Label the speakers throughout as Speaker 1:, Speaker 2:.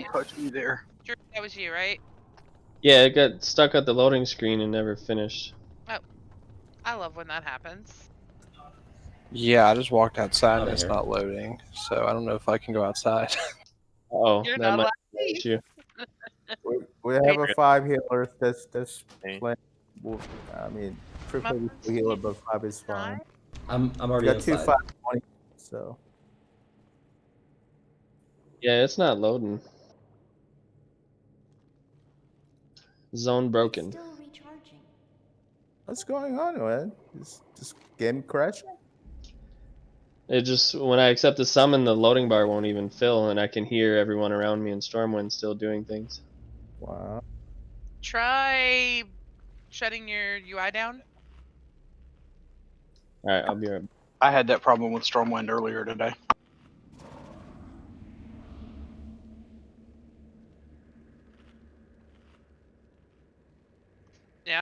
Speaker 1: Don't touch me there.
Speaker 2: Drew, that was you, right?
Speaker 3: Yeah, it got stuck at the loading screen and never finished.
Speaker 2: Oh, I love when that happens.
Speaker 4: Yeah, I just walked outside and
Speaker 5: Outta
Speaker 4: it's
Speaker 5: here.
Speaker 4: not loading, so I don't know if I can go outside.
Speaker 3: Oh,
Speaker 2: You're
Speaker 3: that
Speaker 2: not
Speaker 3: might
Speaker 2: allowed
Speaker 3: be
Speaker 2: to
Speaker 3: an
Speaker 2: leave.
Speaker 3: issue.
Speaker 6: We have a 5 healers. That's plenty. I mean, preferably 2 healer, but 5 is fine.
Speaker 5: I'm
Speaker 6: We
Speaker 5: already
Speaker 6: got 2
Speaker 5: inside.
Speaker 6: 520, so.
Speaker 3: Yeah, it's not loading. Zone broken.
Speaker 7: Still recharging.
Speaker 6: What's going on, man? Is this game crashing?
Speaker 3: It just, when I accept the summon, the loading bar won't even fill, and I can hear everyone around me in Stormwind still doing things.
Speaker 6: Wow.
Speaker 2: Try shutting your UI down.
Speaker 3: Alright, I'll be right back.
Speaker 1: I had that problem with Stormwind earlier today.
Speaker 2: Yeah.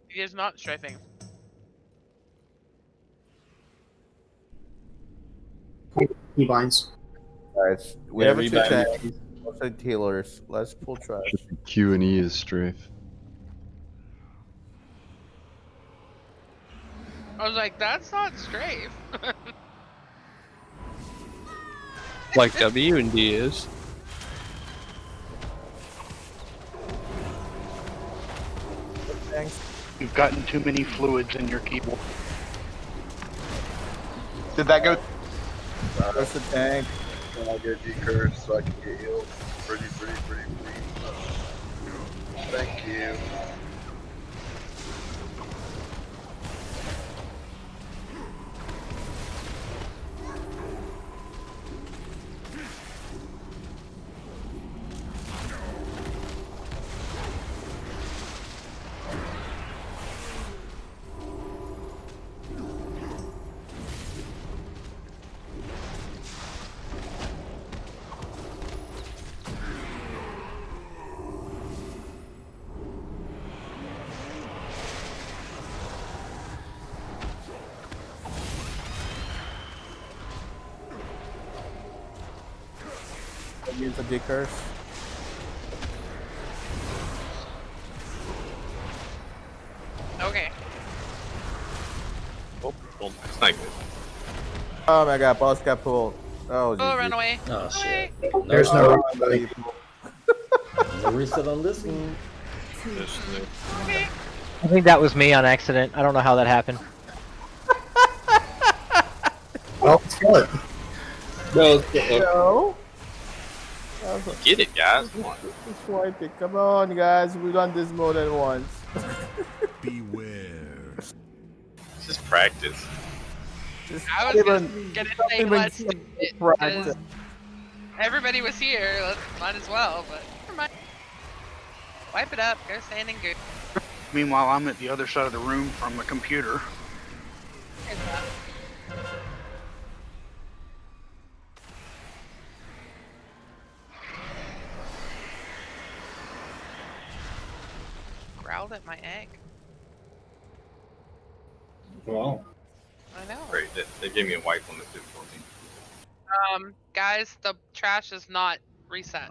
Speaker 2: He is not strafing.
Speaker 8: He binds.
Speaker 6: Guys, we
Speaker 3: Yeah,
Speaker 6: have a 2
Speaker 3: rebind.
Speaker 6: tanks, also healers. Let's pull trash.
Speaker 9: Q and E is strafe.
Speaker 2: I was like, that's not strafe.
Speaker 4: Like W and D is.
Speaker 6: Thanks.
Speaker 1: You've gotten too many fluids in your keyboard. Did that go?
Speaker 6: There's a tank.
Speaker 10: I get decurred so I can get healed. Pretty. Thank you.
Speaker 6: Use a decurse.
Speaker 2: Okay.
Speaker 11: Oh, that's not good.
Speaker 6: Oh my god, boss got pulled. Oh,
Speaker 2: Oh, run away.
Speaker 5: Oh
Speaker 2: Run
Speaker 5: shit.
Speaker 2: away.
Speaker 8: There's no replay.
Speaker 5: No reset on this one.
Speaker 2: Okay.
Speaker 12: I think that was me on accident. I don't know how that happened.
Speaker 8: Well, kill it.
Speaker 6: No.
Speaker 11: Get it, guys. Come on.
Speaker 6: Swipe it. Come on, guys. We've done this more than once.
Speaker 10: Beware.
Speaker 11: This is practice.
Speaker 6: Just
Speaker 2: I was gonna say let's do it,
Speaker 6: practice.
Speaker 2: because everybody was here. Might as well, but never mind. Wipe it up. Go stand and go.
Speaker 1: Meanwhile, I'm at the other side of the room from the computer.
Speaker 2: Here's that. Growled at my egg.
Speaker 8: Wow.
Speaker 2: I know.
Speaker 11: Great. They gave me a wipe on the difficulty.
Speaker 2: Guys, the trash is not reset.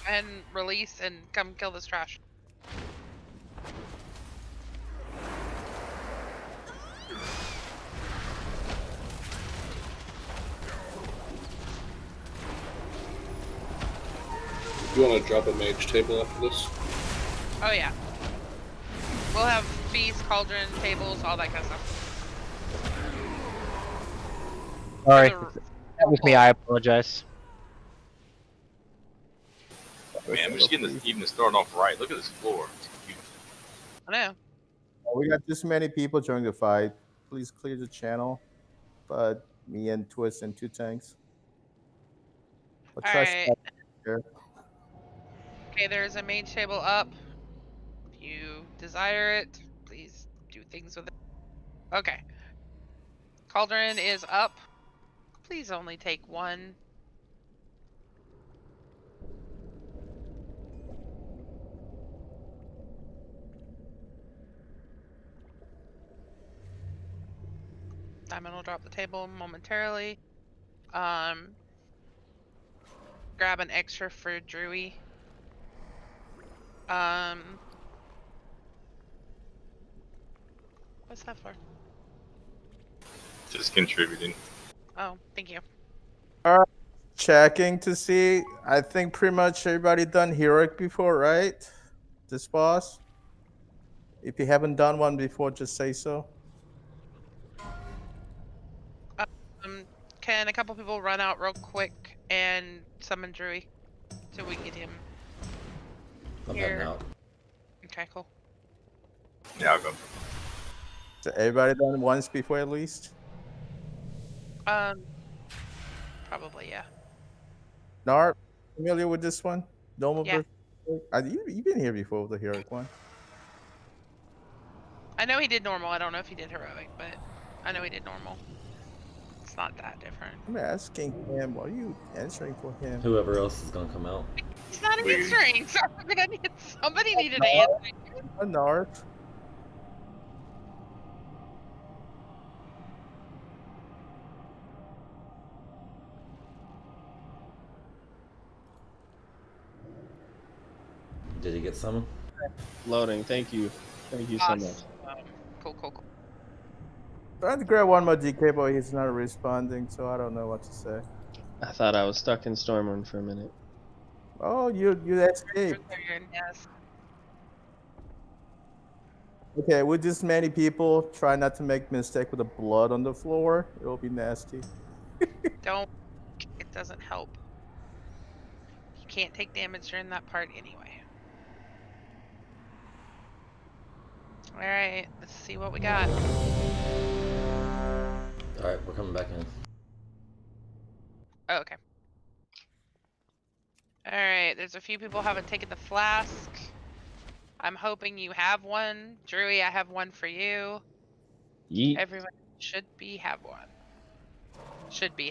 Speaker 2: And release and come kill this trash.
Speaker 10: You want to drop a mage table after this?
Speaker 2: Oh yeah. We'll have feast, cauldron, tables, all that kind of stuff.
Speaker 12: Sorry,
Speaker 2: There's a-
Speaker 12: that was me. I apologize.
Speaker 11: Man, we're just even starting off right. Look at this floor. It's beautiful.
Speaker 2: I know.
Speaker 6: We got this many people during the fight. Please clear the channel. But me and Twist and 2 tanks. But trust
Speaker 2: Alright.
Speaker 6: here.
Speaker 2: Okay, there's a mage table up. If you desire it, please do things with it. Okay. Cauldron is up. Please only take 1. Simon will drop the table momentarily. Grab an extra for Drewy. What's that for?
Speaker 11: Just contributing.
Speaker 2: Oh, thank you.
Speaker 6: Checking to see. I think pretty much everybody done heroic before, right? This boss. If you haven't done one before, just say so.
Speaker 2: Can a couple people run out real quick and summon Drewy so we can get him
Speaker 5: I'm
Speaker 2: here?
Speaker 5: heading out.
Speaker 2: Okay, cool.
Speaker 11: Yeah, I'll go.
Speaker 6: So everybody done once before at least.
Speaker 2: Probably, yeah.
Speaker 6: Narp, familiar with this one? Normal
Speaker 2: Yeah.
Speaker 6: versus. You've been here before with the heroic one.
Speaker 2: I know he did normal. I don't know if he did heroic, but I know he did normal. It's not that different.
Speaker 6: I'm asking him. Why are you answering for him?
Speaker 5: Whoever else is gonna come out.
Speaker 2: He's not
Speaker 11: Please.
Speaker 2: answering, so I'm gonna need somebody needed to answer.
Speaker 6: Narp.
Speaker 5: Did he get summoned?
Speaker 3: Loading. Thank you. Thank you so much.
Speaker 2: Cool.
Speaker 6: Trying to grab one more DK, but he's not responding, so I don't know what to say.
Speaker 3: I thought I was stuck in Stormwind for a minute.
Speaker 6: Oh, you escaped.
Speaker 2: Yes.
Speaker 6: Okay, with this many people, try not to make mistake with the blood on the floor. It'll be nasty.
Speaker 2: Don't. It doesn't help. You can't take damage during that part anyway. All right, let's see what we got.
Speaker 5: All right, we're coming back in.
Speaker 2: Oh, okay. All right, there's a few people who haven't taken the flask. I'm hoping you have one. Drewy, I have one for you.
Speaker 3: Yeet.
Speaker 2: Everyone should have one.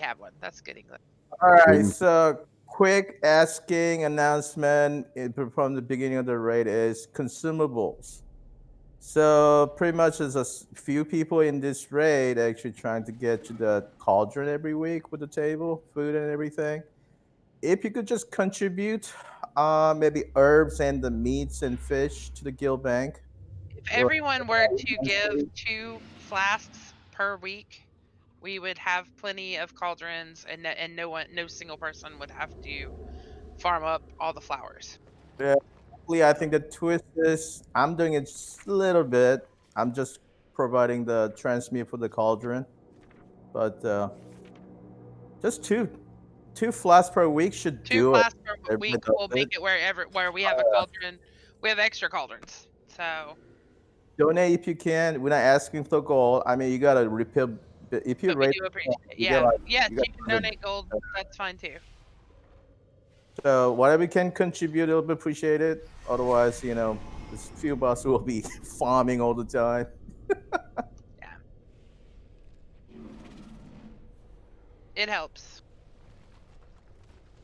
Speaker 2: Have one. That's good English.
Speaker 6: All right, so quick asking announcement from the beginning of the raid is consumables. So pretty much there's a few people in this raid actually trying to get to the cauldron every week with the table, food and everything. If you could just contribute maybe herbs and the meats and fish to the guild bank.
Speaker 2: If everyone were to give 2 flasks per week, we would have plenty of cauldrons, and no single person would have to farm up all the flowers.
Speaker 6: Yeah, I think the twist is I'm doing it just a little bit. I'm just providing the transmute for the cauldron, but just two flasks per week should
Speaker 2: 2
Speaker 6: do it.
Speaker 2: flasks per week will make it where we have a cauldron. We have extra cauldrons, so
Speaker 6: donate if you can. We're not asking for gold. I mean, you gotta repeal. If you
Speaker 2: but we
Speaker 6: rate,
Speaker 2: do appreciate it.
Speaker 6: you
Speaker 2: Yeah,
Speaker 6: gotta-
Speaker 2: yeah.
Speaker 6: you
Speaker 2: You
Speaker 6: gotta
Speaker 2: can
Speaker 6: put it-
Speaker 2: donate gold. That's fine too.
Speaker 6: So whatever you can contribute, it'll be appreciated. Otherwise, this few of us will be farming all the time.
Speaker 2: Yeah, it helps.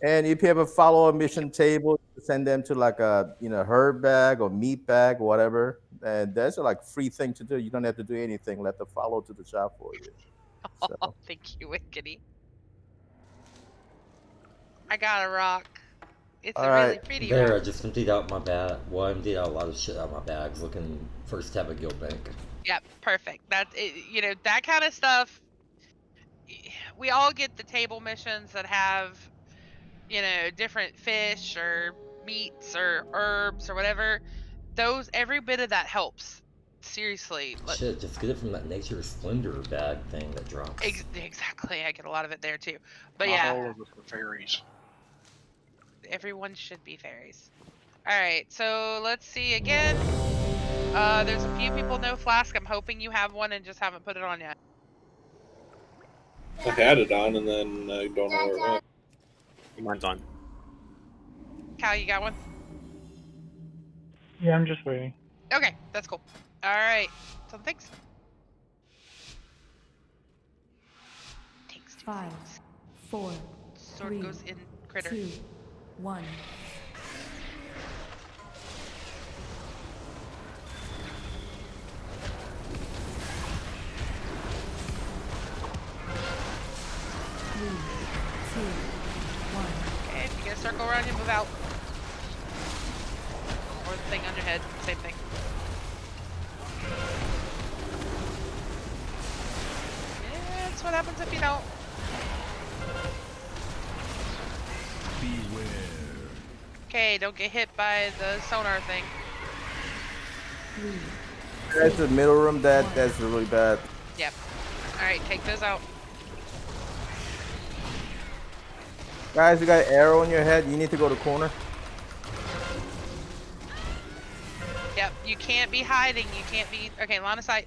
Speaker 6: And if you have a follow-up mission table, send them to like a herb bag or meat bag, whatever. And that's a free thing to do. You don't have to do anything. Let the follow to the shop for you. So.
Speaker 2: Oh, thank you, Wickedy. I got a rock. It's
Speaker 6: All
Speaker 2: a really
Speaker 6: right.
Speaker 2: pretty
Speaker 5: There, I
Speaker 2: rock.
Speaker 5: just emptied out my bag. Well, I emptied out a lot of shit out of my bags looking for tab at guild bank.
Speaker 2: Yep, perfect. That's it, that kind of stuff. We all get the table missions that have, different fish or meats or herbs or whatever. Every bit of that helps. Seriously.
Speaker 5: Shit, just get it from that Nature Splendor bag thing that drops.
Speaker 2: Exactly. I get a lot of it there too. But
Speaker 1: Not
Speaker 2: yeah,
Speaker 1: all of us are fairies.
Speaker 2: everyone should be fairies. All right, so let's see again. There's a few people no flask. I'm hoping you have one and just haven't put it on yet.
Speaker 7: I had it on and then I don't know where it went.
Speaker 13: Mine's on.
Speaker 2: Cal, you got one?
Speaker 14: Yeah, I'm just waiting.
Speaker 2: Okay, that's cool. All right, so thanks.
Speaker 15: 5, 4,
Speaker 2: Sword
Speaker 15: 3,
Speaker 2: goes in critter.
Speaker 15: 2, 1.
Speaker 2: go around him, move out. Or the thing on your head, same thing. Yeah, that's what happens if you don't.
Speaker 13: Beware.
Speaker 2: Okay, don't get hit by the sonar thing.
Speaker 6: That's the middle room. That's really bad.
Speaker 2: Yep. Alright, take those out.
Speaker 6: Guys, you got an arrow in your head. You need to go to corner.
Speaker 2: Yep, you can't be hiding. You can't be. Okay, line of sight.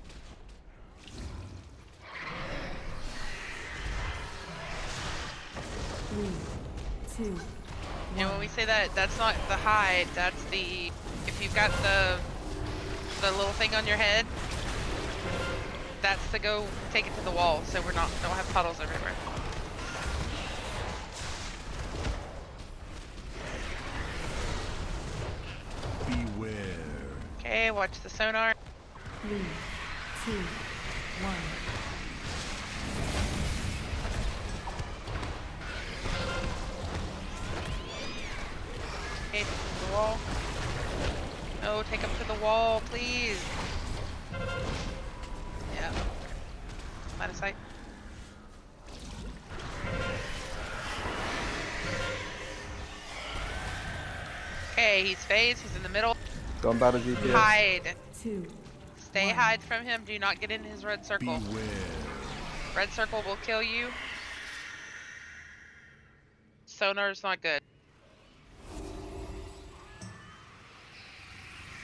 Speaker 15: Three, two,
Speaker 2: And when we say that, that's not the hide. That's the. If you've got the little thing on your head, that's to go take it to the wall, so don't have puddles everywhere.
Speaker 13: Beware.
Speaker 2: Okay, watch the sonar.
Speaker 15: 3, 2, 1.
Speaker 2: Okay, take him to the wall. No, take him to the wall, please. Yeah. Line of sight. Okay, he's phased. He's in the middle.
Speaker 6: Going by the GPS.
Speaker 2: Hide.
Speaker 15: 2.
Speaker 2: Stay hide from him. Do not get in his red circle.
Speaker 13: Beware.
Speaker 2: Red circle will kill you. Sonar's not good.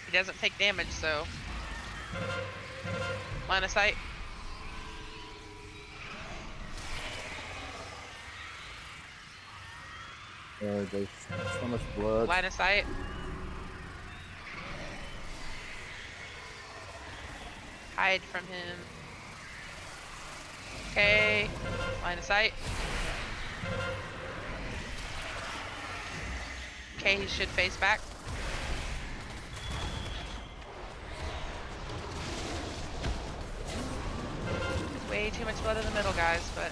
Speaker 2: He doesn't take damage, so. Line of sight.
Speaker 6: There's so much blood.
Speaker 2: Line of sight. Hide from him. Okay. Line of sight. Okay, he should face back. Way too much blood in the middle, guys, but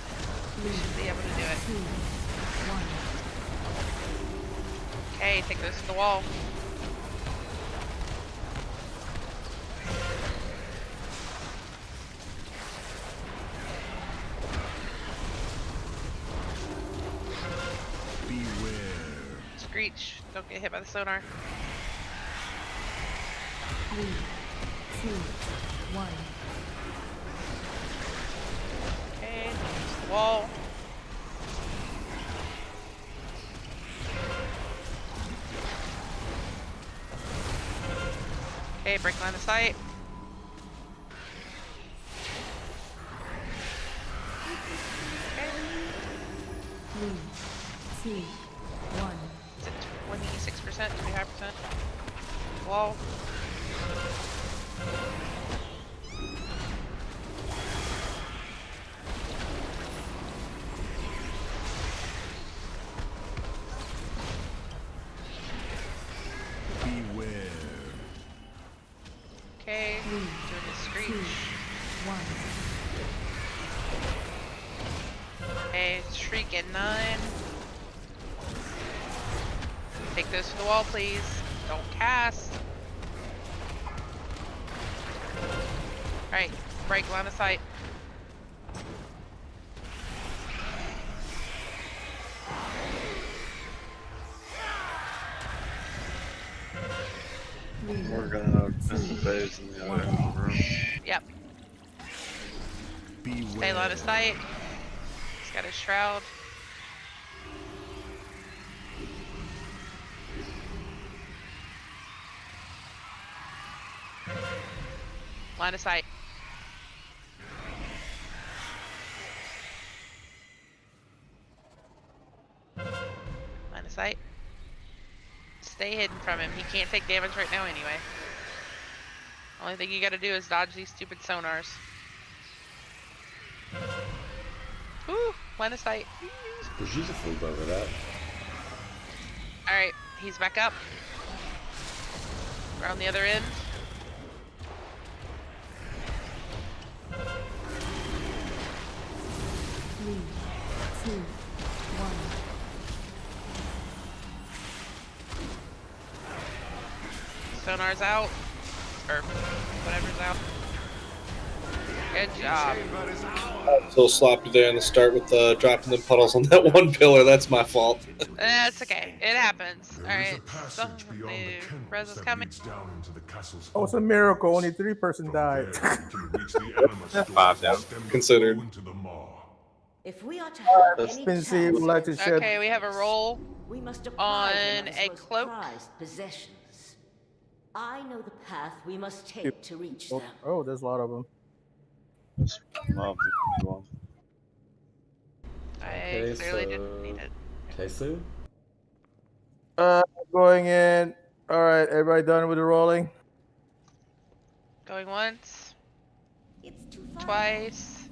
Speaker 2: we should be able to do it.
Speaker 15: 2, 1.
Speaker 2: Okay, take those to the wall.
Speaker 13: Beware.
Speaker 2: Screech. Don't get hit by the sonar.
Speaker 15: 3, 2, 1.
Speaker 2: Okay, use the wall. Okay, break line of sight. Okay.
Speaker 15: 3, 2, 1.
Speaker 2: Is it 26%, 25%? Wall.
Speaker 13: Beware.
Speaker 2: Okay, doing the screech.
Speaker 15: 1.
Speaker 2: Okay, shriek at 9. Take those to the wall, please. Don't cast. Alright, break line of sight.
Speaker 10: We're gonna miss the phase in the other end of the room.
Speaker 2: Yep.
Speaker 13: Beware.
Speaker 2: Stay line of sight. He's got his shroud. Line of sight. Line of sight. Stay hidden from him. He can't take damage right now anyway. Only thing you gotta do is dodge these stupid sonars. Ooh, line of sight.
Speaker 5: There's usually food over that.
Speaker 2: Alright, he's back up. We're on the other end.
Speaker 15: Three, two, one.
Speaker 2: Sonar's out. Or whatever's out. Good job.
Speaker 7: So sloppy there in the start with dropping the puddles on that one pillar. That's my fault.
Speaker 2: That's okay. It happens.
Speaker 13: There is
Speaker 2: Alright.
Speaker 13: a passage beyond the kennels
Speaker 2: Res is
Speaker 13: that
Speaker 2: coming.
Speaker 13: leads down into the castle's
Speaker 6: Oh, it's a
Speaker 13: hall.
Speaker 6: miracle. Only 3% died.
Speaker 13: There you can reach the animal store
Speaker 11: 5 down.
Speaker 13: and stem the
Speaker 7: Considered.
Speaker 13: flow into the maw.
Speaker 14: If we are to have any
Speaker 6: Spency would
Speaker 14: chance,
Speaker 6: like to shed.
Speaker 2: Okay, we have a roll.
Speaker 14: we must deprive them
Speaker 2: On
Speaker 14: of
Speaker 2: a
Speaker 14: his most
Speaker 2: cloak.
Speaker 14: prized possessions. I know the path we must take to reach them.
Speaker 6: Oh, there's a lot of them.
Speaker 2: I clearly didn't need it.
Speaker 5: Tesu?
Speaker 6: Going in. All right, everybody done with the rolling?
Speaker 2: Going once.
Speaker 14: It's too far.
Speaker 2: Twice.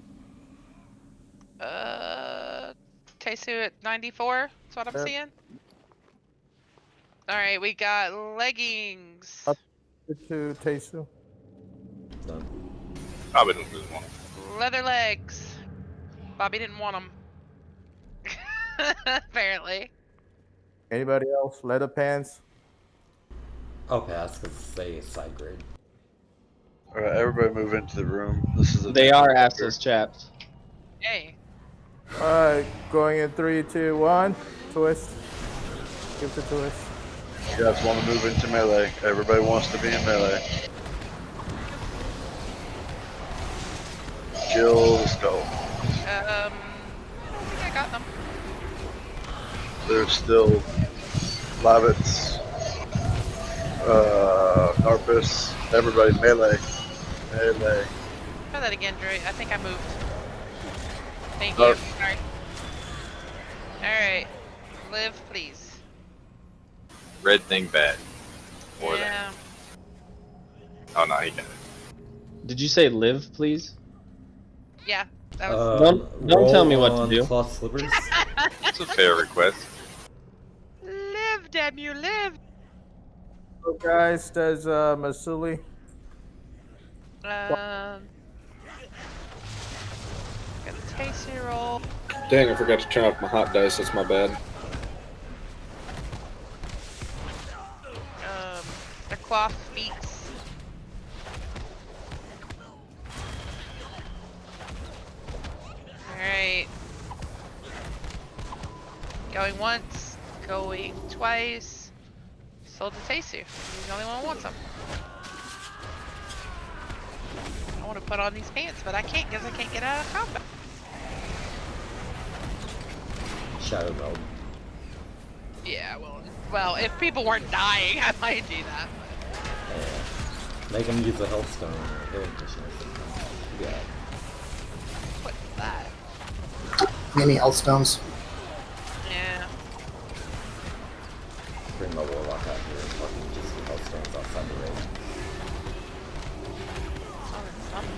Speaker 2: Tesu at 94. That's what I'm
Speaker 6: Yep.
Speaker 2: seeing. Alright, we got leggings.
Speaker 6: Up to Tesu.
Speaker 5: Done.
Speaker 11: Probably don't really want it.
Speaker 2: Leather legs. Bobby didn't want them. Apparently.
Speaker 6: Anybody else? Leather pants?
Speaker 5: I'll pass because they side grade.
Speaker 10: Alright, everybody move into the room. This is a
Speaker 3: They are assless chaps.
Speaker 2: Hey.
Speaker 6: All right, going in 3, 2, 1. Twist. Give the twist.
Speaker 10: You guys want to move into melee. Everybody wants to be in melee. Kills go.
Speaker 2: I think I got them.
Speaker 10: There's still Lavitz, Narpus, everybody melee. Melee.
Speaker 2: Try that again, Dre. I think I moved. Thank
Speaker 10: Oh.
Speaker 2: you. Sorry. Alright. Live, please.
Speaker 11: Red thing bad. Or
Speaker 2: Yeah.
Speaker 11: that. Oh no, he got it.
Speaker 3: Did you say live, please?
Speaker 2: Yeah. That was.
Speaker 3: Don't tell me what to
Speaker 5: on
Speaker 3: do.
Speaker 5: Cloth slippers.
Speaker 11: That's a fair request.
Speaker 2: Live, damn you, live!
Speaker 6: So guys, there's Masuli.
Speaker 2: Got a tasty roll.
Speaker 7: Dang, I forgot to turn off my hot dice. That's my bad.
Speaker 2: The cloth feet. Alright. Going once, going twice. Sold to Tesu. He's the only one who wants them. I want to put on these pants, but I can't because I can't get out of combat.
Speaker 5: Shadow meld.
Speaker 2: Yeah, well, if people weren't dying, I might do that.
Speaker 5: Yeah. Make them use the health stone or healing potion or something. Yeah.
Speaker 2: What's that?
Speaker 8: Many health stones.
Speaker 2: Yeah.
Speaker 5: Bring my warlock out here and fucking just the health stones outside the raid.
Speaker 2: Oh, there's something.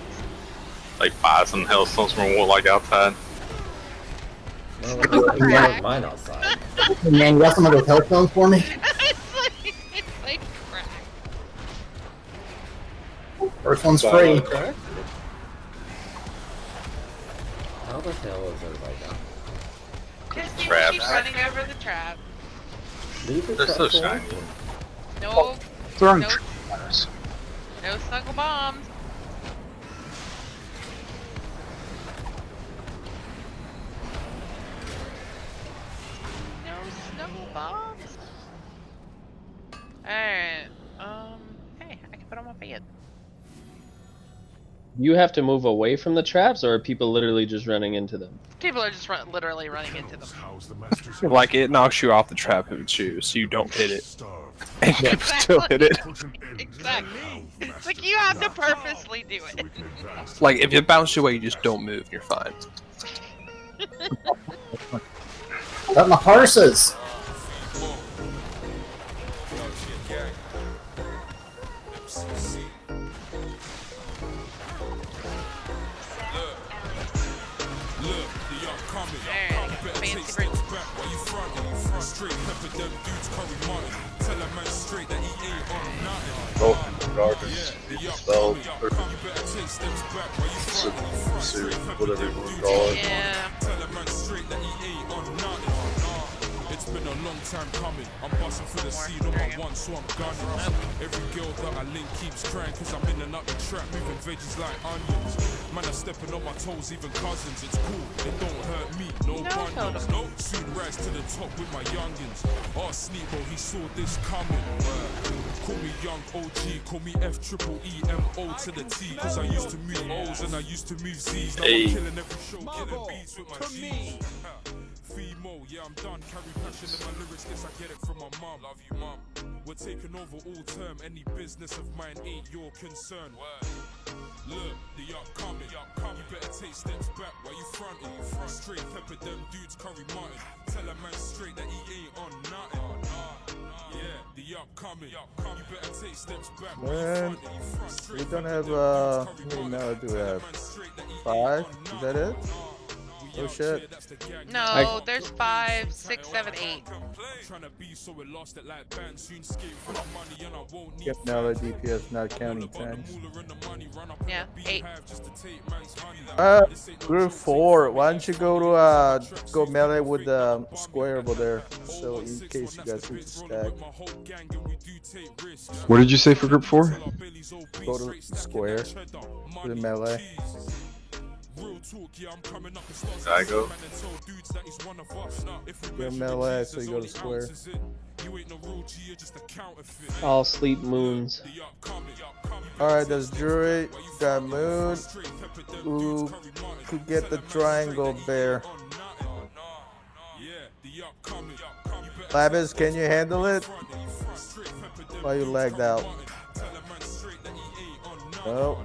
Speaker 11: Like buy some hellstones from a warlock outside.
Speaker 5: Well, you have mine outside.
Speaker 8: Man, you got some of those health stones for me?
Speaker 2: it's like crack.
Speaker 8: First one's free.
Speaker 5: How the hell is everybody down?
Speaker 2: Just
Speaker 11: Traps.
Speaker 2: keep running over the trap.
Speaker 5: Leave the
Speaker 11: They're so
Speaker 5: traps alone.
Speaker 11: shiny.
Speaker 2: No,
Speaker 8: Throwing
Speaker 2: no snuggle bombs. No snuggle bombs. Alright, hey, I can put on my pants.
Speaker 3: You have to move away from the traps, or are people literally just running into them?
Speaker 2: People are just literally running into them.
Speaker 13: How's the master's
Speaker 4: Like it knocks you off the trap if it's you, so you don't hit it.
Speaker 13: starved?
Speaker 4: And people still hit it.
Speaker 13: Put an end to
Speaker 2: Exactly.
Speaker 13: how
Speaker 2: It's like you have to purposely do it.
Speaker 13: we can advance.
Speaker 4: Like if it bounced away, you just don't move and you're fine.
Speaker 8: Let my horses.
Speaker 2: Alright, I got fancy bridge.
Speaker 10: Broken garbage. Spell. Suit. Whatever you want to call it.
Speaker 2: Yeah.
Speaker 13: It's been a long time coming. I'm busting for the scene on my one, so I'm gunning. Every girl that I link keeps crying, cause I'm in and out the trap, moving veggies like onions. Man, I'm stepping on my toes, even cousins. It's cool, it don't hurt me, no bunions. No, soon rise to the top with my youngins. Sneak, bro, he saw this coming. Call me young OG, call me F-triple-E-M-O to the T. Cause I used to move O's and I used to move Z's. Now I'm killing every show, killing beats with my G's. Femo, yeah, I'm done. Carry passion in my lyrics, guess I get it from my mum. Love you, mum. We're taking over all term. Any business of mine ain't your concern. Look, the upcoming. You better take steps back while you frontin'. Straight pepper them dudes, curry mutton. Tell a man straight that he ain't on nothing. Yeah, the upcoming. You better take steps back while you frontin'.
Speaker 6: We don't have how many now do we have? 5? Is that it? Oh shit.
Speaker 2: No, there's 5, 6, 7, 8.
Speaker 6: Get now DPS not counting tanks.
Speaker 2: Yeah, 8.
Speaker 6: Group 4. Why don't you go to go melee with the square over there? So in case you guys need to stack.
Speaker 9: What did you say for group 4?
Speaker 6: Go to square with the melee.
Speaker 11: I go?
Speaker 6: Go melee, so you go to square.
Speaker 3: All sleep moons.
Speaker 6: Alright, there's Druid, got Moon, who could get the triangle bear. Labis, can you handle it? Why you lagged out? No.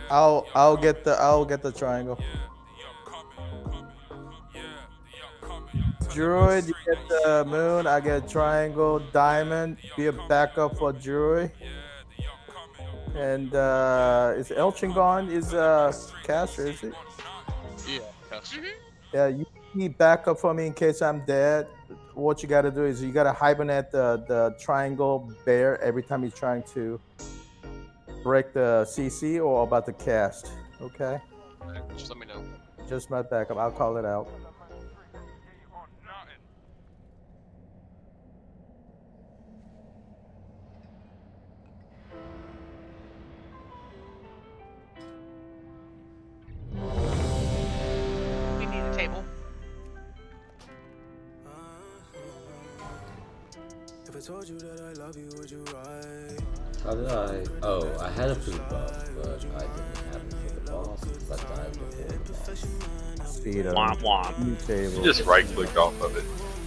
Speaker 6: I'll get the triangle. Druid, you get the moon, I get triangle, diamond, be a backup for Druid. And is Elchingon is caster, is it?
Speaker 4: Yeah, caster.
Speaker 6: Yeah, you need backup for me in case I'm dead. What you gotta do is you gotta hibernate the triangle bear every time you're trying to break the CC or about to cast. Okay?
Speaker 4: Just let me know.
Speaker 6: Just my backup. I'll call it out.
Speaker 2: We need a table.
Speaker 16: If I told you that I love you, would you ride?
Speaker 5: How did I? Oh, I had a food buff, but I didn't have it for the boss because I died before the boss.
Speaker 6: Speed up.
Speaker 11: Womp womp.
Speaker 6: New table.
Speaker 11: You just right click off of it.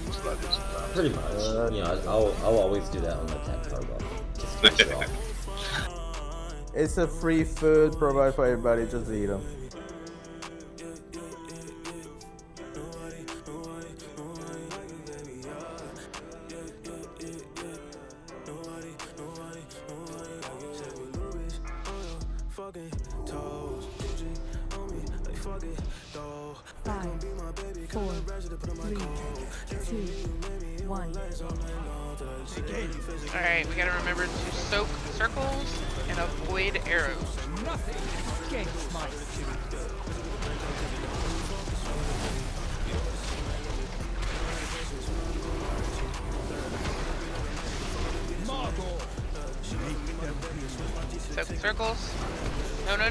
Speaker 11: Just let it sometimes.
Speaker 5: Pretty much. You know, I'll always do that on the attack card buff. Just to off.
Speaker 6: It's a free food provided for everybody. Just eat them.
Speaker 2: Alright, we gotta remember to soak circles and avoid arrows.
Speaker 16: Nothing escapes my
Speaker 2: Soak circles.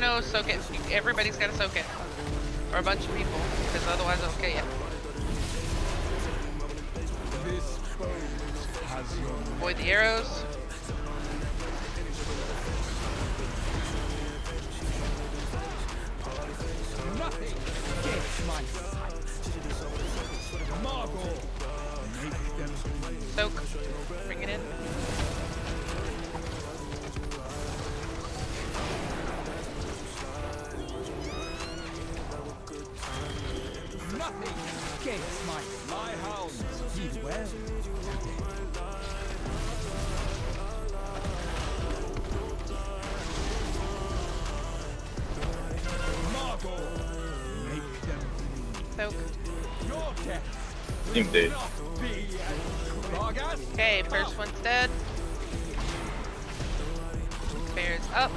Speaker 2: No, soak it. Everybody's gotta soak it. Or a bunch of people, because otherwise it'll kill you. Avoid the arrows.
Speaker 16: Nothing escapes my sight. Margot, make them
Speaker 2: Soak. Bring it in.
Speaker 16: nothing escapes my hounds. Heed well.
Speaker 2: Soak.
Speaker 11: Team dead.
Speaker 2: Okay, first one's dead. Bear's up.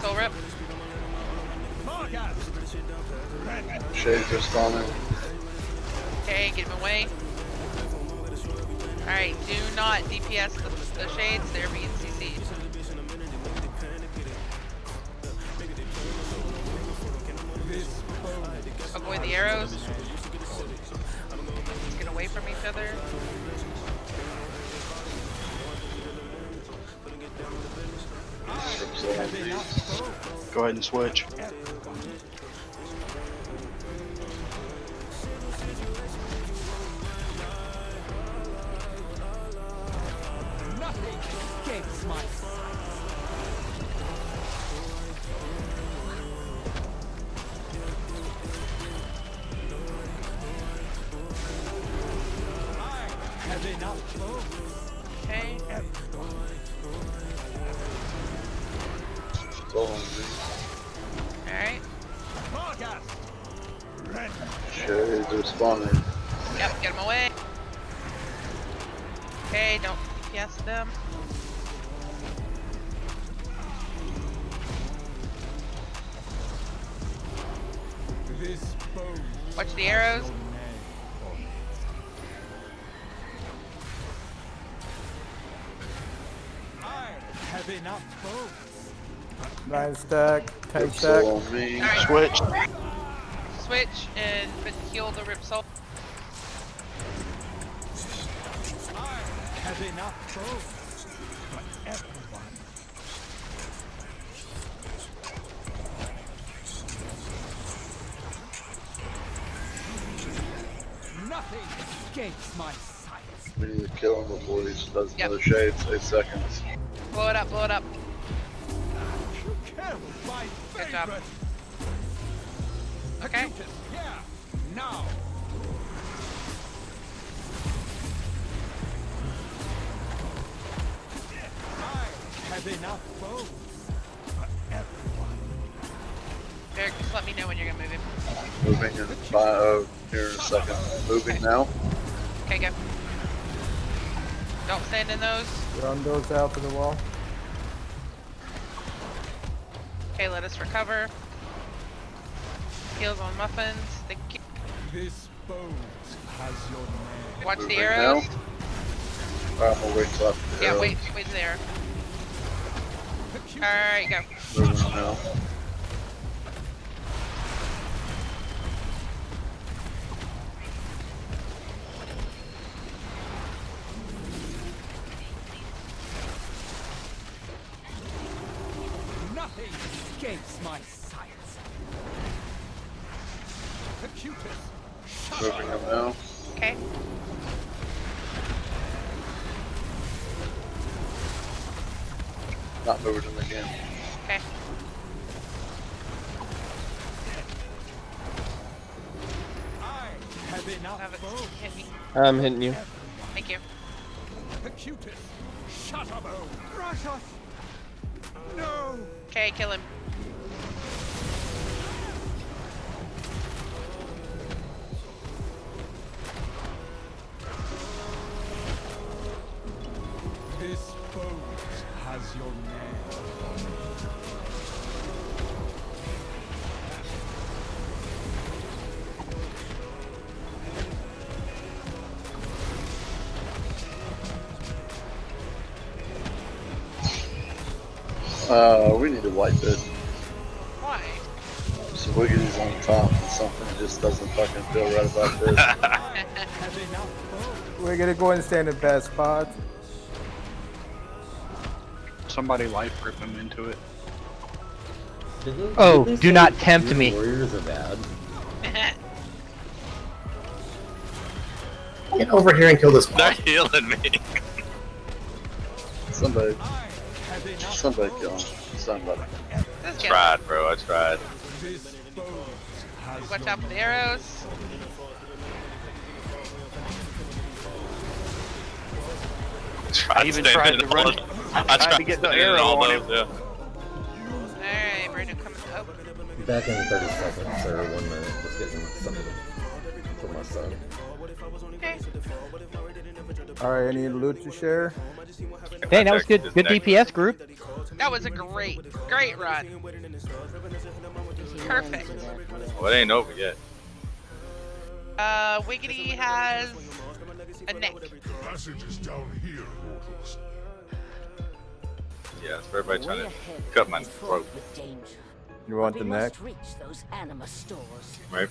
Speaker 2: Soul Rip.
Speaker 10: Shades are spawning.
Speaker 2: Okay, get him away. Alright, do not DPS the shades, they're being CC'd. Avoid the arrows. Let's get away from each other.
Speaker 1: Go ahead and switch.
Speaker 13: Nothing escapes my have enough.
Speaker 2: Okay. Alright.
Speaker 10: Shades are spawning.
Speaker 2: Yep, get him away. Okay, don't DPS them. Watch the arrows.
Speaker 13: Have enough bones.
Speaker 6: 9 stack, 10 stack.
Speaker 2: Alright.
Speaker 1: Switch.
Speaker 2: Switch and heal the Rip Soul.
Speaker 13: Have enough bones for everyone. Nothing escapes my sight.
Speaker 10: We need to kill him before he does another shades. 8 seconds.
Speaker 2: Blow it up, blow it up.
Speaker 13: Kill my
Speaker 2: Good job.
Speaker 13: favorite.
Speaker 2: Okay.
Speaker 13: Yeah, now. I have enough bones for everyone.
Speaker 2: Derek, just let me know when you're gonna move him.
Speaker 10: Moving in here in a second. Moving now.
Speaker 2: Okay, go. Don't stand in those.
Speaker 6: Run those out to the wall.
Speaker 2: Okay, let us recover. Heals on muffins. Thank you.
Speaker 13: This bones has your name.
Speaker 2: Watch the
Speaker 10: Moving
Speaker 2: arrows.
Speaker 10: now. Alright, I'm gonna wait till after the
Speaker 2: Yeah,
Speaker 10: arrows.
Speaker 2: wait there. Alright, go.
Speaker 10: Moving now.
Speaker 13: Nothing escapes my sight. The cutest.
Speaker 10: Moving him now.
Speaker 2: Okay.
Speaker 10: Not moving him again.
Speaker 2: Okay.
Speaker 13: I have enough bones.
Speaker 2: Hit me.
Speaker 3: I'm hitting you.
Speaker 2: Thank you.
Speaker 13: The cutest. Shutterbone. Rush us. No.
Speaker 2: Okay, kill him.
Speaker 13: This bones has your name.
Speaker 10: We need to wipe it.
Speaker 2: Why?
Speaker 10: So Wiggity's on top and something just doesn't fucking feel right about this.
Speaker 6: We're gonna go and stand in bad spot.
Speaker 1: Somebody life grip him into it.
Speaker 12: Oh, do not tempt me.
Speaker 5: Warriors are bad.
Speaker 8: Get over here and kill this
Speaker 11: They're
Speaker 8: boss.
Speaker 11: healing me.
Speaker 10: Somebody kill him. Somebody.
Speaker 11: I tried, bro. I tried.
Speaker 2: Watch out for the arrows.
Speaker 11: I
Speaker 1: even tried to run.
Speaker 11: I tried
Speaker 1: to get the
Speaker 11: standing in
Speaker 1: arrow
Speaker 11: all
Speaker 1: on
Speaker 11: those,
Speaker 1: him.
Speaker 11: yeah.
Speaker 2: Alright, Brandon coming up.
Speaker 5: Be back in 30 seconds or 1 minute. Just getting something. for my son.
Speaker 2: Okay.
Speaker 6: All right, any loot to share?
Speaker 12: Dang, that was good. Good DPS group.
Speaker 2: That was a great run. Perfect.
Speaker 11: Well, it ain't over yet.
Speaker 2: Wiggity has a neck.
Speaker 13: Passages down here.
Speaker 11: Yeah, it's for everybody trying to cut my throat.
Speaker 6: You want the neck?
Speaker 11: Right?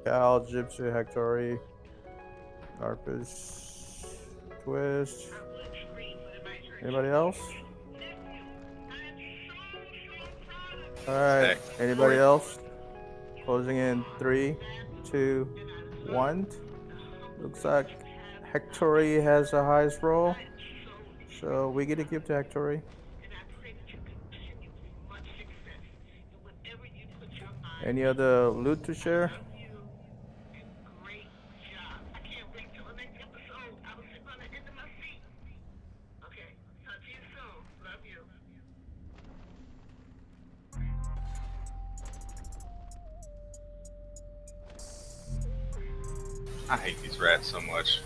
Speaker 6: Cal, Gypsy, Hectori, Darpish, Twist. Anybody else? Alright, anybody else? Closing in 3, 2, 1. Looks like Hectori has the highest roll. So we get to give to Hectori. Any other loot to share?
Speaker 11: I hate these rats so much.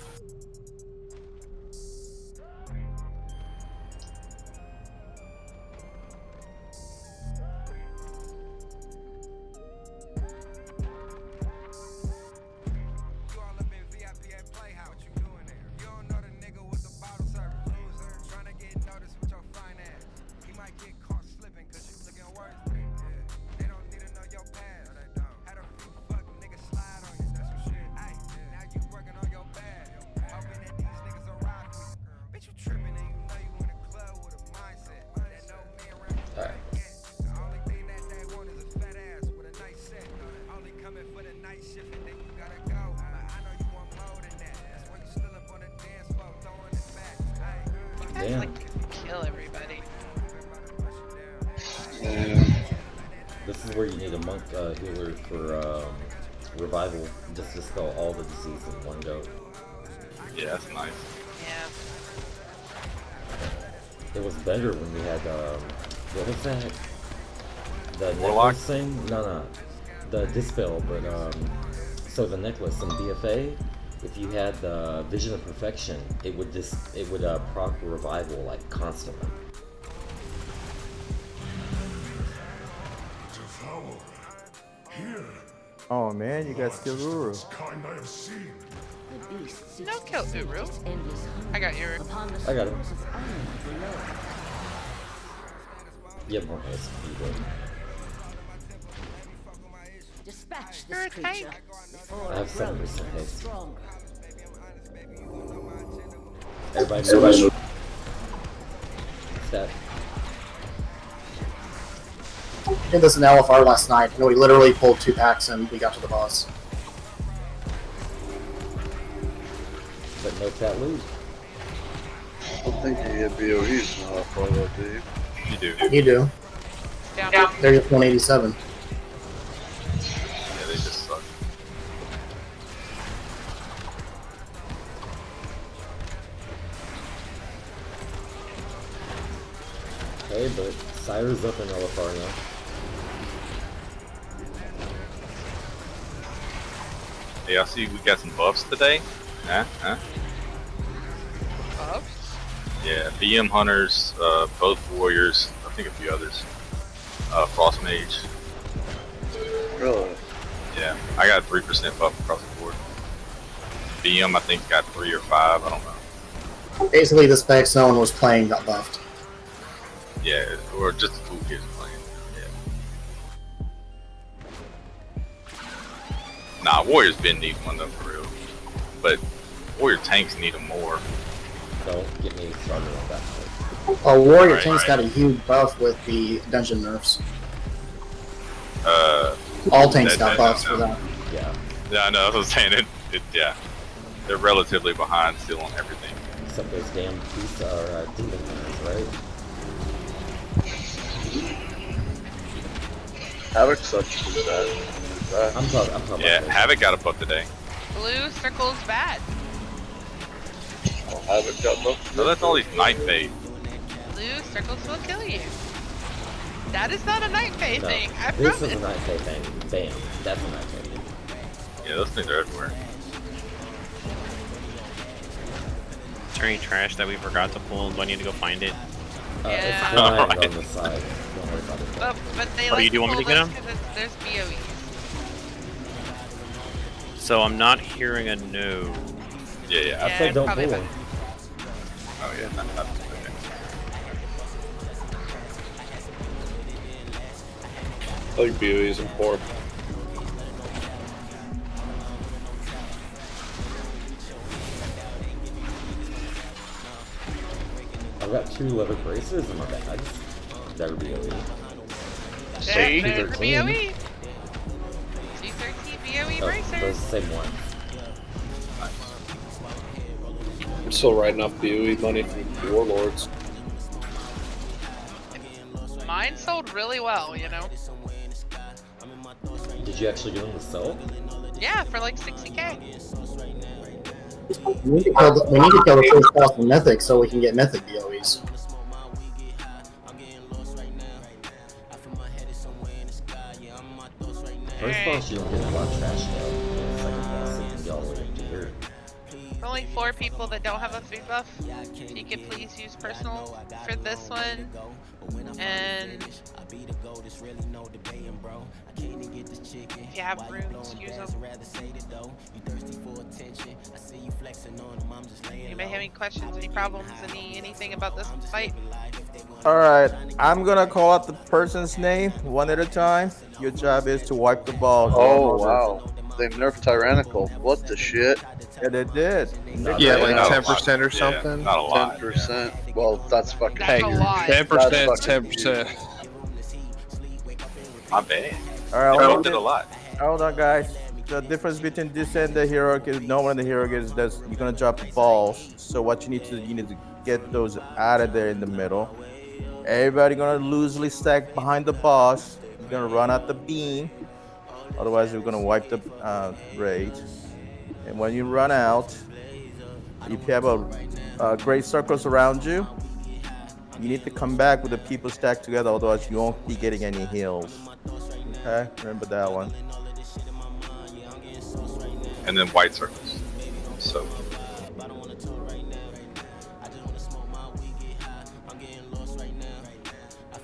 Speaker 2: Guys like to kill everybody.
Speaker 5: This is where you need a monk healer for revival. Just dispel all the disease in one go.
Speaker 11: Yeah, that's nice.
Speaker 2: Yeah.
Speaker 5: It was better when we had what was that? The
Speaker 11: Warlock?
Speaker 5: necklace thing? No. The dispel, but so the necklace in BFA, if you had the Vision of Perfection, it would proc revival like constantly.
Speaker 6: Oh man, you got skill Uru.
Speaker 2: No kill Uru. I got Uru.
Speaker 5: I got it. You have more haste.
Speaker 14: Dispatch
Speaker 2: You're a tank.
Speaker 5: I have 7% haste. Everybody move. Stat.
Speaker 8: I did this in LFR last night, and we literally pulled 2 packs and we got to the boss.
Speaker 5: But note that loot.
Speaker 10: I don't think you get BOEs in LFR though, do you?
Speaker 11: You do.
Speaker 8: You do.
Speaker 2: Down.
Speaker 8: They're just 187.
Speaker 11: Yeah, they just suck.
Speaker 5: Hey, but Sire's up in LFR now.
Speaker 11: Hey, I see we got some buffs today. Huh?
Speaker 2: Buffs?
Speaker 11: Yeah, BM Hunters, both Warriors, I think a few others. Frost Mage.
Speaker 10: Really?
Speaker 11: Yeah, I got 3% buff across the board. BM, I think, got 3 or 5, I don't know.
Speaker 8: Basically, the specs no one was playing got buffed.
Speaker 11: Yeah, or just the cool kids playing. Yeah. Nah, Warriors been need one though, for real. But Warrior tanks need them more.
Speaker 5: Don't get me started on that.
Speaker 8: Oh, Warrior
Speaker 11: Right,
Speaker 8: Tank's
Speaker 11: right.
Speaker 8: got a huge buff with the dungeon nerfs.
Speaker 11: All
Speaker 8: tanks got buffs for that.
Speaker 5: Yeah.
Speaker 11: Yeah, I know. I was saying it. Yeah, they're relatively behind still on everything.
Speaker 5: Except those damn beasts are demon hunters, right?
Speaker 10: Havoc sucks too bad.
Speaker 5: I'm talking
Speaker 11: Yeah,
Speaker 5: about
Speaker 11: Havoc got a buff today.
Speaker 2: Blue circle's bad.
Speaker 10: Oh, Havoc got buffed.
Speaker 11: So that's all these night fade.
Speaker 2: Blue circles will kill you. That is not a night phase
Speaker 5: no,
Speaker 2: thing. I
Speaker 5: this
Speaker 2: promise.
Speaker 5: is a night fade thing. Bam. That's a night fade thing.
Speaker 11: Yeah, those things are everywhere.
Speaker 17: Is there any trash that we forgot to pull? Do I need to go find it?
Speaker 5: It's
Speaker 2: Yeah.
Speaker 5: behind
Speaker 11: Alright.
Speaker 5: on the side. Don't worry about it.
Speaker 2: But they
Speaker 17: Oh,
Speaker 2: like
Speaker 17: you do
Speaker 2: to
Speaker 17: want me to
Speaker 2: pull
Speaker 17: get
Speaker 2: those
Speaker 17: 'em?
Speaker 2: 'cause there's BOEs.
Speaker 17: So I'm not hearing a no.
Speaker 11: Yeah.
Speaker 5: I said don't
Speaker 2: probably
Speaker 5: pull
Speaker 2: would.
Speaker 5: him.
Speaker 11: Oh yeah. Okay.
Speaker 7: I like BOEs and pork.
Speaker 5: I've got 2 leather braces in my bags. That would be elite.
Speaker 2: There's the
Speaker 5: 213.
Speaker 2: BOE. 213 BOE
Speaker 5: Those
Speaker 2: bracers.
Speaker 5: same ones.
Speaker 7: I'm still writing off BOE money from Warlords.
Speaker 2: Mine sold really well, you know.
Speaker 5: Did you actually get them to sell?
Speaker 2: Yeah, for like 60K.
Speaker 8: We need to kill the first boss in Mythic so we can get Mythic BOEs.
Speaker 5: First boss, you don't get a lot of trash though. Second boss, it can be all the way up to here.
Speaker 2: Only 4 people that don't have a food buff. If you could please use personal for this one. And if you have rooms, use them. Anybody have any questions, any problems, anything about this fight?
Speaker 6: Alright, I'm gonna call out the person's name one at a time. Your job is to wipe the balls.
Speaker 10: Oh wow, they nerfed Tyrannical. What the shit?
Speaker 6: Yeah, they did.
Speaker 10: Yeah,
Speaker 11: like
Speaker 10: like
Speaker 11: 10% or something? Not a lot.
Speaker 10: 10%. Well, that's fucking.
Speaker 2: That's a lot.
Speaker 4: 10%,
Speaker 10: That's fucking
Speaker 4: 10%.
Speaker 11: My bad.
Speaker 6: Alright,
Speaker 11: I
Speaker 6: hold
Speaker 11: did a lot.
Speaker 6: on, guys. The difference between this and the hero is no one in the hero is that you're gonna drop the balls. So what you need to get those out of there in the middle. Everybody gonna loosely stack behind the boss. You're gonna run out the beam. Otherwise, you're gonna wipe the raid. And when you run out, if you have a great circles around you, you need to come back with the people stacked together. Otherwise, you won't be getting any heals. Okay, remember that one.
Speaker 11: And then white circles. So.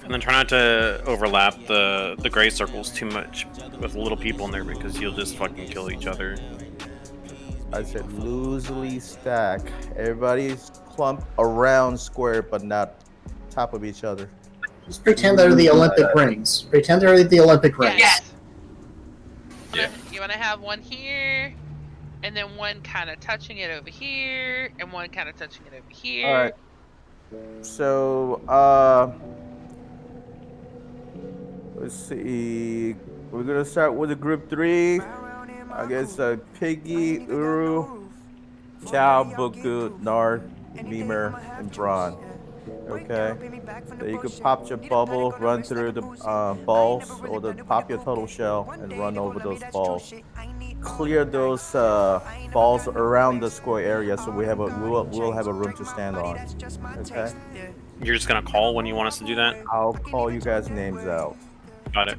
Speaker 17: And then try not to overlap the gray circles too much with little people in there because you'll just fucking kill each other.
Speaker 6: I said loosely stack. Everybody's clumped around square, but not top of each other.
Speaker 8: Just pretend they're the Olympic rings. Pretend they're the Olympic rings.
Speaker 2: Yes.
Speaker 11: Yeah.
Speaker 2: You want to have one here, and then one kind of touching it over here, and one kind of touching it over here.
Speaker 6: All right. So, let's see. We're gonna start with the group 3. I guess Piggy, Uru, Chow, Boku, Nard, Beamer, and Braun. Okay. So you could pop your bubble, run through the balls, or pop your total shell and run over those balls. Clear those balls around the square area, so we'll have a room to stand on. Okay.
Speaker 17: You're just gonna call when you want us to do that?
Speaker 6: I'll call you guys' names out.
Speaker 17: Got it.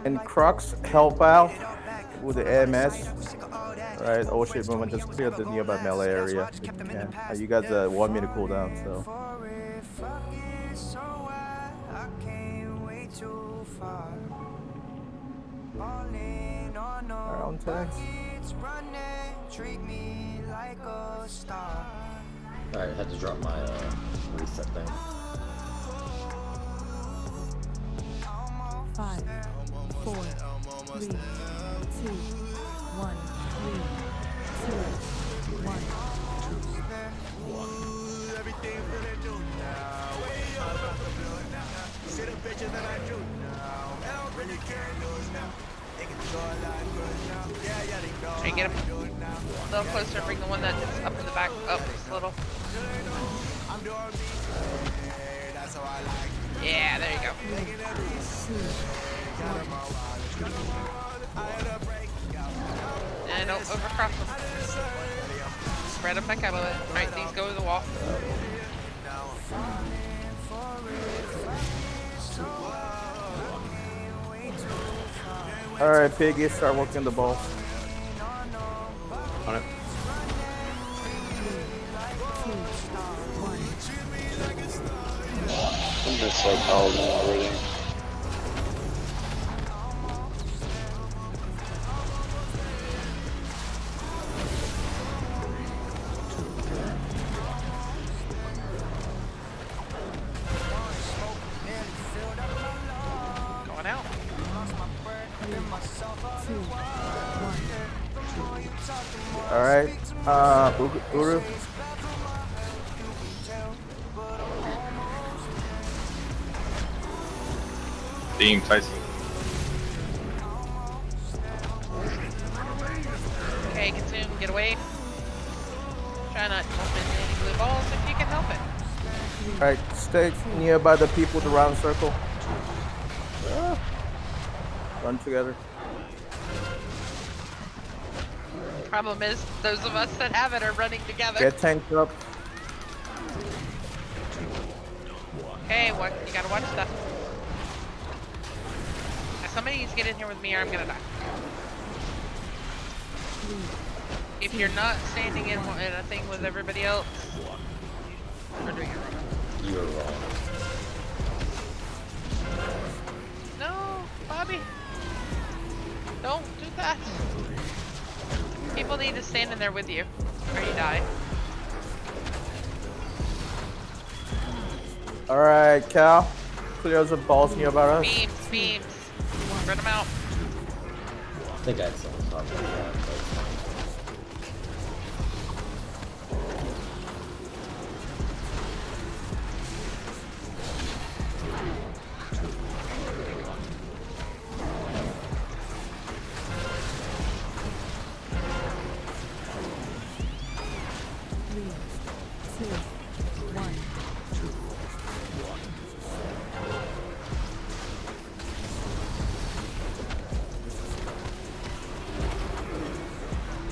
Speaker 6: And Crux help out with the AMS. Right, oh shit, movement, just clear the nearby melee area. If you can. You guys 1 minute cooldown, so. Alright, on tags.
Speaker 5: Alright, had to drop my reset thing.
Speaker 15: 5, 4, 3, 2, 1, 3, 2, 1.
Speaker 2: Try to get him a little closer. Bring the one that's up in the back up just a little. Yeah, there you go. And don't overcross them. Spread them back out of it. Alright, these go to the wall.
Speaker 6: All right, Piggy, start working the ball.
Speaker 17: On it.
Speaker 10: I'm just like Paladin already.
Speaker 2: Going out.
Speaker 6: All right, Uru.
Speaker 11: Team Tyson.
Speaker 2: Okay, consume, get away. Try not to bump into any blue balls if you can help it.
Speaker 6: All right, stay nearby the people with the round circle. Run together.
Speaker 2: Problem is, those of us that have it are running together.
Speaker 6: Get tanked up.
Speaker 2: Okay, what? You gotta watch stuff. Now, somebody needs to get in here with me or I'm gonna die. If you're not standing in a thing with everybody else, you're doing it wrong.
Speaker 5: You're wrong.
Speaker 2: No, Bobby. Don't do that. People need to stand in there with you, or you die.
Speaker 6: All right, Cal. Clear the balls nearby us.
Speaker 2: Beams. Spread them out.
Speaker 5: I think I had someone talking about that.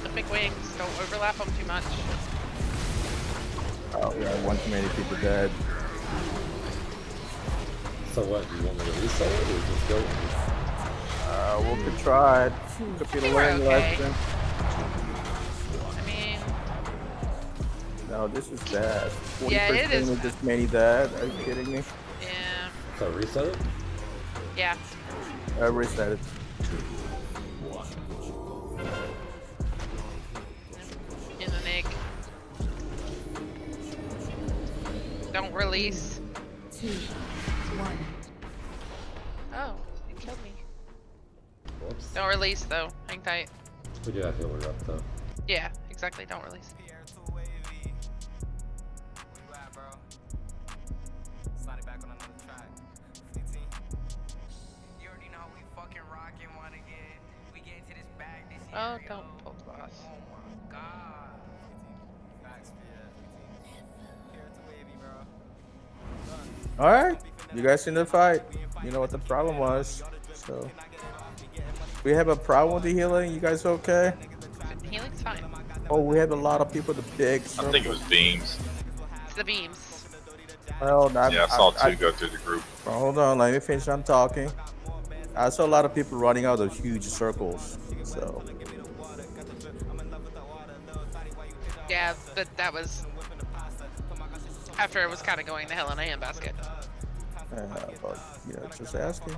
Speaker 2: The big wings, don't overlap them too much.
Speaker 6: Oh yeah, one too many people dead.
Speaker 5: So what, you want me to reset it or just go?
Speaker 6: We could try it. Could be the learning lesson.
Speaker 2: I mean,
Speaker 6: no, this is bad.
Speaker 2: Yeah, it is
Speaker 6: with this many dead. Are you kidding me?
Speaker 2: yeah.
Speaker 5: So reset it?
Speaker 2: Yeah.
Speaker 6: I reset it.
Speaker 2: In an egg. Don't release.
Speaker 15: 2, 1.
Speaker 2: Oh, you killed me.
Speaker 5: Whoops.
Speaker 2: Don't release though. Hang tight.
Speaker 5: We do have healer up though.
Speaker 2: Yeah, exactly. Don't release. Oh, don't pull the boss.
Speaker 6: All right, you guys seen the fight. You know what the problem was. So we have a problem with the healing. You guys okay?
Speaker 2: Healing's fine.
Speaker 6: Oh, we have a lot of people. The big.
Speaker 11: I think it was beams.
Speaker 2: It's the beams.
Speaker 6: Well,
Speaker 11: Yeah, I saw two go through the group.
Speaker 6: Hold on, let me finish. I'm talking. I saw a lot of people running out of huge circles. So
Speaker 2: Yeah, but that was after it was kind of going to hell in a handbasket.
Speaker 6: but just asking.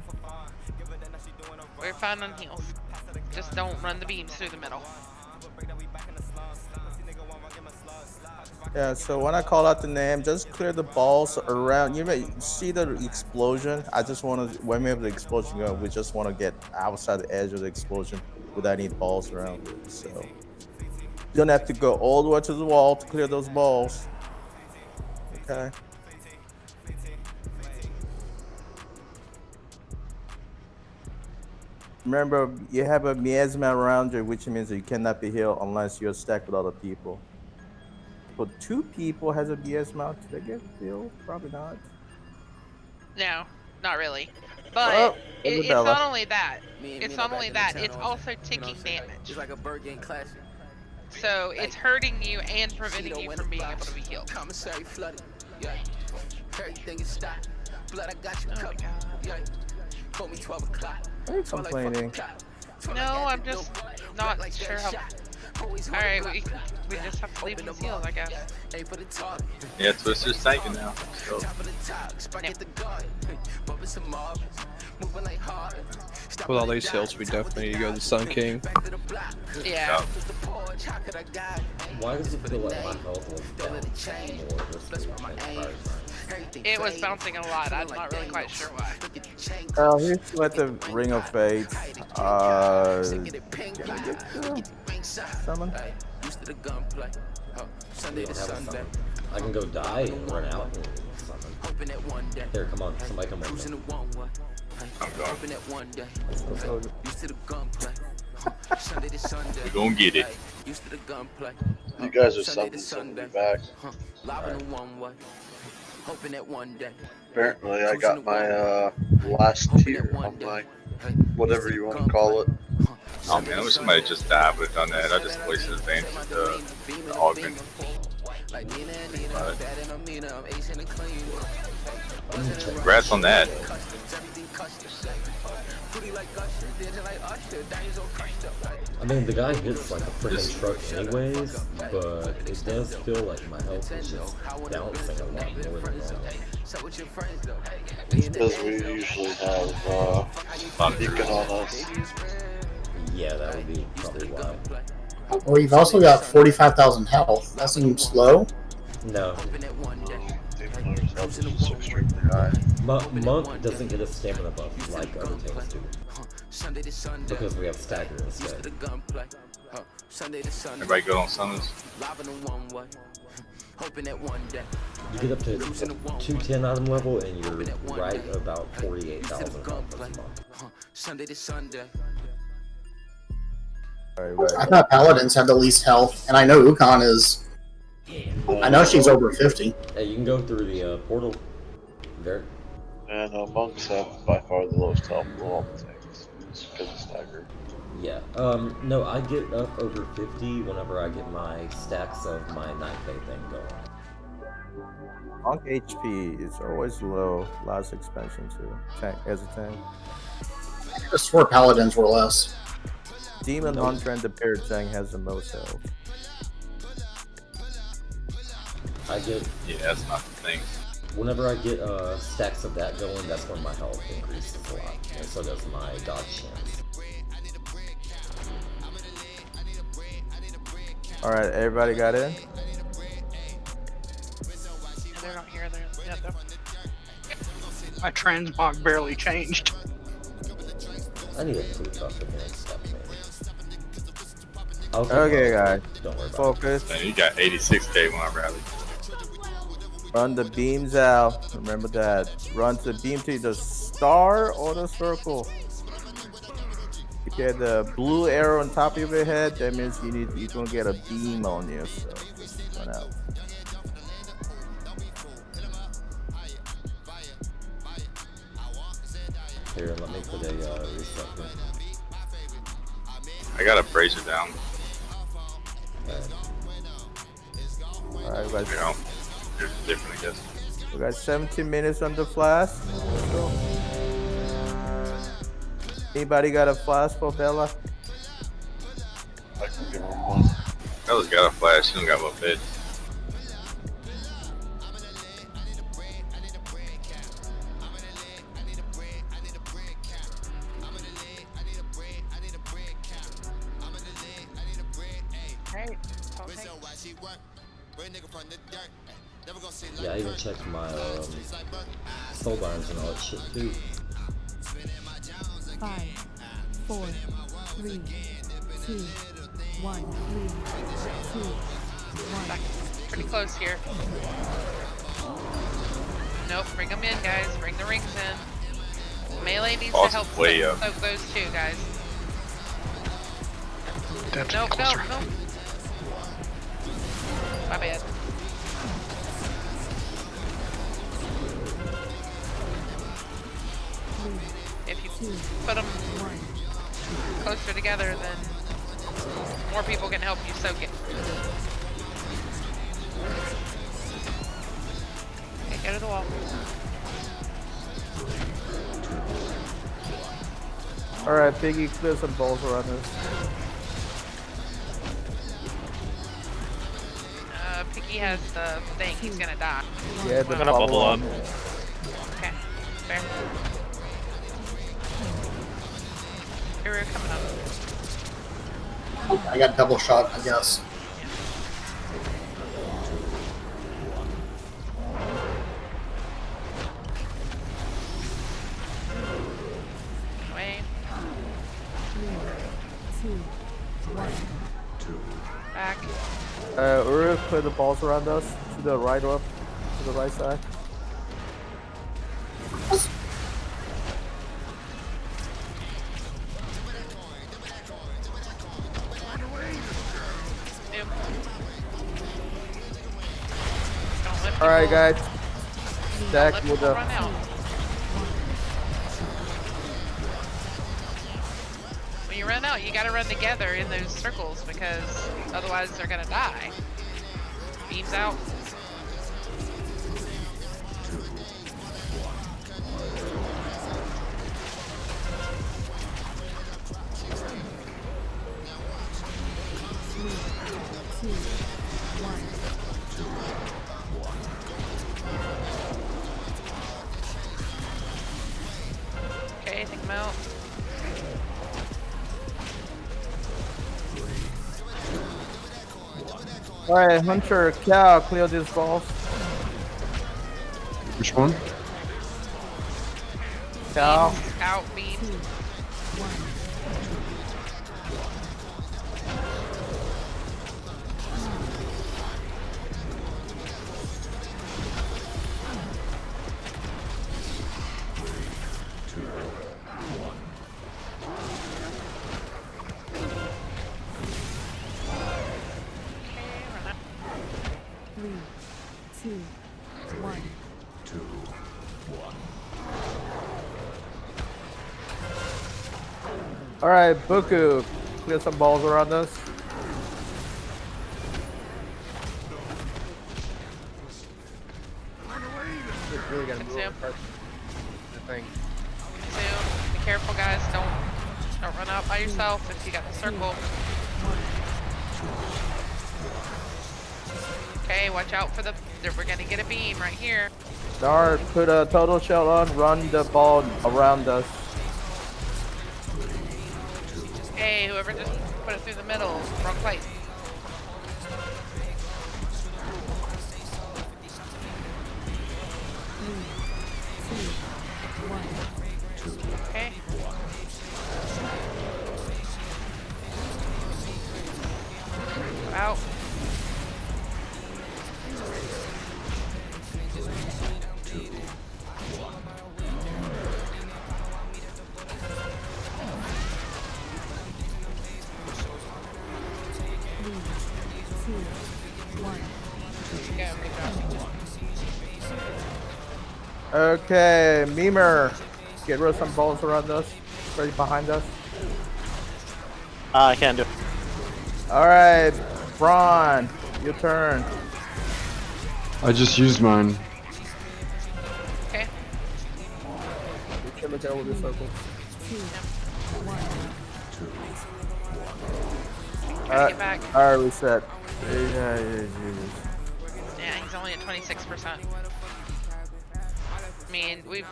Speaker 2: We're fine on heals. Just don't run the beams through the middle.
Speaker 6: Yeah, so when I call out the name, just clear the balls around. You may see the explosion. I just want to, when we have the explosion going, we just want to get outside the edge of the explosion without any balls around it. So you don't have to go all the way to the wall to clear those balls. Okay. Remember, you have a miasma around you, which means that you cannot be healed unless you're stacked with other people. But 2 people has a miasma. Did they get healed? Probably not.
Speaker 2: No, not really. But
Speaker 6: Well,
Speaker 2: it's
Speaker 6: Isabella.
Speaker 2: not only that. It's not only that. It's also taking damage.
Speaker 16: It's like a bird getting classic.
Speaker 2: So it's hurting you and preventing you from being able to be healed.
Speaker 16: Commissary flooded. Yeah. Everything is stopped. Blood, I got you covered. Yeah. Told me 12 o'clock.
Speaker 6: Why are you complaining?
Speaker 2: No, I'm just not sure how. Alright, we just have to leave these heals, I guess.
Speaker 11: Yeah, Twister's tanking now. So.
Speaker 18: With all these heals, we definitely need to go to the Sun King.
Speaker 2: Yeah.
Speaker 5: Why does it feel like my health was down more this week than prior times?
Speaker 2: It was bouncing a lot. I'm not really quite sure why.
Speaker 6: Here's what the Ring of Fate. Summon?
Speaker 5: We don't have a summon. I can go die and run out and summon. Here, come on, somebody come on.
Speaker 11: I'm gone. We're gonna get it.
Speaker 10: You guys are summoning me back. Apparently, I got my last tier on my whatever you want to call it.
Speaker 11: Oh man, I wish somebody just died would have done that. I just wasted advantage of the augment. Congrats on that.
Speaker 5: I mean, the guy hits like a freaking truck anyways, but it does feel like my health is just bouncing a lot more than normal.
Speaker 10: Because we usually have Beacon on us.
Speaker 5: Yeah, that would be probably why.
Speaker 8: Well, you've also got 45,000 health. That seems low.
Speaker 5: No. Monk doesn't get a stamina buff like other tanks do. Because we have stagger instead.
Speaker 11: Everybody go on summons.
Speaker 5: You get up to 210 item level and you're right about 48,000 health this month.
Speaker 8: I thought Paladins had the least health, and I know Ukon is. I know she's over 50.
Speaker 5: Hey, you can go through the portal. There.
Speaker 10: And monks have by far the lowest health of all the tanks. It's because of stagger.
Speaker 5: Yeah. No, I get up over 50 whenever I get my stacks of my 9k thing going.
Speaker 6: Monk HP is always low. Last expansion too. Tank as a tank.
Speaker 8: I just swore Paladins were less.
Speaker 6: Demon Hunter and the Bear tank has the most health.
Speaker 5: I get.
Speaker 11: Yeah, that's not the thing.
Speaker 5: Whenever I get stacks of that going, that's when my health increases a lot, and so does my dodge chance.
Speaker 6: All right, everybody got in.
Speaker 2: They're not here. They're
Speaker 1: My transmog barely changed.
Speaker 5: I need a food buff against that man.
Speaker 6: Okay, guys.
Speaker 5: Don't worry about
Speaker 6: Focus.
Speaker 11: Man, you got 86k when I rallied.
Speaker 6: Run the beams out. Remember that. Run to the beam to the star or the circle. You get the blue arrow on top of your head. That means you're gonna get a beam on you. So just run out.
Speaker 5: Here, let me put a reset thing.
Speaker 11: I got a brazier down.
Speaker 6: Alright, guys.
Speaker 11: You know, it's different, I guess.
Speaker 6: We got 17 minutes on the flash. Let's go. Anybody got a flash for Bella?
Speaker 10: I can give him one.
Speaker 11: Bella's got a flash, she don't got a bit.
Speaker 5: Yeah, I even checked my soul binds and all that shit too.
Speaker 15: 5, 4, 3, 2, 1. 3, 2, 1.
Speaker 2: pretty close here. Nope, bring them in, guys. Bring the rings in. Melee needs to help soak those two, guys. Nope. My bad. If you put them closer together, then more people can help you soak it. Okay, go to the wall.
Speaker 6: Alright, Piggy, clear some balls around us.
Speaker 2: Piggy has the thing. He's gonna die.
Speaker 6: Yeah, the
Speaker 17: I'm gonna bubble up.
Speaker 2: Okay, fair. Here we're coming up.
Speaker 8: I got double shot, I guess.
Speaker 2: Wait.
Speaker 15: 3, 2, 1.
Speaker 2: Back.
Speaker 6: Uru, clear the balls around us. To the right up. To the right side. Alright, guys. Stack with the.
Speaker 2: Run out. When you run out, you gotta run together in those circles because otherwise they're gonna die. Beams out. Okay, take them out.
Speaker 6: Alright, Hunter, Cow, clear these balls.
Speaker 9: Which one?
Speaker 6: Cow.
Speaker 2: Out, beams.
Speaker 15: Three, two, one.
Speaker 6: Alright, Buku, clear some balls around us.
Speaker 18: Really gotta
Speaker 2: Consume.
Speaker 18: move apart the thing.
Speaker 2: Consume. Be careful, guys. Don't run out by yourself if you got the circle. Okay, watch out for the. We're gonna get a beam right here.
Speaker 6: Dart, put a total shell on, run the ball around us.
Speaker 2: Hey, whoever just put it through the middle, wrong place. Okay. Go out.
Speaker 6: Okay, Memer, get rid of some balls around us, right behind us.
Speaker 12: I can't do it.
Speaker 6: Alright, Braun, your turn.
Speaker 9: I just used mine.
Speaker 2: Okay.
Speaker 6: You can look out with the circle.
Speaker 2: Gotta get back.
Speaker 6: Alright, reset.
Speaker 2: Yeah, he's only at 26%. I mean, we've.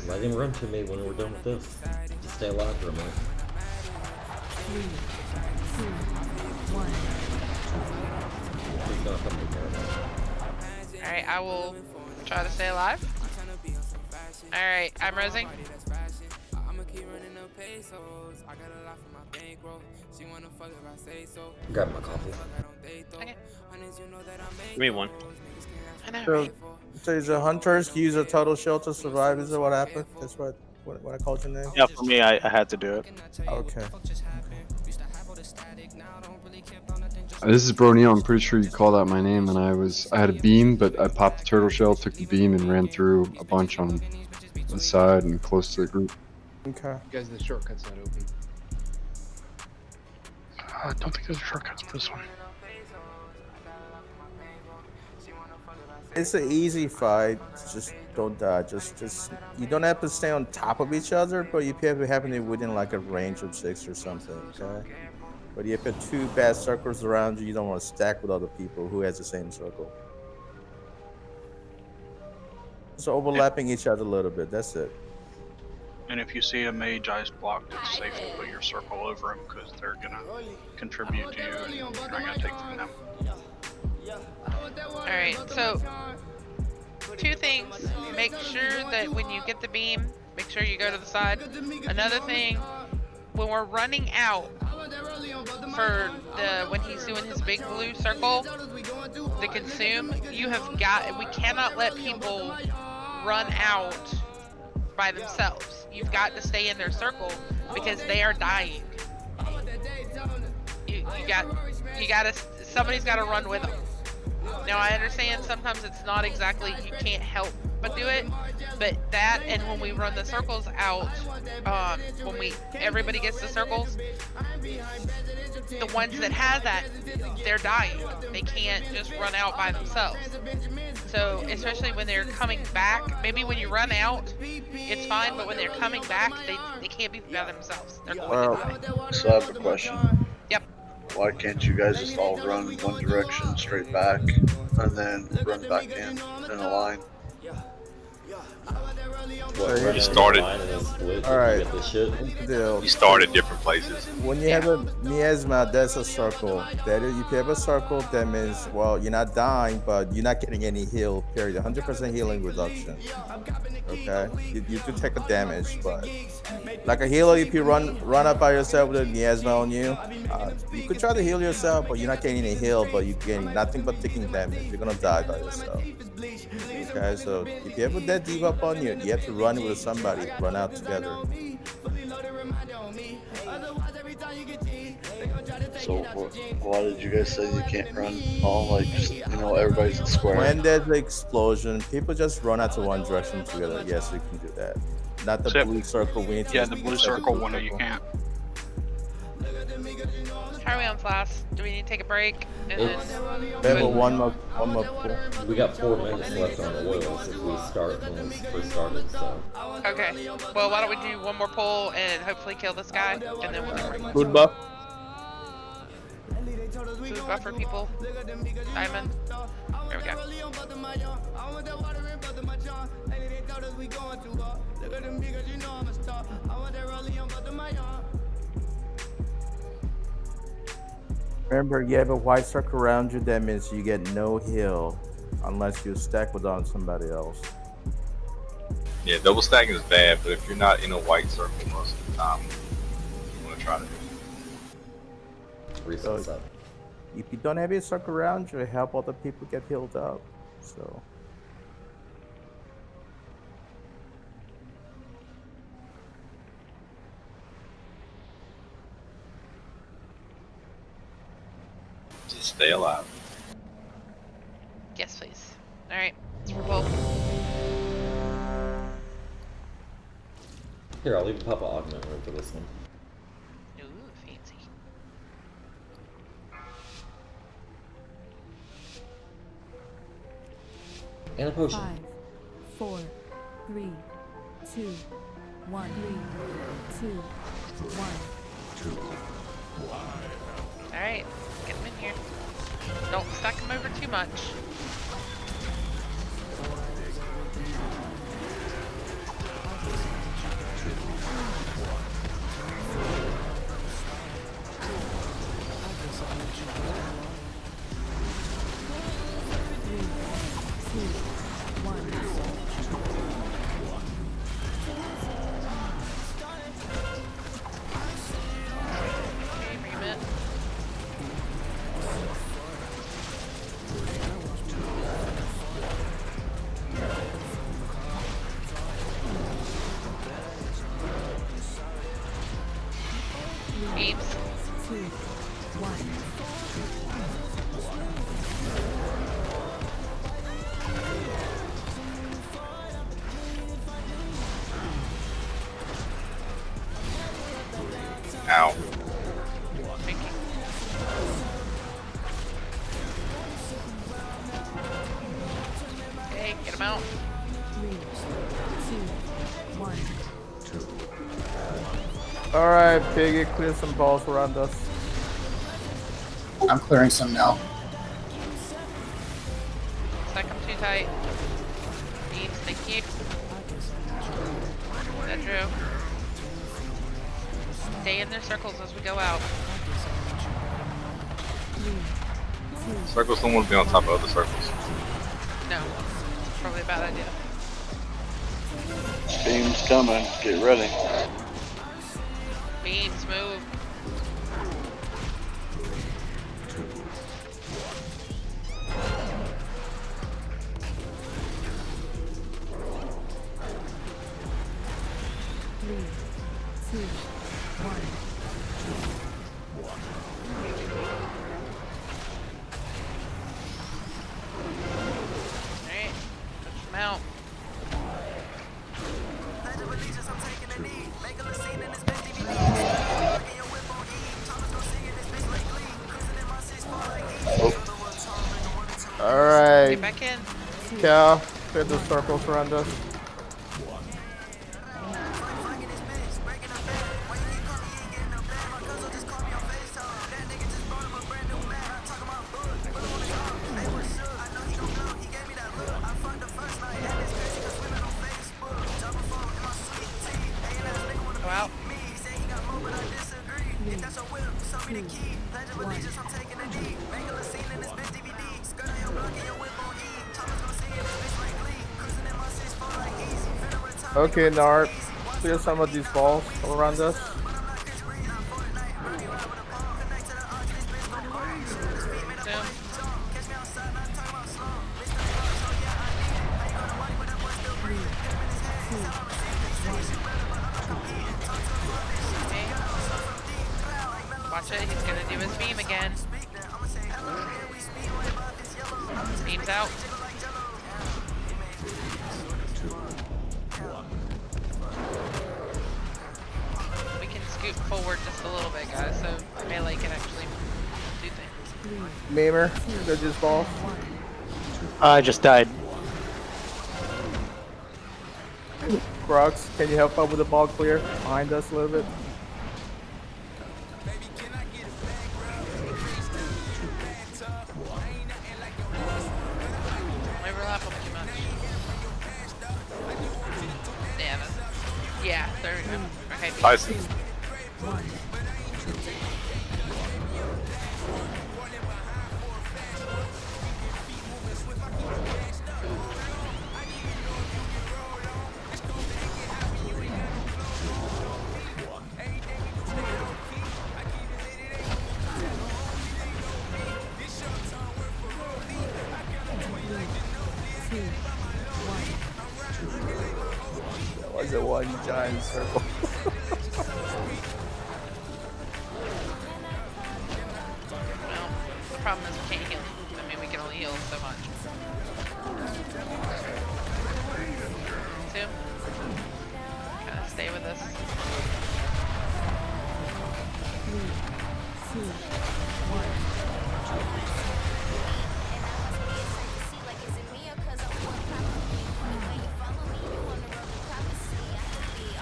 Speaker 5: Let him run to me when we're done with this. Just stay alive for a minute.
Speaker 15: 3, 2, 1.
Speaker 5: He's gonna come to me.
Speaker 2: Alright, I will try to stay alive. Alright, I'm resing.
Speaker 5: Grab my coffee.
Speaker 2: Okay.
Speaker 17: Give me one.
Speaker 2: I know,
Speaker 6: So,
Speaker 2: right?
Speaker 6: so the hunters use a total shell to survive. Is that what happened? That's what I called your name?
Speaker 12: Yeah, for me, I had to do it.
Speaker 6: Okay.
Speaker 9: This is Bronio. I'm pretty sure you called out my name, and I had a beam, but I popped the turtle shell, took the beam, and ran through a bunch on the side and close to the group.
Speaker 6: Okay.
Speaker 18: Guys, the shortcut's not open.
Speaker 1: I don't think there's shortcuts for this one.
Speaker 6: It's an easy fight. Just don't die. Just you don't have to stay on top of each other, but you have to happen to be within like a range of 6 or something. Okay. But if you put 2 bad circles around you, you don't want to stack with other people who has the same circle. Just overlapping each other a little bit. That's it.
Speaker 1: And if you see a mage ice blocked, it's safe to put your circle over them because they're gonna contribute to you and you're not gonna take from them.
Speaker 2: Alright, so 2 things. Make sure that when you get the beam, make sure you go to the side. Another thing, when we're running out for when he's doing his big blue circle, the consume, we cannot let people run out by themselves. You've got to stay in their circle because they are dying. Somebody's got to run with them. Now I understand sometimes it's not exactly, you can't help but do it, but that, and when we run the circles out, everybody gets the circles, the ones that have that, they're dying. They can't just run out by themselves. So especially when they're coming back, maybe when you run out, it's fine, but when they're coming back, they can't be by themselves. They're going to die.
Speaker 10: So I have a question.
Speaker 2: Yep.
Speaker 10: Why can't you guys just all run one direction straight back and then run back in a line?
Speaker 11: You started.
Speaker 6: Alright.
Speaker 11: You started different places.
Speaker 6: When you have a miasma, that's a circle. That is, if you have a circle, that means, well, you're not dying, but you're not getting any heal, period. 100% healing reduction. Okay? You do take a damage, but like a healer, if you run up by yourself with a miasma on you, you could try to heal yourself, but you're not getting any heal, but you're getting nothing but taking damage. You're gonna die by yourself. Okay, so if you have a dead debuff on you, you have to run with somebody, run out together.
Speaker 10: So why did you guys say you can't run all everybody's in square?
Speaker 6: When there's an explosion, people just run out to one direction together. Yes, you can do that. Not the blue circle. We need to
Speaker 1: the blue circle one you can't.
Speaker 2: How are we on Flash? Do we need to take a break? And
Speaker 6: We have one more.
Speaker 5: We got 4 minutes left on the oils if we start when we first started. So.
Speaker 2: Okay. Well, why don't we do one more pull and hopefully kill this guy, and then we'll do break.
Speaker 3: Food buff.
Speaker 2: Food buff for people. Diamond. There we go.
Speaker 6: Remember, you have a white circle around you, that means you get no heal unless you stack with on somebody else.
Speaker 11: Yeah, double stacking is bad, but if you're not in a white circle most of the time, you want to try to do it.
Speaker 6: So, if you don't have a circle around you, help other people get healed up. So.
Speaker 11: Just stay alive.
Speaker 2: Yes, please. Alright, let's revolt.
Speaker 5: Here, I'll leave the Papa Augment room for this one.
Speaker 2: Ooh, fancy.
Speaker 5: And a potion.
Speaker 15: 5, 4, 3, 2, 1. 3, 2, 1.
Speaker 2: Alright, get him in here. Don't stack him over too much. Okay, get him out.
Speaker 15: 3, 2, 1.
Speaker 6: All right, Piggy, clear some balls around us.
Speaker 8: I'm clearing some now.
Speaker 2: Looks like I'm too tight. Beams, thank you. That Drew. Stay in their circles as we go out.
Speaker 11: Circles don't want to be on top of other circles.
Speaker 2: No, it's probably a bad idea.
Speaker 10: Beam's coming. Get ready.
Speaker 2: Beams, move. Alright, touch them out.
Speaker 6: All right.
Speaker 2: Get back in.
Speaker 6: Cal, clear the circles around us.
Speaker 2: Go out.
Speaker 6: Okay, Nart, clear some of these balls all around us.
Speaker 2: Watch it, he's gonna do his beam again. Beam's out. We can scoot forward just a little bit, guys, so melee can actually do things.
Speaker 6: Mamer, clear these balls.
Speaker 12: I just died.
Speaker 6: Crux, can you help out with the ball clear behind us a little bit?
Speaker 2: Overlap them too much. Yeah, there we go. Okay,
Speaker 11: Tyson.
Speaker 6: That was a one giant circle.
Speaker 2: Well, the problem is we can't heal. I mean, we can only heal so much. Two. Kind of stay with us.
Speaker 15: 3, 2, 1.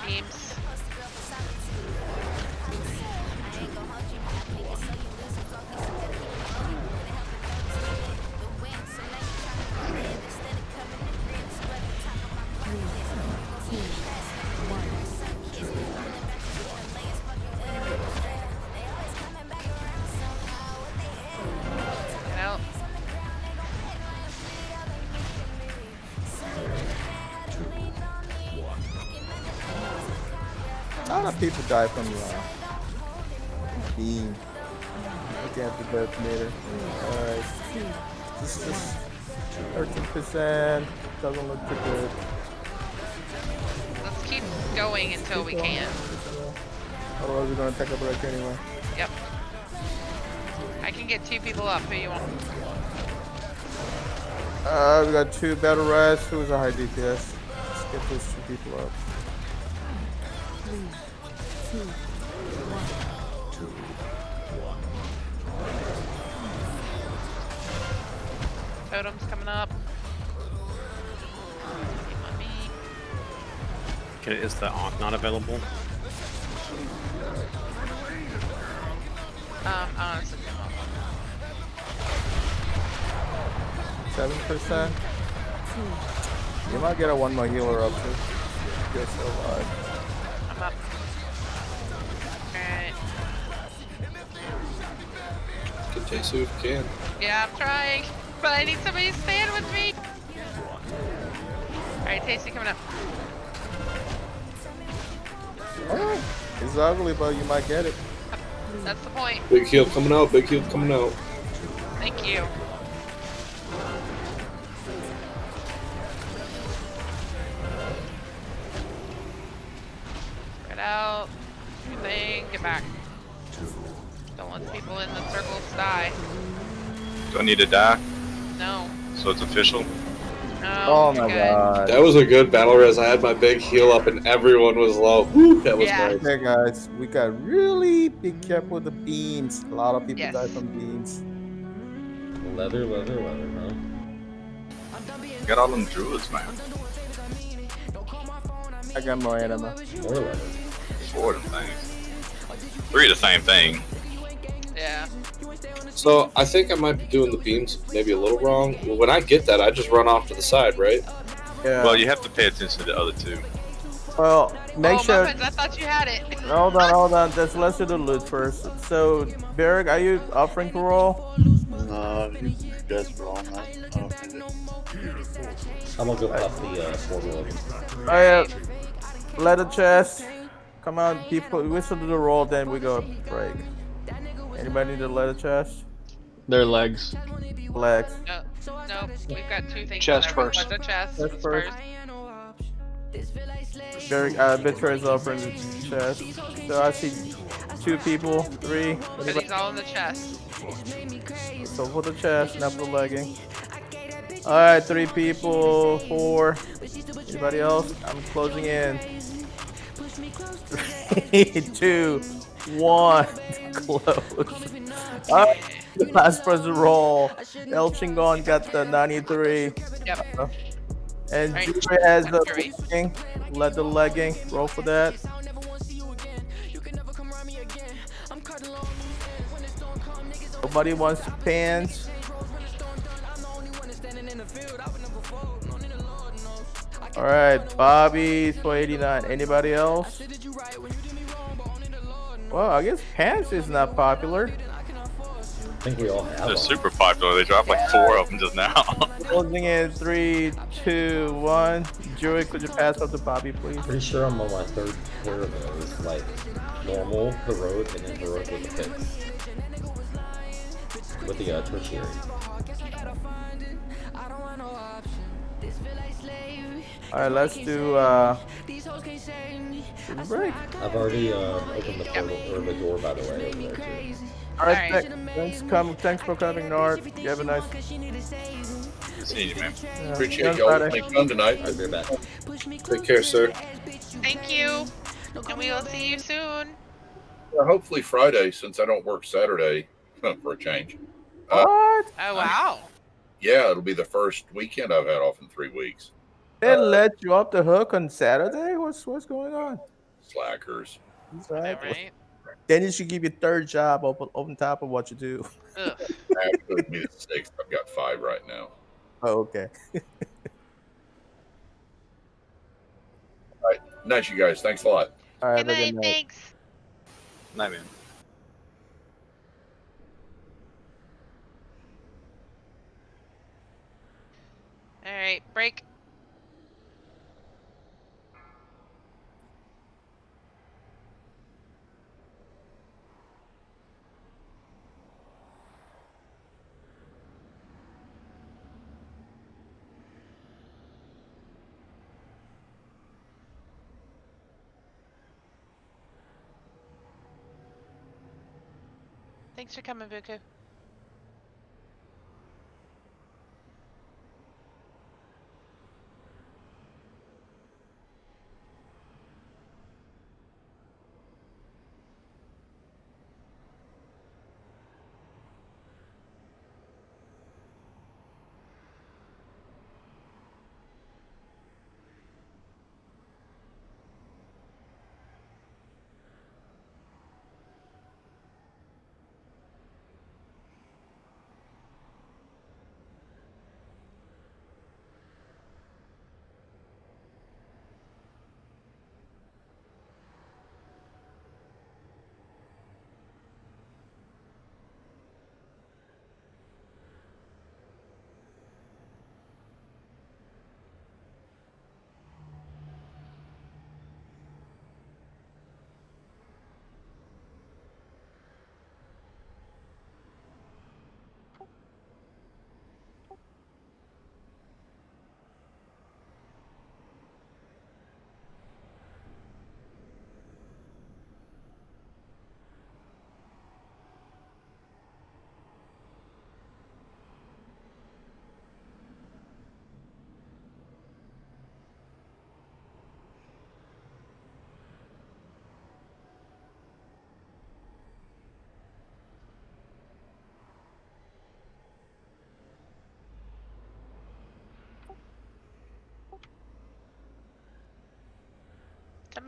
Speaker 2: Beams. Get out.
Speaker 6: A lot of people die from beam. Looking at the detonator. Alright. Just 13%. Doesn't look too good.
Speaker 2: Let's keep going until we can.
Speaker 6: Otherwise, we're gonna take a break anyway.
Speaker 2: Yep. I can get 2 people up. Who you want?
Speaker 6: We got 2 battle rats. Who's a high DPS? Let's get those 2 people up.
Speaker 15: 3, 2, 1.
Speaker 2: Totems coming up.
Speaker 17: Is the aunt not available?
Speaker 2: Honestly,
Speaker 6: 7%. You might get a one more healer up too. You're still alive.
Speaker 2: I'm up. Alright.
Speaker 7: Get Taysu if you can.
Speaker 2: Yeah, I'm trying. But I need somebody to stand with me. Alright, Tasty coming up.
Speaker 6: Alright. It's ugly, but you might get it.
Speaker 2: That's the point.
Speaker 7: Big heal coming out. Big heal coming out.
Speaker 2: Thank you. Spread out. Do your thing. Get back. Don't let the people in the circles die.
Speaker 11: Do I need to die?
Speaker 2: No.
Speaker 11: So it's official?
Speaker 2: No.
Speaker 6: Oh
Speaker 2: you're
Speaker 6: my
Speaker 2: good.
Speaker 6: god.
Speaker 7: That was a good battle res. I had my big heal up and everyone was low. Woo, that was
Speaker 2: Yeah.
Speaker 7: nice.
Speaker 6: Okay, guys, we got really be careful with the beams. A lot of people
Speaker 2: Yes.
Speaker 6: die from beams.
Speaker 5: Leather, huh?
Speaker 11: Got all them druids, man.
Speaker 6: I got more anima.
Speaker 5: More leather.
Speaker 11: 4 of them things. 3 of the same thing.
Speaker 2: Yeah.
Speaker 7: So I think I might be doing the beams maybe a little wrong. When I get that, I just run off to the side, right?
Speaker 6: Yeah.
Speaker 11: Well, you have to pay attention to the other 2.
Speaker 6: Well, make sure.
Speaker 2: Muffins, I thought you had it.
Speaker 6: Hold on. Let's do the loot first. So, Berg, are you offering to roll?
Speaker 10: No, you guys roll, man. I don't think
Speaker 5: I'm gonna go pop the portal.
Speaker 6: Oh yeah. Leather chest. Come on, people. We still do the roll, then we go break. Anybody need a leather chest?
Speaker 3: Their legs.
Speaker 6: Legs.
Speaker 2: No, we've got 2 things.
Speaker 1: Chest
Speaker 2: on there.
Speaker 1: first.
Speaker 2: The chest
Speaker 6: Chest
Speaker 2: first.
Speaker 6: Berg, Bitcher is offering the chest. So I see 2 people, 3.
Speaker 2: But
Speaker 6: Anybody?
Speaker 2: he's all in the chest.
Speaker 6: So for the chest, not for the legging. Alright, 3 people, 4. Anybody else? I'm closing in. 3, 2, 1. Close. Alright, last person roll. El Chingon got the 93.
Speaker 2: Yep.
Speaker 6: And
Speaker 2: Alright,
Speaker 6: Jury has the
Speaker 2: Jury.
Speaker 6: legging. Let the legging. Roll for that. Nobody wants pants. All right, Bobby's for 89. Anybody else? Well, I guess pants is not popular.
Speaker 5: I think we all have
Speaker 11: They're
Speaker 5: them.
Speaker 11: super popular. They dropped like 4 of them just now.
Speaker 6: Closing in 3, 2, 1. Jury, could you pass up to Bobby, please?
Speaker 5: Pretty sure I'm on my 3rd pair of those, like normal, heroic, and then heroic with the picks. With the tertiary.
Speaker 6: All right, let's do break.
Speaker 5: I've already opened the portal or the door, by the way, over there too.
Speaker 6: All right, thanks for coming, Nord. You have a nice.
Speaker 11: See you, man.
Speaker 6: Yeah,
Speaker 7: Appreciate
Speaker 6: see you on
Speaker 7: y'all
Speaker 6: Friday.
Speaker 7: having fun tonight.
Speaker 5: I'll be back.
Speaker 7: Take care, sir.
Speaker 2: Thank you. And we will see you soon.
Speaker 19: Hopefully Friday, since I don't work Saturday for a change.
Speaker 6: What?
Speaker 2: Oh, wow.
Speaker 19: Yeah, it'll be the first weekend I've had off in 3 weeks.
Speaker 6: They let you off the hook on Saturday? What's going on?
Speaker 19: Slackers.
Speaker 6: Exactly.
Speaker 2: Right?
Speaker 6: Then you should give your 3rd job on top of what you do.
Speaker 2: Ugh.
Speaker 19: Actually, it'll be the 6th. I've got 5 right now.
Speaker 6: Oh, okay.
Speaker 19: All right. Nice, you guys. Thanks a lot.
Speaker 6: All right,
Speaker 2: Good night, thanks.
Speaker 11: Night, man.
Speaker 2: Alright, break. Thanks for coming, Buku.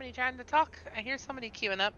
Speaker 2: somebody trying to talk? I hear somebody queuing up.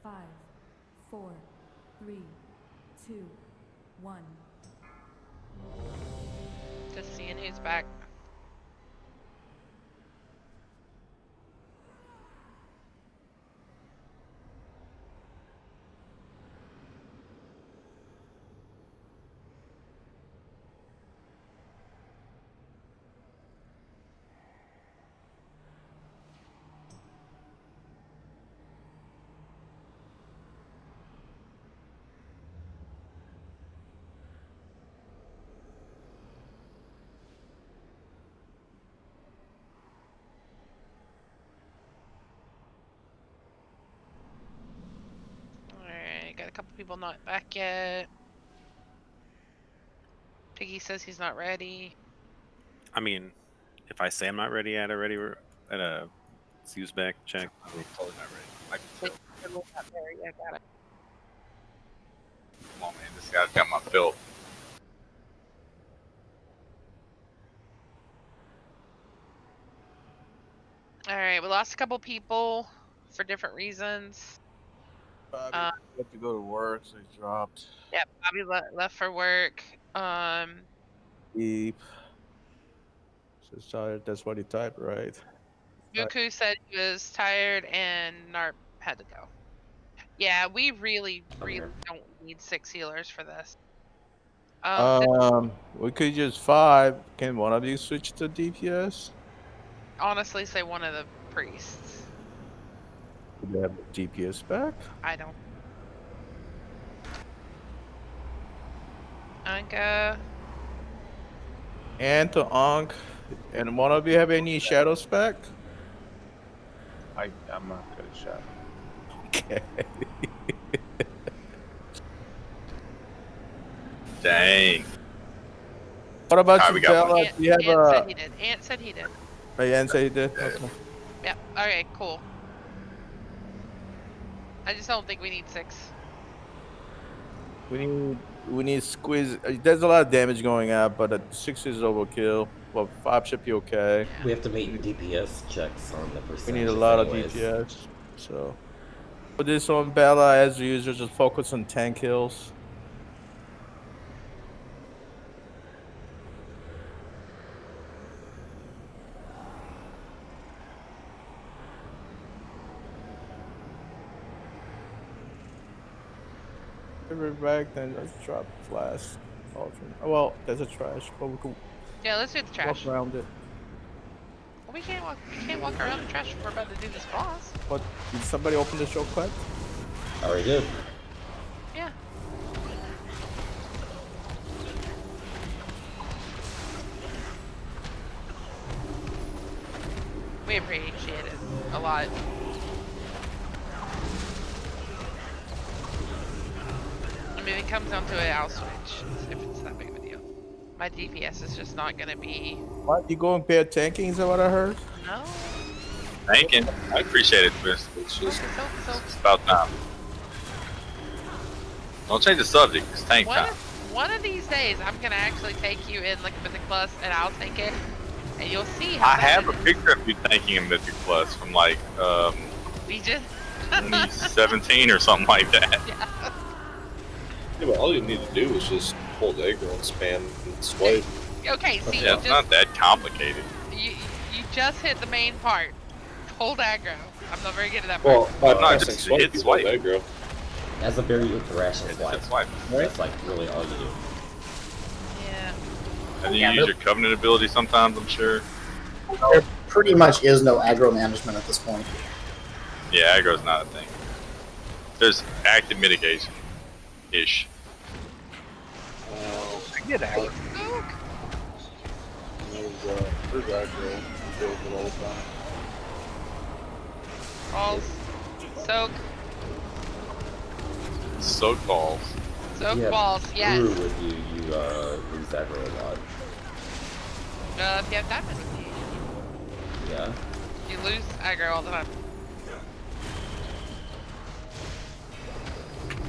Speaker 15: Five, 4, 3, 2, 1.
Speaker 2: Just seeing who's back. Alright, got a couple people not back yet. Piggy says he's not ready.
Speaker 17: I mean, if I say I'm not ready at a Zeus back check,
Speaker 11: I'm totally not ready. I can tell.
Speaker 2: Yeah, got it.
Speaker 11: Come on, man. This guy's got my fill.
Speaker 2: Alright, we lost a couple people for different reasons.
Speaker 6: Bobby had to go to work, so he dropped.
Speaker 2: Yeah, Bobby left for work.
Speaker 6: Beep. So tired. That's what he typed, right?
Speaker 2: Buku said he was tired and Narp had to go. Yeah, we really don't need 6 healers for this.
Speaker 6: We could use 5. Can one of you switch to DPS?
Speaker 2: Honestly, say one of the priests.
Speaker 6: Do they have the DPS back?
Speaker 2: I don't. Anka.
Speaker 6: And to Ankh. And one of you have any shadow spec?
Speaker 20: I'm not good at shadow.
Speaker 6: Okay.
Speaker 11: Dang.
Speaker 6: What about
Speaker 11: Alright,
Speaker 6: you,
Speaker 11: we got
Speaker 6: Bella?
Speaker 11: one.
Speaker 6: Do you have
Speaker 2: Ant said
Speaker 6: a?
Speaker 2: he did. Ant said he did.
Speaker 6: Oh, yeah, Ant said he did. Okay.
Speaker 2: Yep. Okay, cool. I just don't think we need 6.
Speaker 6: We need squeeze. There's a lot of damage going out, but 6 is overkill. Well, 5 should be okay.
Speaker 5: We have to make DPS checks on the
Speaker 6: We
Speaker 5: percentages
Speaker 6: need a lot
Speaker 5: anyways.
Speaker 6: of DPS. So for this one, Bella, as usual, just focus on 10 kills. We're back, then let's drop flask. Cauldron. Oh, well, there's a trash, but we can
Speaker 2: Yeah, let's do the trash.
Speaker 6: walk around it.
Speaker 2: Well, we can't walk around the trash if we're about to do this boss.
Speaker 6: What? Did somebody open the show quick?
Speaker 5: I already did.
Speaker 2: Yeah. We appreciate it a lot. I mean, it comes down to it, I'll switch if it's that big of a deal. My DPS is just not gonna be.
Speaker 6: What? You going pair tanking? Is that what I heard?
Speaker 2: No.
Speaker 11: Thanking. I appreciate it, Chris. It's just it's about time. Don't change the subject. It's tank time.
Speaker 2: One of these days, I'm gonna actually take you in like Mythic Plus, and I'll tank it, and you'll see how.
Speaker 11: I have a picture of you tanking in Mythic Plus from like
Speaker 2: We just
Speaker 11: 2017 or something like that.
Speaker 7: Yeah, but all you need to do is just hold aggro and spam and swipe.
Speaker 2: Okay, see,
Speaker 11: Yeah, it's not that complicated.
Speaker 2: you just hit the main part. Hold aggro. I'm not very good at that part.
Speaker 7: Well, by
Speaker 11: No,
Speaker 7: pressing
Speaker 11: just
Speaker 7: swipe,
Speaker 11: hit
Speaker 7: you
Speaker 11: swipe.
Speaker 7: hold aggro.
Speaker 5: As a very irrational swipe.
Speaker 11: Right?
Speaker 5: That's like really all you do.
Speaker 2: Yeah.
Speaker 11: And you use your Covenant ability sometimes, I'm sure.
Speaker 8: There pretty much is no aggro management at this point.
Speaker 11: Yeah, aggro's not a thing. There's active mitigation. Ish.
Speaker 10: I get aggro. There's aggro. Deals with all the time.
Speaker 2: Balls. Soak.
Speaker 11: Soak balls.
Speaker 2: Soak
Speaker 5: Yeah,
Speaker 2: balls, yes.
Speaker 5: Brew with you, you lose aggro a lot.
Speaker 2: If you have diamond with you,
Speaker 5: Yeah.
Speaker 2: you lose aggro all the time.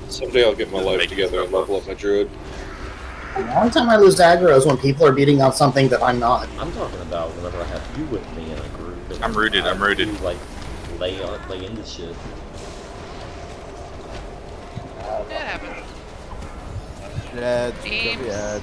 Speaker 7: Someday I'll get my life together and level up my druid.
Speaker 8: The only time I lose aggro is when people are beating on something that I'm not.
Speaker 5: I'm talking about whenever I have you with me in a group. And
Speaker 11: I'm rooted, I'm rooted.
Speaker 5: You, like, lay into shit.
Speaker 2: It happens.
Speaker 6: Yeah,
Speaker 2: Teams.
Speaker 6: yeah.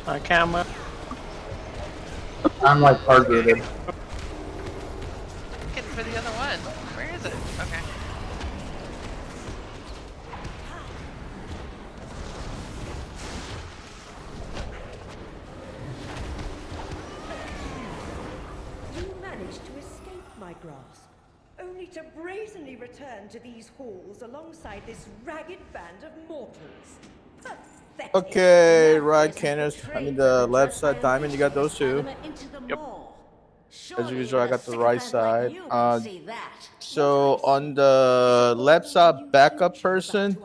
Speaker 12: My camera.
Speaker 8: I'm like targeted.
Speaker 2: Looking for the other one. Where is it? Okay.
Speaker 14: You managed to escape my grasp, only to brazenly return to these halls alongside this ragged band of mortals. Pathetic.
Speaker 6: Okay, right, cannons. I mean, the left side diamond, you got those two.
Speaker 14: Yep.
Speaker 6: As usual, I got the right side. So on the left side backup person,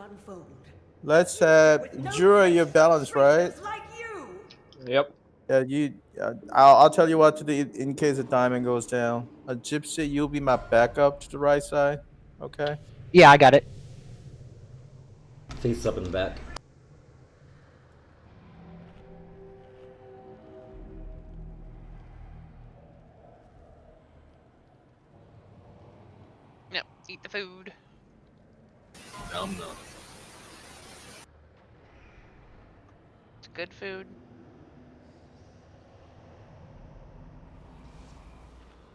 Speaker 6: let's have Jura, your balance, right?
Speaker 3: Yep.
Speaker 6: Yeah, I'll tell you what to do in case the diamond goes down. A Gypsy, you'll be my backup to the right side. Okay.
Speaker 12: Yeah, I got it.
Speaker 5: Face up in the back.
Speaker 2: Yep. Eat the food.
Speaker 11: No.
Speaker 2: It's good food.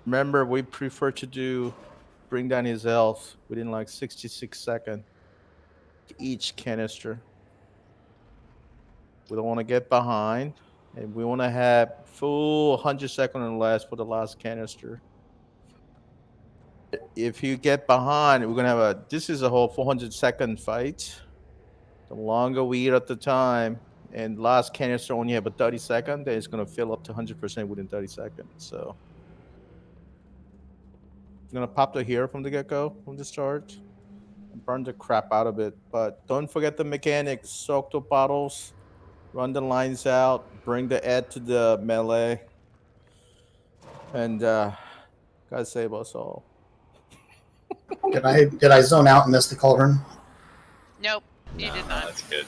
Speaker 6: Remember, we prefer to bring down his health within like 66 seconds each canister. We don't want to get behind, and we want to have full 100 seconds or less for the last canister. if you get behind, we're gonna have a. This is a whole 400-second fight. The longer we eat at the time, and last canister only have a 30-second, then it's gonna fill up to 100% within 30 seconds. So you're gonna pop the hero from the get-go, from the start, and burn the crap out of it. But don't forget the mechanics. Soak the bottles, run the lines out, bring the ed to the melee, and God save us all.
Speaker 8: Did I zone out and miss the cauldron?
Speaker 2: Nope, you did not.
Speaker 11: That's good.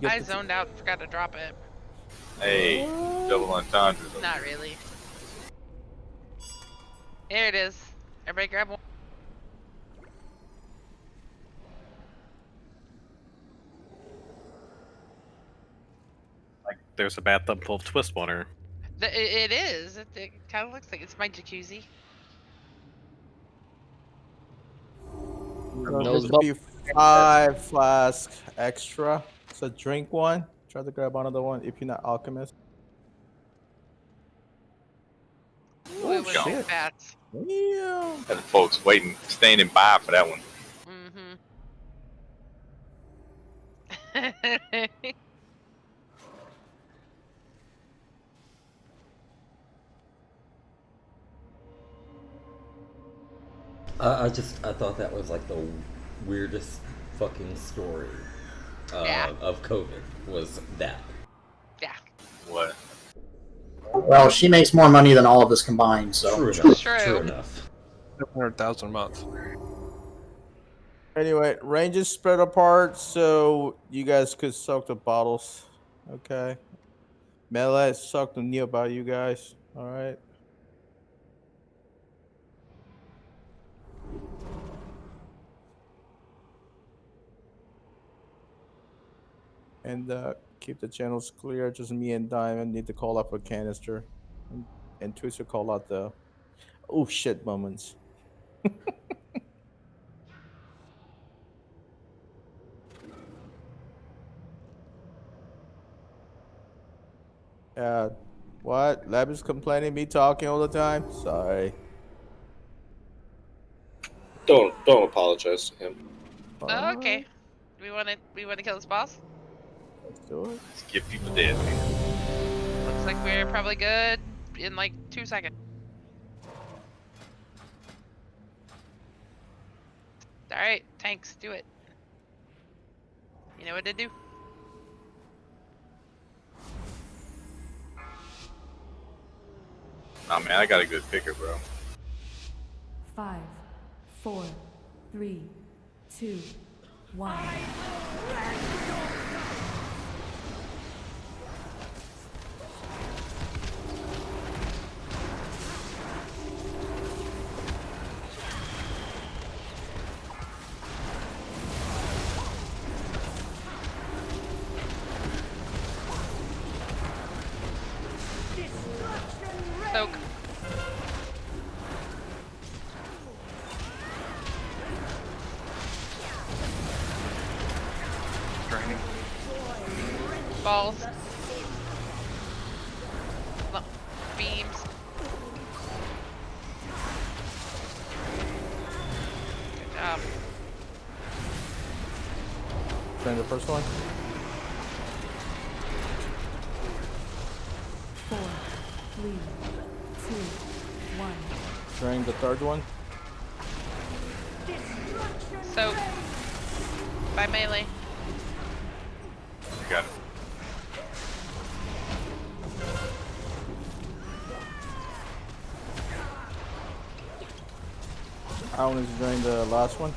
Speaker 2: I zoned out and forgot to drop it.
Speaker 11: Hey, double entendre.
Speaker 2: Not really. Here it is. Everybody grab one.
Speaker 17: Like there's a bathtub full of twist water.
Speaker 2: It is. It kind of looks like it's my jacuzzi.
Speaker 6: There's gonna be 5 flasks extra. So drink one. Try to grab another one if you're not alchemist.
Speaker 2: Ooh, it was
Speaker 6: shit.
Speaker 2: bats.
Speaker 6: Yeah.
Speaker 11: Had the folks waiting, standing by for that one.
Speaker 2: Mm-hmm.
Speaker 5: I thought that was like the weirdest fucking story of COVID was that.
Speaker 2: Yeah.
Speaker 11: What?
Speaker 8: Well, she makes more money than all of us combined, so.
Speaker 5: True enough.
Speaker 2: True.
Speaker 5: True enough.
Speaker 18: 700,000 a month.
Speaker 6: Anyway, ranges spread apart, so you guys could soak the bottles. Okay. Melee soak them nearby you guys. All right. And keep the channels clear. Just me and Diamond need to call up a canister, and Twister call out the oh shit moments. What? Lab is complaining me talking all the time? Sorry.
Speaker 7: Don't apologize to him.
Speaker 2: Oh, okay. We want to kill this boss.
Speaker 6: Let's do it.
Speaker 11: Let's give people dead.
Speaker 2: Looks like we're probably good in like 2 seconds. All right, tanks, do it. You know what to do.
Speaker 11: Nah, man, I got a good picker, bro.
Speaker 15: 5, 4, 3, 2, 1.
Speaker 2: Soak.
Speaker 18: Draining.
Speaker 2: Balls. Beams. Good job.
Speaker 6: Trying the first one.
Speaker 15: 4, 3, 2, 1.
Speaker 6: Trying the third one.
Speaker 2: Soak. By melee.
Speaker 11: Got it.
Speaker 6: I want to join the last one.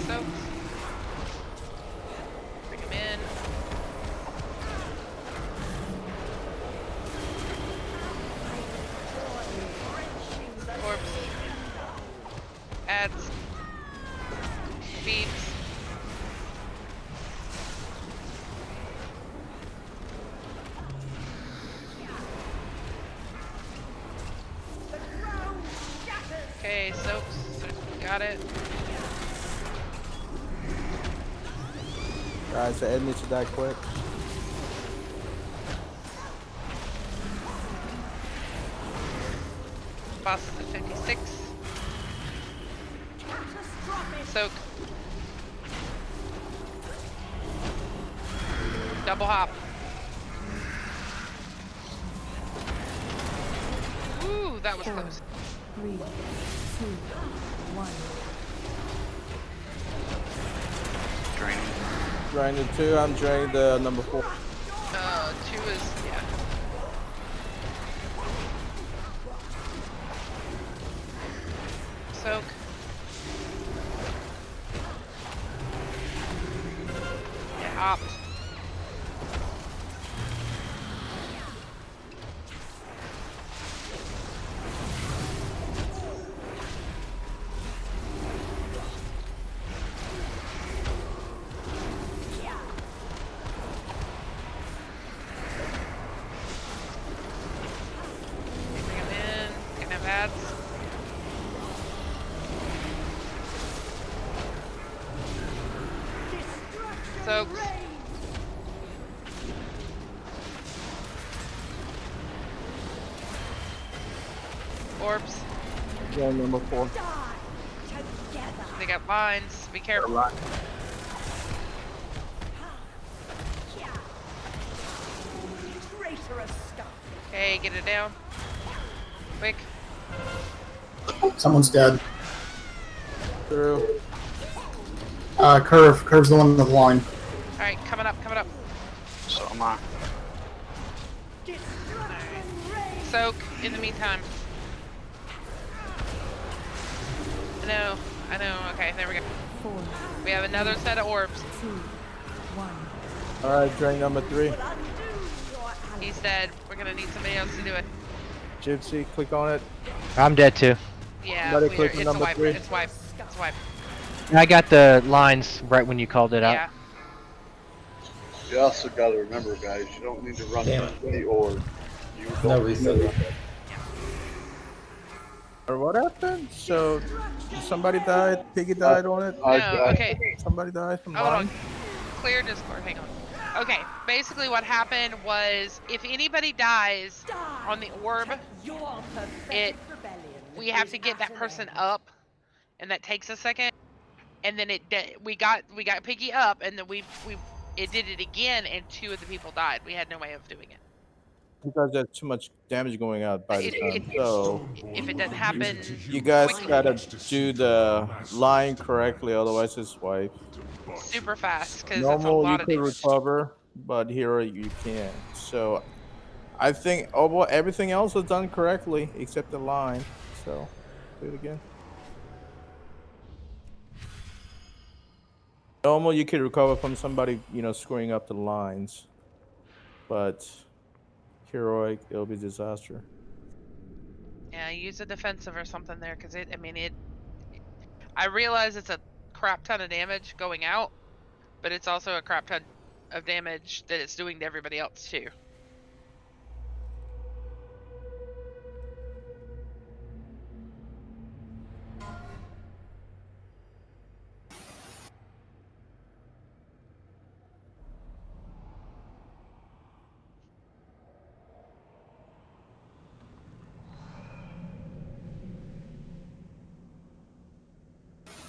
Speaker 2: Soak. Bring him in. Corpse. Adds. Beams. Okay, soaks. Got it.
Speaker 6: Guys, the enemy should die quick.
Speaker 2: Boss is at 56. Soak. Double hop. Ooh, that was close.
Speaker 15: 3, 2, 1.
Speaker 6: Draining the 2, I'm draining the number 4.
Speaker 2: 2 is, yeah. Soak. Yeah, hopped. Bring him in. Gonna have ads. Soaked. Orbs.
Speaker 6: Yeah, number 4.
Speaker 2: They got vines. Be careful. Okay, get it down. Quick.
Speaker 8: Someone's dead.
Speaker 6: Through.
Speaker 8: Curve's the one with the line.
Speaker 2: Alright, coming up, coming up.
Speaker 1: So am I.
Speaker 2: Soak in the meantime. I know. Okay, there we go.
Speaker 15: 4.
Speaker 2: We have another set of orbs.
Speaker 15: 2, 1.
Speaker 6: Alright, drain number 3.
Speaker 2: He's dead. We're gonna need somebody else to do it.
Speaker 6: Gypsy, click on it.
Speaker 12: I'm dead too.
Speaker 2: Yeah,
Speaker 6: Somebody
Speaker 2: it's
Speaker 6: click on
Speaker 2: a
Speaker 6: number
Speaker 2: wipe.
Speaker 6: 3.
Speaker 2: It's wipe. It's wipe.
Speaker 12: I got the lines right when you called it out.
Speaker 2: Yeah.
Speaker 10: You also got to remember, guys, you don't need to run that way, or you
Speaker 5: No
Speaker 10: don't
Speaker 5: reset.
Speaker 10: need to run
Speaker 6: Or what happened? So, somebody died, Piggy died on it?
Speaker 2: No, okay.
Speaker 6: Somebody died from
Speaker 2: Hold on.
Speaker 6: line?
Speaker 2: Clear Discord. Hang on. Okay, basically what happened was if anybody dies on the orb, we have to get that person up, and that takes a second. And then we got Piggy up, and then it did it again, and 2 of the people died. We had no way of doing it.
Speaker 6: Because there's too much damage going out by the time. So,
Speaker 2: If it doesn't happen,
Speaker 6: you guys
Speaker 2: quickly,
Speaker 6: gotta do the line correctly, otherwise it's wipe.
Speaker 2: super fast, because it's a
Speaker 6: Normal, you
Speaker 2: lot of
Speaker 6: could
Speaker 2: damage.
Speaker 6: recover, but here you can't. So, I think everything else was done correctly except the line. So, do it again. Normal, you could recover from somebody, screwing up the lines, but heroic, it'll be disaster.
Speaker 2: Yeah, use a defensive or something there, because I realize it's a crap ton of damage going out, but it's also a crap ton of damage that it's doing to everybody else too.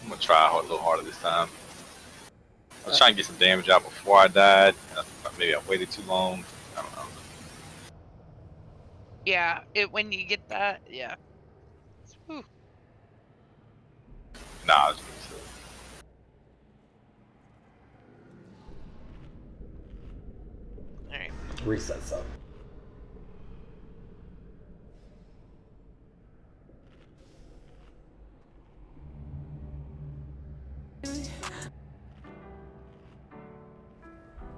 Speaker 11: I'm gonna try a little harder this time. I was trying to get some damage out before I died. Maybe I waited too long. I don't know.
Speaker 2: Yeah, when you get that, yeah. Whew.
Speaker 11: Nah, it's pretty silly.
Speaker 2: Alright.
Speaker 5: Resets up.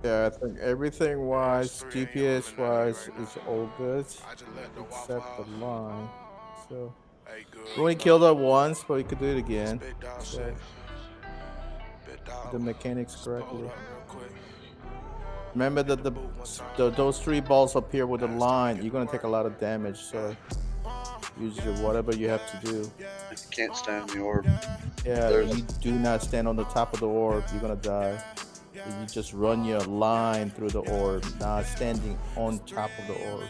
Speaker 6: Yeah, I think everything wise, GPS wise, is all good except the line. So we only killed her once, but we could do it again. So the mechanics correctly. Remember that those 3 balls up here with the line, you're gonna take a lot of damage. So use whatever you have to do.
Speaker 10: If you can't stand the orb.
Speaker 6: Yeah, you do not stand on the top of the orb. You're gonna die. You just run your line through the orb, not standing on top of the orb.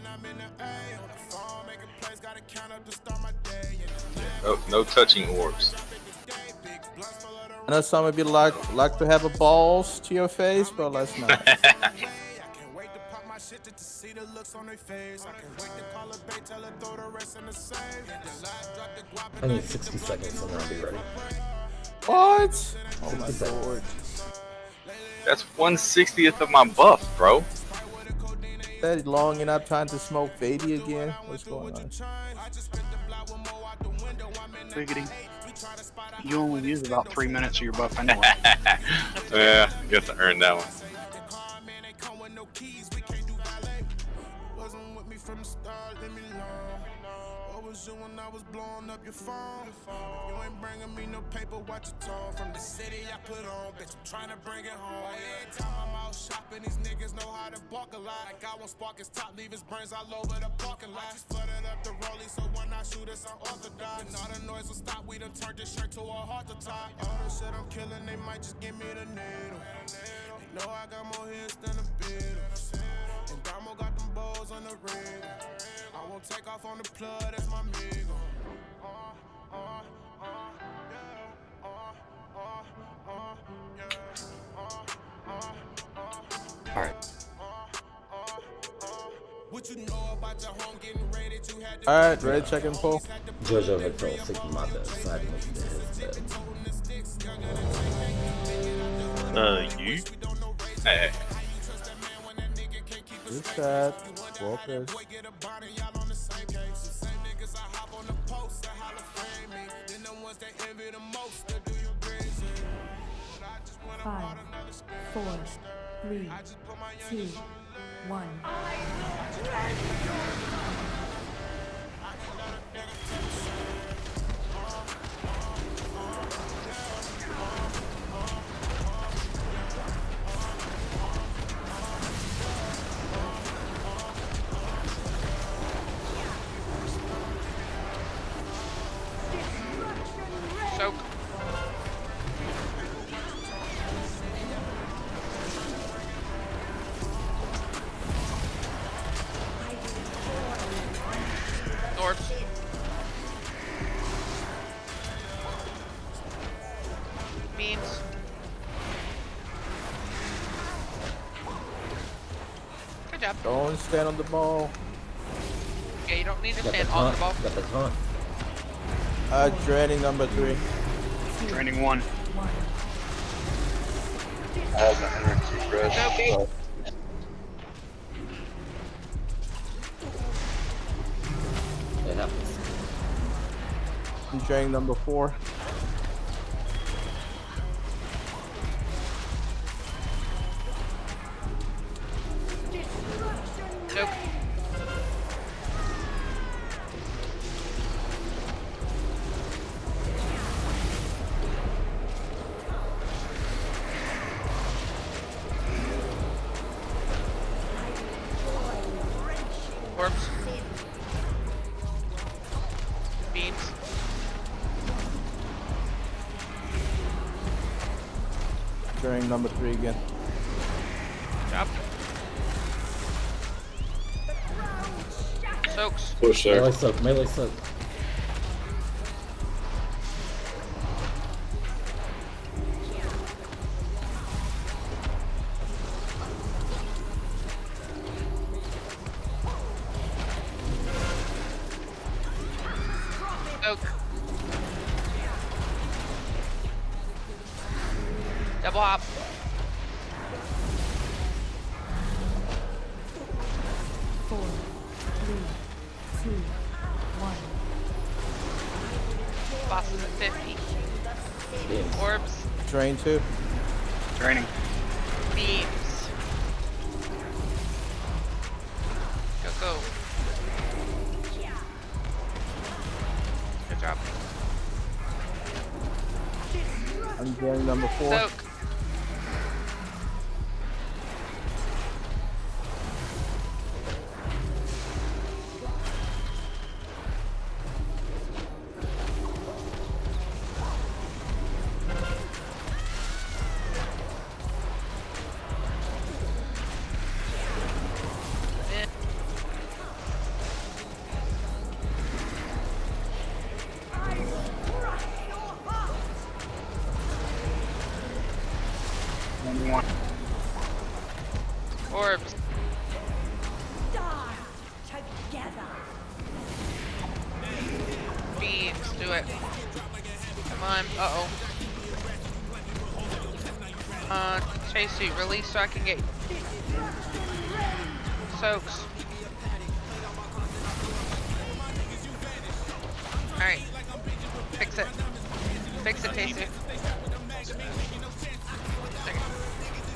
Speaker 11: No touching orbs.
Speaker 6: I know some of you like to have a balls to your face, but let's not.
Speaker 5: I need 60 seconds and I'll be ready.
Speaker 6: What? Oh
Speaker 5: 60
Speaker 6: my
Speaker 5: seconds.
Speaker 6: lord.
Speaker 11: That's 1/60th of my buff, bro.
Speaker 6: That long enough time to smoke baby again? What's going on?
Speaker 1: Biggity. You only use about 3 minutes of your buff anyway.
Speaker 11: Yeah, I guess I earned that one.
Speaker 16: You when I was blowing up your phone. You ain't bringing me no paper, watch your tone. From the city I put on, bitch, I'm trying to bring it home. Every time I'm out shopping, these niggas know how to bark a lot. Like I won't spark his top, leave his brains all over the parking lot. Just flooded up the rollie, so when I shoot, it's unorthodox. And all the noise will stop, we done turned this shirt to a heart to tie. All the shit I'm killing, they might just give me the needle. They know I got more hits than the Beatles. And Damo got them balls on the ring. I won't take off on the plug, that's my amigo.
Speaker 5: Alright.
Speaker 16: What you know about your home getting ready to have to
Speaker 6: Alright, ready, check and pull.
Speaker 5: Jojo had fell asleep in my bed, so I had to move to his bed.
Speaker 11: You? Hey.
Speaker 6: Good chat. Focus.
Speaker 15: Five, 4, 3, 2, 1.
Speaker 2: Soak. Orbs. Beams. Good job.
Speaker 6: Don't stand on the ball.
Speaker 2: Okay, you don't need to
Speaker 5: Got the
Speaker 2: stand on the
Speaker 5: taunt.
Speaker 2: ball.
Speaker 5: Got the taunt.
Speaker 6: Draining number 3.
Speaker 1: Draining 1.
Speaker 10: All my energy fresh.
Speaker 2: Okay.
Speaker 5: It happens.
Speaker 6: I'm draining number 4.
Speaker 2: Nope. Orbs. Beams.
Speaker 6: Draining number 3 again.
Speaker 2: Job. Soaks.
Speaker 7: Push there.
Speaker 5: Melee soak, melee soak.
Speaker 2: Soak. Double hop.
Speaker 15: Four, 3, 2, 1.
Speaker 2: Boss is at 50. Orbs.
Speaker 6: Drain 2.
Speaker 1: Draining.
Speaker 2: Beams. Go, go. Good job.
Speaker 6: I'm draining number 4.
Speaker 2: Soak.
Speaker 1: One.
Speaker 2: Orbs.
Speaker 14: Die together.
Speaker 2: Beams. Do it. Come on. Uh-oh. Chase suit. Release so I can get soaks. Alright. Fix it. Fix it, Chase suit.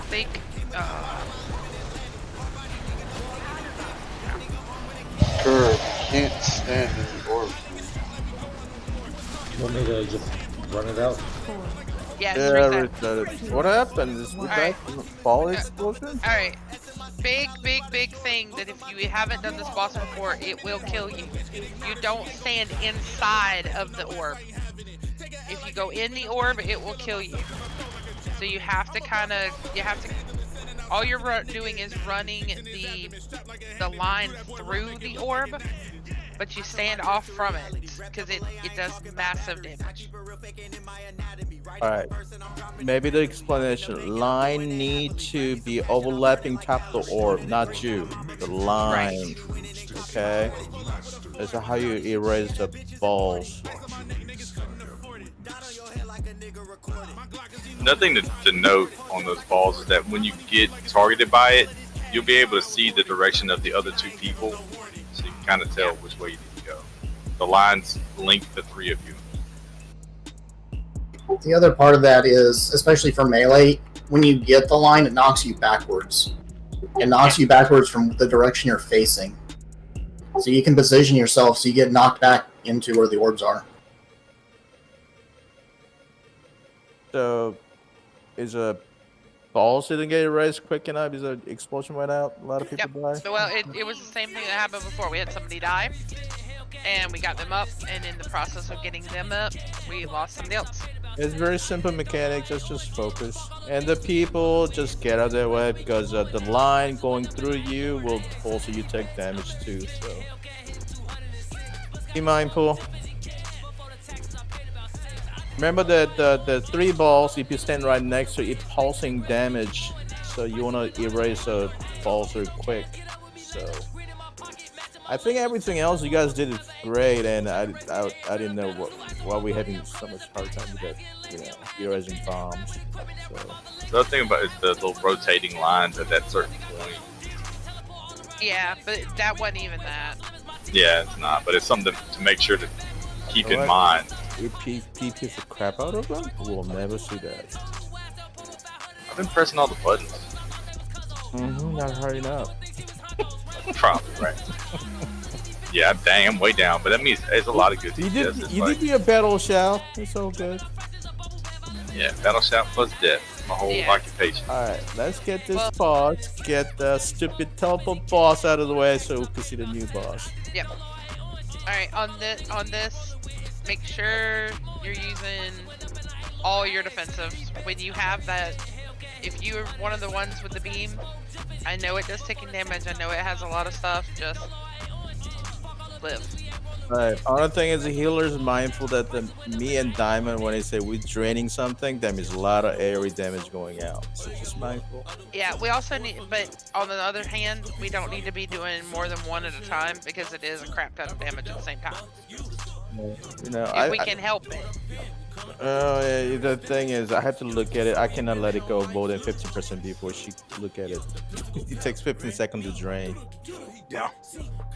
Speaker 2: Think.
Speaker 10: Sure, can't stand in the orbs.
Speaker 5: Want me to just run it out?
Speaker 2: Yeah,
Speaker 6: Yeah,
Speaker 2: reset.
Speaker 6: what happened? Is with that ball explosion?
Speaker 2: Alright. Big thing that if you haven't done this boss before, it will kill you. You don't stand inside of the orb. If you go in the orb, it will kill you. So you have to all you're doing is running the line through the orb, but you stand off from it because it does massive damage.
Speaker 6: Alright. Maybe the explanation. Line need to be overlapping top of the orb, not you. The line. Okay? That's how you erase the balls.
Speaker 11: Nothing to note on those balls is that when you get targeted by it, you'll be able to see the direction of the other two people, so you can kind of tell which way you need to go. The lines link the three of you.
Speaker 8: The other part of that is, especially for melee, when you get the line, it knocks you backwards. It knocks you backwards from the direction you're facing. So you can position yourself so you get knocked back into where the orbs are.
Speaker 6: So, is a balls didn't get erased quick enough? Is an explosion went out? A lot of people died?
Speaker 2: Well, it was the same thing that happened before. We had somebody die, and we got them up, and in the process of getting them up, we lost somebody else.
Speaker 6: It's very simple mechanic, just focus. And the people just get out of their way because the line going through you will also you take damage too, so. Be mindful. Remember that the three balls, if you stand right next to it, pulsing damage. So you want to erase the balls real quick. So I think everything else you guys did is great, and I didn't know why we're having so much hard time with that, erasing bombs. So.
Speaker 11: The other thing about it is the little rotating lines at that certain point.
Speaker 2: Yeah, but that wasn't even that.
Speaker 11: Yeah, it's not, but it's something to make sure to keep in mind.
Speaker 6: You PPs the crap out of them? We'll never see that.
Speaker 11: I've been pressing all the buttons.
Speaker 6: Not hurrying up.
Speaker 11: Probably, right. Yeah, dang, I'm way down, but that means there's a lot of good
Speaker 6: You
Speaker 11: did
Speaker 6: did your battle shout. It's all good.
Speaker 11: Yeah, battle shout plus death. My whole occupation.
Speaker 6: Alright, let's get this boss. Get the stupid teleport boss out of the way so we can see the new boss.
Speaker 2: Yep. Alright, on this, make sure you're using all your defensives. When you have that, if you're one of the ones with the beam, I know it does taking damage, I know it has a lot of stuff, just live.
Speaker 6: Alright, other thing is the healer is mindful that me and Diamond, when they say we're draining something, that means a lot of AoE damage going out. So just mindful.
Speaker 2: Yeah, we also need, but on the other hand, we don't need to be doing more than one at a time because it is a crap ton of damage at the same time. If we can help it.
Speaker 6: The thing is, I have to look at it. I cannot let it go more than 50% before she look at it. It takes 15 seconds to drain.
Speaker 1: Yeah.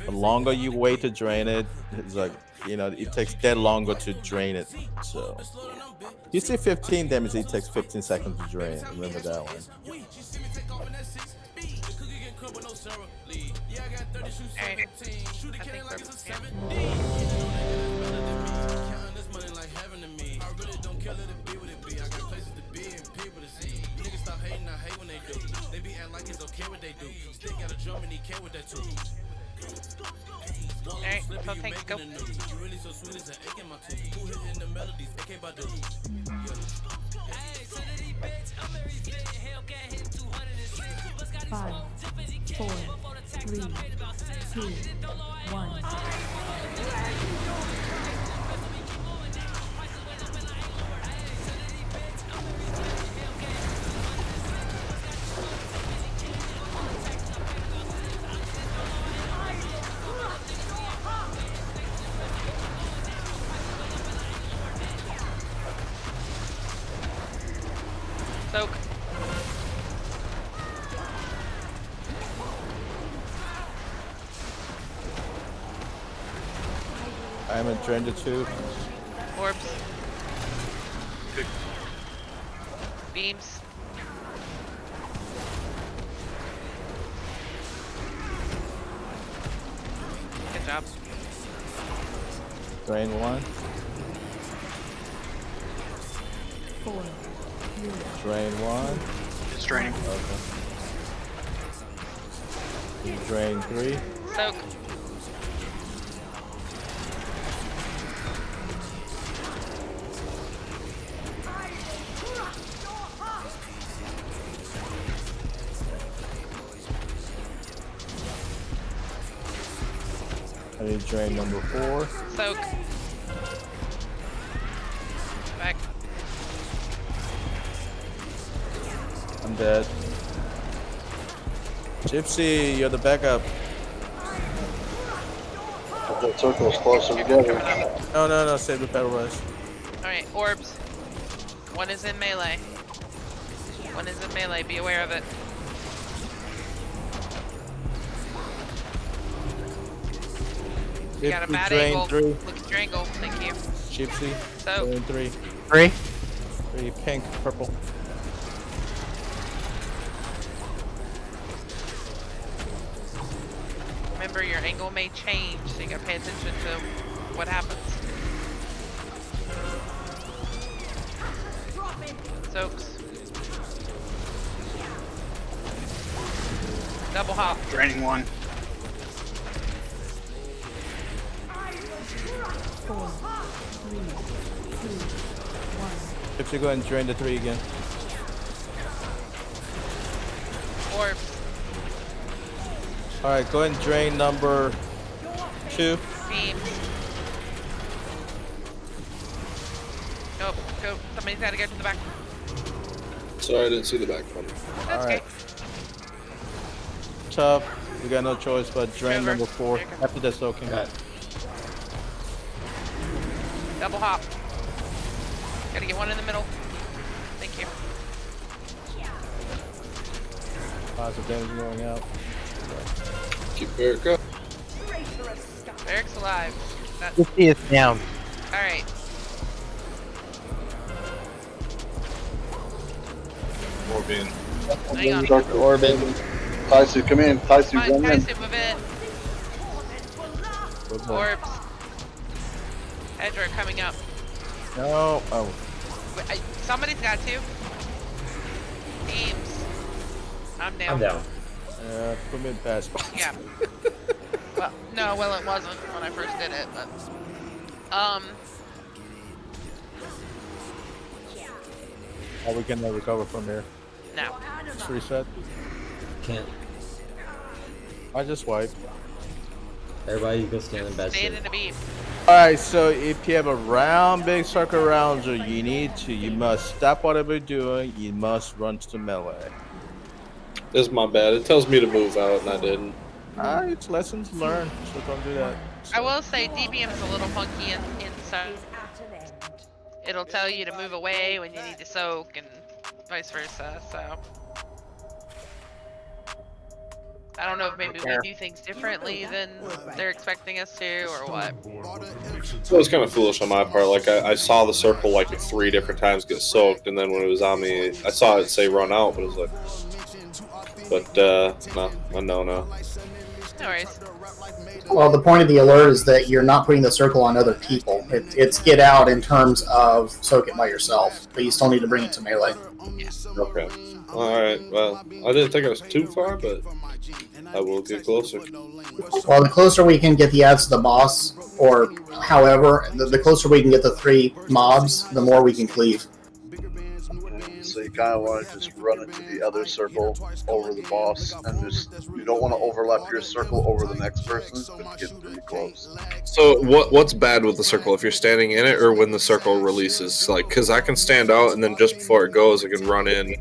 Speaker 6: The longer you wait to drain it, it's like, it takes that longer to drain it. So, you say 15 damage, it takes 15 seconds to drain. Remember that one.
Speaker 2: Alright. I think we're Alright, so thanks, go.
Speaker 15: 5, 4, 3, 2, 1.
Speaker 2: Soak.
Speaker 6: I'm in drain to 2.
Speaker 2: Orbs. Beams. Good job.
Speaker 6: Drain 1.
Speaker 15: 4, 3,
Speaker 6: Drain 1.
Speaker 1: It's draining.
Speaker 6: Okay. Drain 3.
Speaker 2: Soak.
Speaker 6: I need drain number 4.
Speaker 2: Soak. Back.
Speaker 6: I'm dead. Gypsy, you're the backup.
Speaker 10: The circle's closer together.
Speaker 6: No, save the battle rush.
Speaker 2: Alright, orbs. One is in melee. One is in melee, be aware of it. You got a bad
Speaker 6: drain
Speaker 2: angle.
Speaker 6: 3.
Speaker 2: Look at your angle. Thank you.
Speaker 6: Gypsy,
Speaker 2: So,
Speaker 6: drain 3.
Speaker 12: 3.
Speaker 6: 3, pink, purple.
Speaker 2: remember your angle may change, so you gotta pay attention to what happens. Soaks. Double hop.
Speaker 1: Draining 1.
Speaker 15: 4, 3, 2, 1.
Speaker 6: Gypsy, go ahead and drain the 3 again.
Speaker 2: Orbs.
Speaker 6: Alright, go ahead and drain number 2.
Speaker 2: Beams. Nope, go. Somebody's gotta go to the back.
Speaker 7: Sorry, I didn't see the back one.
Speaker 2: That's okay.
Speaker 6: Tough. We got no choice but drain
Speaker 2: Over.
Speaker 6: number 4.
Speaker 2: There you go.
Speaker 6: After that soaking.
Speaker 2: Double hop. Gotta get one in the middle. Thank you.
Speaker 6: Positive damage going out.
Speaker 7: Keep Barrick up.
Speaker 2: Eric's alive. That's...
Speaker 12: 50 is down.
Speaker 2: Alright.
Speaker 11: Orbian.
Speaker 2: Hang on.
Speaker 10: Start the orbit. Taisu, come in. Taisu,
Speaker 2: Come on,
Speaker 10: run in.
Speaker 2: Taisu, move in. Orbs. Edward coming up.
Speaker 6: No. Oh.
Speaker 2: Wait, somebody's got to. Beams. I'm down.
Speaker 5: I'm down.
Speaker 6: Put me in pass.
Speaker 2: Yeah. Well, it wasn't when I first did it, but
Speaker 6: Are we gonna recover from here?
Speaker 2: no.
Speaker 6: Just reset.
Speaker 5: Can't.
Speaker 6: I just wiped.
Speaker 5: Everybody go stand in bad
Speaker 2: Stand
Speaker 5: shape.
Speaker 2: in a beam.
Speaker 6: Alright, so if you have a round big circle around you, you must stop whatever you're doing, you must run to the melee.
Speaker 7: This is my bad. It tells me to move out, and I didn't.
Speaker 6: It's lessons learned, so don't do that.
Speaker 2: I will say DBM is a little funky inside. It'll tell you to move away when you need to soak and vice versa, so. I don't know if maybe we do things differently than they're expecting us to, or what.
Speaker 7: It was kind of foolish on my part. Like, I saw the circle like 3 different times get soaked, and then when it was on me, I saw it say run out, but it was like... But, no.
Speaker 2: No worries.
Speaker 8: Well, the point of the alert is that you're not putting the circle on other people. It's get out in terms of soak it by yourself, but you still need to bring it to melee.
Speaker 7: Okay. Alright, well, I didn't think I was too far, but I will get closer.
Speaker 8: Well, the closer we can get the ads to the boss, or however, the closer we can get the 3 mobs, the more we can cleave.
Speaker 10: So you kind of want to just run it to the other circle over the boss, and you don't want to overlap your circle over the next person, but get pretty close.
Speaker 7: So what's bad with the circle? If you're standing in it, or when the circle releases? Like, because I can stand out, and then just before it goes, I can run in.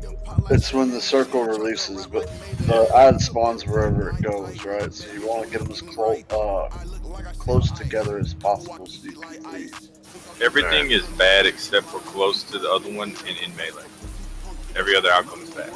Speaker 10: It's when the circle releases, but the ad spawns wherever it goes, right? So you want to get them as close together as possible so you can leave.
Speaker 11: Everything is bad except for close to the other one and in melee. Every other outcome is bad.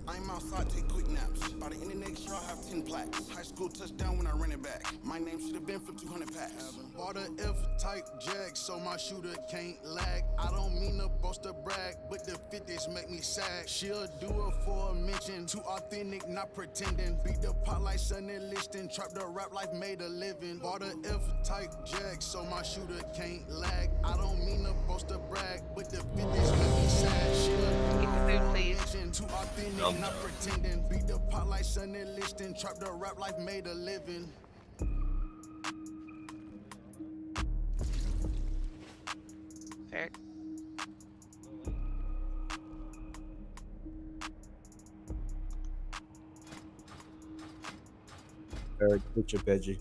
Speaker 16: I'm outside, take quick naps. By the end of next year, I'll have 10 plaques. High school touchdown when I run it back. My name should have been for 200 packs. Bought a F-type jag, so my shooter can't lag. I don't mean to boast or brag, but the 50s make me sag. She'll do it for a mention. Too authentic, not pretending. Beat the pot like Sonny Liston. Trap the rap life, made a living. Bought a F-type jag, so my shooter can't lag. I don't mean to boast or brag, but the 50s make me sag. She'll
Speaker 2: Keep the food, please.
Speaker 16: too authentic, not pretending. Beat the pot like Sonny Liston. Trap the rap life, made a living.
Speaker 2: Fair.
Speaker 6: Very good, your veggie.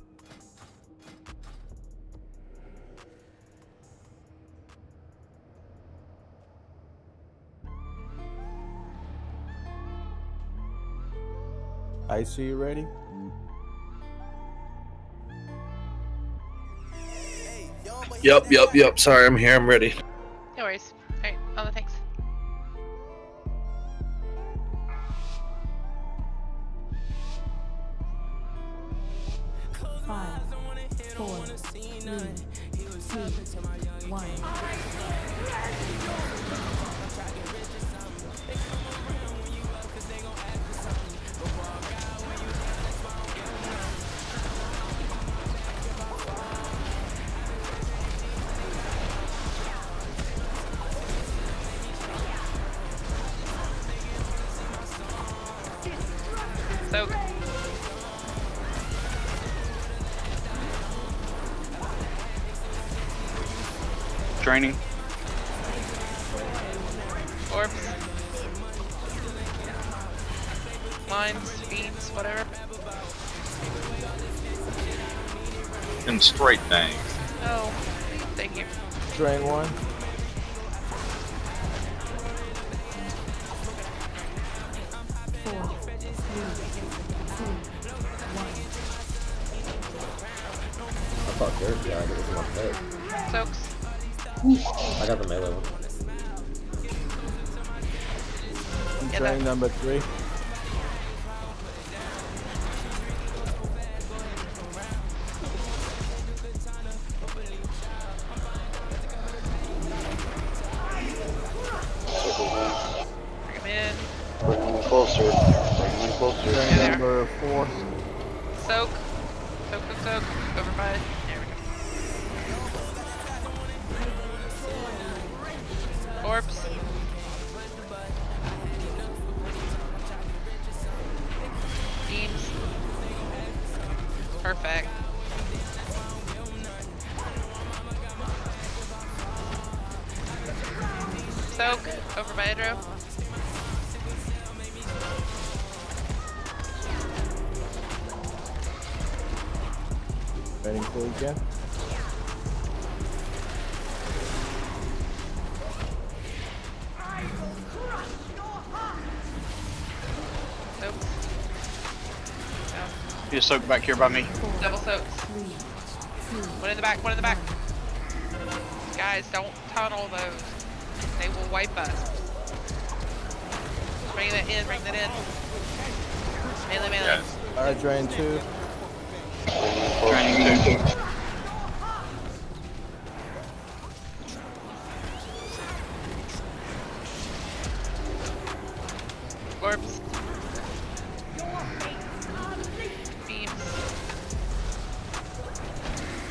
Speaker 6: I see you ready?
Speaker 10: Yep. Sorry, I'm here. I'm ready.
Speaker 2: No worries. Alright, all the thanks.
Speaker 15: Five, 4, 3, 2, 1.
Speaker 2: Soak.
Speaker 1: Draining.
Speaker 2: Orbs. Lines, beams, whatever.
Speaker 11: And straight things.
Speaker 2: Oh, thank you.
Speaker 6: Drain one.
Speaker 5: I thought Derek died, it was my pet.
Speaker 2: Soaks.
Speaker 5: I got the melee one.
Speaker 6: Drain number 3.
Speaker 2: Bring him in.
Speaker 10: Bring them closer. Bring them closer.
Speaker 6: Drain number 4.
Speaker 2: Soak. Soak. Over by it. There we go. Orbs. Beams. Perfect. Soak. Over by Hydro.
Speaker 6: Draining 2 again.
Speaker 2: Soak.
Speaker 1: You soak back here by me.
Speaker 2: Double soaks. One in the back, one in the back. Guys, don't tunnel those. They will wipe us. Bring that in, bring that in. Melee.
Speaker 11: Yes.
Speaker 6: Alright, drain 2.
Speaker 1: Draining 2.
Speaker 2: Orbs. Beams.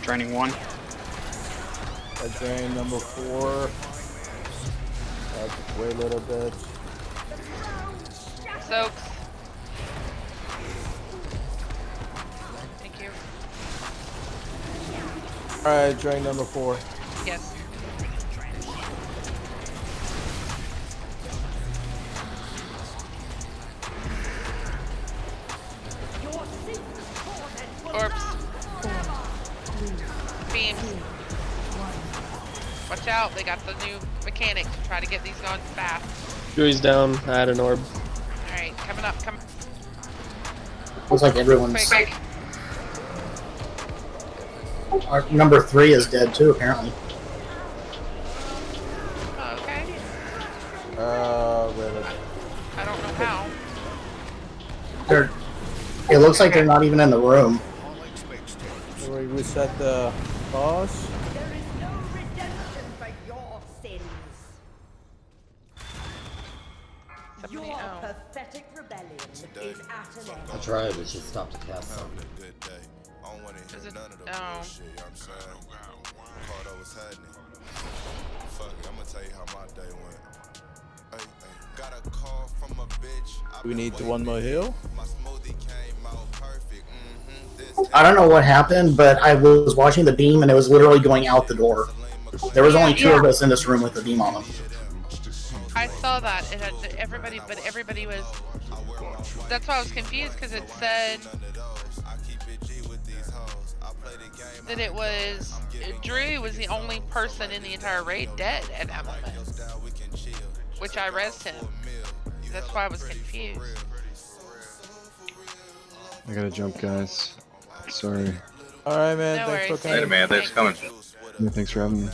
Speaker 1: Draining 1.
Speaker 6: Drain number 4. Wait a little bit.
Speaker 2: Soaks. Thank you.
Speaker 6: Alright, drain number 4.
Speaker 2: Yes. Orbs. Beams. Watch out, they got the new mechanic to try to get these going fast.
Speaker 3: Drui's down. I had an orb.
Speaker 2: Alright, coming up, come.
Speaker 8: Looks like everyone's.
Speaker 2: Quick.
Speaker 8: Our number 3 is dead too, apparently.
Speaker 2: Okay.
Speaker 6: Wait,
Speaker 2: I don't know how.
Speaker 8: It looks like they're not even in the room.
Speaker 6: we reset the boss.
Speaker 14: There is no redemption for your sins. Your pathetic rebellion is at an end.
Speaker 5: I tried, but she stopped to cast some.
Speaker 2: Is it? Oh.
Speaker 6: We need one more heal.
Speaker 8: I don't know what happened, but I was watching the beam and it was literally going out the door. There was only 2 of us in this room with the beam on them.
Speaker 2: I saw that. It had everybody, but everybody was. That's why I was confused because it said that it was Drew was the only person in the entire raid dead at that moment, which I rezzed him. That's why I was confused.
Speaker 9: I gotta jump, guys. Sorry.
Speaker 6: All right, man.
Speaker 2: No
Speaker 6: thanks
Speaker 2: worries.
Speaker 6: for coming.
Speaker 11: Later, man. Thanks for coming.
Speaker 9: Yeah, thanks for having me.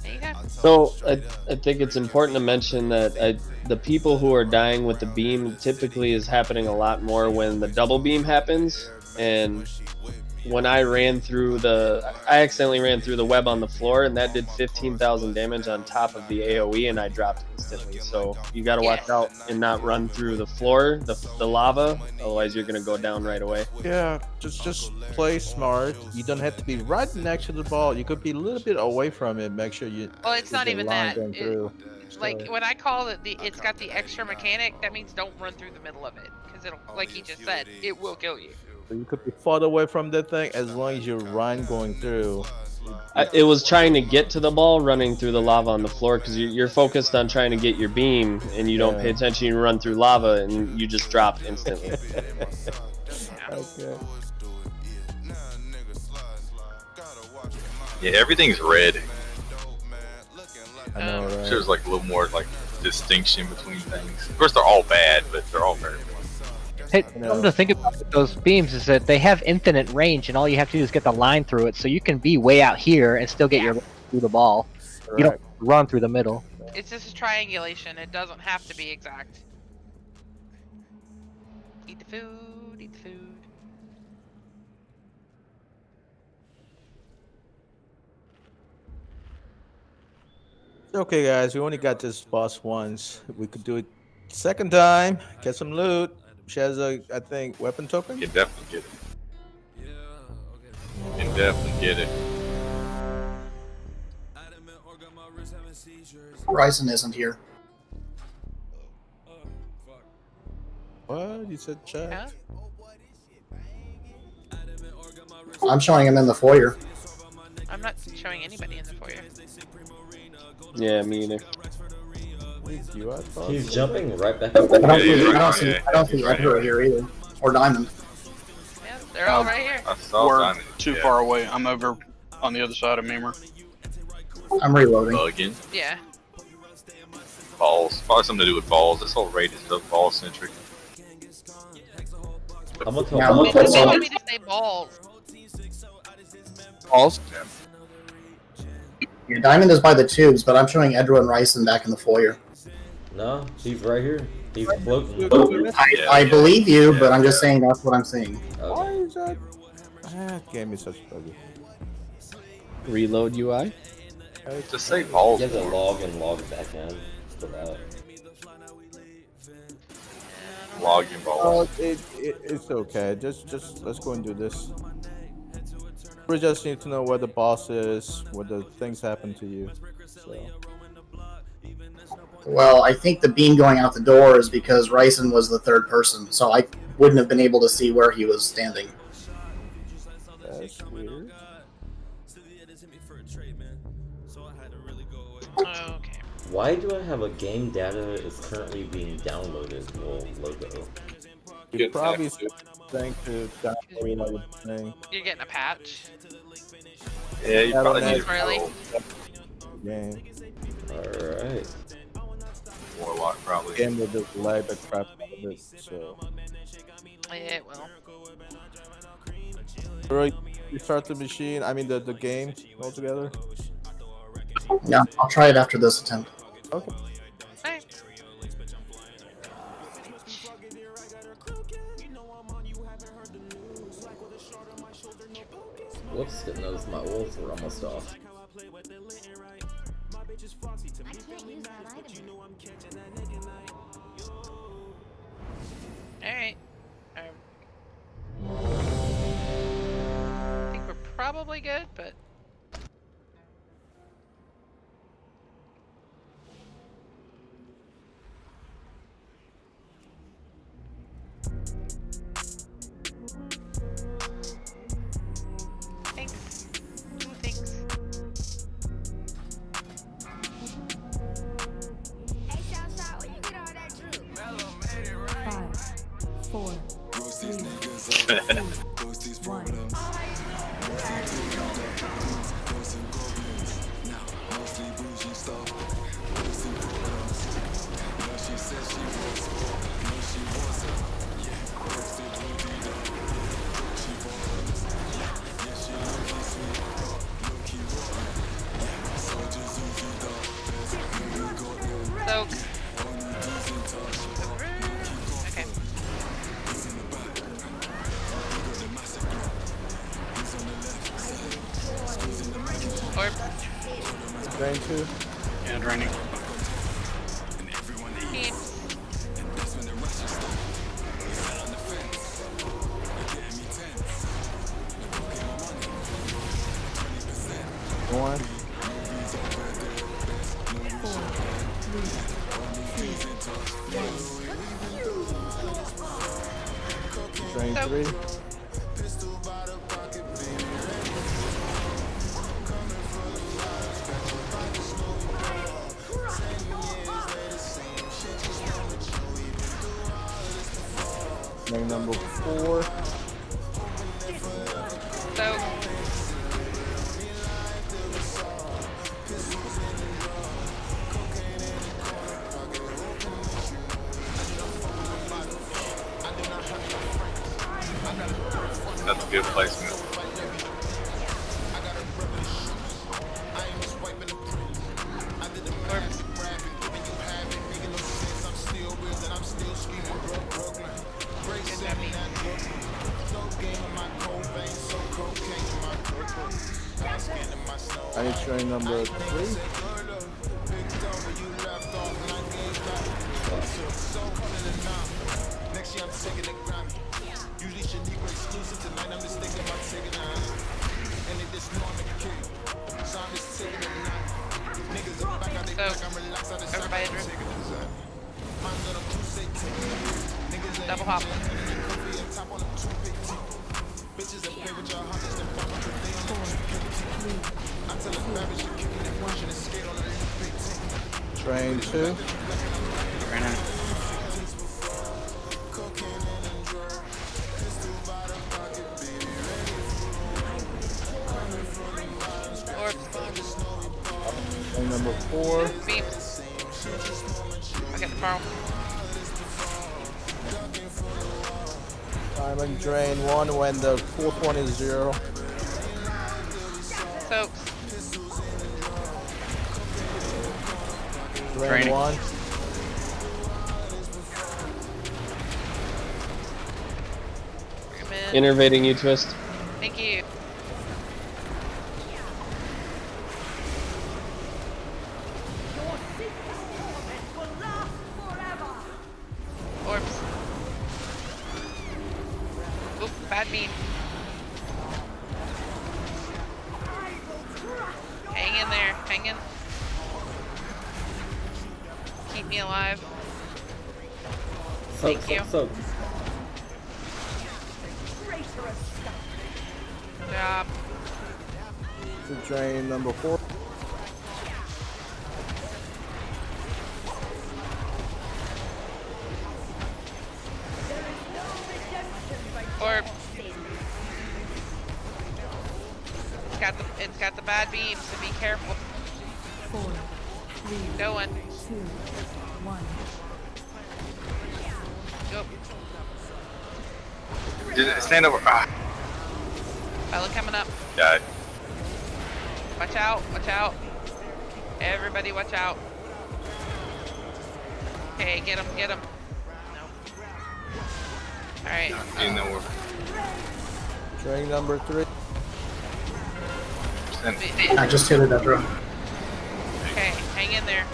Speaker 2: There you go.
Speaker 3: So I think it's important to mention that the people who are dying with the beam typically is happening a lot more when the double beam happens. And when I accidentally ran through the web on the floor, and that did 15,000 damage on top of the AoE, and I dropped instantly. So you got to watch out and not run through the floor, the lava, otherwise you're gonna go down right away.
Speaker 6: Yeah, just play smart. You don't have to be right next to the ball. You could be a little bit away from it. Make sure you.
Speaker 2: Well, it's not even that.
Speaker 6: Like
Speaker 2: when I call it it's got the extra mechanic. That means don't run through the middle of it because it'll, like he just said, it will kill you.
Speaker 6: So you could be far away from that thing as long as you run going through.
Speaker 3: It was trying to get to the ball, running through the lava on the floor, because you're focused on trying to get your beam, and you don't pay attention. You run through lava, and you just drop instantly.
Speaker 6: Okay.
Speaker 11: Yeah, everything's red.
Speaker 6: I know, right?
Speaker 11: There's like a little more like distinction between things. Of course, they're all bad, but they're all very.
Speaker 12: Hey, something to think about with those beams is that they have infinite range, and all you have to do is get the line through it. So you can be way out here and still get your through the ball.
Speaker 6: Correct.
Speaker 12: You don't run through the middle.
Speaker 2: It's just a triangulation. It doesn't have to be exact. Eat the food. Eat the food.
Speaker 6: Okay, guys, we only got this boss once. We could do it second time. Get some loot. She has a, I think, weapon token.
Speaker 11: You can definitely get it. You can definitely get it.
Speaker 8: Ryzen isn't here.
Speaker 6: What? You said chat?
Speaker 2: Huh?
Speaker 8: I'm showing him in the foyer.
Speaker 2: I'm not showing anybody in the foyer.
Speaker 3: Yeah, me either.
Speaker 5: He's jumping right back up.
Speaker 8: I don't see Edgar here either. Or Diamond.
Speaker 2: Yeah, they're all right here.
Speaker 1: We're too far away. I'm over on the other side of Memer.
Speaker 8: I'm reloading.
Speaker 11: Bugging.
Speaker 2: Yeah.
Speaker 11: Balls. Probably something to do with balls. This whole raid is so ball centric.
Speaker 5: I'm gonna
Speaker 8: Yeah, I'm
Speaker 2: They
Speaker 8: gonna
Speaker 2: want me to say balls.
Speaker 18: Balls?
Speaker 8: Yeah, Diamond is by the tubes, but I'm showing Edgar and Ryzen back in the foyer.
Speaker 5: No, he's right here. He's floating.
Speaker 8: I believe you, but I'm just saying that's what I'm seeing.
Speaker 6: Why is that? Game is such buggy.
Speaker 3: Reload UI.
Speaker 11: Just say balls.
Speaker 5: He has a log and log back end. For that.
Speaker 11: Logging balls.
Speaker 6: Oh, it's okay. Just let's go and do this. We just need to know where the boss is, where the things happen to you. So.
Speaker 8: Well, I think the beam going out the door is because Ryzen was the third person, so I wouldn't have been able to see where he was standing.
Speaker 6: That's weird.
Speaker 2: Okay.
Speaker 5: Why do I have a game data is currently being downloaded logo?
Speaker 6: You probably think to download thing.
Speaker 2: You're getting a patch.
Speaker 11: Yeah, you probably need
Speaker 2: Really?
Speaker 6: Game.
Speaker 5: Alright.
Speaker 11: Warlock probably.
Speaker 6: Game will just lag the crap out of it. So.
Speaker 2: Yeah, it will.
Speaker 6: Roy, restart the machine. I mean the game altogether.
Speaker 8: Yeah, I'll try it after this attempt.
Speaker 6: Okay.
Speaker 5: Whoops, didn't notice my oils were almost off.
Speaker 2: Alright. I think we're probably good, but... Thanks. Two things. So... Okay. Orb.
Speaker 6: Drain 2.
Speaker 1: Yeah, draining.
Speaker 2: Keeps.
Speaker 6: One. Drain 3. Drain number 4.
Speaker 2: So...
Speaker 11: That's a good placement.
Speaker 6: I need train number 3.
Speaker 2: So, everybody drew. Double hop.
Speaker 6: Train 2.
Speaker 1: Draining.
Speaker 2: Orb.
Speaker 6: Train number 4.
Speaker 2: Beam. I'll get the farm.
Speaker 6: Time and drain 1 when the fourth one is 0.
Speaker 2: Soaks.
Speaker 6: Drain
Speaker 1: Draining.
Speaker 6: 1.
Speaker 2: Bring him in.
Speaker 3: Innervating you, Twist.
Speaker 2: Thank you. Orbs. Oop, bad beam. Hang in there, hang in. Keep me alive. Thank you.
Speaker 5: Soak.
Speaker 2: Good job.
Speaker 6: To drain number 4.
Speaker 2: Orb. It's got the bad beam, so be careful.
Speaker 15: 4, 3,
Speaker 2: Going.
Speaker 15: 2, 1.
Speaker 2: Go.
Speaker 11: Just stand over. Ah.
Speaker 2: Pilot coming up.
Speaker 11: Got it.
Speaker 2: Watch out, watch out. Everybody watch out. Okay, get him, get him. Nope. Alright.
Speaker 11: In the orb.
Speaker 6: Train number 3.
Speaker 8: I just hit it, Edra.
Speaker 2: Okay, hang in there.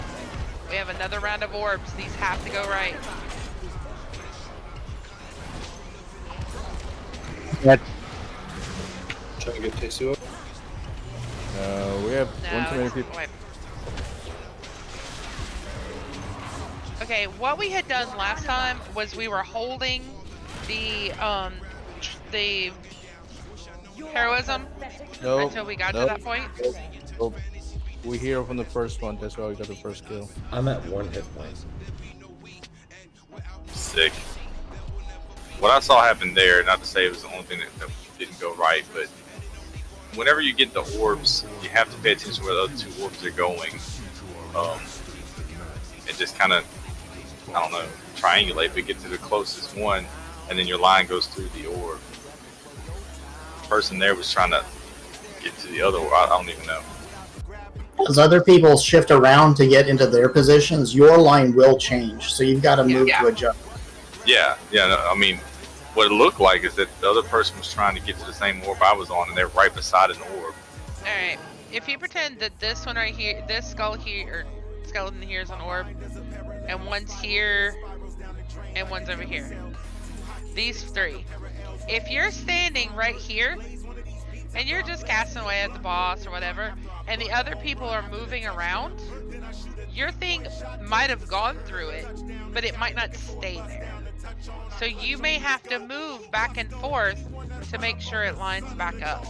Speaker 2: We have another round of orbs. These have to go right.
Speaker 12: That
Speaker 7: Trying to get Tasty up.
Speaker 6: We have
Speaker 2: No,
Speaker 6: one too many
Speaker 2: it's
Speaker 6: people.
Speaker 2: wipe. Okay, what we had done last time was we were holding the heroism until we got to that point.
Speaker 6: Nope. We hear from the first one. That's why we got the first kill.
Speaker 5: I'm at 1 hit point.
Speaker 11: Sick. What I saw happen there, not to say it was the only thing that didn't go right, but whenever you get the orbs, you have to pay attention to where the other 2 orbs are going. And just kind of, I don't know, triangulate, but get to the closest one, and then your line goes through the orb. The person there was trying to get to the other orb. I don't even know.
Speaker 8: As other people shift around to get into their positions, your line will change. So you've got to move to adjust.
Speaker 11: Yeah, no, I mean, what it looked like is that the other person was trying to get to the same orb I was on, and they're right beside an orb.
Speaker 2: Alright, if you pretend that this one right here, this skull here, or skeleton here is an orb, and one's here, and one's over here. These 3. If you're standing right here, and you're just casting away at the boss or whatever, and the other people are moving around, your thing might have gone through it, but it might not stay there. So you may have to move back and forth to make sure it lines back up.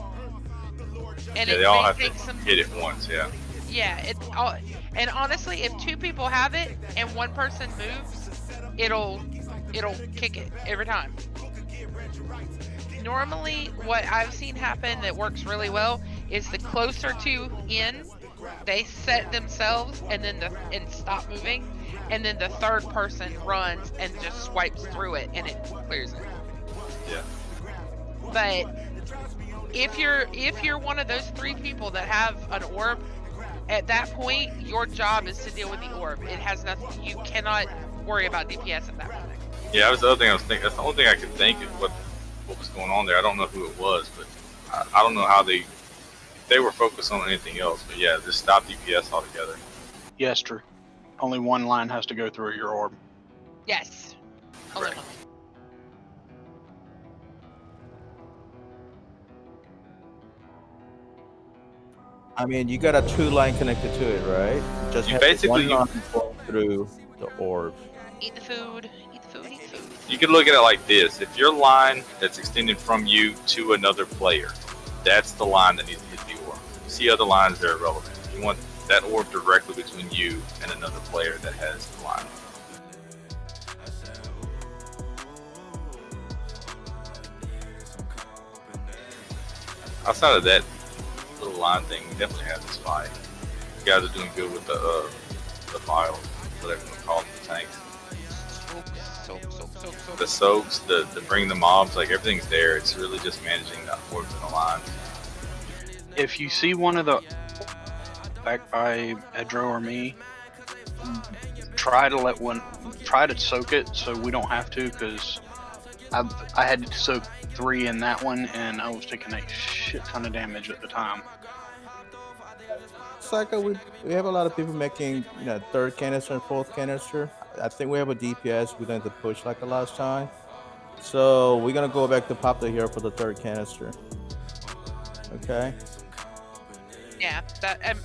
Speaker 2: And
Speaker 11: Yeah, they all have to hit it once, yeah.
Speaker 2: Yeah, it's all, and honestly, if 2 people have it and one person moves, it'll kick it every time. Normally, what I've seen happen that works really well is the closer to in, they set themselves and then and stop moving, and then the third person runs and just swipes through it and it clears it.
Speaker 11: Yeah.
Speaker 2: But if you're one of those 3 people that have an orb, at that point your job is to deal with the orb. It has nothing. You cannot worry about DPS at that point.
Speaker 11: Yeah, that was the other thing I was thinking. That's the only thing I could think of what was going on there. I don't know who it was, but I don't know how they were focused on anything else. But yeah, just stop DPS altogether.
Speaker 1: Yes, true. Only one line has to go through your orb.
Speaker 2: Yes. Only one.
Speaker 6: I mean, you got a 2 line connected to it, right? Just have
Speaker 11: basically
Speaker 6: one line going through the orb.
Speaker 2: Eat the food. Eat the food. Eat the food.
Speaker 11: You can look at it like this: if your line that's extended from you to another player, that's the line that needs to hit the orb. You see other lines that are irrelevant. You want that orb directly between you and another player that has the line. Outside of that little line thing, we definitely have this fight. You guys are doing good with the files, whatever you want to call them, the tanks. The soaks, the bring the mobs, like everything's there. It's really just managing the orbs and the lines.
Speaker 1: If you see one of the back by Edro or me, try to soak it so we don't have to, because I had to soak 3 in that one and I was taking a shit ton of damage at the time.
Speaker 6: Psycho, we have a lot of people making 3rd canister and 4th canister. I think we have a DPS we don't have to push like the last time. So we're gonna go back to Poplar here for the 3rd canister. Okay.
Speaker 2: Yeah, that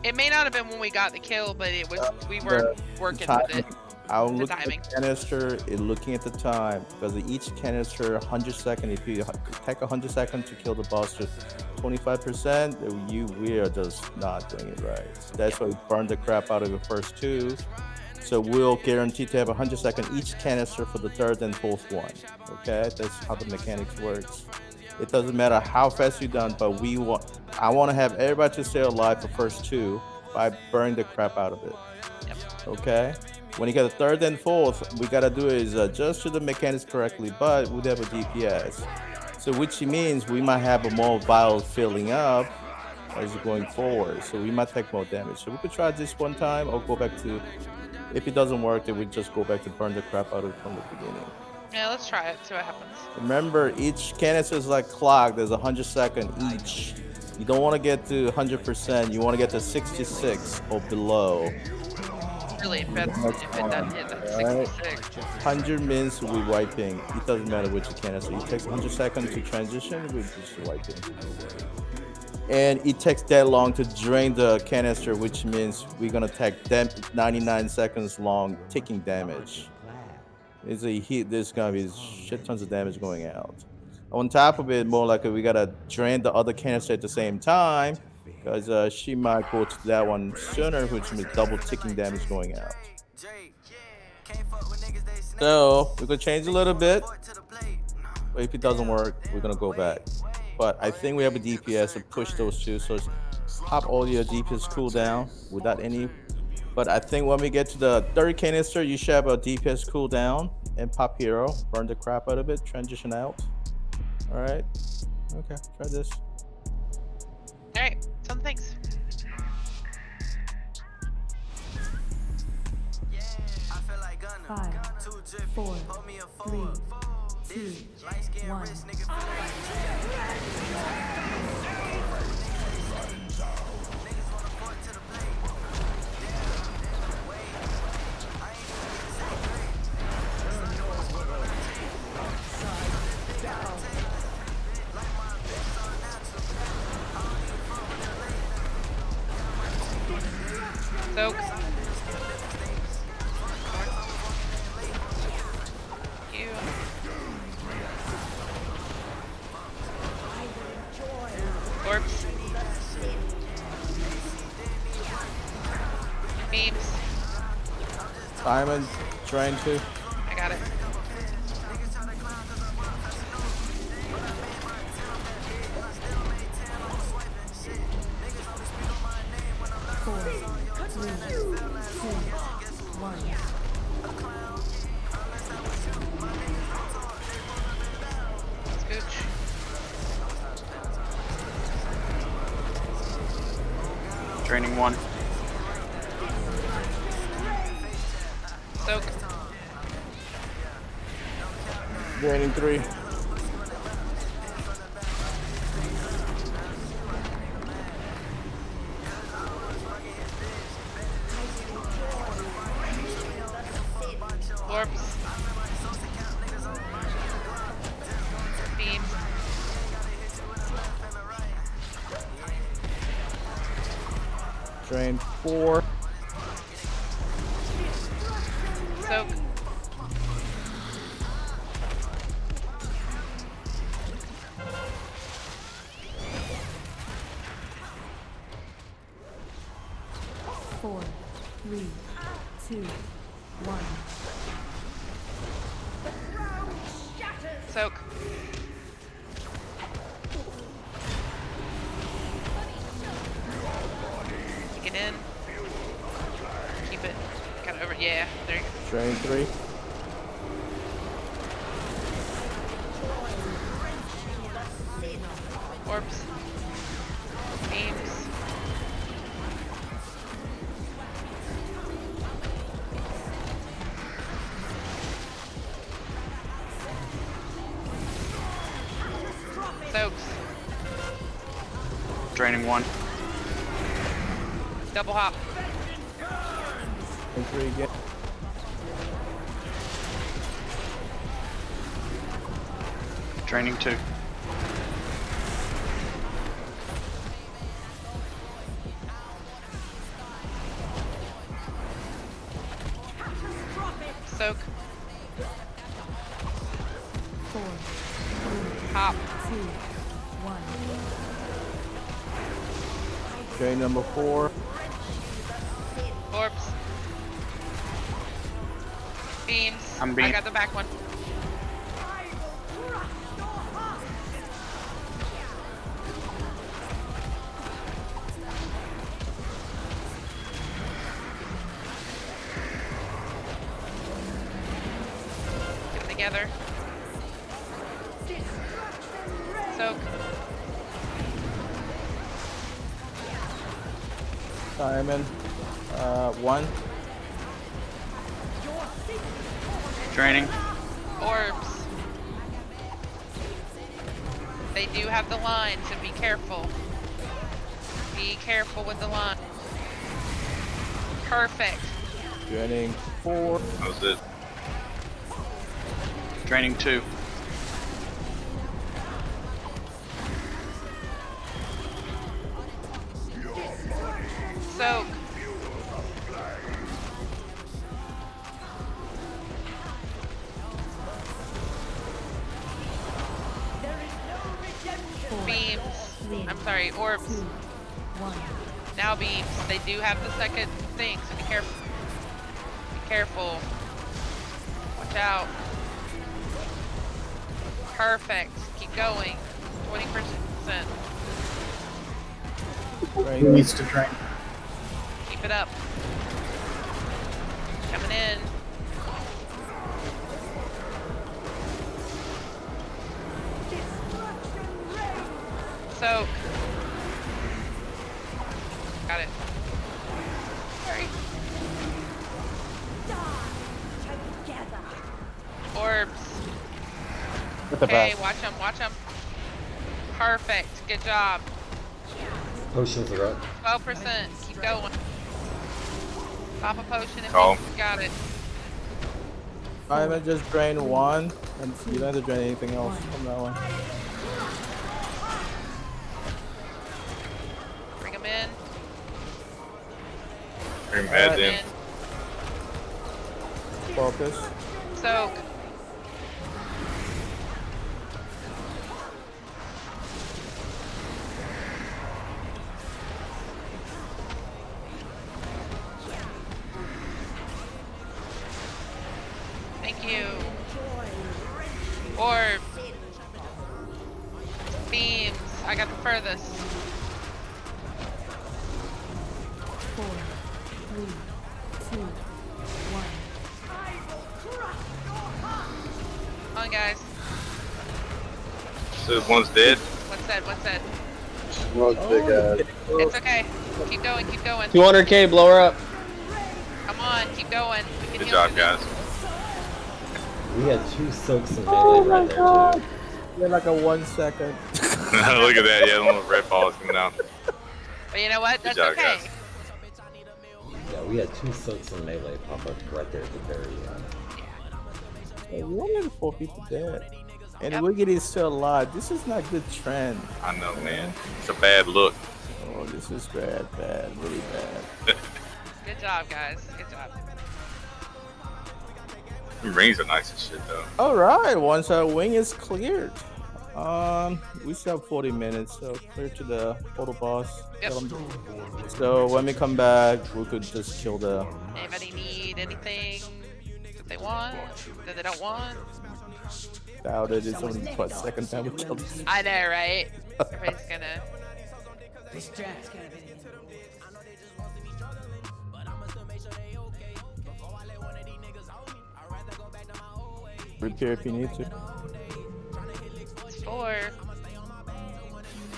Speaker 2: it may not have been when we got the kill, but it was. We were working with it.
Speaker 6: I'm looking at the canister and looking at the time, because each canister 100 seconds. If you take 100 seconds to kill the boss to 25%, we are just not doing it right. That's why we burned the crap out of the first 2. So we'll guarantee to have 100 seconds each canister for the 3rd and 4th one. Okay, that's how the mechanics works. It doesn't matter how fast you're done, but I want to have everybody to stay alive for first 2 by burning the crap out of it. Okay. When you get the 3rd and 4th, we gotta do is adjust to the mechanics correctly, but we have a DPS. So which means we might have a more vials filling up as you're going forward. So we might take more damage. So we could try this one time or go back to, if it doesn't work, then we just go back to burn the crap out of it from the beginning.
Speaker 2: Yeah, let's try it. See what happens.
Speaker 6: Remember, each canister is like clock. There's 100 seconds each. You don't want to get to 100%. You want to get to 66 or below.
Speaker 2: Really, if it doesn't hit that 66.
Speaker 6: 100 means we're wiping. It doesn't matter which canister. It takes 100 seconds to transition. We're just wiping. And it takes that long to drain the canister, which means we're gonna take 99 seconds long taking damage. It's a hit. There's gonna be shit tons of damage going out. On top of it, more like we gotta drain the other canister at the same time, because she might go to that one sooner, which means double ticking damage going out. So we could change a little bit, but if it doesn't work, we're gonna go back. But I think we have a DPS to push those two, so pop all your DPS cooldown without any. But I think when we get to the third canister, you should have a DPS cooldown and pop hero, burn the crap out of it, transition out. All right. Okay, try this.
Speaker 2: All right, some things.
Speaker 15: Five, 4, 3, 2, 1.
Speaker 2: Soak. You. Corpse. Beams.
Speaker 6: Simon, trying to.
Speaker 2: I got it.
Speaker 15: Four, 3, 2, 1.
Speaker 2: Scooch.
Speaker 1: Training 1.
Speaker 2: Soak.
Speaker 6: Draining 3.
Speaker 2: Corpse. Beams.
Speaker 6: Drain 4.
Speaker 2: Soak.
Speaker 15: Four, 3, 2, 1.
Speaker 2: Soak. Take it in. Keep it kind of over. Yeah, there you go.
Speaker 6: Drain 3.
Speaker 2: Corpse. Beams. Soaks.
Speaker 1: Draining 1.
Speaker 2: Double hop.
Speaker 6: And 3 again.
Speaker 1: Draining 2.
Speaker 2: Soak.
Speaker 15: 4, 3,
Speaker 2: Hop.
Speaker 15: 2, 1.
Speaker 6: Drain number 4.
Speaker 2: Corpse. Beams.
Speaker 1: I'm
Speaker 2: I
Speaker 1: beam.
Speaker 2: got the back one. Get them together. Soak.
Speaker 6: Simon. 1.
Speaker 1: Draining.
Speaker 2: Orbs. They do have the line, so be careful. Be careful with the line. Perfect.
Speaker 6: Draining 4.
Speaker 11: That was it.
Speaker 1: Draining 2.
Speaker 2: Soak. Beams. I'm sorry, orbs.
Speaker 15: 2, 1.
Speaker 2: Now beams. They do have the second thing, so be careful. Be careful. Watch out. Perfect. Keep going. 20%.
Speaker 8: Who needs to drain?
Speaker 2: Keep it up. Coming in. Soak. Got it. Sorry. Orbs. Okay, watch them, watch them. Perfect. Good job.
Speaker 5: Potions are up.
Speaker 2: 12%. Keep going. Pop a potion if
Speaker 11: Call.
Speaker 2: you got it.
Speaker 6: Simon just drained 1, and you don't have to drain anything else from that one.
Speaker 2: Bring them in.
Speaker 11: Bring meds in.
Speaker 6: Focus.
Speaker 2: Soak. Thank you. Orb. Beams. I got the furthest.
Speaker 15: 4, 3, 2, 1.
Speaker 2: Come on, guys.
Speaker 11: So one's dead.
Speaker 2: What's that? What's that?
Speaker 10: One's big ass.
Speaker 2: It's okay. Keep going. Keep going.
Speaker 3: 200k, blow her up.
Speaker 2: Come on. Keep going. We can
Speaker 11: Good
Speaker 2: heal
Speaker 11: job,
Speaker 2: you.
Speaker 11: guys.
Speaker 5: We had 2 soaks in melee right there too.
Speaker 6: Yeah, like a 1 second.
Speaker 11: Look at that. Yeah, the little red balls coming down.
Speaker 2: But you know what?
Speaker 11: Good
Speaker 2: That's
Speaker 11: job,
Speaker 2: okay.
Speaker 11: guys.
Speaker 5: Yeah, we had 2 soaks in melee pop up right there at the very end.
Speaker 6: Hey, we only had 4 people dead. And Wicked is still alive. This is not good trend.
Speaker 11: I know, man. It's a bad look.
Speaker 6: Oh, this is bad, really bad.
Speaker 2: Good job, guys. Good job.
Speaker 11: Rings are nice as shit, though.
Speaker 6: All right, once our wing is cleared, we still have 40 minutes, so clear to the portal boss.
Speaker 2: Yep.
Speaker 6: So when we come back, we could just kill the.
Speaker 2: Anybody need anything that they want, that they don't want?
Speaker 6: Doubt it. It's only what second time we killed this.
Speaker 2: I know, right? Everybody's gonna.
Speaker 14: This draft's gonna be.
Speaker 6: Repair if you need to.
Speaker 2: It's 4.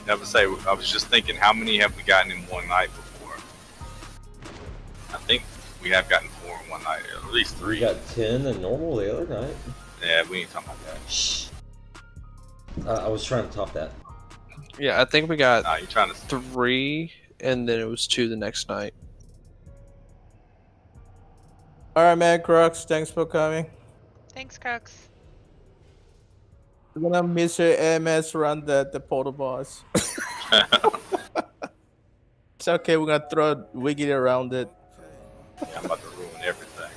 Speaker 11: I would say, I was just thinking, how many have we gotten in one night before? I think we have gotten 4 in one night, at least 3.
Speaker 5: We got 10 in normal the other night.
Speaker 11: Yeah, we ain't talking about that.
Speaker 5: Shh. I was trying to top that.
Speaker 18: Yeah, I think we got
Speaker 11: Nah, you're trying to.
Speaker 18: 3, and then it was 2 the next night.
Speaker 6: All right, man, Crux. Thanks for coming.
Speaker 2: Thanks, Crux.
Speaker 6: We're gonna miss your AMS run the portal boss. It's okay. We're gonna throw Wiggity around it.
Speaker 11: Yeah, I'm about to ruin everything.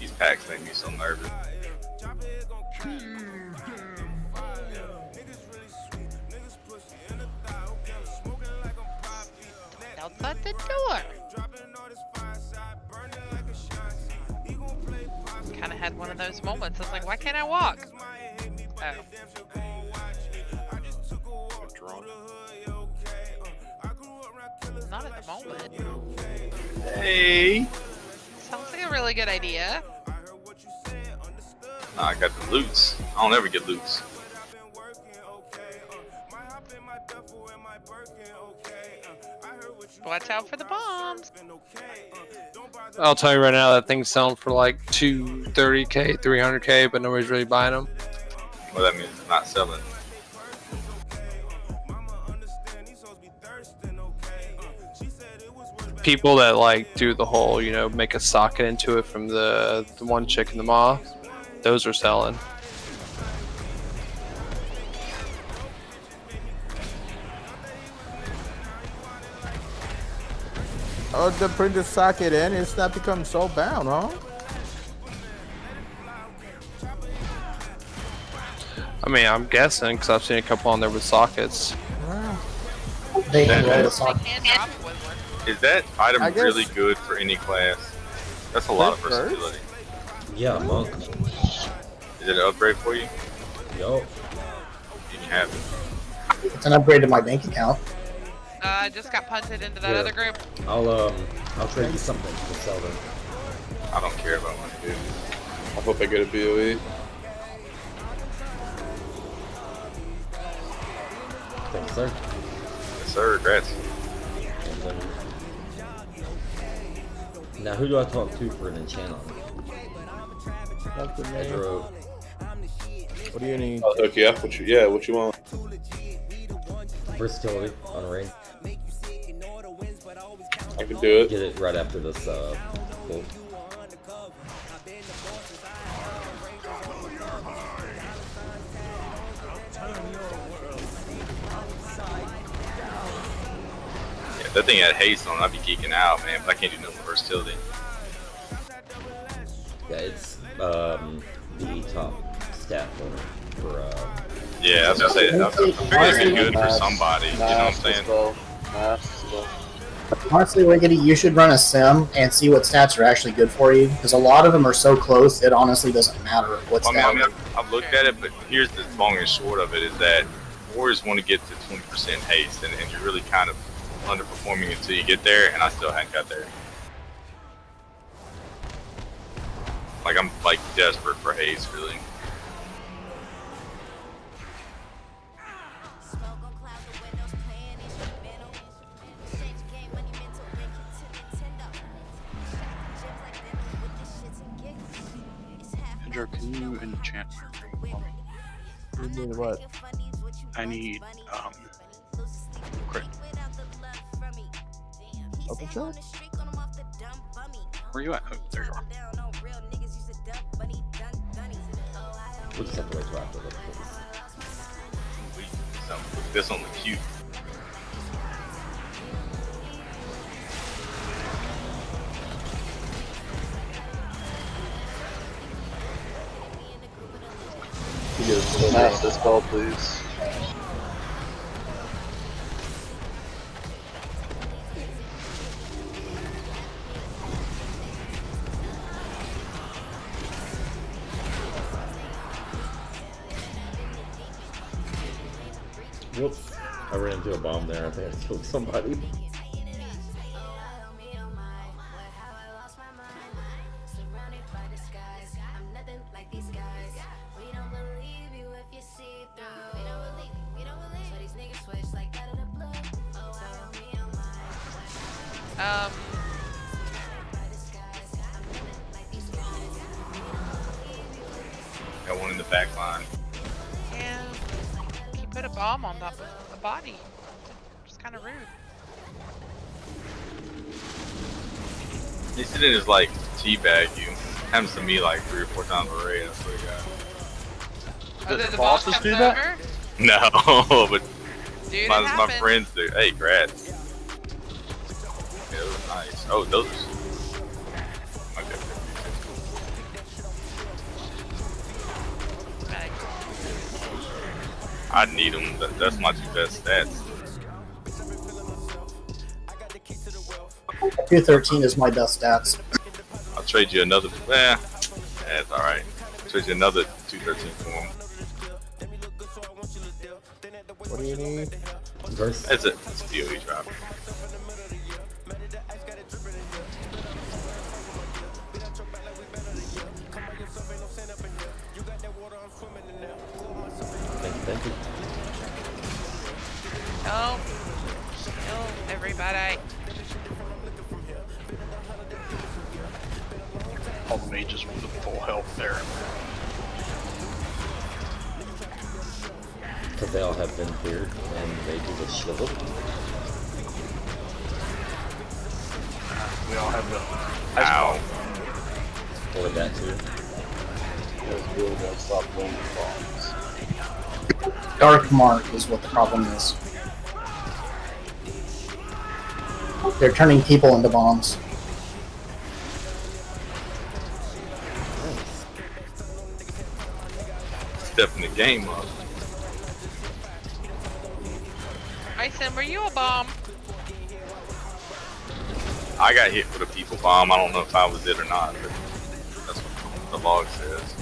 Speaker 11: These packs make me so nervous.
Speaker 2: Outside the door. Kind of had one of those moments. I was like, why can't I walk? Oh.
Speaker 11: Drunk.
Speaker 2: Not at the moment.
Speaker 11: Hey.
Speaker 2: Sounds like a really good idea.
Speaker 11: Nah, I got the loots. I don't ever get loots.
Speaker 2: Watch out for the bombs.
Speaker 18: I'll tell you right now, that thing's selling for like 230k, 300k, but nobody's really buying them.
Speaker 11: Well, that means it's not selling.
Speaker 18: People that like do the whole, you know, make a socket into it from the one chick in the mall, those are selling.
Speaker 6: Oh, the printed socket in, it's not become so bound, huh?
Speaker 18: I mean, I'm guessing because I've seen a couple on there with sockets.
Speaker 8: They
Speaker 11: That-
Speaker 8: roll the socket.
Speaker 11: Is that item
Speaker 6: I guess-
Speaker 11: really good for any class? That's a lot of
Speaker 6: First?
Speaker 11: versatility.
Speaker 5: Yeah, monk.
Speaker 11: Is it an upgrade for you?
Speaker 5: Yo.
Speaker 11: You can have it.
Speaker 8: It's an upgrade to my bank account.
Speaker 2: I just got punted into that
Speaker 5: Here.
Speaker 2: other group.
Speaker 5: I'll trade you something to sell them.
Speaker 11: I don't care about money, dude.
Speaker 7: I hope I get a BOE.
Speaker 5: Thanks, sir.
Speaker 11: Yes, sir. Congrats.
Speaker 5: Now, who do I talk to for an enchant on?
Speaker 6: That's the name.
Speaker 5: Pedro.
Speaker 6: What do you need?
Speaker 7: I'll hook you up. What you want?
Speaker 5: Versatility on ring.
Speaker 7: I can do it.
Speaker 5: Get it right after this pull.
Speaker 11: Yeah, if that thing had haste on it, I'd be geeking out, man. But I can't do nothing with versatility.
Speaker 5: Yeah, it's the top stat for
Speaker 11: Yeah, I was gonna say that. I figured it'd be good for somebody. You know what I'm saying?
Speaker 8: Honestly, Wiggity, you should run a sim and see what stats are actually good for you, because a lot of them are so close, it honestly doesn't matter what
Speaker 11: Well,
Speaker 8: stat.
Speaker 11: I mean, I've looked at it, but here's the long and short of it is that Warriors want to get to 20% haste, and you're really kind of underperforming until you get there, and I still haven't got there. Like, I'm like desperate for haste, really.
Speaker 1: Andrew, can you enchant my ring?
Speaker 6: You need what?
Speaker 1: I need crit.
Speaker 6: Open shot?
Speaker 1: Where you at? Oh, there you are.
Speaker 5: We'll just have to wait till after this.
Speaker 11: So, this on the queue.
Speaker 10: Can you smash this ball, please?
Speaker 5: Whoops. I ran into a bomb there. I think I killed somebody.
Speaker 11: Got one in the back line.
Speaker 2: And you put a bomb on top of the body. It's kind of rude.
Speaker 11: This didn't just like teabag you. Happens to me like 3 or 4 times a raid, I swear to God.
Speaker 2: Does the boss
Speaker 1: bosses
Speaker 2: comes
Speaker 1: do that?
Speaker 2: over?
Speaker 11: No, but
Speaker 2: Dude,
Speaker 11: my friends do. Hey, grats. Yeah, those are nice. Oh, those are. Okay. I need them. That's my 2 best stats.
Speaker 8: 213 is my best stats.
Speaker 11: I'll trade you another. That's all right. I'll trade you another 213 for them.
Speaker 6: What do you need?
Speaker 11: That's it. It's a DOE drop.
Speaker 2: everybody.
Speaker 1: All the mages with full health there.
Speaker 5: Because they all have been cleared and they do the shield.
Speaker 1: We all have the.
Speaker 11: Ow.
Speaker 5: Or that too.
Speaker 10: That's really gonna stop blowing bombs.
Speaker 8: Dark Mark is what the problem is. They're turning people into bombs.
Speaker 11: Stepping the game up.
Speaker 2: Bryson, were you a bomb?
Speaker 11: I got hit with a people bomb. I don't know if I was it or not, but that's what the log says.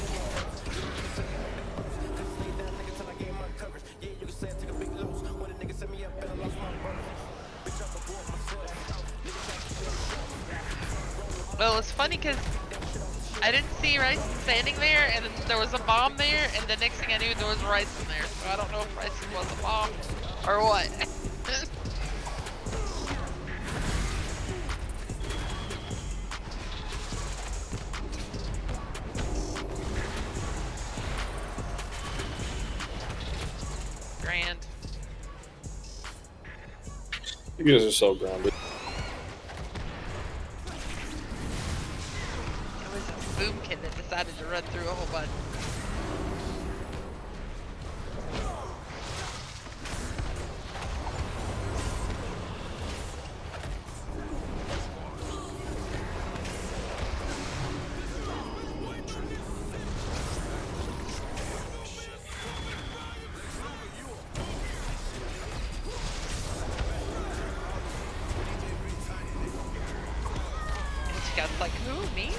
Speaker 2: Well, it's funny because I didn't see Rice standing there, and then there was a bomb there, and the next thing I knew, there was Rice in there. So I don't know if Rice was a bomb or what. Grand.
Speaker 7: You guys are so grounded.
Speaker 2: It was a boom kid that decided to run through a whole bunch. And she got like, who, me?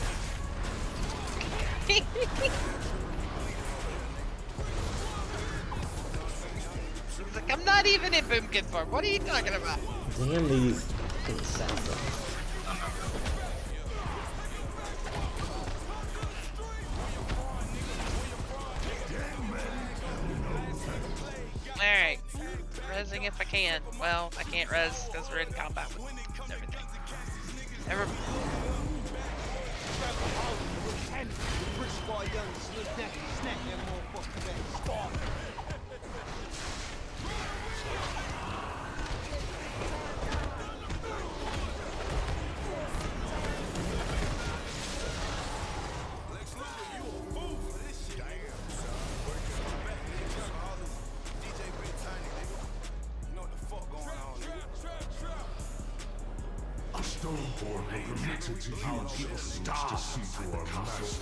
Speaker 2: She's like, I'm not even in boomkin form. What are you talking about?
Speaker 5: Damn these assassins.
Speaker 2: Alright. Rezzing if I can. Well, I can't res because we're in combat with everything. Never.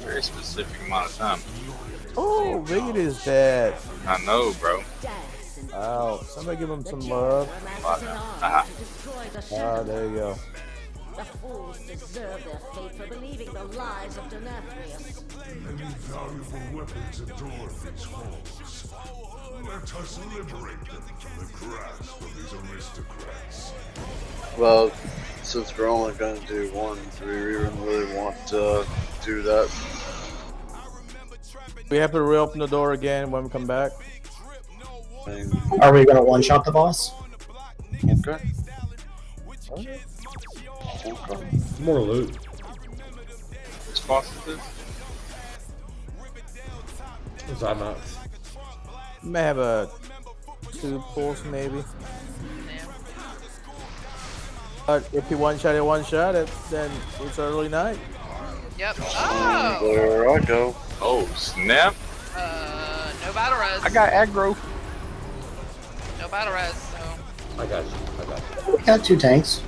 Speaker 11: Very specific amount of time.
Speaker 6: Oh, Vigid is dead.
Speaker 11: I know, bro.
Speaker 6: Wow, somebody give him some love. Ah, there you go.
Speaker 14: The fools deserve their fate for believing the lies of Demetrius.
Speaker 13: Many valuable weapons adore these halls. Let us liberate them from the grasp of these aristocrats.
Speaker 10: Well, since we're only going to do one, do we even really want to do that?
Speaker 6: We have to reopen the door again when we come back.
Speaker 8: Are we going to one-shot the boss?
Speaker 10: Okay.
Speaker 5: More loot.
Speaker 11: Which boss is this?
Speaker 5: So I'm out.
Speaker 6: May have a 2 pulls maybe. But if you one-shot it, then it's early night.
Speaker 2: Yep. Oh!
Speaker 10: There I go.
Speaker 11: Oh, snap.
Speaker 2: No battle res.
Speaker 1: I got aggro.
Speaker 2: No battle res, so.
Speaker 5: I got you.
Speaker 8: We got 2 tanks.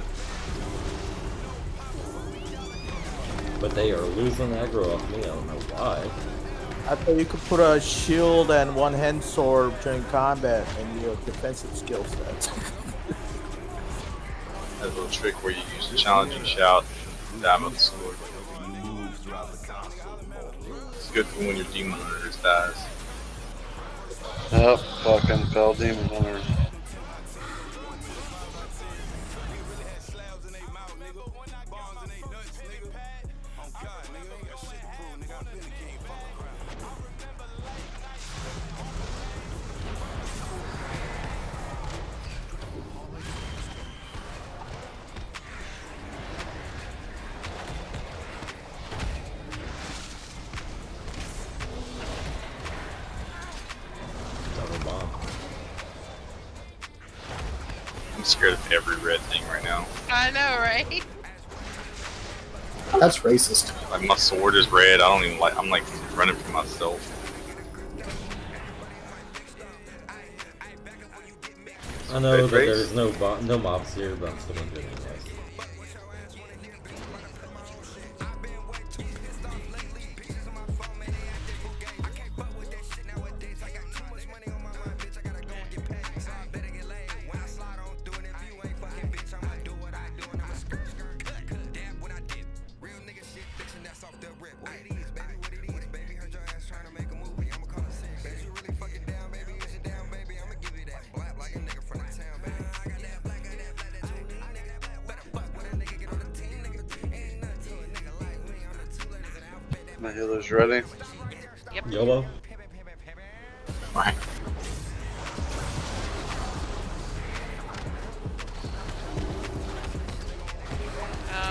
Speaker 5: But they are losing aggro off me. I don't know why.
Speaker 6: I thought you could put a shield and one hand sword during combat and your defensive skill set.
Speaker 11: That little trick where you use the challenging shout and dab with the sword. It's good for when your demon hunters dies.
Speaker 10: Yep, fucking fell demon hunter.
Speaker 11: every red thing right now.
Speaker 2: I know, right?
Speaker 8: That's racist.
Speaker 11: Like my sword is red. I don't even like. I'm like running for myself.
Speaker 5: I know that there's no mobs here, but I'm still gonna do it anyways.
Speaker 10: My healer's ready.
Speaker 2: Yep.
Speaker 5: YOLO.
Speaker 8: Right.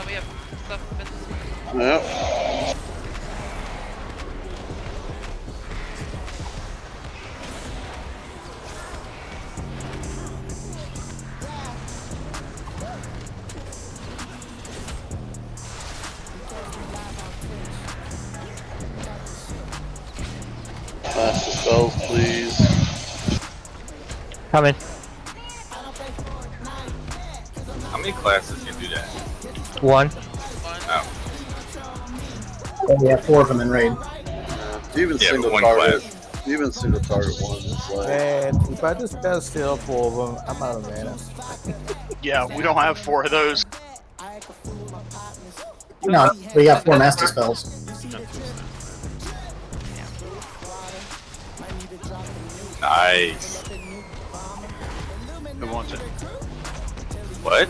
Speaker 2: We have stuff.
Speaker 10: Yep. Pass the spells, please.
Speaker 12: Coming.
Speaker 11: How many classes can do that?
Speaker 12: One.
Speaker 11: Oh.
Speaker 8: Oh, we have 4 of them in raid.
Speaker 10: Even
Speaker 11: Yeah,
Speaker 10: single
Speaker 11: one
Speaker 10: target.
Speaker 11: class.
Speaker 10: Even single target ones. It's like,
Speaker 6: Man, if I just got steal 4 of them, I'm out of mana.
Speaker 1: Yeah, we don't have 4 of those.
Speaker 8: No, we got 4 master spells.
Speaker 11: Nice.
Speaker 1: Who wants it?
Speaker 11: What?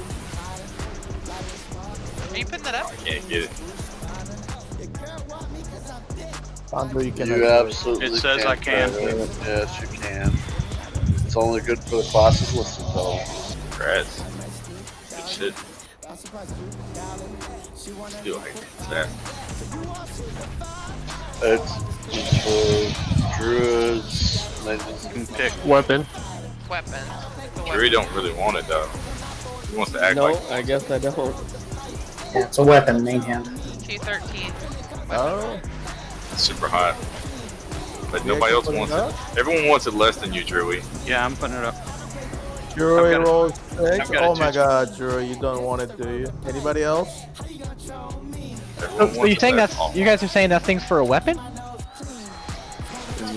Speaker 2: Are you putting that up?
Speaker 11: I can't get it.
Speaker 6: Andre, you can.
Speaker 10: you absolutely
Speaker 1: It says
Speaker 10: can.
Speaker 1: I can.
Speaker 10: Tyler. Yes, you can. It's only good for the classes listed, though.
Speaker 11: Congrats. Good shit. Do I get that?
Speaker 10: It's for druids. They just
Speaker 1: can pick
Speaker 12: weapon.
Speaker 2: Weapon.
Speaker 11: Druid don't really want it though. He wants to act
Speaker 3: No,
Speaker 11: like.
Speaker 3: I guess I don't.
Speaker 8: Yeah, it's a weapon, main hand.
Speaker 2: 213.
Speaker 6: Oh.
Speaker 11: It's super high. But
Speaker 6: Yeah,
Speaker 11: nobody else
Speaker 6: put it
Speaker 11: wants
Speaker 6: up?
Speaker 11: it. Everyone wants it less than you, Drewy.
Speaker 1: Yeah, I'm putting it up.
Speaker 6: Jury
Speaker 1: I've got
Speaker 6: roll
Speaker 1: I've
Speaker 6: 6.
Speaker 1: got
Speaker 6: Oh
Speaker 1: a
Speaker 6: my
Speaker 1: two-
Speaker 6: god, Jury, you don't want it, do you? Anybody else?
Speaker 12: So you're saying you guys are saying that thing's for a weapon?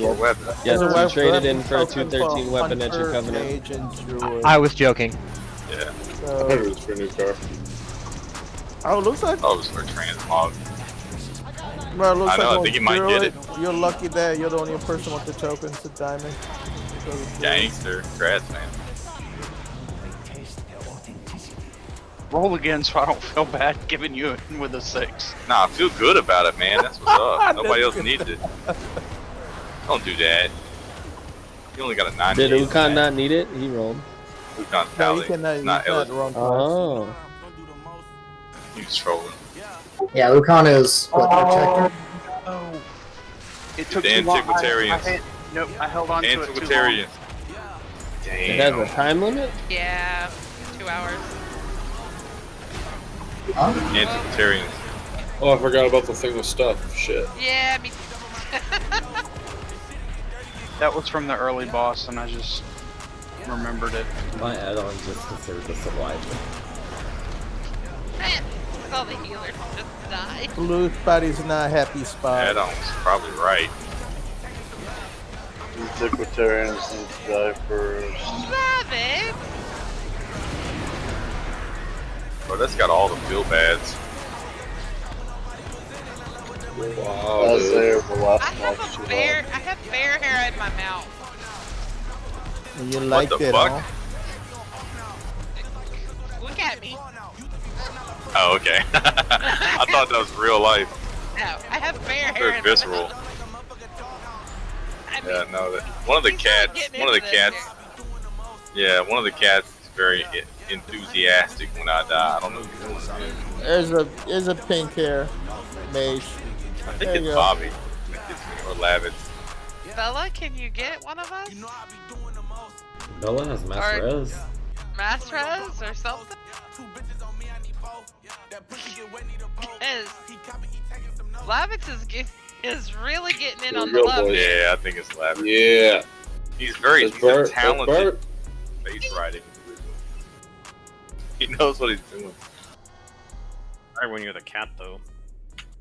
Speaker 11: Or weapon.
Speaker 3: Yes,
Speaker 6: It's a
Speaker 3: you traded
Speaker 6: weapon
Speaker 3: in for a
Speaker 6: token
Speaker 3: 213
Speaker 6: for
Speaker 3: weapon at your
Speaker 6: Hunter,
Speaker 3: covenant.
Speaker 6: Mage, and Druid.
Speaker 12: I was joking.
Speaker 11: Yeah.
Speaker 10: I
Speaker 6: So,
Speaker 10: heard it was for a new car.
Speaker 6: oh, it looks like.
Speaker 11: Oh, it was for transmog.
Speaker 6: Bro, it looks
Speaker 11: I know,
Speaker 6: like
Speaker 11: I think he might get it.
Speaker 6: You're lucky that you're the only person with the tokens to diamond.
Speaker 11: Gangster. Congrats, man.
Speaker 1: Roll again so I don't feel bad giving you it with a 6.
Speaker 11: Nah, I feel good about it, man. That's what's up. Nobody else needs it. Don't do that. You only got a 98.
Speaker 3: Did Ukon not need it? He rolled.
Speaker 11: Ukon
Speaker 6: No, you
Speaker 11: Tally.
Speaker 6: cannot. You
Speaker 11: Not
Speaker 6: cannot
Speaker 11: eligible.
Speaker 6: run class.
Speaker 3: Oh.
Speaker 11: He was trolling.
Speaker 8: Yeah, Ukon is what, protector.
Speaker 1: Oh. It took
Speaker 11: The
Speaker 1: too long.
Speaker 11: Antiquitarians.
Speaker 1: Nope, I held on to it too long.
Speaker 11: Antiquitarians.
Speaker 3: It has a
Speaker 11: Damn.
Speaker 3: time limit?
Speaker 2: Yeah, 2 hours.
Speaker 8: Huh?
Speaker 11: Antiquitarians.
Speaker 7: Oh, I forgot about the thing with stuff. Shit.
Speaker 2: Yeah, me.
Speaker 1: That was from the early boss, and I just remembered it.
Speaker 5: My add-on just considered this a life.
Speaker 2: All the healers just die.
Speaker 6: Blue Spotty's not happy spot.
Speaker 11: Add-on's probably right.
Speaker 10: Antiquitarians need to die first.
Speaker 2: Love it.
Speaker 11: Bro, that's got all the feel bads.
Speaker 10: I was there for the last
Speaker 2: I have fair hair in my mouth.
Speaker 6: You liked
Speaker 11: the
Speaker 6: it,
Speaker 11: fuck?
Speaker 6: huh?
Speaker 2: Look at me.
Speaker 11: Oh, okay. I thought that was real life.
Speaker 2: No, I have fair hair
Speaker 11: Very
Speaker 2: in my
Speaker 11: visceral.
Speaker 2: mouth.
Speaker 11: Yeah, no, that one of the cats. Yeah, one of the cats is very enthusiastic when I die. I don't know if you know.
Speaker 6: There's a pink hair mage.
Speaker 11: I think
Speaker 6: There
Speaker 11: it's
Speaker 6: you go.
Speaker 11: Bobby. I think it's or Lavin.
Speaker 2: Bella, can you get one of us?
Speaker 5: Bella has mass
Speaker 2: Or-
Speaker 5: res.
Speaker 2: Mass res or something? Lavix is really getting in on the love.
Speaker 11: Yeah, I think it's Lavix.
Speaker 7: Yeah.
Speaker 11: He's
Speaker 7: That's
Speaker 11: a
Speaker 7: Bert.
Speaker 11: talented face writing. He knows what he's doing.
Speaker 17: Right when you're the cat, though.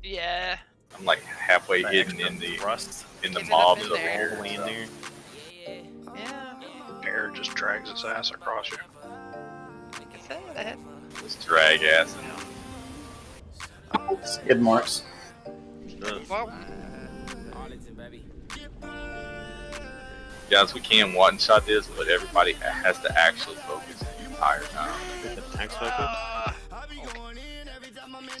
Speaker 2: Yeah.
Speaker 11: I'm like halfway
Speaker 17: That
Speaker 11: hidden
Speaker 17: extra
Speaker 11: in the
Speaker 17: thrust.
Speaker 11: in the
Speaker 2: Get it
Speaker 11: mobs
Speaker 2: up in
Speaker 11: over
Speaker 2: there.
Speaker 11: here.
Speaker 17: All the way in there.
Speaker 2: Yeah.
Speaker 1: Bear just drags its ass across you.
Speaker 11: Just drag ass.
Speaker 8: Skid marks.
Speaker 2: Well,
Speaker 11: Guys, we can one shot this, but everybody has to actually focus the entire time.
Speaker 17: Thanks, focus.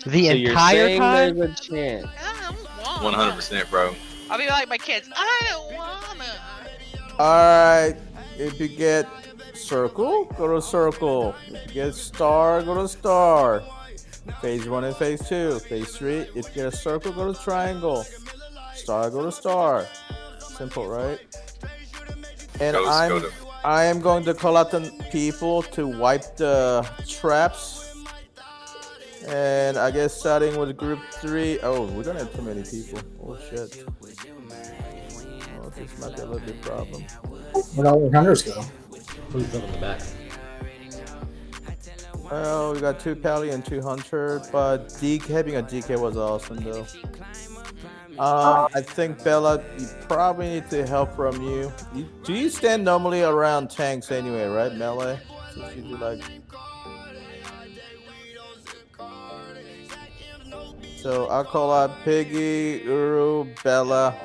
Speaker 12: The
Speaker 3: So you're
Speaker 12: entire
Speaker 3: saying
Speaker 12: time?
Speaker 3: there's a chance.
Speaker 11: 100%, bro.
Speaker 2: I'll be like my kids. I don't wanna.
Speaker 6: Alright, if you get circle, go to circle. If you get star, go to star. Phase 1 and phase 2. Phase 3, if you get a circle, go to triangle. Star, go to star. Simple, right? And I am going to call out the people to wipe the traps. And I guess starting with group 3. Oh, we don't have too many people. Oh shit. Oh, this might be a little bit problem.
Speaker 8: Where'd all the hunters go?
Speaker 5: Who's up in the back?
Speaker 6: Well, we got 2 Pally and 2 Hunter, but having a DK was awesome though. I think Bella, you probably need to help from you. Do you stand normally around tanks anyway, right, Melee? Since you do like. So I'll call out Piggy, Uru, Bella.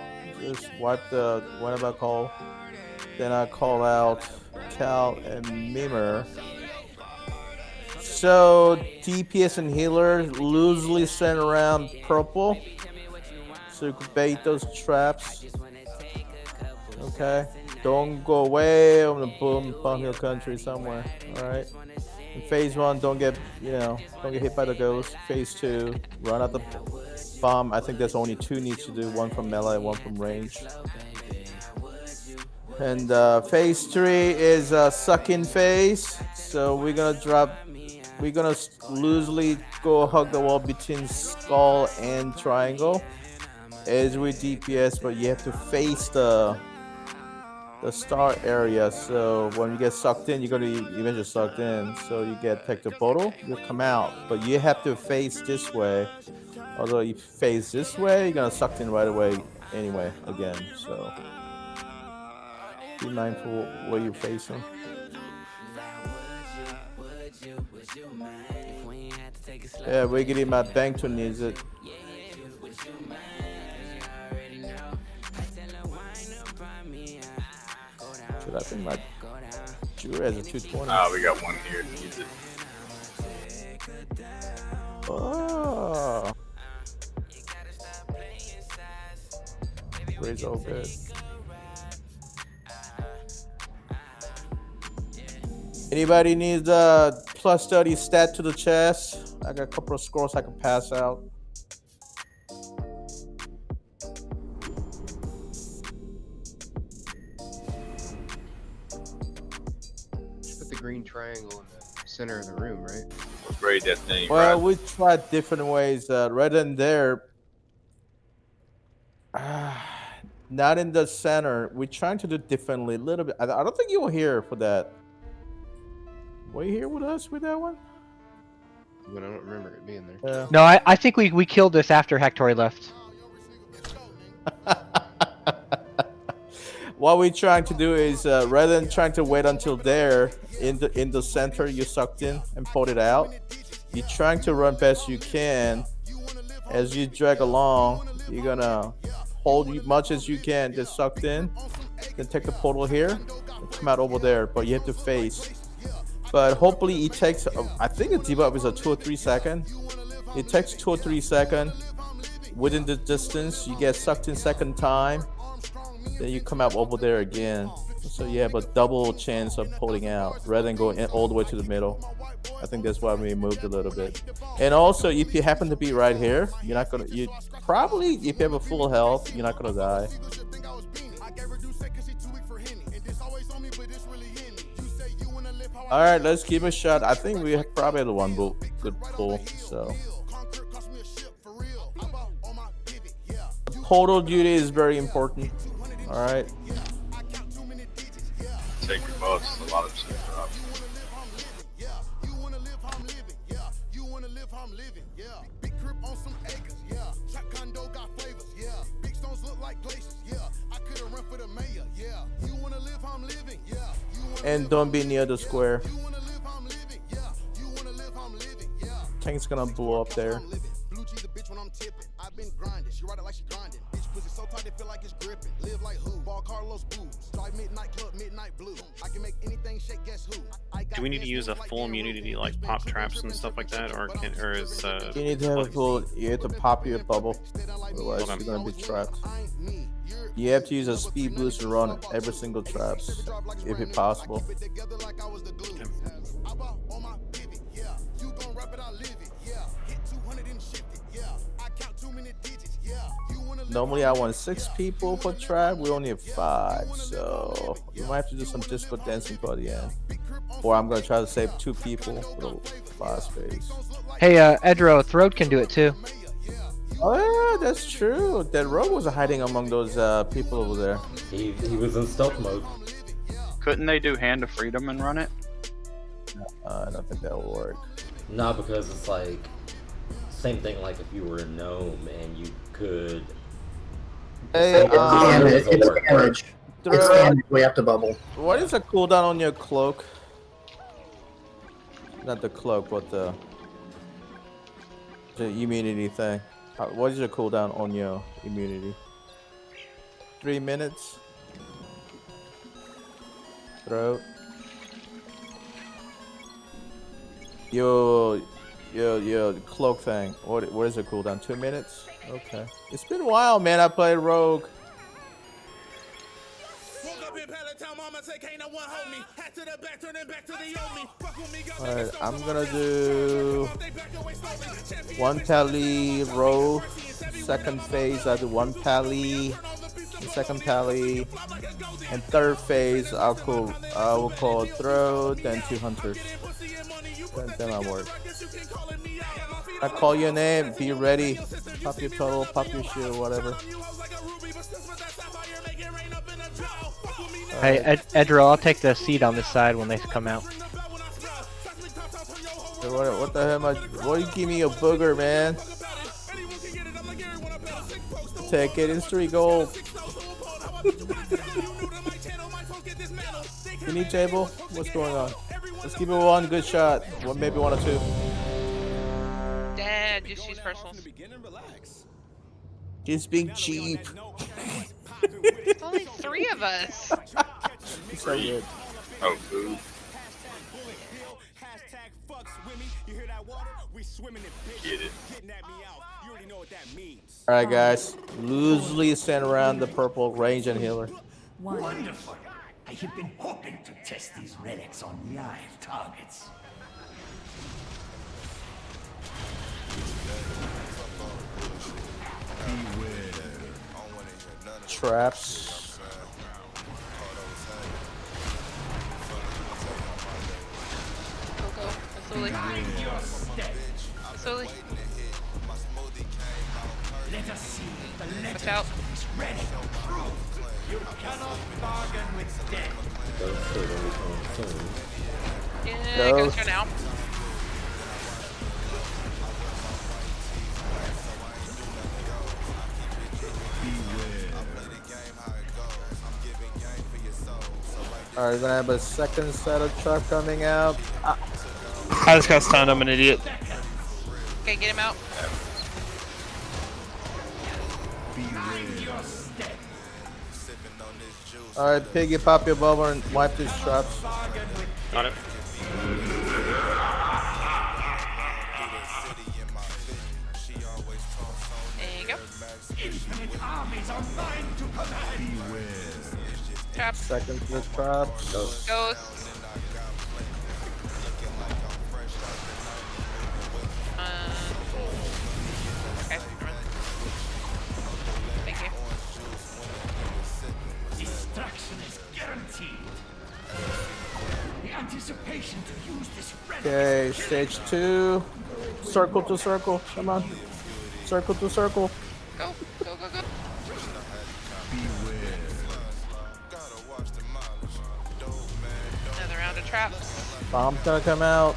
Speaker 6: Just wipe the whatever I call. Then I call out Cal and Mimer. So DPS and healer loosely stand around purple. So you can bait those traps. Okay. Don't go away on the boom hill country somewhere. Alright. In phase 1, don't get hit by the ghost. Phase 2, run out the bomb. I think there's only 2 needs to do, 1 from melee, 1 from range. And phase 3 is a suck-in phase. So we're gonna loosely go hug the wall between skull and triangle. As with DPS, but you have to face the star area. So when you get sucked in, you're gonna eventually sucked in. So you get take the portal, you come out, but you have to face this way. Although you face this way, you're gonna sucked in right away anyway again. So be mindful where you're facing. Yeah, we're getting my bank to needs it. Should I think my Jura has a 220?
Speaker 11: Ah, we got one here. Use it.
Speaker 6: Oh. Raise all good. Anybody needs a plus 30 stat to the chest? I got a couple of scrolls I can pass out.
Speaker 20: Put the green triangle in the center of the room, right?
Speaker 11: Upgrade that thing.
Speaker 6: Well,
Speaker 11: right?
Speaker 6: we tried different ways. Right in there, not in the center. We're trying to do differently a little bit. I don't think you were here for that. Were you here with us with that one?
Speaker 20: But I don't remember it being there.
Speaker 6: Yeah.
Speaker 12: No, I think we killed this after Hector left.
Speaker 6: What we're trying to do is rather than trying to wait until there in the center you sucked in and pulled it out, you're trying to run best you can. As you drag along, you're gonna hold as much as you can, just sucked in, then take the portal here and come out over there, but you have to face. But hopefully it takes, I think the debuff is a 2 or 3 second. It takes 2 or 3 seconds. Within the distance, you get sucked in second time. Then you come out over there again. So you have a double chance of pulling out rather than going all the way to the middle. I think that's why we moved a little bit. And also, if you happen to be right here, you're not gonna, you probably, if you have a full health, you're not gonna die. All right, let's give it a shot. I think we probably had one good pull. So portal duty is very important. All right.
Speaker 11: Take your buffs. A lot of shit drops.
Speaker 6: And don't be near the square. Tank's gonna blow up there.
Speaker 17: Do we need to use a full immunity like pop traps and stuff like that, or is
Speaker 6: You need to have a full. You have to pop your bubble, otherwise
Speaker 17: Okay.
Speaker 6: you're gonna be trapped. You have to use a speed boost to run every single traps, if it's possible. Normally I want 6 people per trap. We only have 5, so we might have to do some disco dancing for the end. Or I'm gonna try to save 2 people for the last phase.
Speaker 12: Hey, Edro, Throat can do it too.
Speaker 6: Oh yeah, that's true. That rogue was hiding among those people over there.
Speaker 5: He was in stealth mode.
Speaker 1: Couldn't they do Hand of Freedom and run it?
Speaker 6: I don't think that will work.
Speaker 5: Nah, because it's like same thing. Like if you were a gnome and you could.
Speaker 6: Hey,
Speaker 8: It's damage. It's damage. We have to bubble.
Speaker 6: What is the cooldown on your cloak? Not the cloak, but the immunity thing. What is your cooldown on your immunity? 3 minutes. Throat. Your cloak thing. What is the cooldown? 2 minutes? Okay. It's been a while, man. I played Rogue. Alright, I'm gonna do 1 pally row. Second phase, I do 1 pally. Second pally. And third phase, I will call throw, then 2 hunters. Then I work. I call your name, be ready. Pop your turtle, pop your shield, whatever.
Speaker 12: Hey, Edro, I'll take the seat on this side when they come out.
Speaker 6: What the hell am I? Why you give me a booger, man? Take it, it's 3 gold. You need table? What's going on? Let's give it 1 good shot. Maybe 1 or 2.
Speaker 2: Dad, just use personals.
Speaker 6: Just being cheap.
Speaker 2: It's only 3 of us.
Speaker 6: It's so good.
Speaker 11: Oh, food. Get it.
Speaker 6: Alright, guys. Loosely stand around the purple range and healer.
Speaker 21: Wonderful. I have been hoping to test these relics on live targets.
Speaker 6: Traps.
Speaker 2: Go. Slowly. Slowly.
Speaker 21: Let us see the
Speaker 2: Watch out.
Speaker 21: is ready. You cannot bargain with death.
Speaker 2: Yeah, goes for now.
Speaker 6: Alright, we're gonna have a second set of trap coming out.
Speaker 18: I just got stunned. I'm an idiot.
Speaker 2: Okay, get him out.
Speaker 6: Alright, Piggy, pop your bubble and wipe these traps.
Speaker 17: Got it.
Speaker 2: There you go.
Speaker 21: Infinite armies are mine to command.
Speaker 2: Trap.
Speaker 6: Second set traps.
Speaker 2: Goes. Okay. Thank you.
Speaker 21: Destruction is guaranteed. The anticipation to use this relic.
Speaker 6: Okay, stage 2. Circle to circle. Come on. Circle to circle.
Speaker 2: Go, go, go, go. Another round of traps.
Speaker 6: Bomb's gonna come out.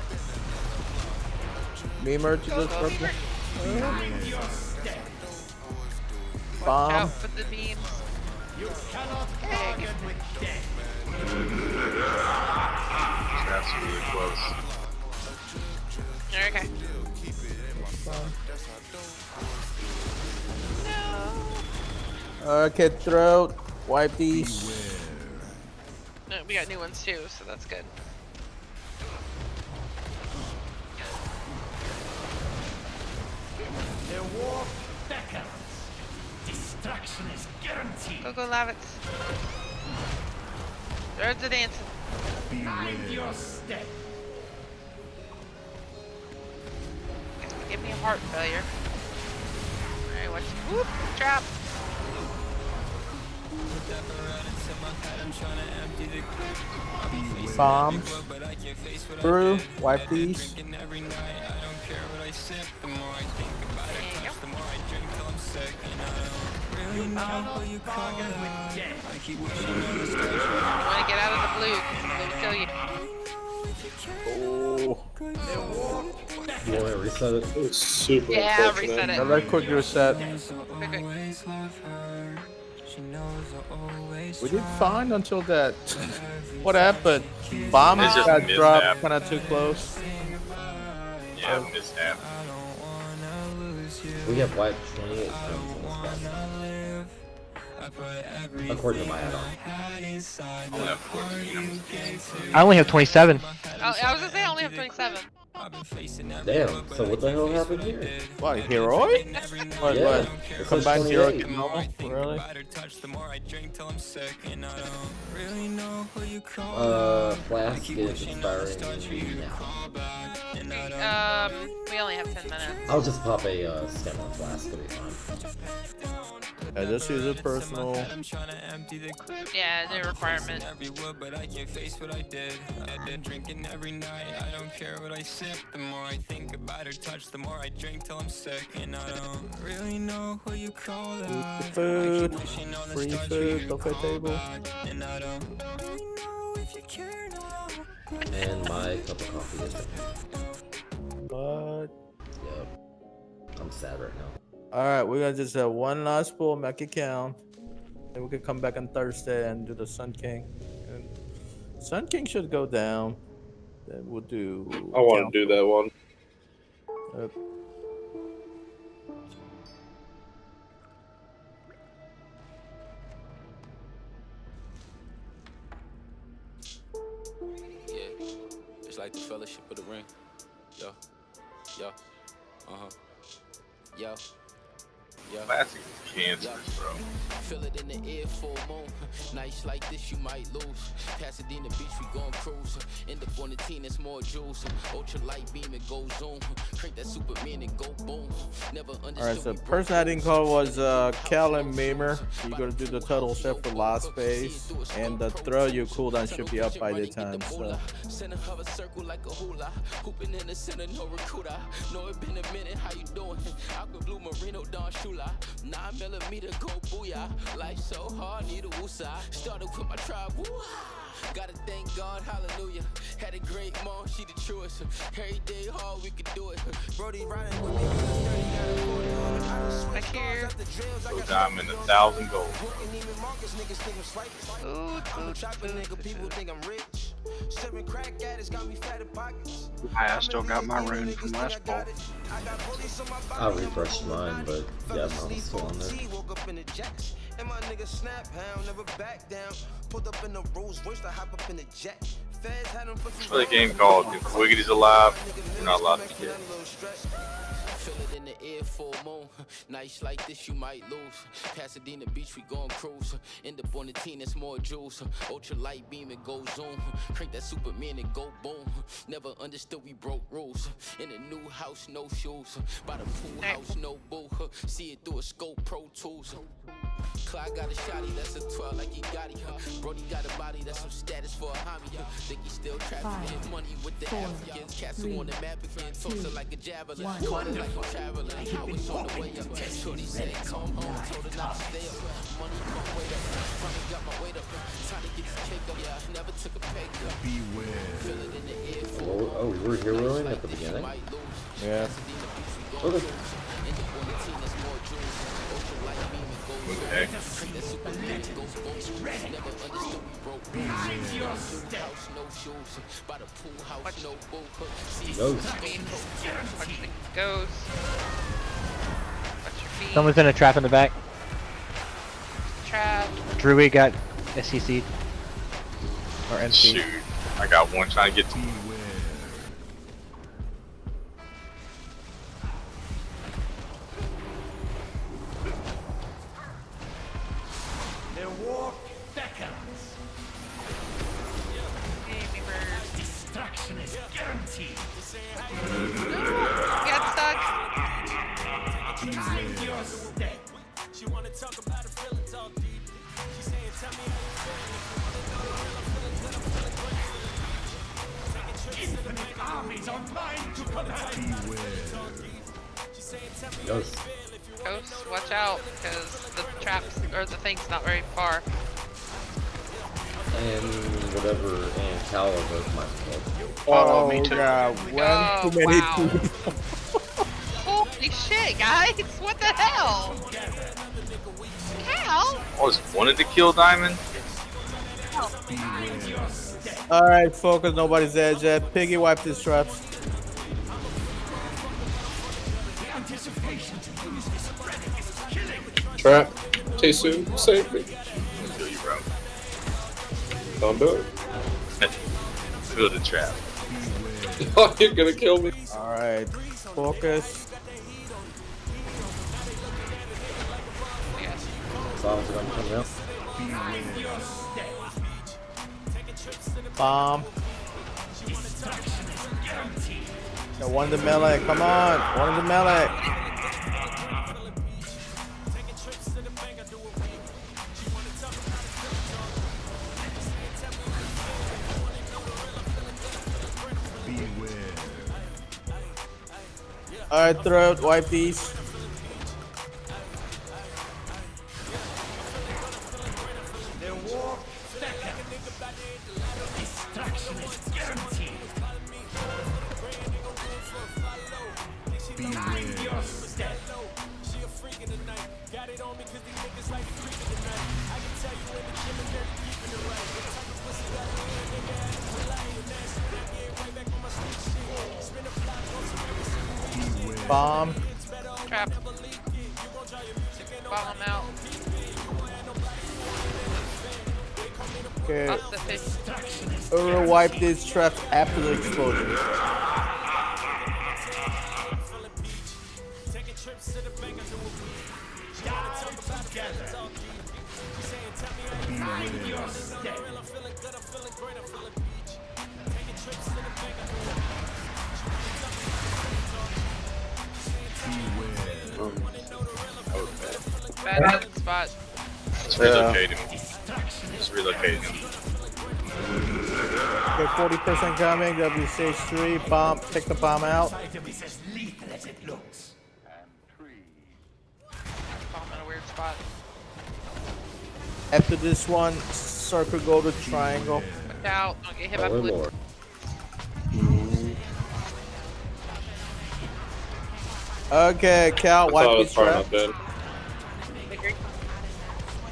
Speaker 6: Memer to
Speaker 2: Go,
Speaker 6: the
Speaker 2: go,
Speaker 6: circle.
Speaker 2: Memer.
Speaker 6: Bomb.
Speaker 2: Watch out for the beams.
Speaker 21: You cannot
Speaker 2: Okay,
Speaker 21: bargain with death.
Speaker 11: That's really close.
Speaker 2: Okay.
Speaker 6: Okay, throat. Wipe these.
Speaker 2: No, we got new ones too, so that's good.
Speaker 21: The war beckons. Destruction is guaranteed.
Speaker 2: Go, go, Lavitz. There's the dancing.
Speaker 21: Mind your step.
Speaker 2: Give me a heart failure. Alright, watch. Whoop! Trap!
Speaker 6: Bombs. Through. Wipe these.
Speaker 21: You cannot bargain with death.
Speaker 2: You wanna get out of the blue, it'll kill you.
Speaker 6: Oh.
Speaker 5: You want to reset it?
Speaker 7: It's super
Speaker 2: Yeah,
Speaker 7: unfortunate.
Speaker 2: reset it.
Speaker 6: Another quick reset.
Speaker 2: Quick, quick.
Speaker 6: We did fine until that. What happened? Bomb
Speaker 11: It's just
Speaker 6: got
Speaker 11: mishap.
Speaker 6: dropped kind of too close.
Speaker 11: Yeah, mishap.
Speaker 5: We have wiped 28 times in this battle. According to my add-on.
Speaker 12: I only have 27.
Speaker 2: I was gonna say I only have 27.
Speaker 5: Damn, so what the hell happened here?
Speaker 6: What, heroic? What,
Speaker 5: Yeah,
Speaker 6: what?
Speaker 5: it says
Speaker 6: Combined heroic
Speaker 5: 28.
Speaker 6: and normal? Really?
Speaker 5: Flask is expiring now.
Speaker 2: We only have 10 minutes.
Speaker 5: I'll just pop a stem on flask, it'll be fine.
Speaker 6: I just use it personal.
Speaker 2: Yeah, the requirement.
Speaker 6: Food. Free food. Buffet table.
Speaker 5: And my cup of coffee is
Speaker 6: What?
Speaker 5: Yep. I'm sad right now.
Speaker 6: Alright, we're gonna just have one last pull, make it count. Then we can come back on Thursday and do the Sun King. And Sun King should go down. Then we'll do.
Speaker 7: I want to do that one.
Speaker 4: Yeah, it's like the Fellowship of the Ring. Yo, yo, yo.
Speaker 11: Classic cancerous, bro.
Speaker 4: Feel it in the air, full moon. Nights like this, you might lose. Pasadena Beach, we gon' cruise. End up on the team, it's more juice. Ultra light beam, it goes zoom. Crank that Superman and go boom. Never understood.
Speaker 6: Alright, so the person I didn't call was Cal and Memer. You're gonna do the total set for last phase. And the throw you cooldown should be up by the time. So.
Speaker 4: Center of a circle like a hula. Hooping in the center, no recruiter. Know it been a minute, how you doing? Aqua blue merino, Don Shula. 9mm go booyah. Life so hard, need a woosah. Started with my tribe, woo. Gotta thank God, hallelujah. Had a great mom, she the truest. Every day hard, we could do it. Brody riding with me.
Speaker 2: Back here.
Speaker 11: So diamond 1,000 gold.
Speaker 1: I still got my rune from last bowl.
Speaker 5: I refreshed mine, but yeah, I'm still on there.
Speaker 4: And my nigga snap hound, never back down. Pulled up in the Rolls Royce to hop up in the jet. Feds had him for
Speaker 11: It's for the game called If Wiggity's Alive, you're not allowed to get.
Speaker 4: Feel it in the air, full moon. Nights like this, you might lose. Pasadena Beach, we gon' cruise. End up on the team, it's more juice. Ultra light beam, it goes zoom. Crank that Superman and go boom. Never understood we broke rules. In a new house, no shoes. By the pool house, no boo. See it through a scope, Pro Tools. Clyde got a shotty, that's a 12 like he got it. Brody got a body, that's some status for a homie. Think he still trapping, getting money with the Africans. Cats who on the map again, toss it like a javelin. Caught it like a traveling. I was on the way up. Shorty said, come home, told her not to stay up. Money come wait up. Finally got my weight up. Time to get this cake up. Yeah, never took a pay cut. Feel it in the air.
Speaker 5: Oh, we were heroing at the beginning?
Speaker 6: Yeah.
Speaker 5: Okay.
Speaker 11: Okay.
Speaker 2: Goes.
Speaker 12: Someone's in a trap in the back.
Speaker 2: Trap.
Speaker 12: Druid got SCC or MC.
Speaker 11: Shoot, I got one trying to get to.
Speaker 21: Their war beckons. Destruction is guaranteed.
Speaker 2: Get stuck.
Speaker 21: Mind your step.
Speaker 16: She wanna talk about her feelings all deep. She saying, tell me how you feel.
Speaker 21: Infinite armies are mine to command.
Speaker 5: Ghost.
Speaker 2: Ghost, watch out, because the traps or the thing's not very far.
Speaker 5: And whatever, and Cal are both my fault.
Speaker 6: Oh,
Speaker 1: me too.
Speaker 6: God. When
Speaker 2: Oh,
Speaker 6: too many
Speaker 2: wow.
Speaker 6: people.
Speaker 2: Holy shit, guys! What the hell? Cal?
Speaker 11: I was wanted to kill Diamond.
Speaker 6: All right, focus. Nobody's there yet. Piggy, wipe these traps.
Speaker 21: The anticipation to use this relic is killing.
Speaker 7: Trap. Tesu, save me.
Speaker 11: I'll kill you, bro.
Speaker 7: Don't do it.
Speaker 11: Build a trap.
Speaker 7: Oh, you're gonna kill me.
Speaker 6: All right, focus.
Speaker 5: Bombs are gonna come out.
Speaker 6: Bomb. Got one in the melee. Come on, one in the melee. All right, throat. Wipe these.
Speaker 21: Their war beckons. Destruction is guaranteed. Mind your step.
Speaker 6: Bomb.
Speaker 2: Trap. Bomb out.
Speaker 6: Okay.
Speaker 2: Off the fish.
Speaker 6: We'll wipe these traps after the explosion.
Speaker 21: Mind your step.
Speaker 2: Bad hidden spot.
Speaker 11: Let's relocate him. Let's relocate him.
Speaker 6: Okay, 40% coming. W stage 3. Bomb. Take the bomb out.
Speaker 21: Item is as lethal as it looks.
Speaker 2: Bomb in a weird spot.
Speaker 6: After this one, circle, go to triangle.
Speaker 2: Watch out. Don't get hit by blue.
Speaker 5: Lord.
Speaker 6: Okay, Cal,
Speaker 7: I thought
Speaker 6: wipe
Speaker 7: it was
Speaker 6: these
Speaker 7: far
Speaker 6: traps.
Speaker 7: enough dead.
Speaker 2: Agree.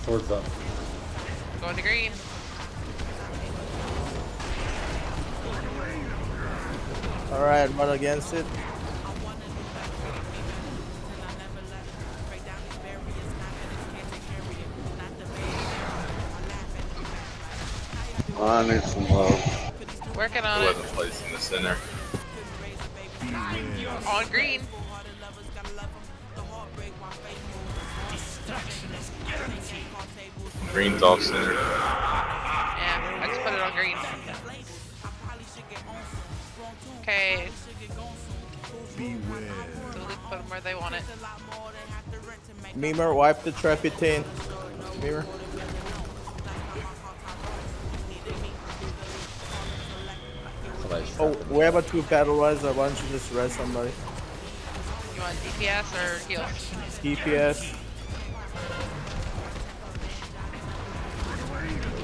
Speaker 5: Swords up.
Speaker 2: Going to green.
Speaker 6: All right, run against it.
Speaker 10: I need some love.
Speaker 2: Working on
Speaker 11: Who
Speaker 2: it.
Speaker 11: has a place in the center?
Speaker 2: On green.
Speaker 11: Green's off center.
Speaker 2: Yeah, I just put it on green. Okay. So let's put them where they want it.
Speaker 6: Memer, wipe the trap 18. Mirror. Oh, we have a 2 battle res. Why don't you just res somebody?
Speaker 2: You want DPS or heals?
Speaker 6: DPS.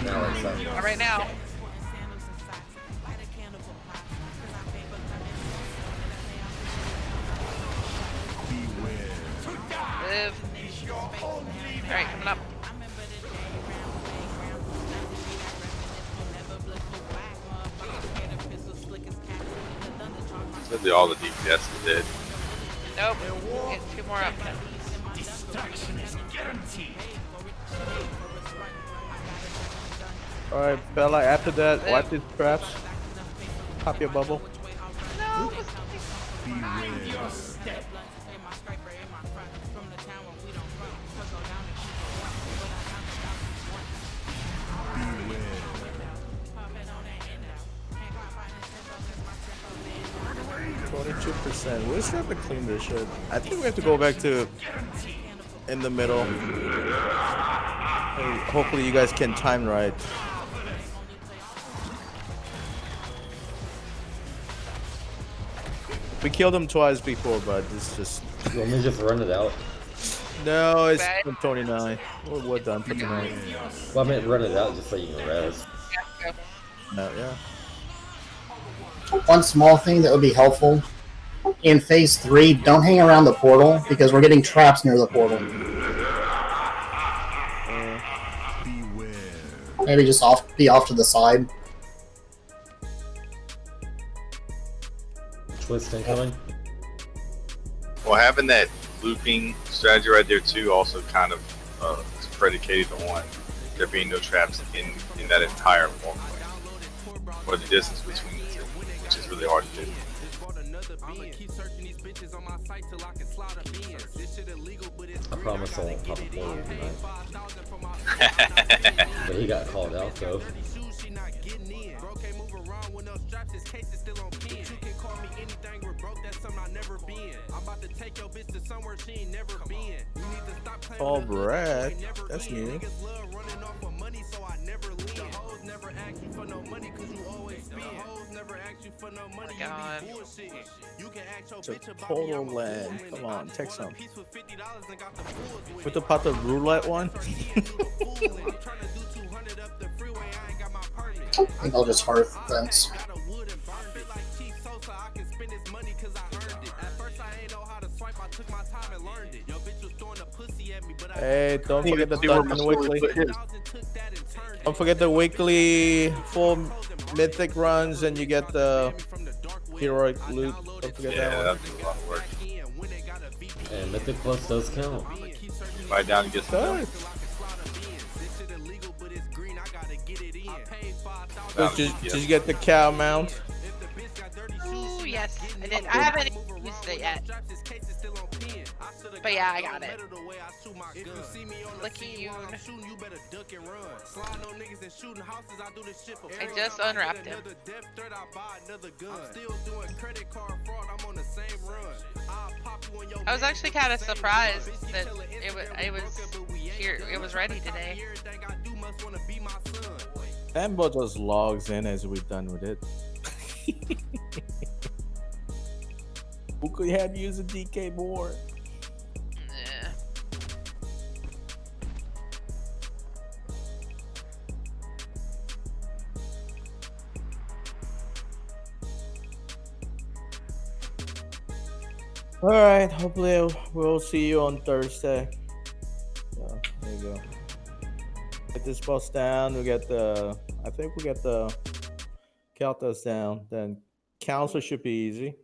Speaker 2: Not right now. Live. Alright, coming up.
Speaker 11: Literally all the DPS is dead.
Speaker 2: Nope. Get 2 more up.
Speaker 21: Destruction is guaranteed.
Speaker 6: Alright, Bella, after that, wipe these traps. Pop your bubble.
Speaker 2: No.
Speaker 21: Mind your step.
Speaker 6: Beware. 22%. We still have to clean this shit. I think we have to go back to in the middle. Hey, hopefully you guys can time right. We killed him twice before, but it's just.
Speaker 5: You want me to just run it out?
Speaker 6: No, it's 29. We're done for tonight.
Speaker 5: Well, I meant run it out just so you can rest.
Speaker 6: No, yeah.
Speaker 8: One small thing that would be helpful in phase 3, don't hang around the portal because we're getting traps near the portal. Maybe just be off to the side.
Speaker 5: Twist incoming.
Speaker 11: Well, having that looping strategy right there too also kind of is predicated on there being no traps in that entire walkway, or the distance between the two, which is really hard to do.
Speaker 5: I promise I won't pop a portal tonight. But he got called out though.
Speaker 6: Oh, Brad. That's new.
Speaker 2: God.
Speaker 6: It's a total land. Come on, take some. Put the pot of roulette one.
Speaker 8: I think I'll just hearth fence.
Speaker 6: Hey, don't forget the Dungeon Weekly. Don't forget the weekly full mythic runs, and you get the heroic loot. Don't forget that one.
Speaker 11: That's a lot of work.
Speaker 5: And Mythic Plus does count.
Speaker 11: Right down and get some.
Speaker 6: Did you get the cow mount?
Speaker 2: Ooh, yes, I did. I haven't used it yet. But yeah, I got it. Lucky you. I just unwrapped him. I was actually kind of surprised that it was here. It was ready today.
Speaker 6: Ambo just logs in as we're done with it. Who could have used a DK more?
Speaker 2: Yeah.
Speaker 6: All right. Hopefully, we'll see you on Thursday. So, there you go. Get this boss down. We get the. I think we get the Keltas down. Then Council should be easy.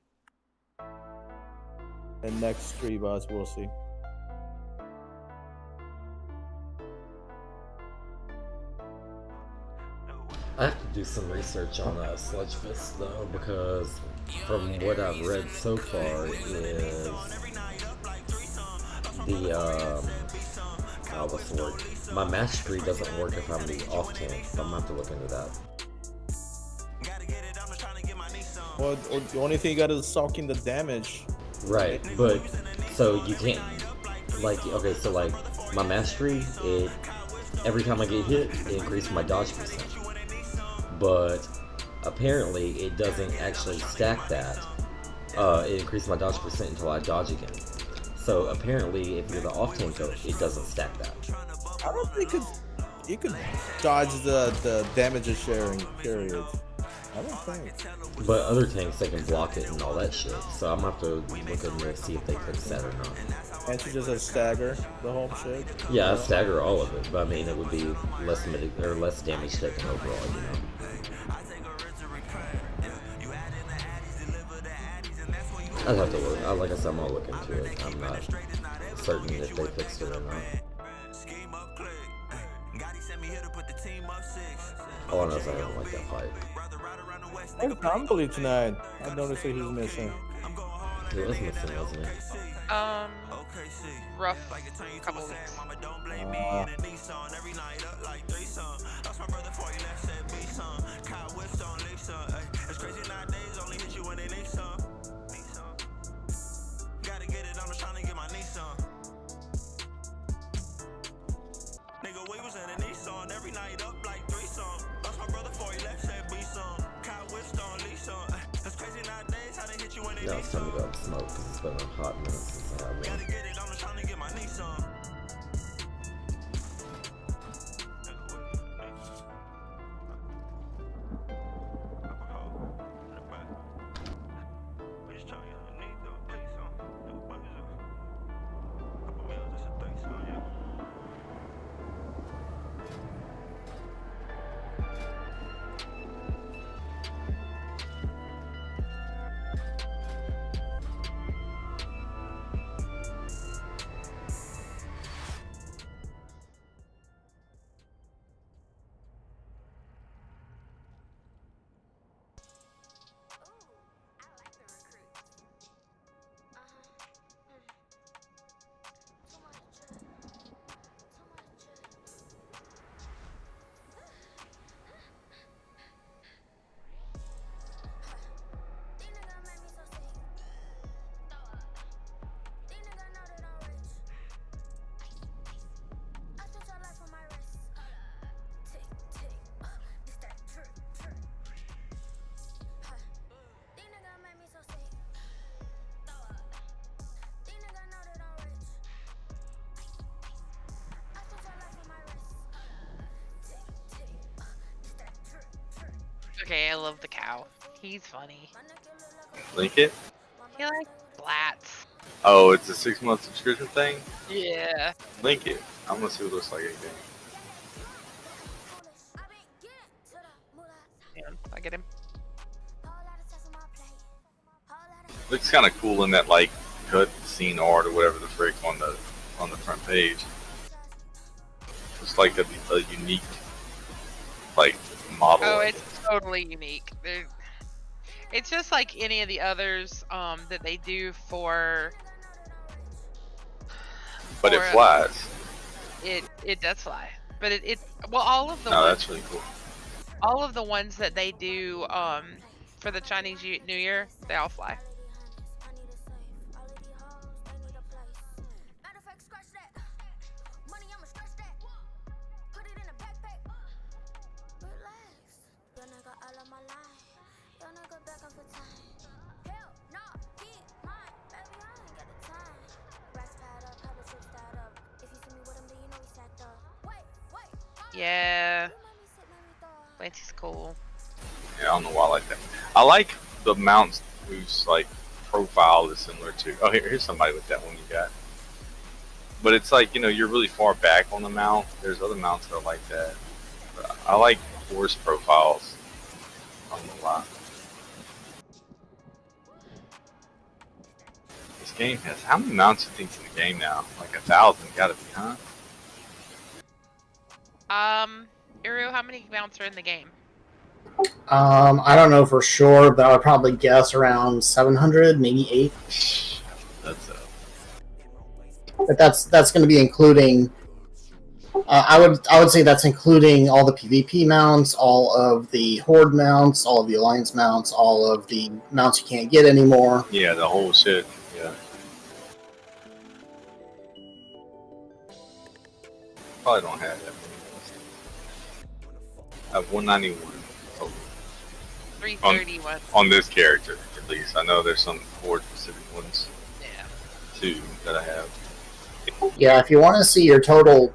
Speaker 6: And next 3 boss, we'll see.
Speaker 5: I have to do some research on Sludge Fist though, because from what I've read so far is the what's the word? My mastery doesn't work if I'm the off tank, so I'm gonna have to look into that.
Speaker 6: Well, the only thing you got is sucking the damage.
Speaker 5: Right, but so you can't like okay, so like my mastery, it every time I get hit, it increases my dodge percent. But apparently, it doesn't actually stack that. It increases my dodge percent until I dodge again. So apparently, if you're the off tanker, it doesn't stack that.
Speaker 6: I don't think you could dodge the damage sharing period. I don't think.
Speaker 5: But other tanks, they can block it and all that shit. So I'm gonna have to look in there to see if they fix that or not.
Speaker 6: Can't you just stagger the whole shit?
Speaker 5: Yeah, I stagger all of it, but I mean it would be less or less damage taken overall, you know. I'd have to look. Like I said, I'm gonna look into it. I'm not certain if they fixed it or not. All I know is I don't like that fight.
Speaker 6: Where's Humbly tonight? I noticed that he's missing.
Speaker 5: He was missing, wasn't he?
Speaker 2: Rough couple weeks.
Speaker 5: Now it's time to go and smoke because it's been a hot minute since I had one.
Speaker 2: Okay, I love the cow. He's funny.
Speaker 11: Link it?
Speaker 2: He likes flats.
Speaker 11: Oh, it's a 6-month subscription thing?
Speaker 2: Yeah.
Speaker 11: Link it. I'm gonna see what it looks like again.
Speaker 2: Man, I get him.
Speaker 11: Looks kind of cool in that like cut scene art or whatever the frick on the front page. It's like a unique like model.
Speaker 2: Oh, it's totally unique. It's just like any of the others that they do for.
Speaker 11: But it flies.
Speaker 2: It does fly, but it well all of the.
Speaker 11: No, that's really cool.
Speaker 2: All of the ones that they do for the Chinese New Year, they all fly. Yeah, Lancy's cool.
Speaker 11: Yeah, I don't know why I like that. I like the mounts whose like profile is similar to. Oh, here's somebody with that one you got. But it's like, you know, you're really far back on the mount. There's other mounts that are like that. But I like horse profiles. I don't know why. This game has how many mounts do you think's in the game now? Like 1,000, gotta be, huh?
Speaker 2: Iru, how many mounts are in the game?
Speaker 8: I don't know for sure, but I would probably guess around 700, maybe 8.
Speaker 11: That's
Speaker 8: But that's going to be including. I would say that's including all the PvP mounts, all of the Horde mounts, all of the Alliance mounts, all of the mounts you can't get anymore.
Speaker 11: Yeah, the whole shit. Yeah. Probably don't have that. I have 191 total.
Speaker 2: 331.
Speaker 11: On this character, at least. I know there's some board specific ones.
Speaker 2: Yeah.
Speaker 11: Too that I have.
Speaker 8: Yeah, if you want to see your total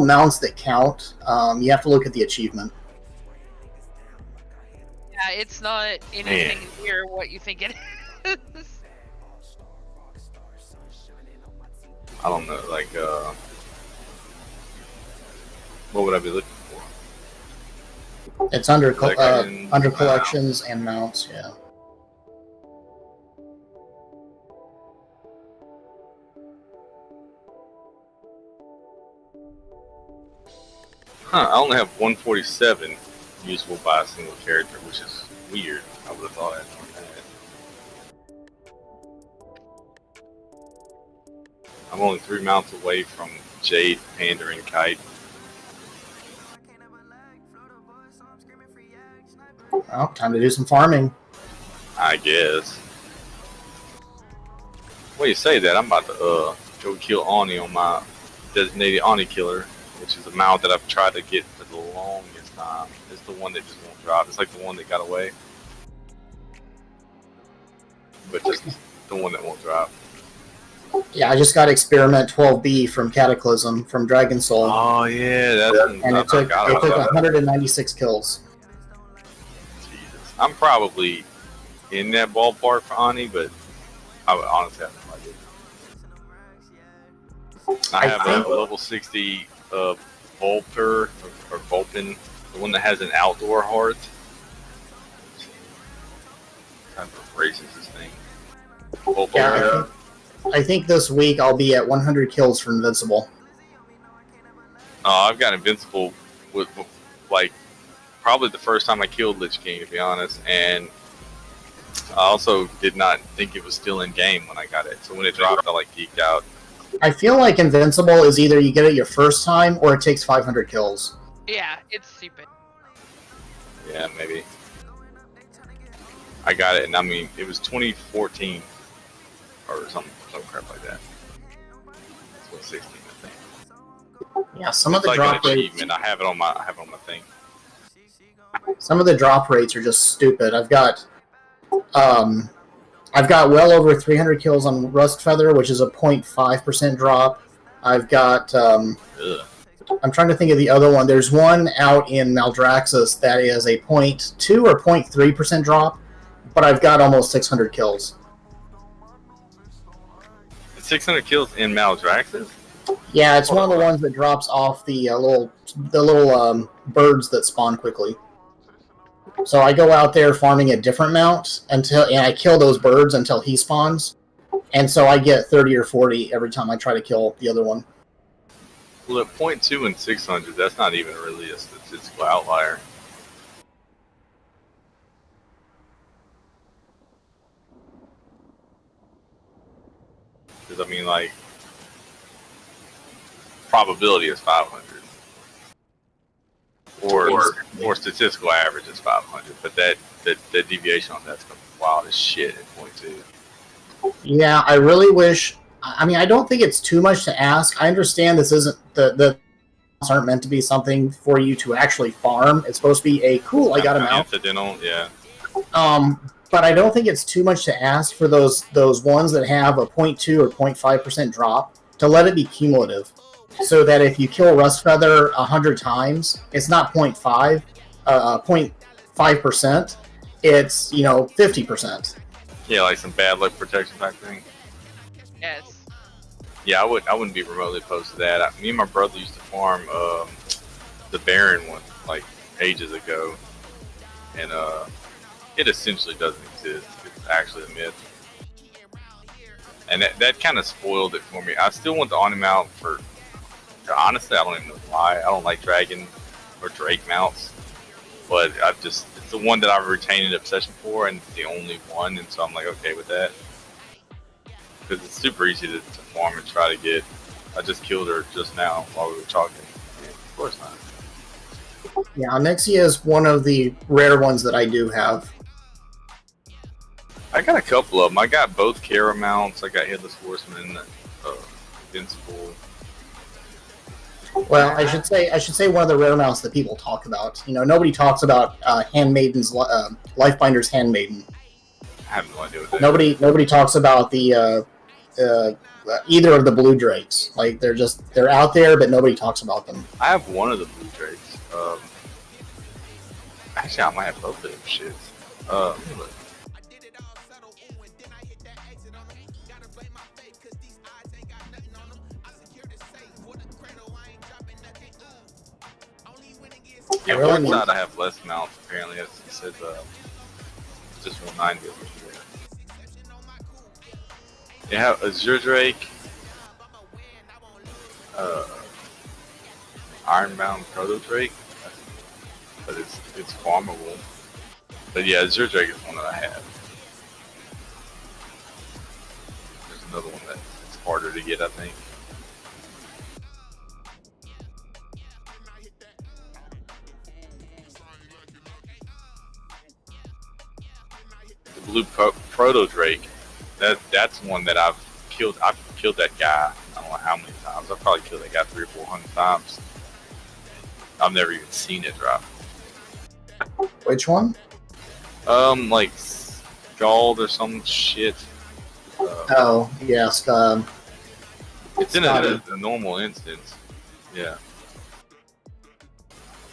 Speaker 8: mounts that count, you have to look at the achievement.
Speaker 2: Yeah, it's not anything near what you think it is.
Speaker 11: I don't know, like, what would I be looking for?
Speaker 8: It's under
Speaker 11: Collection,
Speaker 8: under collections and mounts. Yeah.
Speaker 11: Huh, I only have 147 usable by a single character, which is weird. I would have thought I'd had. I'm only 3 mounts away from Jade, Panda, and Kite.
Speaker 8: Well, time to do some farming.
Speaker 11: I guess. Well, you say that, I'm about to go kill Ani on my designated Ani killer, which is a mount that I've tried to get for the longest time. It's the one that just won't drop. It's like the one that got away. But just the one that won't drop.
Speaker 8: Yeah, I just got Experiment 12B from Cataclysm from Dragon Soul.
Speaker 11: Oh yeah, that's
Speaker 8: and it took 196 kills.
Speaker 11: Jesus. I'm probably in that ballpark for Ani, but I would honestly have no idea. I have a level 60 Volper or Vulpin, the one that has an outdoor heart. What type of race is this thing?
Speaker 8: Yeah, I think this week I'll be at 100 kills for Invincible.
Speaker 11: I've got Invincible with like probably the first time I killed Lich King, to be honest, and I also did not think it was still in game when I got it. So when it dropped, I like geeked out.
Speaker 8: I feel like Invincible is either you get it your first time or it takes 500 kills.
Speaker 2: Yeah, it's stupid.
Speaker 11: Yeah, maybe. I got it, and I mean, it was 2014 or some crap like that. It's 2016, I think.
Speaker 8: Yeah, some of
Speaker 11: it's
Speaker 8: the
Speaker 11: like
Speaker 8: drop
Speaker 11: an
Speaker 8: rates.
Speaker 11: achievement. I have it on my thing.
Speaker 8: Some of the drop rates are just stupid. I've got well over 300 kills on Rust Feather, which is a 0.5% drop. I've got I'm trying to think of the other one. There's one out in Maldraxxus that is a 0.2 or 0.3% drop, but I've got almost 600 kills.
Speaker 11: 600 kills in Maldraxxus?
Speaker 8: Yeah, it's one of the ones that drops off the little birds that spawn quickly. So I go out there farming a different mount and I kill those birds until he spawns, and so I get 30 or 40 every time I try to kill the other one.
Speaker 11: Well, at 0.2 and 600, that's not even really a statistical outlier. Because, I mean, like, probability is 500. Or statistical average is 500. But that deviation on that's wild as shit at 0.2.
Speaker 8: Yeah, I really wish... I mean, I don't think it's too much to ask. I understand this isn't... The aren't meant to be something for you to actually farm. It's supposed to be a, cool, I got him out.
Speaker 11: Incidental, yeah.
Speaker 8: But I don't think it's too much to ask for those ones that have a 0.2 or 0.5% drop to let it be cumulative, so that if you kill Rust Feather 100 times, it's not 0.5, 0.5%. It's 50%.
Speaker 11: Yeah, like some bad luck protection type thing.
Speaker 2: Yes.
Speaker 11: Yeah, I wouldn't be remotely opposed to that. Me and my brother used to farm the Baron one like ages ago, and it essentially doesn't exist. It's actually a myth, and that kind of spoiled it for me. I still want the Oni mount for. Honestly, I don't even know why. I don't like Dragon or Drake mounts, but it's the one that I've retained an obsession for, and it's the only one, and so I'm like okay with that. Because it's super easy to farm and try to get. I just killed her just now while we were talking. Yeah, of course not.
Speaker 8: Yeah, Nexia is one of the rare ones that I do have.
Speaker 11: I got a couple of them. I got both Kara mounts. I got Headless Horseman, Invincible.
Speaker 8: Well, I should say one of the rare mounts that people talk about. You know, nobody talks about Handmaiden's Lifebinder's Handmaiden.
Speaker 11: I have no idea what that
Speaker 8: Nobody talks about the either of the blue drakes. Like they're out there, but nobody talks about them.
Speaker 11: I have one of the blue drakes. Actually, I might have both of them shits. Let me look. Yeah, one side I have less mounts apparently. It says just 190 over here. They have Azure Drake, Ironbound Proto Drake, but it's farmable. But yeah, Azure Drake is one that I have. There's another one that's harder to get, I think. The blue Proto Drake, that's one that I've killed that guy. I don't know how many times. I've probably killed that guy 300 or 400 times. I've never even seen it drop.
Speaker 8: Which one?
Speaker 11: Like Scald or some shit.
Speaker 8: Oh yes.
Speaker 11: It's in a normal instance. Yeah.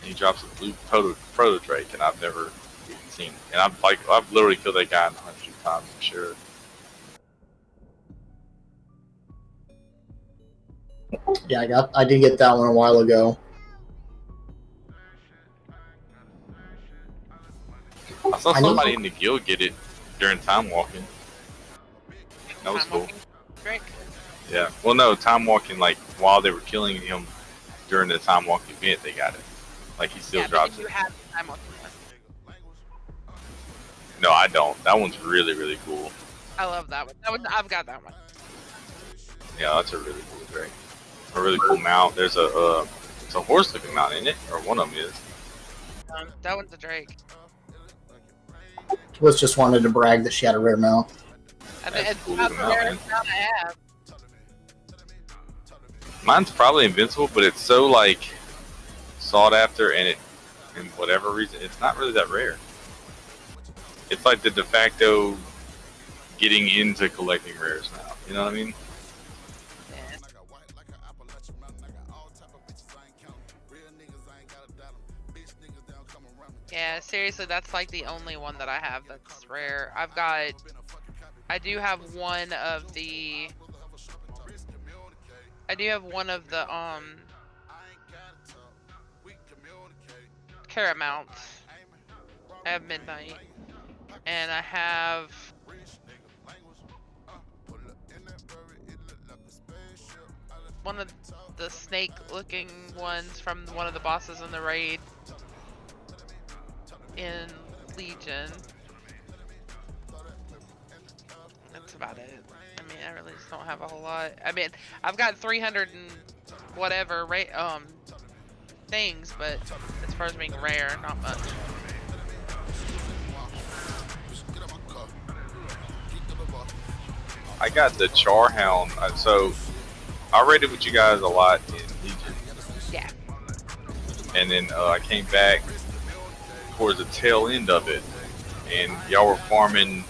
Speaker 11: And he drops a blue Proto Drake, and I've never even seen it. And I've literally killed that guy 100 times for sure.
Speaker 8: Yeah, I did get that one a while ago.
Speaker 11: I saw somebody in the guild get it during time walking. That was cool.
Speaker 2: Drake.
Speaker 11: Yeah. Well, no, time walking, like while they were killing him during the time walking event, they got it. Like he still drops it.
Speaker 2: You have the time walking one.
Speaker 11: No, I don't. That one's really, really cool.
Speaker 2: I love that one. I've got that one.
Speaker 11: Yeah, that's a really cool Drake. A really cool mount. There's it's a horse-looking mount, isn't it? Or one of them is.
Speaker 2: That one's a Drake.
Speaker 8: Liz just wanted to brag that she had a rare mount.
Speaker 2: I mean, it's not the rarest mount I have.
Speaker 11: Mine's probably invincible, but it's so like sought after, and whatever reason, it's not really that rare. It's like the de facto getting into collecting rares now. You know what I mean?
Speaker 2: Yeah, seriously, that's like the only one that I have that's rare. I do have one of the carrot mounts. I have Midnight, and I have one of the snake-looking ones from one of the bosses in the raid in Legion. That's about it. I mean, I really just don't have a whole lot. I mean, I've got 300 and whatever things, but as far as being rare, not much.
Speaker 11: I got the Charhound. So I raided with you guys a lot in Legion.
Speaker 2: Yeah.
Speaker 11: And then I came back towards the tail end of it, and y'all were farming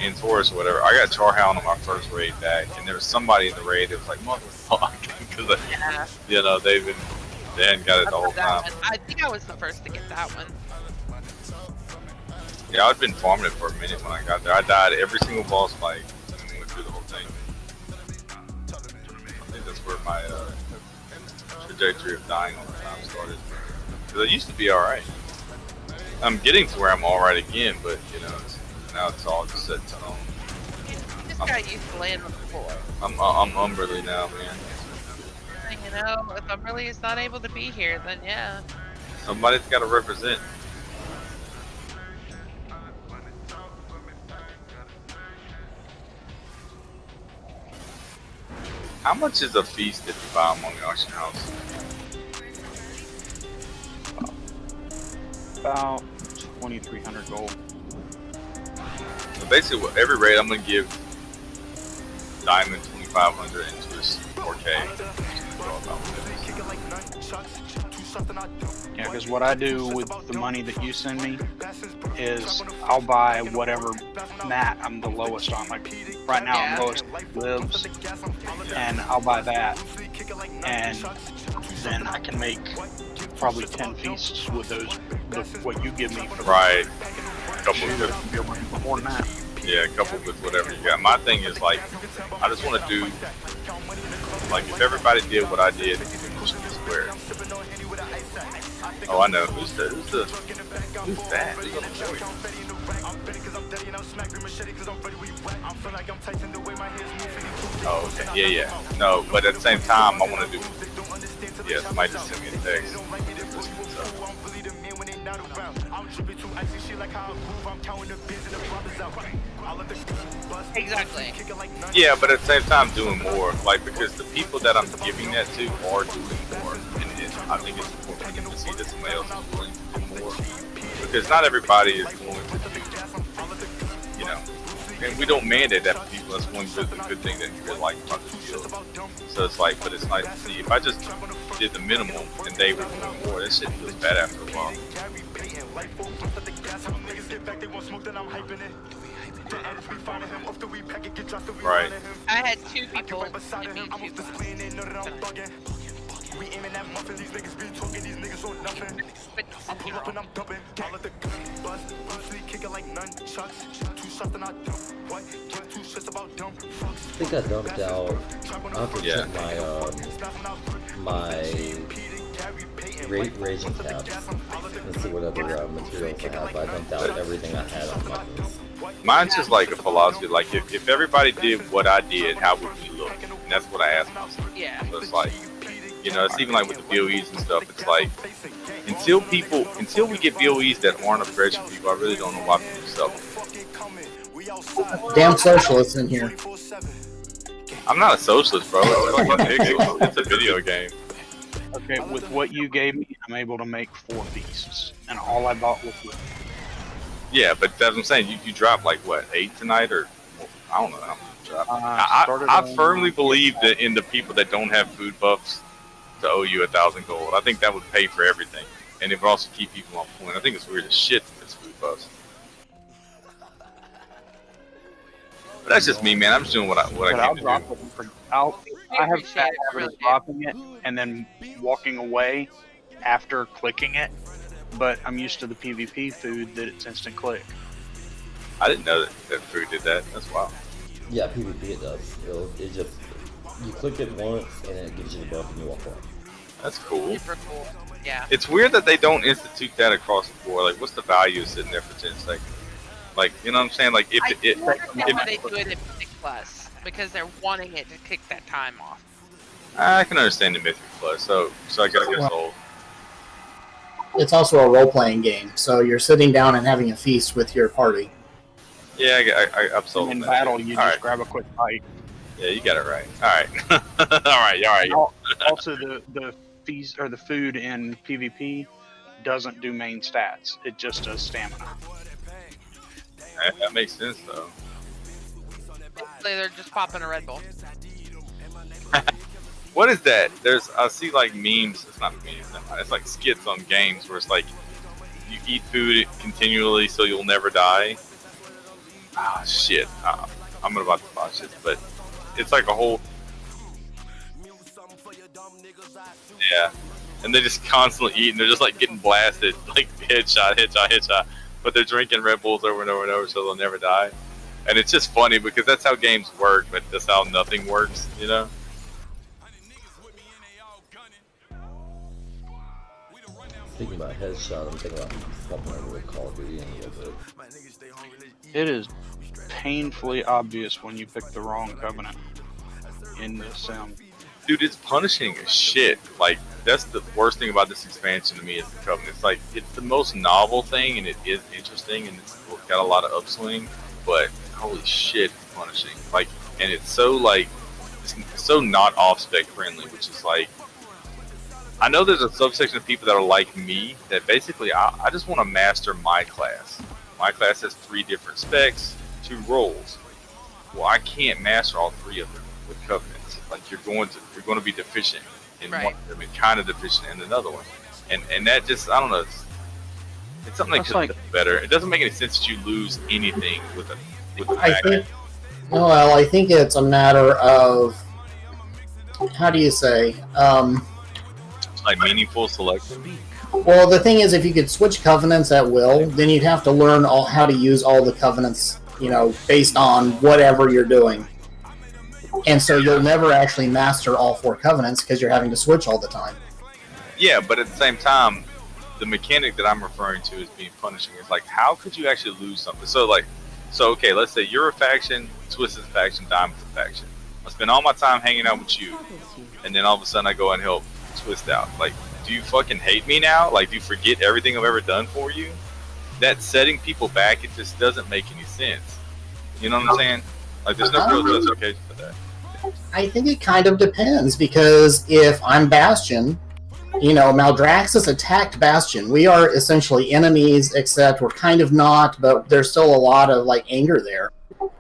Speaker 11: in Taurus or whatever. I got Charhound on my first raid back, and there was somebody in the raid that was like, motherfucker, because you know they hadn't got it the whole time.
Speaker 2: I think I was the first to get that one.
Speaker 11: Yeah, I'd been farming it for a minute when I got there. I died every single boss fight and went through the whole thing. I think that's where my trajectory of dying all the time started. Because I used to be alright. I'm getting to where I'm alright again, but you know, now it's all just set to home.
Speaker 2: You just got used to laying on the floor.
Speaker 11: I'm Umberly now, man.
Speaker 2: You know, if Umberly is not able to be here, then yeah.
Speaker 11: Somebody's got to represent. How much is a feast if you buy them on the auction house?
Speaker 1: About 2,300 gold.
Speaker 11: So basically, every raid I'm gonna give Diamond 2,500 and Twist 4K.
Speaker 1: Yeah, because what I do with the money that you send me is I'll buy whatever mat I'm the lowest on. Like right now, I'm lowest libs, and I'll buy that, and then I can make probably 10 feasts with those. What you give me for
Speaker 11: right. A couple of
Speaker 1: more than that.
Speaker 11: Yeah, a couple with whatever you got. My thing is like, I just want to do like if everybody did what I did, it should be square. Oh, I know. Who's that? Oh, okay. Yeah, yeah. No, but at the same time, I want to do. Yeah, somebody just sent me a text.
Speaker 2: Exactly.
Speaker 11: Yeah, but at the same time, doing more. Like, because the people that I'm giving that to are doing more. And I think it's important to see that somebody else is willing to do more. Because not everybody is going to do, you know. And we don't mandate that for people. That's one good thing that you really like about the field. So it's like, but it's nice to see. If I just did the minimum and they were doing more, that shit feels bad after a while. Right.
Speaker 2: I had 2 people give me 2 bucks.
Speaker 5: I think I dumped out. I have to check my raging caps and see what other materials I have. But I dumped out everything I had on weapons.
Speaker 11: Mine's just like a philosophy. Like if everybody did what I did, how would we look? And that's what I ask myself.
Speaker 2: Yeah.
Speaker 11: So it's like, you know, it's even like with the BOEs and stuff. It's like until we get BOEs that aren't aggression people, I really don't know why people sell them.
Speaker 8: Damn socialists in here.
Speaker 11: I'm not a socialist, bro. It's a video game.
Speaker 1: Okay, with what you gave me, I'm able to make 4 feasts, and all I bought was wood.
Speaker 11: Yeah, but that's what I'm saying. You dropped like what, 8 tonight, or I don't know how many you dropped. I firmly believe that in the people that don't have food buffs to owe you 1,000 gold. I think that would pay for everything, and it would also keep people on point. I think it's weird as shit that it's food buffs. But that's just me, man. I'm just doing what I
Speaker 1: I'll
Speaker 11: can
Speaker 1: drop
Speaker 11: do.
Speaker 1: it. I have a bad habit of dropping it and then walking away after clicking it, but I'm used to the PvP food that it's instant click.
Speaker 11: I didn't know that food did that. That's wild.
Speaker 5: Yeah, PvP it does. It just you click it once and it gives you the buff and you walk away.
Speaker 11: That's cool.
Speaker 2: Super cool. Yeah.
Speaker 11: It's weird that they don't institute that across the board. Like, what's the value of sitting there for 10 seconds? Like, you know what I'm saying? Like,
Speaker 2: I think they do it in Mythic Plus because they're wanting it to kick that time off.
Speaker 11: I can understand the Mythic Plus, so I guess it's old.
Speaker 8: It's also a role-playing game, so you're sitting down and having a feast with your party.
Speaker 11: Yeah, I'm sold.
Speaker 1: In battle, you just grab a quick bite.
Speaker 11: Yeah, you got it right. All right. all right.
Speaker 1: Also, the feast or the food in PvP doesn't do main stats. It just does stamina.
Speaker 11: That makes sense, though.
Speaker 2: They're just popping a Red Bull.
Speaker 11: What is that? I see like memes. It's not memes. It's like skits on games where it's like you eat food continually so you'll never die. Ah, shit. I'm about to watch it, but it's like a whole. Yeah, and they just constantly eat, and they're just like getting blasted, like headshot. But they're drinking Red Bulls over and over and over so they'll never die. And it's just funny because that's how games work, but that's how nothing works, you know?
Speaker 5: Speaking about headshot, I'm thinking about something over with Call of Duty in a little bit.
Speaker 1: It is painfully obvious when you pick the wrong covenant in the sim.
Speaker 11: Dude, it's punishing as shit. Like, that's the worst thing about this expansion to me is the covenant. It's like, it's the most novel thing, and it is interesting, and it's got a lot of upswing, but holy shit, it's punishing. Like, and it's so, like, it's so not off-spec friendly, which is like, I know there's a subsection of people that are like me, that basically, I just want to master my class. My class has 3 different specs, 2 roles. Well, I can't master all 3 of them with covenants. Like, you're going to be deficient. in
Speaker 2: Right.
Speaker 11: one of them and kind of deficient in another one. And that just, I don't know, it's something that
Speaker 1: That's
Speaker 11: could
Speaker 1: like-
Speaker 11: be done better. It doesn't make any sense that you lose anything with the
Speaker 8: I
Speaker 11: fact
Speaker 8: think. Well, I think it's a matter of how do you say?
Speaker 11: like meaningful selection.
Speaker 8: Well, the thing is, if you could switch covenants at will, then you'd have to learn how to use all the covenants, based on whatever you're doing. And so you'll never actually master all 4 covenants because you're having to switch all the time.
Speaker 11: Yeah, but at the same time, the mechanic that I'm referring to as being punishing is like, how could you actually lose something? So okay, let's say you're a faction, Twist is a faction, Diamond's a faction. I spend all my time hanging out with you, and then all of a sudden I go and help Twist out. Like, do you fucking hate me now? Like, do you forget everything I've ever done for you? That setting people back, it just doesn't make any sense. You know what I'm saying? Like, there's no real justification for that.
Speaker 8: I think it kind of depends, because if I'm Bastion, Maldraxxus attacked Bastion. We are essentially enemies, except we're kind of not, but there's still a lot of anger there.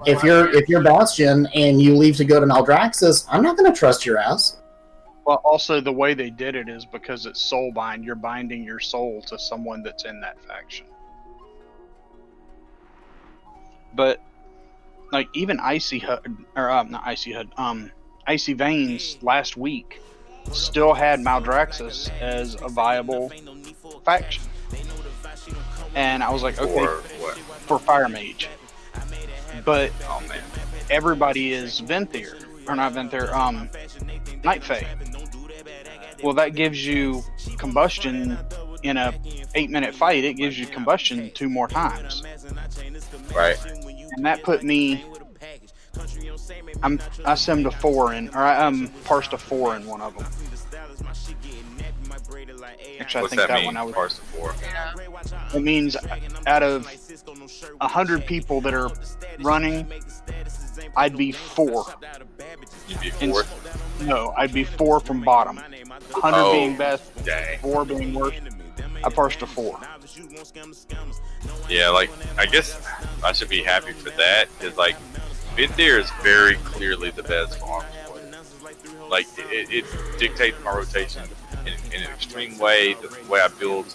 Speaker 8: If you're Bastion and you leave to go to Maldraxxus, I'm not going to trust your ass.
Speaker 1: Well, also the way they did it is because it's soul bind. You're binding your soul to someone that's in that faction. But like even Icy Hud, or not Icy Hud, Icy Veins last week still had Maldraxxus as a viable faction, and I was like, okay, for Fire Mage. But everybody is Venthyr, or not Venthyr, Night Fae. Well, that gives you combustion in a 8-minute fight. It gives you combustion 2 more times.
Speaker 11: Right.
Speaker 1: And that put me. I simmed a 4 in, or I parsed a 4 in one of them. Actually,
Speaker 11: What's
Speaker 1: I think
Speaker 11: that mean?
Speaker 1: one I would
Speaker 11: Parsed a 4.
Speaker 1: It means out of 100 people that are running, I'd be 4.
Speaker 11: You'd be 4th?
Speaker 1: No, I'd be 4 from bottom. 100 being best, 4 being worst. I parsed a 4.
Speaker 11: Yeah, I guess I should be happy for that, because Venthyr is very clearly the best farm player. It dictates my rotation in an extreme way. The way I build,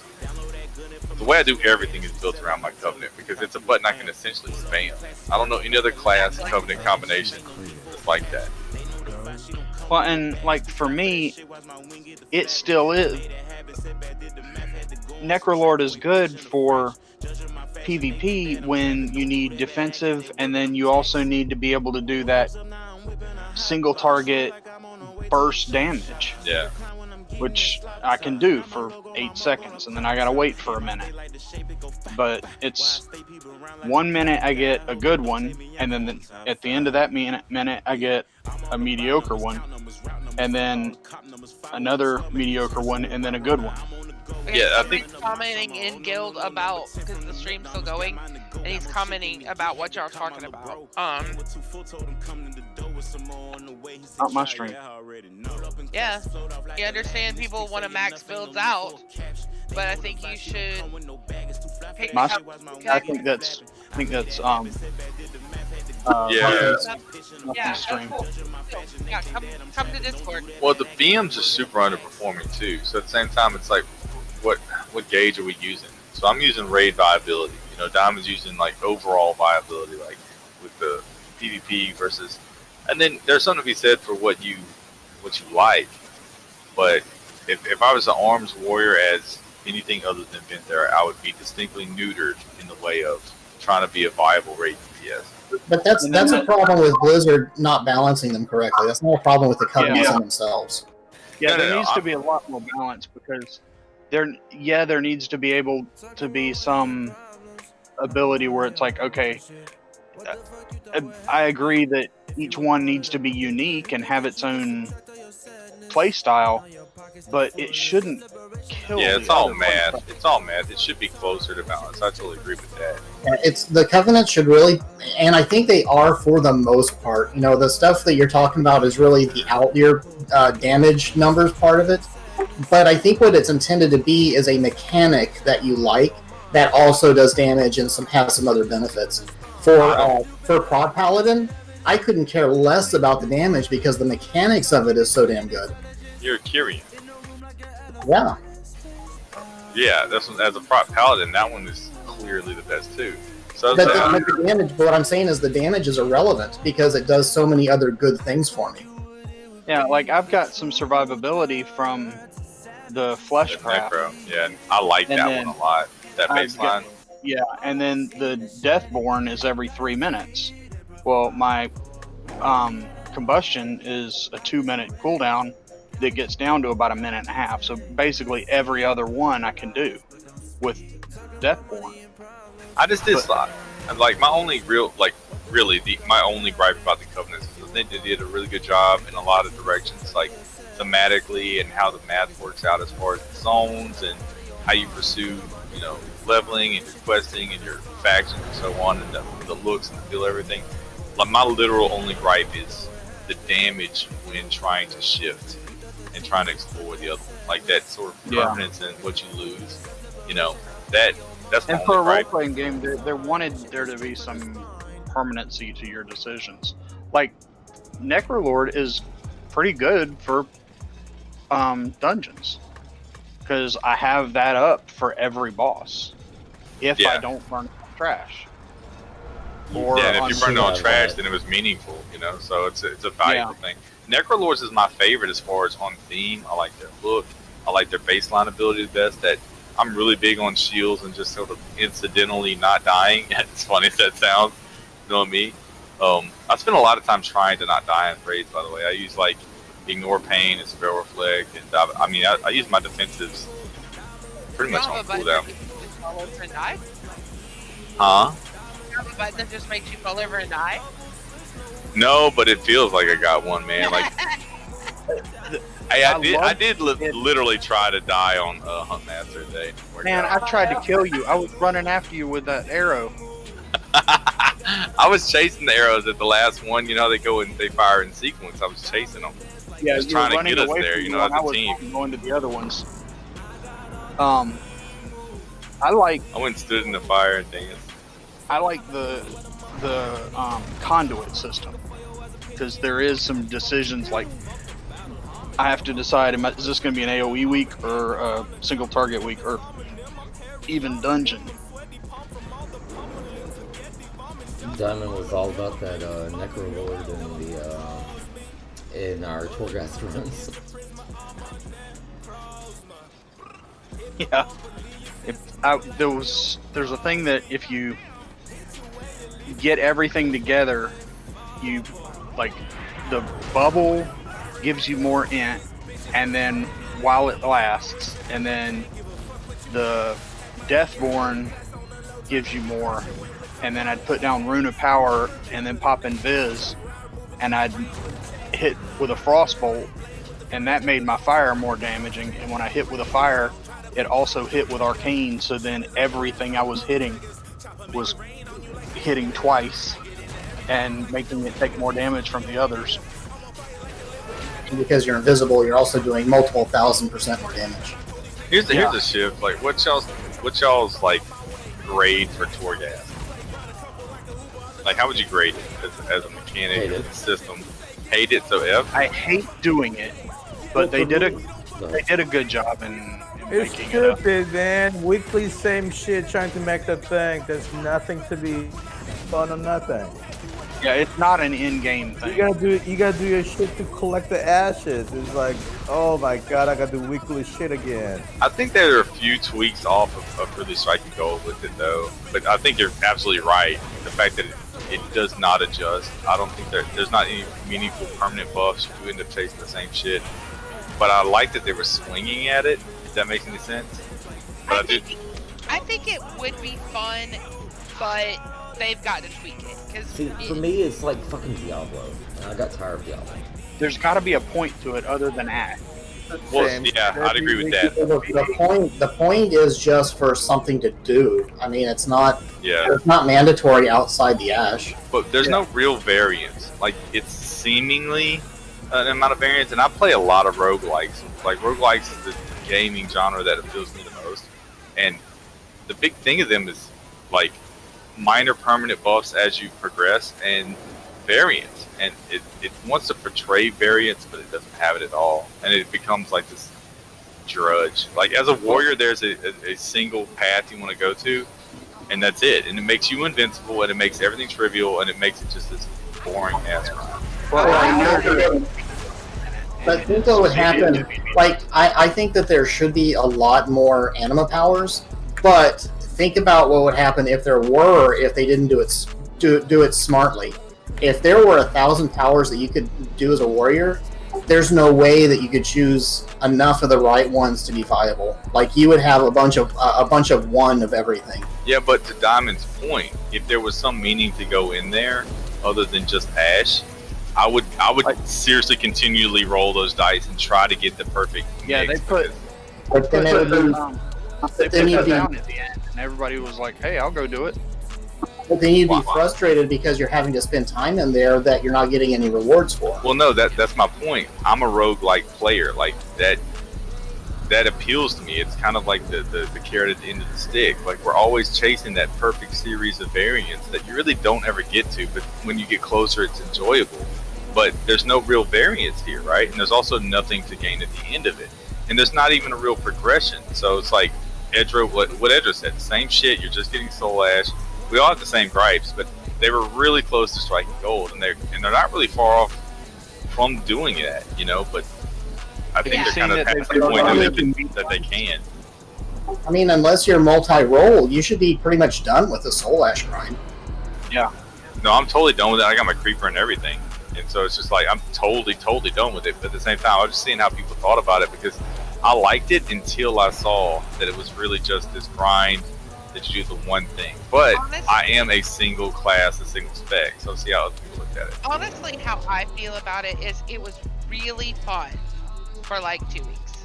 Speaker 11: the way I do everything is built around my Covenant, because it's a button I can essentially spam. I don't know any other class Covenant combination that's like that.
Speaker 1: Well, and for me, it still is. Necrolord is good for PvP when you need defensive, and then you also need to be able to do that single target burst damage.
Speaker 11: Yeah.
Speaker 1: Which I can do for 8 seconds, and then I gotta wait for a minute. But it's 1 minute I get a good one, and then at the end of that minute I get a mediocre one, and then another mediocre one, and then a good one.
Speaker 11: Yeah, I think
Speaker 2: He's commenting in guild about, because the stream's still going, and he's commenting about what y'all are talking about.
Speaker 1: Not my stream.
Speaker 2: Yeah, you understand people want to max builds out, but I think you should pick
Speaker 1: My,
Speaker 2: up.
Speaker 1: I think that's
Speaker 2: Yeah,
Speaker 1: stream.
Speaker 2: yeah, come to Discord.
Speaker 11: Well, the BMs are super underperforming too. So at the same time, it's like, what gauge are we using? So I'm using raid viability. Diamond's using overall viability, with the PvP versus. And then there's something to be said for what you like. But if I was an arms warrior as anything other than Venthyr, I would be distinctly neutered in the way of trying to be a viable raid DPS.
Speaker 8: But that's a problem with Blizzard not balancing them correctly. That's not a problem with the covenants in themselves.
Speaker 1: Yeah, there needs to be a lot more balance, because there needs to be able to be some ability where it's like, okay, I agree that each one needs to be unique and have its own play style, but it shouldn't kill.
Speaker 11: Yeah, it's all math. It's all math. It should be closer to balance. I totally agree with that.
Speaker 8: It's the covenants should really, and I think they are for the most part. The stuff that you're talking about is really the outlier damage numbers part of it. But I think what it's intended to be is a mechanic that you like that also does damage and has some other benefits. For Prod Paladin, I couldn't care less about the damage because the mechanics of it is so damn good.
Speaker 11: You're a Kyrian.
Speaker 8: Yeah.
Speaker 11: Yeah, that's as a prop paladin. That one is clearly the best too. So
Speaker 8: But the damage. But what I'm saying is the damage is irrelevant because it does so many other good things for me.
Speaker 1: Yeah, like I've got some survivability from the Fleshcraft.
Speaker 11: Necro. Yeah, I like
Speaker 1: And
Speaker 11: that
Speaker 1: then
Speaker 11: one a lot. That
Speaker 1: I've got-
Speaker 11: baseline.
Speaker 1: Yeah, and then the Deathborn is every 3 minutes. Well, my combustion is a 2-minute cooldown that gets down to about a minute and a half. So basically, every other one I can do with Deathborn.
Speaker 11: I just dislike. Like my only real, like really, my only gripe about the Covenants is that they did a really good job in a lot of directions, like thematically and how the math works out as far as the zones and how you pursue, you know, leveling and your questing and your factions and so on, and the looks and the feel, everything. Like my literal only gripe is the damage when trying to shift and trying to explore the other one. Like that sort of permanence in what you lose. You know, that's my
Speaker 1: And
Speaker 11: only
Speaker 1: for a
Speaker 11: gripe.
Speaker 1: role-playing game, they wanted there to be some permanency to your decisions. Like, Necrolord is pretty good for dungeons. Because I have that up for every boss. If I don't burn trash. Or
Speaker 11: Yeah, and if
Speaker 1: on
Speaker 11: you burned it on
Speaker 1: single-
Speaker 11: trash, then it was meaningful, you know. So it's a valuable thing. Necrolords is my favorite as far as on theme. I like their look. I like their baseline ability the best. That I'm really big on shields and just sort of incidentally not dying. As funny as that sounds, you know me. I spend a lot of time trying to not die in raids. By the way, I use like Ignore Pain and Spell Reflect, and I use my defensives pretty much on cooldown.
Speaker 2: Fall over and die?
Speaker 11: Huh?
Speaker 2: You have a button that just makes you fall over and die?
Speaker 11: No, but it feels like I got one, man. Like, I did literally try to die on Huntmaster today.
Speaker 1: Man, I tried to kill you. I was running after you with that arrow.
Speaker 11: I was chasing the arrows at the last one. You know, they fire in sequence. I was chasing them.
Speaker 1: Yeah,
Speaker 11: just
Speaker 1: you were
Speaker 11: trying to
Speaker 1: running
Speaker 11: get us
Speaker 1: away
Speaker 11: there.
Speaker 1: from
Speaker 11: You
Speaker 1: me
Speaker 11: know, as
Speaker 1: when I
Speaker 11: a
Speaker 1: was
Speaker 11: team.
Speaker 1: going to the other ones. I
Speaker 11: went and stood in the fire and things.
Speaker 1: I like the conduit system because there is some decisions like I have to decide: is this going to be an AOE week or a single target week or even dungeon?
Speaker 5: Diamond was all about that Necrolord in our Torghast runs.
Speaker 1: Yeah. There's a thing that if you get everything together, you like the bubble gives you more int, and then while it lasts, and then the Deathborn gives you more, and then I'd put down Rune of Power and then pop in Viz, and I'd hit with a Frostbolt, and that made my fire more damaging, and when I hit with a fire, it also hit with Arcane, so then everything I was hitting was hitting twice and making it take more damage from the others.
Speaker 8: And because you're invisible, you're also doing multiple 1,000% more damage.
Speaker 11: Here's a shift. Like, what's y'all's like grade for Torghast? Like, how would you grade it as a mechanic and system? Hate it, so F.
Speaker 1: I hate doing it, but they did a good job in
Speaker 6: It's
Speaker 1: making it up.
Speaker 6: stupid, man. Weekly same shit trying to make the thing. There's nothing to be fun or nothing.
Speaker 1: Yeah, it's not an in-game thing.
Speaker 6: You gotta do your shit to collect the ashes. It's like, oh my god, I gotta do weekly shit again.
Speaker 11: I think there are a few tweaks off of really striking gold with it, though. But I think you're absolutely right. The fact that it does not adjust. I don't think there's not any meaningful permanent buffs. You end up chasing the same shit. But I like that they were swinging at it. If that makes any sense. But
Speaker 2: I think it would be fun, but they've got to tweak it.
Speaker 5: See, for me, it's like fucking Diablo. And I got tired of Diablo.
Speaker 1: There's got to be a point to it other than act.
Speaker 11: Well, yeah, I'd agree with that.
Speaker 8: The point is just for something to do. I mean, it's not.
Speaker 11: Yeah.
Speaker 8: It's not mandatory outside the Ash.
Speaker 11: But there's no real variance. Like, it's seemingly an amount of variance, and I play a lot of roguelikes. Like, roguelikes is the gaming genre that appeals to me the most. And the big thing of them is, like, minor permanent buffs as you progress, and variance, and it wants to portray variance, but it doesn't have it at all, and it becomes like this drudge. Like as a warrior, there's a single path you want to go to, and that's it. And it makes you invincible, and it makes everything trivial, and it makes it just this boring ass grind.
Speaker 8: But I think what would happen, like, I think that there should be a lot more anima powers, but think about what would happen if there were, if they didn't do it smartly. If there were 1,000 powers that you could do as a warrior, there's no way that you could choose enough of the right ones to be viable. Like, you would have a bunch of one of everything.
Speaker 11: Yeah, but to Diamond's point, if there was some meaning to go in there other than just Ash, I would seriously continually roll those dice and try to get the perfect
Speaker 1: Yeah,
Speaker 11: mix.
Speaker 1: they put
Speaker 8: But then it would be,
Speaker 1: they
Speaker 8: then
Speaker 1: put
Speaker 8: you'd
Speaker 1: that
Speaker 8: be,
Speaker 1: down at the end, and everybody was like, "Hey, I'll go do it."
Speaker 8: but then you'd be frustrated because you're having to spend time in there that you're not getting any rewards for.
Speaker 11: Well, no, that's my point. I'm a roguelike player. Like that appeals to me. It's kind of like the carrot at the end of the stick. Like we're always chasing that perfect series of variants that you really don't ever get to, but when you get closer, it's enjoyable. But there's no real variance here, right? And there's also nothing to gain at the end of it. And there's not even a real progression. So it's like Edra, what Edra said, same shit, you're just getting Soul Ash. We all have the same gripes, but they were really close to striking gold, and they're not really far off from doing that, you know, but I think they're kind of at the point that they can.
Speaker 8: I mean, unless you're multi-role, you should be pretty much done with the Soul Ash grind.
Speaker 11: Yeah. No, I'm totally done with it. I got my creeper and everything. And so it's just like, I'm totally done with it. But at the same time, I was just seeing how people thought about it, because I liked it until I saw that it was really just this grind that you do the one thing. But I am a single class, a single spec. So see how other people looked at it.
Speaker 2: Honestly, how I feel about it is it was really fun for like 2 weeks.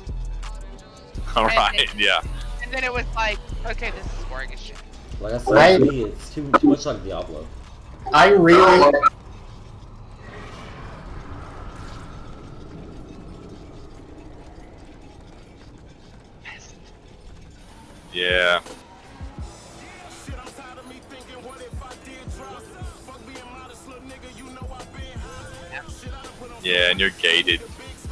Speaker 11: All right, yeah.
Speaker 2: And then it was like, okay, this is boring as shit.
Speaker 5: Like I said, to me, it's too much like Diablo.
Speaker 8: I really...
Speaker 11: Yeah. Yeah, and you're gated.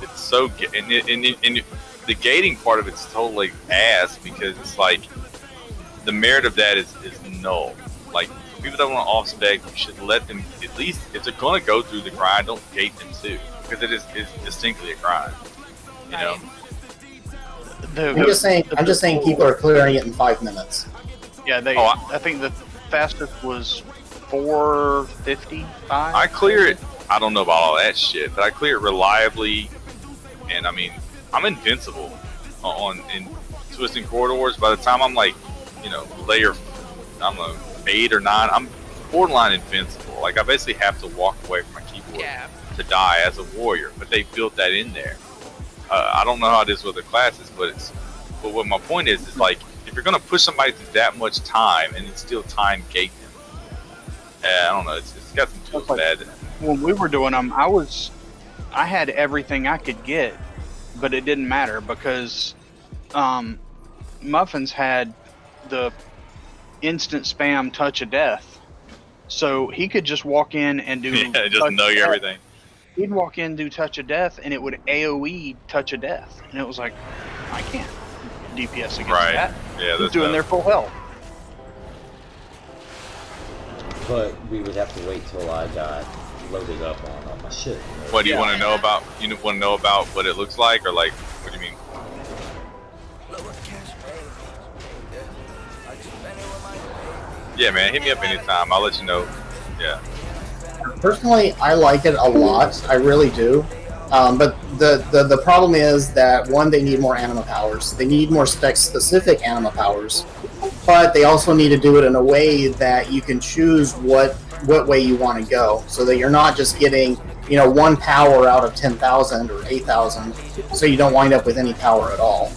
Speaker 11: It's so and the gating part of it's totally ass, because it's like the merit of that is null. Like people that want off spec, you should let them at least if they're gonna go through the grind, don't gate them too, because it is distinctly a grind. You know.
Speaker 8: I'm just saying people are clearing it in 5 minutes.
Speaker 1: Yeah, I think the fastest was 4:55.
Speaker 11: I clear it. I don't know about all that shit, but I clear it reliably, and I mean, I'm invincible in twisting corridors. By the time I'm like, you know, layer, I don't know, 8 or 9, I'm borderline invincible. Like I basically have to walk away from my keyboard to die as a warrior, but they built that in there. I don't know how it is with the classes, but what my point is like if you're gonna push somebody through that much time and it's still time gate them, I don't know. It's got some tools bad.
Speaker 1: When we were doing them, I had everything I could get, but it didn't matter because Muffins had the instant spam touch of death, so he could just walk in and do
Speaker 11: just know everything.
Speaker 1: He'd walk in, do touch of death, and it would AOE touch of death, and it was like, I can't DPS against that.
Speaker 11: Yeah,
Speaker 1: He's doing their full health.
Speaker 5: But we would have to wait till I got loaded up on all my shit.
Speaker 11: What do you want to know about? You want to know about what it looks like, or like, what do you mean? Yeah, man, hit me up anytime. I'll let you know. Yeah.
Speaker 8: Personally, I like it a lot. I really do. But the problem is that, one, they need more anima powers. They need more spec-specific anima powers. But they also need to do it in a way that you can choose what way you want to go, so that you're not just getting, you know, 1 power out of 10,000 or 8,000, so you don't wind up with any power at all.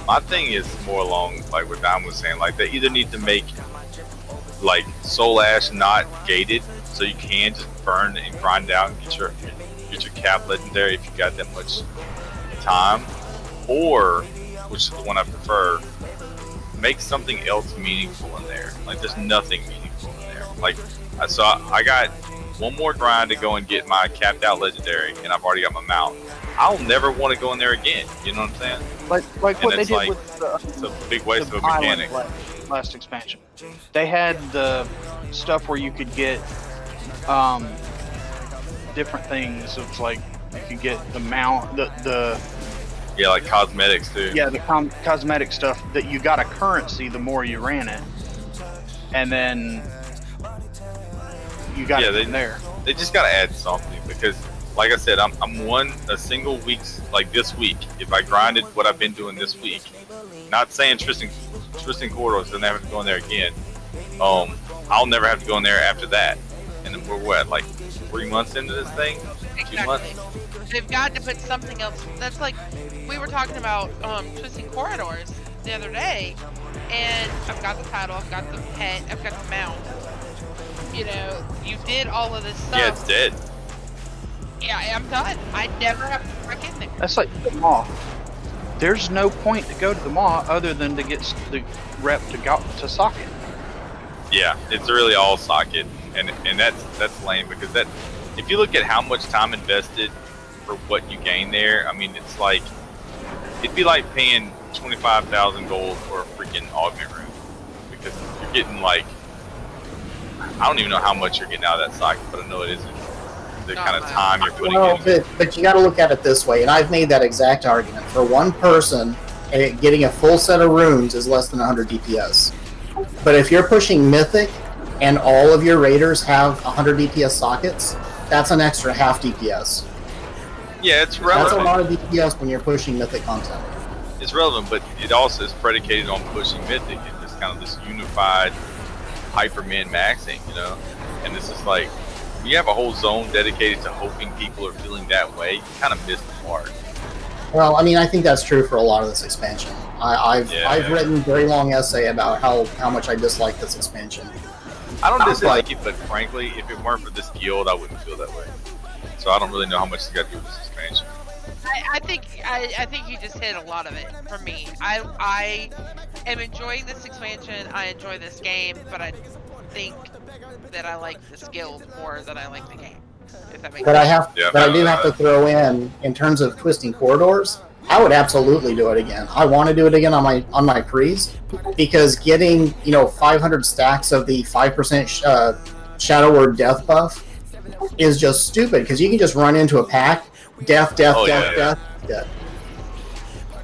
Speaker 11: My thing is more along like what Dom was saying. Like they either need to make like Soul Ash not gated, so you can just burn and grind out and get your cap legendary if you got that much time, or, which is the one I prefer, make something else meaningful in there. Like there's nothing meaningful in there. Like I got one more grind to go and get my capped out legendary, and I've already got my mount. I'll never want to go in there again. You know what I'm saying?
Speaker 1: Like
Speaker 11: And
Speaker 1: what they
Speaker 11: it's
Speaker 1: did
Speaker 11: like
Speaker 1: with the,
Speaker 11: it's a big waste of a
Speaker 1: island
Speaker 11: mechanic.
Speaker 1: last expansion. They had the stuff where you could get different things. It's like you could get the mount, the
Speaker 11: Yeah, like cosmetics too.
Speaker 1: yeah, the cosmetic stuff that you got a currency the more you ran it, and then you got it in there.
Speaker 11: They just gotta add something because, like I said, I'm a single week's like this week. If I grinded what I've been doing this week, not saying Tristan Corridors doesn't have to go in there again. I'll never have to go in there after that. And then we're what, like 3 months into this thing? 2 months?
Speaker 2: They've got to put something else. That's like we were talking about Twisting Corridors the other day, and I've got the title, I've got the pet, I've got the mount. You know, you did all of this stuff.
Speaker 11: Yeah, it's dead.
Speaker 2: Yeah, I'm done. I never have to back in there.
Speaker 1: That's like the Maw. There's no point to go to the Maw other than to get the rep to socket.
Speaker 11: Yeah, it's really all socket, and that's lame because that if you look at how much time invested for what you gain there, I mean it's like it'd be like paying 25,000 gold for a freaking augment room because you're getting like I don't even know how much you're getting out of that socket, but I know it isn't the kind of time you're putting in.
Speaker 8: But you got to look at it this way, and I've made that exact argument. For one person, getting a full set of runes is less than 100 DPS. But if you're pushing Mythic and all of your raiders have 100 DPS sockets, that's an extra half DPS.
Speaker 11: Yeah, it's relevant.
Speaker 8: That's a lot of DPS when you're pushing Mythic content.
Speaker 11: It's relevant, but it also is predicated on pushing Mythic and this kind of this unified hyper min maxing, you know? And this is like, when you have a whole zone dedicated to hoping people are feeling that way, you kind of miss the mark.
Speaker 8: Well, I mean, I think that's true for a lot of this expansion. I've written a very long essay about how much I dislike this expansion.
Speaker 11: I don't dislike it, but frankly, if it weren't for this guild, I wouldn't feel that way. So I don't really know how much it's got to do with this expansion.
Speaker 2: I think you just hit a lot of it for me. I am enjoying this expansion. I enjoy this game, but I think that I like this guild more than I like the game. If that makes
Speaker 8: But
Speaker 2: sense.
Speaker 8: I do have to throw in terms of Twisting Corridors, I would absolutely do it again. I want to do it again on my priest because getting 500 stacks of the 5% Shadow Word death buff is just stupid because you can just run into a pack, death.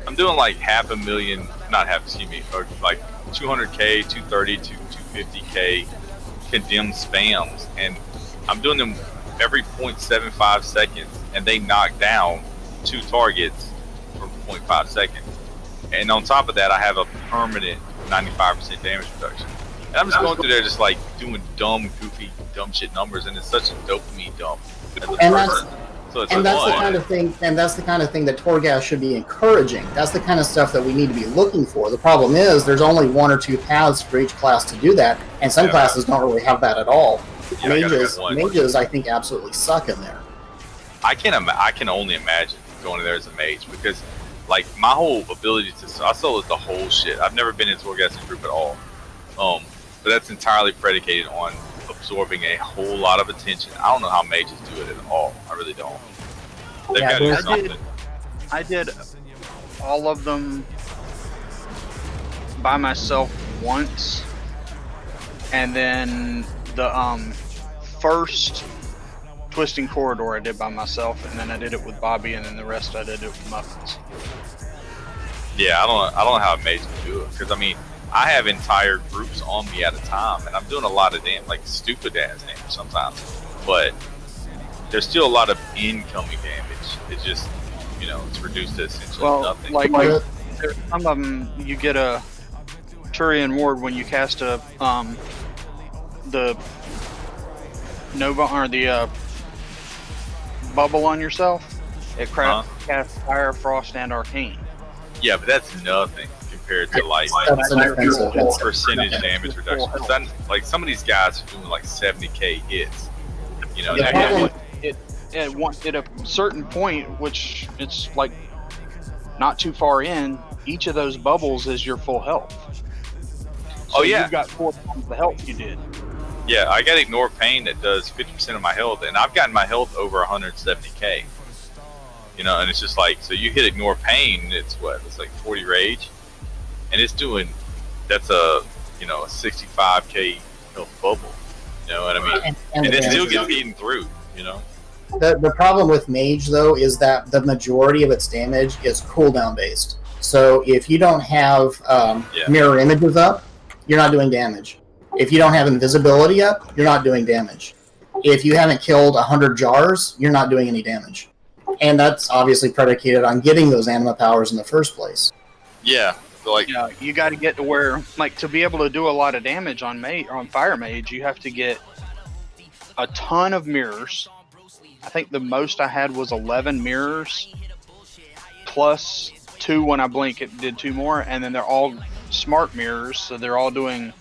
Speaker 11: I'm doing like 500,000, or like 200k, 230 to 250k condemned spams, and I'm doing them every 0.75 seconds, and they knock down 2 targets for 0.5 seconds. And on top of that, I have a permanent 95% damage reduction. And I'm just going through there just like doing dumb, goofy, dumb shit numbers, and it's such a dopamine dump.
Speaker 8: That's the kind of thing that Torghast should be encouraging. That's the kind of stuff that we need to be looking for. The problem is there's only 1 or 2 paths for each class to do that, and some classes don't really have that at all. Mages, I think, absolutely suck in there.
Speaker 11: I can only imagine going in there as a mage because, like, my whole ability to I solo the whole shit. I've never been in Torghast's group at all, but that's entirely predicated on absorbing a whole lot of attention. I don't know how mages do it at all. I really don't. They've got to do something.
Speaker 1: I did all of them by myself once, and then the first Twisting Corridor I did by myself, and then I did it with Bobby, and then the rest I did it with Muffins.
Speaker 11: Yeah, I don't know how a mage can do it because I mean I have entire groups on me at a time, and I'm doing a lot of like stupid ass damage sometimes, but there's still a lot of incoming damage. It's just it's reduced to essentially nothing.
Speaker 1: Like there's some of them you get a Turian ward when you cast the Nova or the bubble on yourself. It casts Fire, Frost, and Arcane.
Speaker 11: Yeah, but that's nothing compared to like percentage damage reduction. Like some of these guys are doing like 70k hits.
Speaker 1: At a certain point, which it's like not too far in, each of those bubbles is your full health. So you've got 4 times the health you did.
Speaker 11: Yeah, I got Ignore Pain that does 50% of my health, and I've gotten my health over 170k. You know, and it's just like, so you hit Ignore Pain, it's what? It's like 40 rage, and it's doing, that's a, you know, a 65k health bubble. You know what I mean? And it still gets eaten through, you know?
Speaker 8: The problem with Mage, though, is that the majority of its damage is cooldown based. So if you don't have mirror images up, you're not doing damage. If you don't have invisibility up, you're not doing damage. If you haven't killed 100 jars, you're not doing any damage. And that's obviously predicated on getting those anima powers in the first place.
Speaker 11: Yeah. So like,
Speaker 1: yeah, you got to get to where, like, to be able to do a lot of damage on Fire Mage, you have to get a ton of mirrors. I think the most I had was 11 mirrors, plus 2 when I blink. It did 2 more, and then they're all smart mirrors, so they're all doing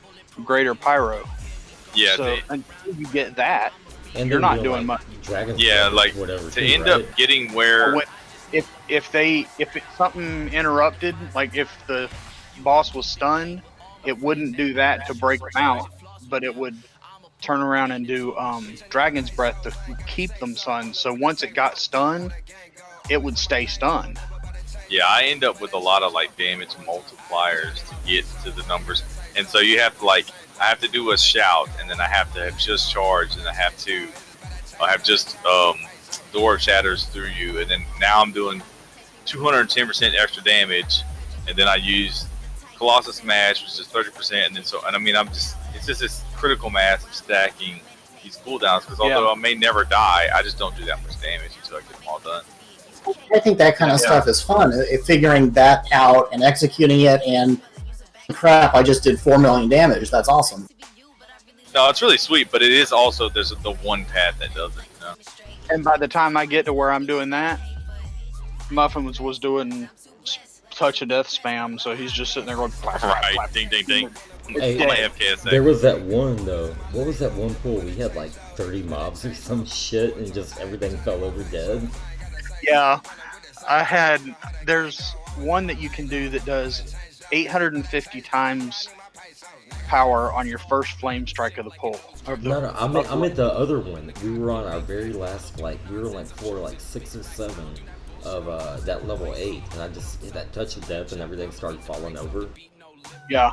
Speaker 1: greater pyro.
Speaker 11: Yeah.
Speaker 1: So until you get that,
Speaker 5: And
Speaker 1: you're
Speaker 5: they're
Speaker 1: not doing much.
Speaker 11: Yeah, like
Speaker 5: whatever,
Speaker 11: to end up getting where
Speaker 1: if something interrupted, like if the boss was stunned, it wouldn't do that to break them out, but it would turn around and do Dragon's Breath to keep them stunned. So once it got stunned, it would stay stunned.
Speaker 11: Yeah, I end up with a lot of like damage multipliers to get to the numbers, and so you have to like, I have to do a shout, and then I have to have just charge, and I have just door shatters through you, and then now I'm doing 210% extra damage, and then I use Colossus Smash, which is 30%, and then and I mean, it's just this critical mass of stacking these cooldowns, because although I may never die, I just don't do that much damage until I get them all done.
Speaker 8: I think that kind of stuff is fun, figuring that out and executing it, and crap, I just did 4 million damage. That's awesome.
Speaker 11: No, it's really sweet, but it is also, there's the one path that does it, you know?
Speaker 1: And by the time I get to where I'm doing that, Muffins was doing touch of death spam, so he's just sitting there going,
Speaker 11: right, ding, ding, ding.
Speaker 5: Hey, there was that one, though. What was that one pool? We had like 30 mobs or some shit, and just everything fell over dead.
Speaker 1: Yeah, there's one that you can do that does 850 times power on your first flame strike of the pull.
Speaker 5: No, I meant the other one. We were on our very last, like, we were like floor like 6 or 7 of that level 8, and I just hit that touch of death and everything started falling over.
Speaker 1: Yeah.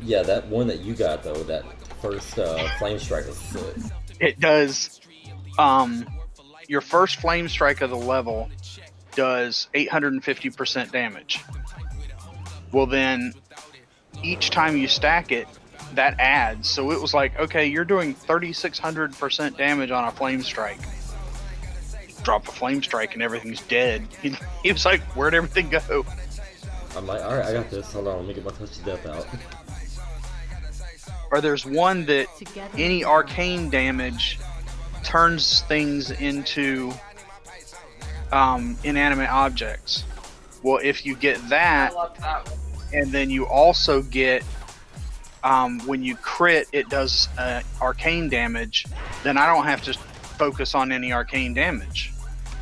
Speaker 5: Yeah, that one that you got, though, that first flame strike was sick.
Speaker 1: It does, your first flame strike of the level does 850% damage. Well, then each time you stack it, that adds. So it was like, okay, you're doing 3,600% damage on a flame strike. Drop a flame strike and everything's dead. He was like, where'd everything go?
Speaker 5: I'm like, alright, I got this. Hold on, let me get my touch of death out.
Speaker 1: Or there's one that any arcane damage turns things into inanimate objects. Well, if you get that, and then you also get when you crit, it does arcane damage, then I don't have to focus on any arcane damage.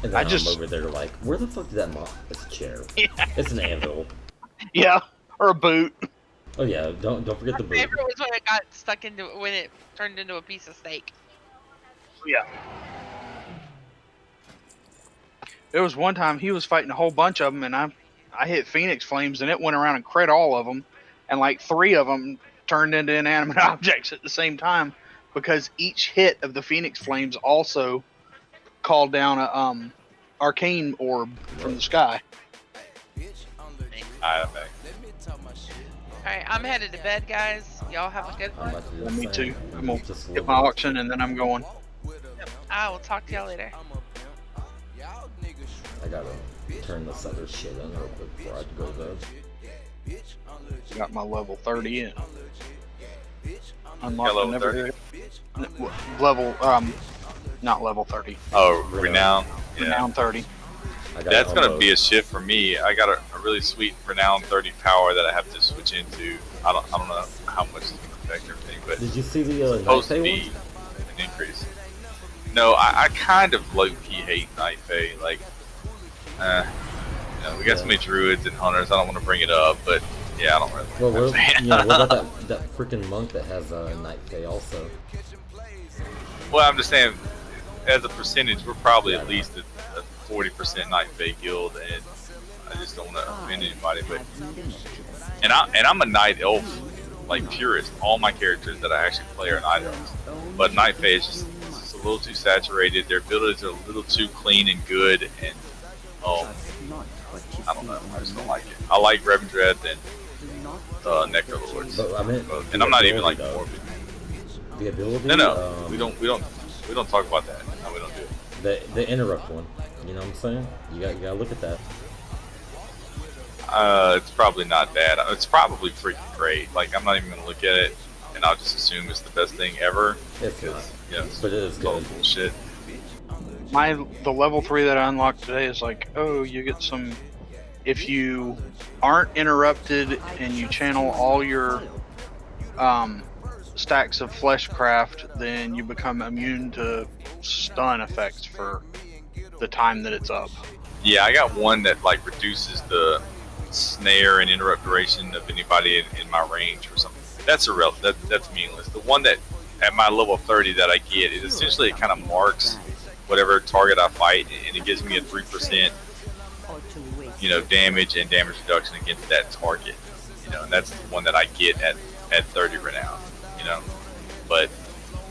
Speaker 5: And then I'm over there like, where the fuck did that mob? It's a chair.
Speaker 1: Yeah.
Speaker 5: It's an anvil.
Speaker 1: Yeah, or a boot.
Speaker 5: Oh yeah, don't forget the boot.
Speaker 2: My favorite was when it got stuck into, when it turned into a piece of steak.
Speaker 1: Yeah. There was one time he was fighting a whole bunch of them, and I hit Phoenix Flames, and it went around and crit all of them, and like 3 of them turned into inanimate objects at the same time, because each hit of the Phoenix Flames also called down a arcane orb from the sky.
Speaker 2: Alright, I'm headed to bed, guys. Y'all have a good one.
Speaker 1: Yeah, me too. I'm gonna hit my auction, and then I'm going.
Speaker 2: I will talk to y'all later.
Speaker 5: I gotta turn this other shit on real quick before I go to bed.
Speaker 1: Got my level 30 in.
Speaker 11: Got level 30?
Speaker 1: Level, not level 30.
Speaker 11: Oh, Renown. Yeah.
Speaker 1: Renown 30.
Speaker 11: That's gonna be a shift for me. I got a really sweet Renown 30 power that I have to switch into. I don't know how much it's gonna affect everything, but
Speaker 5: did you see the
Speaker 11: supposed to be an increase. No, I kind of low-key hate Night Fae. Like, you know, we got so many druids and hunters. I don't want to bring it up, but Yeah, I don't really.
Speaker 5: Well,
Speaker 11: I'm saying.
Speaker 5: you know, what about that freaking monk that has Night Fae also?
Speaker 11: Well, I'm just saying, as a percentage, we're probably at least a 40% Night Fae guild, and I just don't want to offend anybody. But I'm a Night Elf, like purist. All my characters that I actually play are Night Elves, but Night Fae is just a little too saturated. Their abilities are a little too clean and good, and I don't know. I just don't like it. I like Revendreth and Necrolords,
Speaker 5: But I mean,
Speaker 11: and I'm not even like morbid.
Speaker 5: The ability.
Speaker 11: No, we don't talk about that. No, we don't do it.
Speaker 5: The interrupt one. You know what I'm saying? You gotta look at that.
Speaker 11: It's probably not bad. It's probably freaking great. Like, I'm not even gonna look at it, and I'll just assume it's the best thing ever.
Speaker 5: It's not.
Speaker 11: You know,
Speaker 5: But it is good.
Speaker 11: Bullshit.
Speaker 1: The level 3 that I unlocked today is like, oh, you get some. If you aren't interrupted and you channel all your stacks of fleshcraft, then you become immune to stun effects for the time that it's up.
Speaker 11: Yeah, I got one that like reduces the snare and interrupt duration of anybody in my range or something. That's irrelevant. That's meaningless. The one that at my level 30 that I get, it essentially kind of marks whatever target I fight, and it gives me a 3%, damage and damage reduction against that target. And that's the one that I get at 30 renown.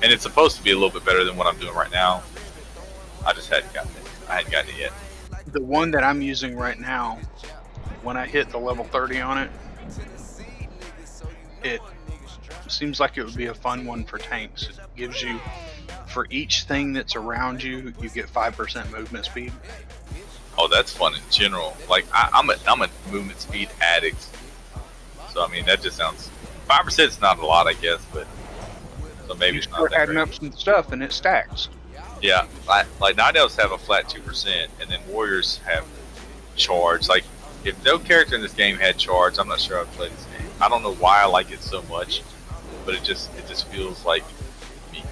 Speaker 11: And it's supposed to be a little bit better than what I'm doing right now. I just hadn't gotten it. I hadn't gotten it yet.
Speaker 1: The one that I'm using right now, when I hit the level 30 on it, it seems like it would be a fun one for tanks. It gives you, for each thing that's around you, you get 5% movement speed.
Speaker 11: Oh, that's fun in general. Like I'm a movement speed addict. So I mean, that just sounds 5% is not a lot, I guess, but so maybe it's not
Speaker 1: Start
Speaker 11: that
Speaker 1: adding
Speaker 11: great.
Speaker 1: up some stuff and it stacks.
Speaker 11: Yeah, like Night Elves have a flat 2%, and then Warriors have charge. Like, if no character in this game had charge, I'm not sure I'd play this game. I don't know why I like it so much, but it just feels like me.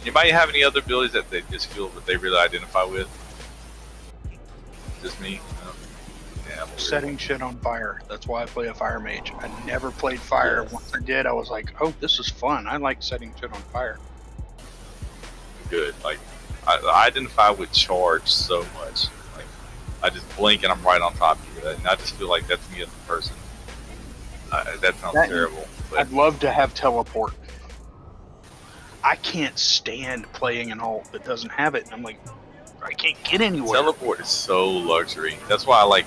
Speaker 11: Anybody have any other abilities that they just feel that they really identify with? Just me? No? Yeah,
Speaker 1: Setting shit on fire. That's why I play a fire mage. I never played fire.
Speaker 11: Yes.
Speaker 1: Once I did, I was like, oh, this is fun. I like setting shit on fire.
Speaker 11: good. Like, I identify with charge so much. Like, I just blink and I'm right on top of you, and I just feel like that's me as a person. That sounds terrible. But
Speaker 1: I'd love to have teleport. I can't stand playing an ult that doesn't have it. And I'm like, I can't get anywhere.
Speaker 11: Teleport is so luxury. That's why I like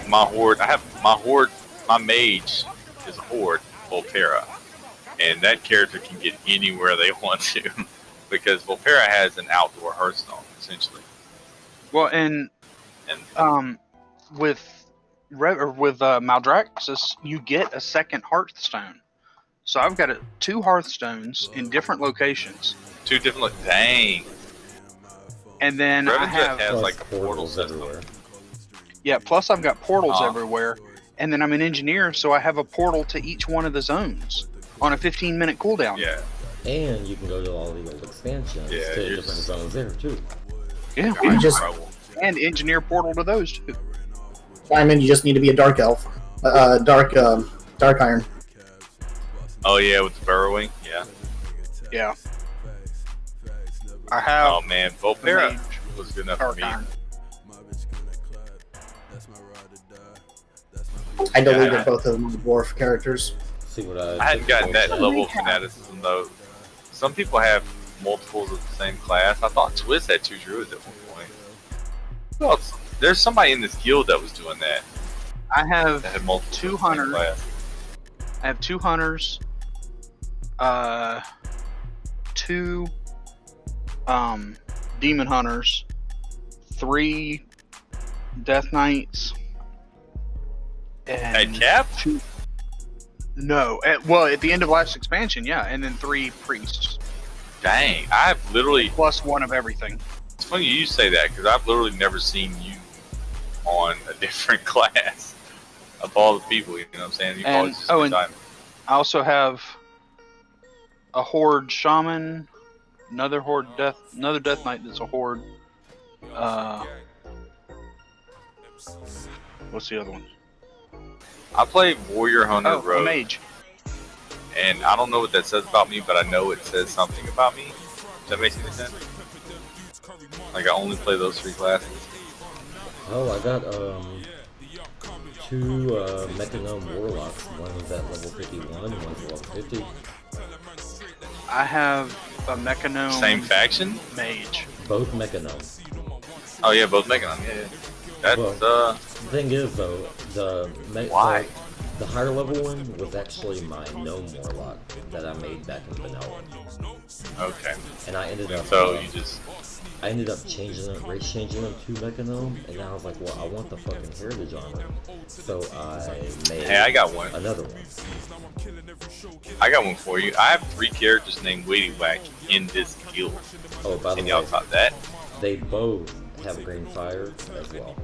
Speaker 11: my horde. I have my horde. My mage is a horde, Volterra, and that character can get anywhere they want to because Volterra has an outdoor Hearthstone essentially.
Speaker 1: Well, and with Maldraxxus, you get a second Hearthstone. So I've got 2 Hearthstones in different locations.
Speaker 11: 2 different. Dang.
Speaker 1: And then I have
Speaker 11: has like a portal
Speaker 5: everywhere.
Speaker 1: Yeah, plus I've got portals everywhere. And then I'm an engineer, so I have a portal to each one of the zones on a 15-minute cooldown.
Speaker 11: Yeah.
Speaker 5: And you can go to all the old expansions
Speaker 11: Yeah,
Speaker 5: to
Speaker 11: you're
Speaker 5: different zones there too.
Speaker 1: Yeah,
Speaker 8: You just,
Speaker 1: and engineer portal to those too.
Speaker 8: Simon, you just need to be a dark elf, dark iron.
Speaker 11: Oh yeah, with the burrowing. Yeah.
Speaker 1: Yeah. I have.
Speaker 11: Oh man, Volterra was good enough for me.
Speaker 8: I deleted both of them dwarf characters.
Speaker 5: See what
Speaker 11: I hadn't gotten that level of fanaticism though. Some people have multiples of the same class. I thought Twist had 2 druids at one point. Well, there's somebody in this guild that was doing that.
Speaker 1: I have
Speaker 11: That had multiples
Speaker 1: 2
Speaker 11: of the same
Speaker 1: hunters.
Speaker 11: class.
Speaker 1: I have 2 hunters. 2 demon hunters. 3 death knights.
Speaker 11: At cap?
Speaker 1: No, at the end of last expansion, yeah, and then 3 priests.
Speaker 11: Dang, I've literally
Speaker 1: plus 1 of everything.
Speaker 11: It's funny you say that because I've literally never seen you on a different class of all the people. You know what I'm saying? You've always just been time.
Speaker 1: I also have a horde shaman, another death knight that's a horde. What's the other one?
Speaker 11: I play Warrior Hunter
Speaker 1: Oh, a
Speaker 11: Rogue,
Speaker 1: mage.
Speaker 11: and I don't know what that says about me, but I know it says something about me. Does that make any sense? Like I only play those 3 classes.
Speaker 5: Oh, I got 2 Mechagnome Warlocks. One is at level 51, and one's level 50.
Speaker 1: I have a Mechagnome.
Speaker 11: Same faction?
Speaker 1: Mage.
Speaker 5: Both Mechagnome.
Speaker 11: Oh yeah, both Mechagnome. Yeah, yeah. That's
Speaker 5: The thing is though,
Speaker 11: Why?
Speaker 5: the higher level one was actually my Gnome Warlock that I made back in vanilla.
Speaker 11: Okay.
Speaker 5: And I ended up I ended up race changing them to Mechagnome, and then I was like, well, I want the fucking heritage armor, so I made.
Speaker 11: Hey, I got one.
Speaker 5: Another one.
Speaker 11: I got one for you. I have 3 characters named Weedy Whack in this guild.
Speaker 5: Oh, by the
Speaker 11: Can
Speaker 5: way,
Speaker 11: y'all top that?
Speaker 5: They both have green fire as well.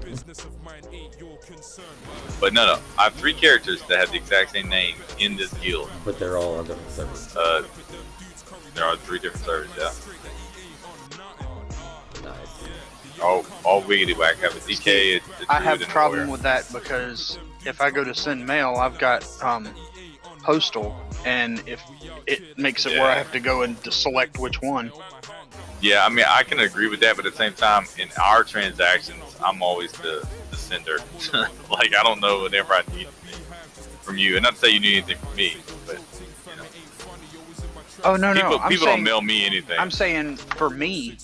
Speaker 11: But no, I have 3 characters that have the exact same name in this guild.
Speaker 5: But they're all on different servers.
Speaker 11: There are 3 different servers, yeah.
Speaker 5: Nice.
Speaker 11: All Wiggity Whack have a DK.
Speaker 1: I have a problem with that because if I go to send mail, I've got postal, and if it makes it where I have to go and to select which one.
Speaker 11: Yeah, I mean, I can agree with that, but at the same time, in our transactions, I'm always the sender. Like, I don't know whatever I need from you. And not to say you need anything from me, but, you know.
Speaker 1: Oh, no,
Speaker 11: people,
Speaker 1: no.
Speaker 11: People don't mail me anything.
Speaker 1: I'm saying for me,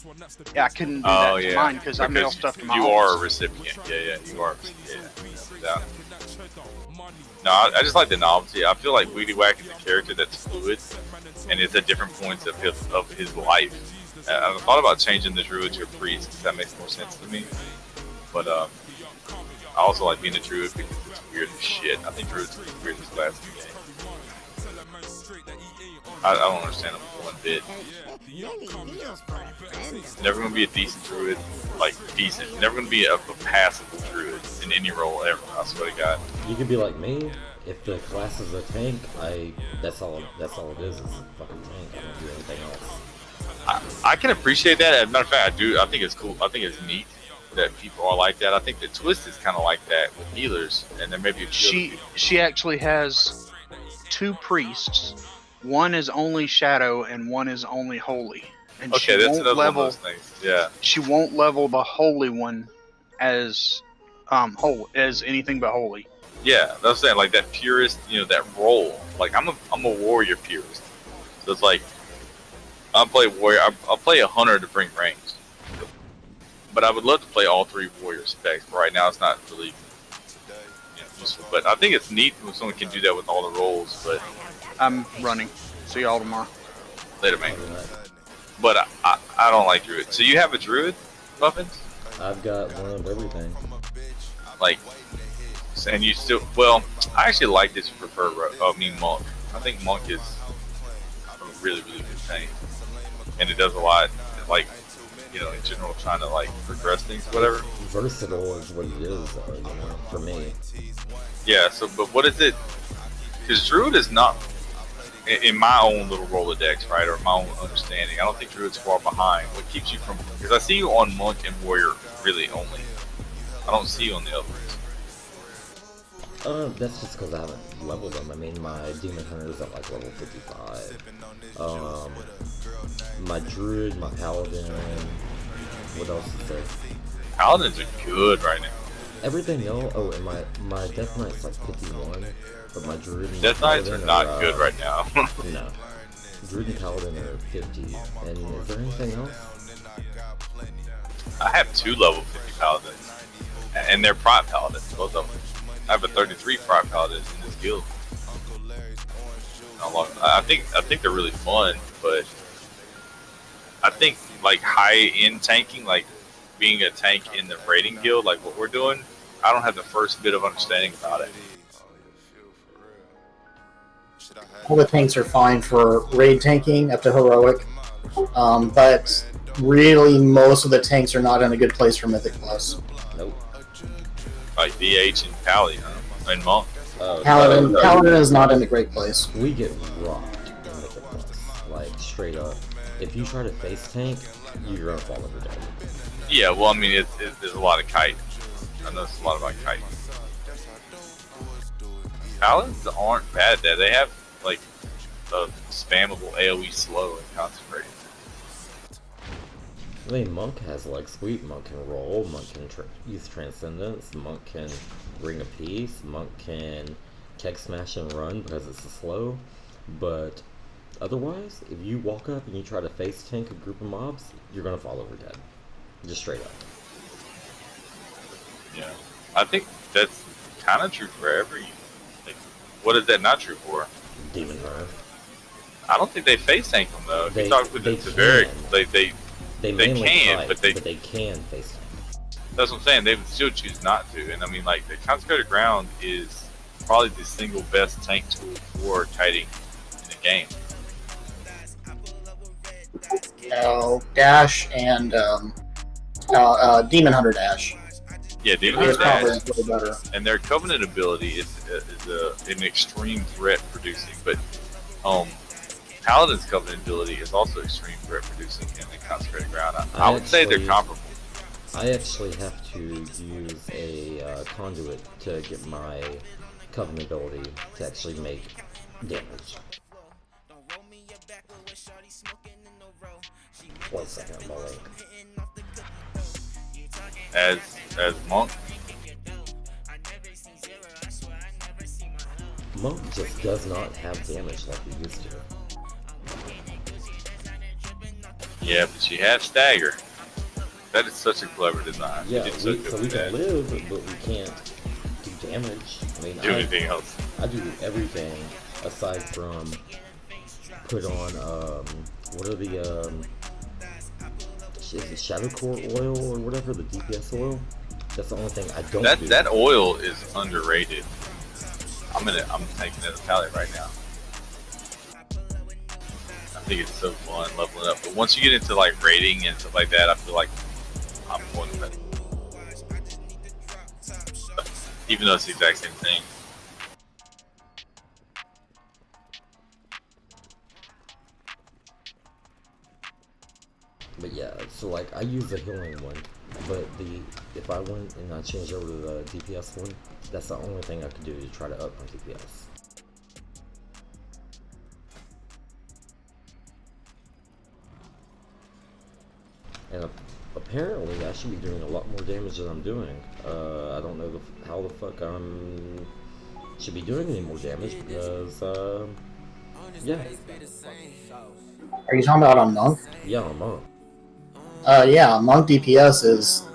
Speaker 1: I couldn't do that to mine because I mail stuff to my
Speaker 11: You
Speaker 1: office.
Speaker 11: are a recipient. Yeah, you are. Yeah. No, I just like the novelty. I feel like Weedy Whack is a character that's fluid, and it's at different points of his life. I thought about changing the druid to a priest because that makes more sense to me. But I also like being a druid because it's weird as shit. I think druids are the weirdest class in the game. I don't understand them one bit. Never gonna be a decent druid, like decent. Never gonna be a passable druid in any role ever. I swear to God.
Speaker 5: You could be like me. If the class is a tank, that's all it is. It's a fucking tank. I don't do anything else.
Speaker 11: I can appreciate that. As a matter of fact, I do. I think it's cool. I think it's neat that people are like that. I think that Twist is kind of like that with healers, and there may be a few
Speaker 1: She actually has 2 priests. One is only shadow, and one is only holy. And
Speaker 11: okay, that's another one of those things. Yeah.
Speaker 1: She won't level the holy one as as anything but holy.
Speaker 11: Yeah, that's what I'm saying. Like that purist, that role. Like I'm a warrior purist. So it's like I'll play warrior. I'll play a hunter to bring range. But I would love to play all 3 warrior specs. But right now, it's not really useful. But I think it's neat when someone can do that with all the roles. But
Speaker 1: I'm running. See y'all tomorrow.
Speaker 11: Later, man. But I don't like druid. So you have a druid, Muffins?
Speaker 5: I've got one of everything.
Speaker 11: Like, and you still, well, I actually like this prefer, monk. I think monk is a really, really good thing. And it does a lot, like, in general, trying to, like, progress things, whatever.
Speaker 5: Versatile is what it is, for me.
Speaker 11: Yeah, so, but what is it? Because druid is not, in my own little Rolodex, right, or my own understanding, I don't think druid's far behind. What keeps you from, because I see you on monk and warrior really only. I don't see you on the others.
Speaker 5: That's just because I haven't leveled them. I mean, my demon hunter is at like level 55. My druid, my paladin. What else is there?
Speaker 11: Paladins are good right now.
Speaker 5: Everything else. Oh, and my death knight's like 51, but my druid and
Speaker 11: Death Knights are not good right now.
Speaker 5: No, druid and paladin are 50. And is there anything else?
Speaker 11: I have 2 level 50 paladins, and they're prime paladins, both of them. I have a 33 prime paladin in this guild. I think they're really fun, but I think like high end tanking, like being a tank in the raiding guild, like what we're doing, I don't have the first bit of understanding about it.
Speaker 8: All the tanks are fine for raid tanking up to heroic, but really most of the tanks are not in a good place for Mythic Plus.
Speaker 5: Nope.
Speaker 11: Like DH and Pally, and Monk.
Speaker 8: Paladin is not in a great place.
Speaker 5: We get rocked in Mythic Plus, like straight up. If you try to face tank, you're gonna fall over dead.
Speaker 11: Yeah, well, I mean, there's a lot of kite. I know there's a lot about kite. Paladins aren't bad at that. They have like a spammable AoE slow and consecrate.
Speaker 5: I mean, Monk has like sweep. Monk can roll. Monk can use Transcendence. Monk can Ring of Peace. Monk can Keg Smash and run because it's a slow. But otherwise, if you walk up and you try to face tank a group of mobs, you're gonna fall over dead. Just straight up.
Speaker 11: Yeah, I think that's kind of true for every. Like, what is that not true for?
Speaker 5: Demon Hunter.
Speaker 11: I don't think they face tank them though. If
Speaker 5: They-
Speaker 11: you talk with
Speaker 5: they
Speaker 11: the Severic,
Speaker 5: can.
Speaker 11: they
Speaker 5: mainly
Speaker 11: can,
Speaker 5: fight,
Speaker 11: but they
Speaker 5: can face tank.
Speaker 11: That's what I'm saying. They would still choose not to. And I mean, like, the Consecrated Ground is probably the single best tank tool for kiting in the game.
Speaker 8: No, Dash and Demon Hunter Dash.
Speaker 11: Yeah, Demon
Speaker 8: His
Speaker 11: Hunter
Speaker 8: combo
Speaker 11: Dash.
Speaker 8: is way better.
Speaker 11: And their Covenant ability is an extreme threat producing. But Paladin's Covenant ability is also extreme threat producing in the Consecrated Ground. I would say they're comparable.
Speaker 5: I actually have to use a conduit to get my Covenant ability to actually make damage. 1 second, my link.
Speaker 11: As Monk,
Speaker 5: Monk just does not have damage like he used to.
Speaker 11: yeah, but you have Stagger. That is such a clever design.
Speaker 5: Yeah,
Speaker 11: It's so good
Speaker 5: so we
Speaker 11: with
Speaker 5: can
Speaker 11: that.
Speaker 5: live, but we can't do damage. I mean,
Speaker 11: Do anything else.
Speaker 5: I do everything aside from put on what are the is it Shadow Core oil or whatever, the DPS oil? That's the only thing I don't do.
Speaker 11: That oil is underrated. I'm taking it a tally right now. I think it's so fun leveling up. But once you get into like raiding and stuff like that, I feel like I'm going with it. Even though it's the exact same thing.
Speaker 5: But yeah, so like I use the healing one, but if I went and I changed over to the DPS one, that's the only thing I could do to try to up my DPS. And apparently I should be doing a lot more damage than I'm doing. I don't know how the fuck I'm should be doing any more damage because yeah.
Speaker 8: Are you talking about on Monk?
Speaker 5: Yeah, on Monk.
Speaker 8: Yeah, Monk DPS is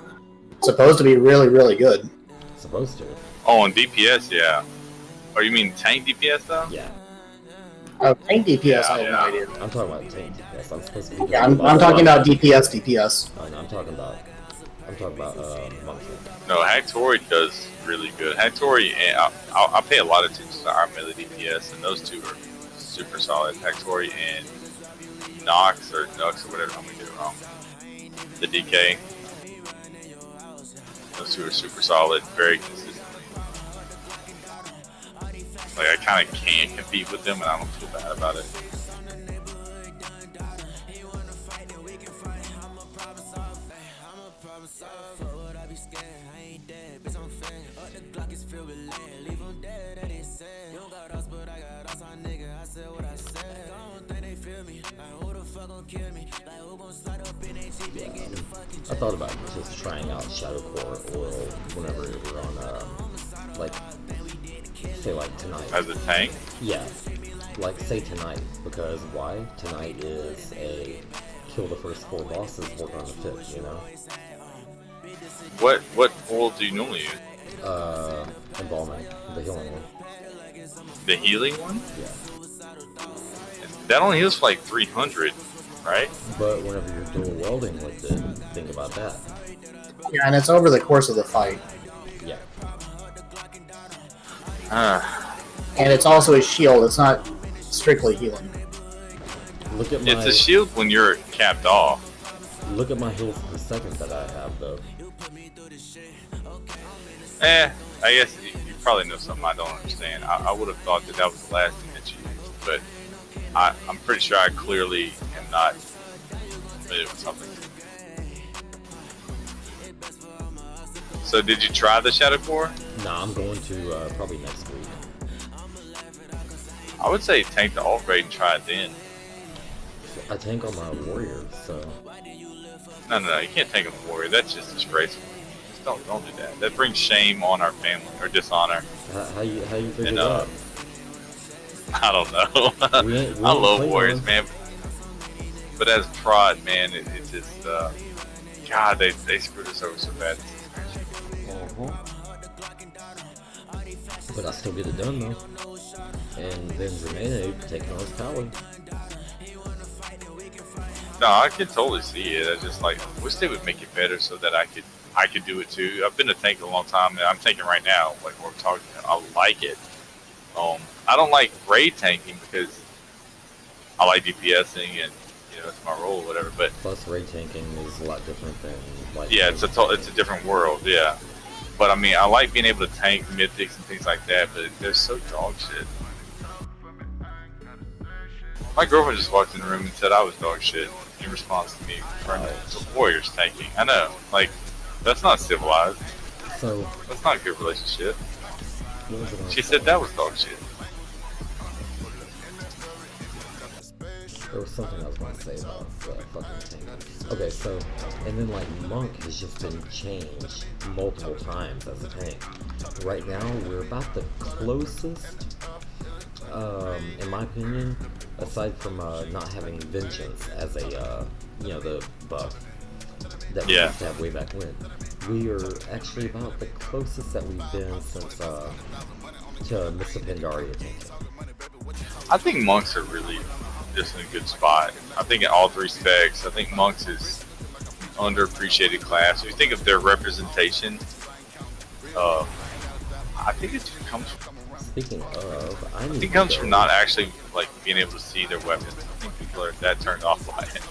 Speaker 8: supposed to be really, really good.
Speaker 5: Supposed to.
Speaker 11: Oh, on DPS, yeah. Or you mean tank DPS though?
Speaker 5: Yeah.
Speaker 8: Oh, tank DPS,
Speaker 11: Yeah,
Speaker 8: I have no idea.
Speaker 5: I'm talking about tank DPS. I'm supposed to be.
Speaker 8: Yeah, I'm talking about DPS.
Speaker 5: Oh, no, I'm talking about Monk.
Speaker 11: No, Hactori does really good. Hactori, and I pay a lot of attention to our melee DPS, and those two are super solid. Hactori and Nox or Nux or whatever, I'm gonna get it wrong. The DK. Those two are super solid, very consistently. Like, I kind of can't compete with them, and I don't feel bad about it.
Speaker 5: I thought about just trying out Shadow Core oil whenever we're on, like, say like tonight.
Speaker 11: As a tank?
Speaker 5: Yeah, like say tonight, because why? Tonight is a kill the first 4 bosses, work on the 5th, you know?
Speaker 11: What oil do you normally use?
Speaker 5: Embalming, the healing one.
Speaker 11: The healing one?
Speaker 5: Yeah.
Speaker 11: That only heals for like 300, right?
Speaker 5: But whenever you're dual welding with it, think about that.
Speaker 8: Yeah, and it's over the course of the fight.
Speaker 5: Yeah.
Speaker 8: And it's also a shield, it's not strictly healing.
Speaker 5: Look at my.
Speaker 11: It's a shield when you're capped off.
Speaker 5: Look at my heals per second that I have, though.
Speaker 11: I guess you probably know something I don't understand. I would have thought that was the last thing that you used, but I'm pretty sure I clearly am not familiar with something. So did you try the Shadow Core?
Speaker 5: Nah, I'm going to probably next week.
Speaker 11: I would say tank the alt raid and try it then.
Speaker 5: I tank on my warrior, so.
Speaker 11: No, you can't tank on the warrior. That's just disgraceful. Just don't do that. That brings shame on our family or dishonor.
Speaker 5: How you figure
Speaker 11: And
Speaker 5: that?
Speaker 11: I don't know.
Speaker 5: We
Speaker 11: I
Speaker 5: ain't
Speaker 11: love
Speaker 5: playing
Speaker 11: warriors,
Speaker 5: on.
Speaker 11: man. But as prod, man, it just God, they screwed us over so bad.
Speaker 5: But I still get it done though. And then Grenade taking on his tower.
Speaker 11: No, I can totally see it. I just like wish they would make it better so that I could do it too. I've been a tank a long time, and I'm tanking right now. Like we're talking, I like it. I don't like raid tanking because I like DPSing and it's my role or whatever. But
Speaker 5: plus raid tanking is a lot different than like.
Speaker 11: Yeah, it's a different world. Yeah, but I mean, I like being able to tank mythics and things like that. But they're so dog shit. My girlfriend just walked in the room and said I was dog shit in response to me referring to warriors tanking. I know, like, that's not civilized.
Speaker 5: So
Speaker 11: that's not a good relationship.
Speaker 5: What was it on?
Speaker 11: She said that was dog shit.
Speaker 5: There was something I was going to say about fucking tank. Okay, so, and then like Monk has just been changed multiple times as a tank. Right now, we're about the closest, in my opinion, aside from not having Vengeance as a, the buff that we used to have way back when. We are actually about the closest that we've been since, to Mr. Pandaria tanking.
Speaker 11: I think monks are really just in a good spot. I think in all three specs, I think monks is underappreciated class. If you think of their representation, I think it comes from.
Speaker 5: Speaking of, I
Speaker 11: think it comes from not actually like being able to see their weapons. I think people are that turned off by it.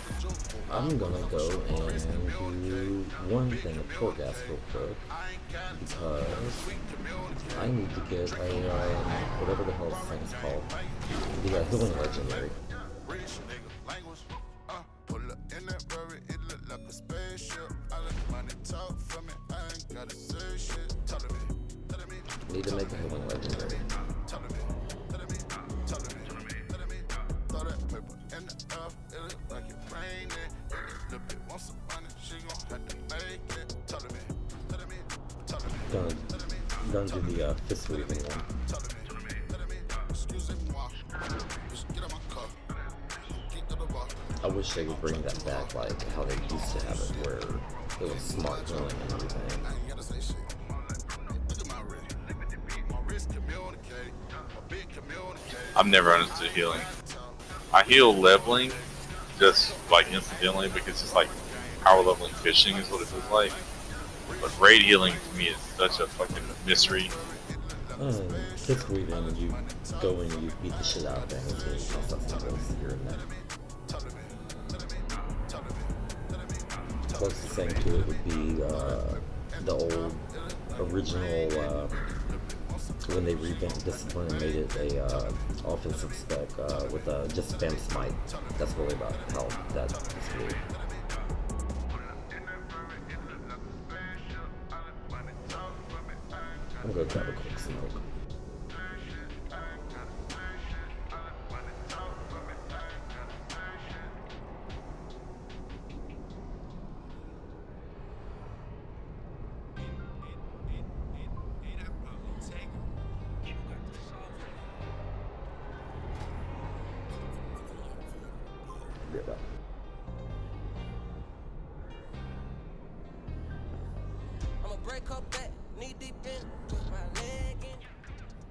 Speaker 5: I'm gonna go and do one thing of short gas real quick because I need to get a whatever the hell this thing is called, the healing legendary. Need to make a healing legendary. Gonna do the fist weaving one. I wish they would bring that back like how they used to have it, where it was smart healing and everything.
Speaker 11: I've never understood healing. I heal leveling just like incidentally because it's like power leveling fishing is what it feels like. But raid healing to me is such a fucking mystery.
Speaker 5: Fist weaving, you go and you beat the shit out of things and you toss up some else here and there. Closest thing to it would be the old original when they revamped Discipline and made it a offensive spec with just spam smite. That's really about how that used to be. I'm gonna grab a quick smoke. Be right back.
Speaker 4: I'ma break up back, knee deep in, put my leg in.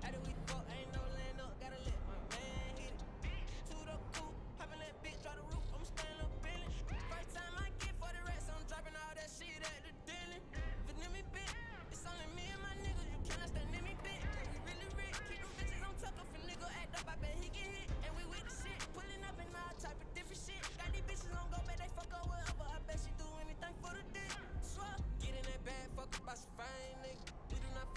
Speaker 4: After we fuck, ain't no laying up, gotta let my man hit it. To the coupe, hoppin' that bitch, try the roof, I'm standing up in it. First time I get for the rest, I'm dropping all that shit at the dealing. If it me bit, it's only me and my niggas, you cannot stand in me bit. We really rich, keep them bitches on tuck, if a nigga act up, I bet he get hit. And we with the shit, pulling up in all type of different shit. Got these bitches on go, bet they fuck up whatever, I bet she do anything for the dick. Swear, get in that bag, fuck up by some fine nigga. We do not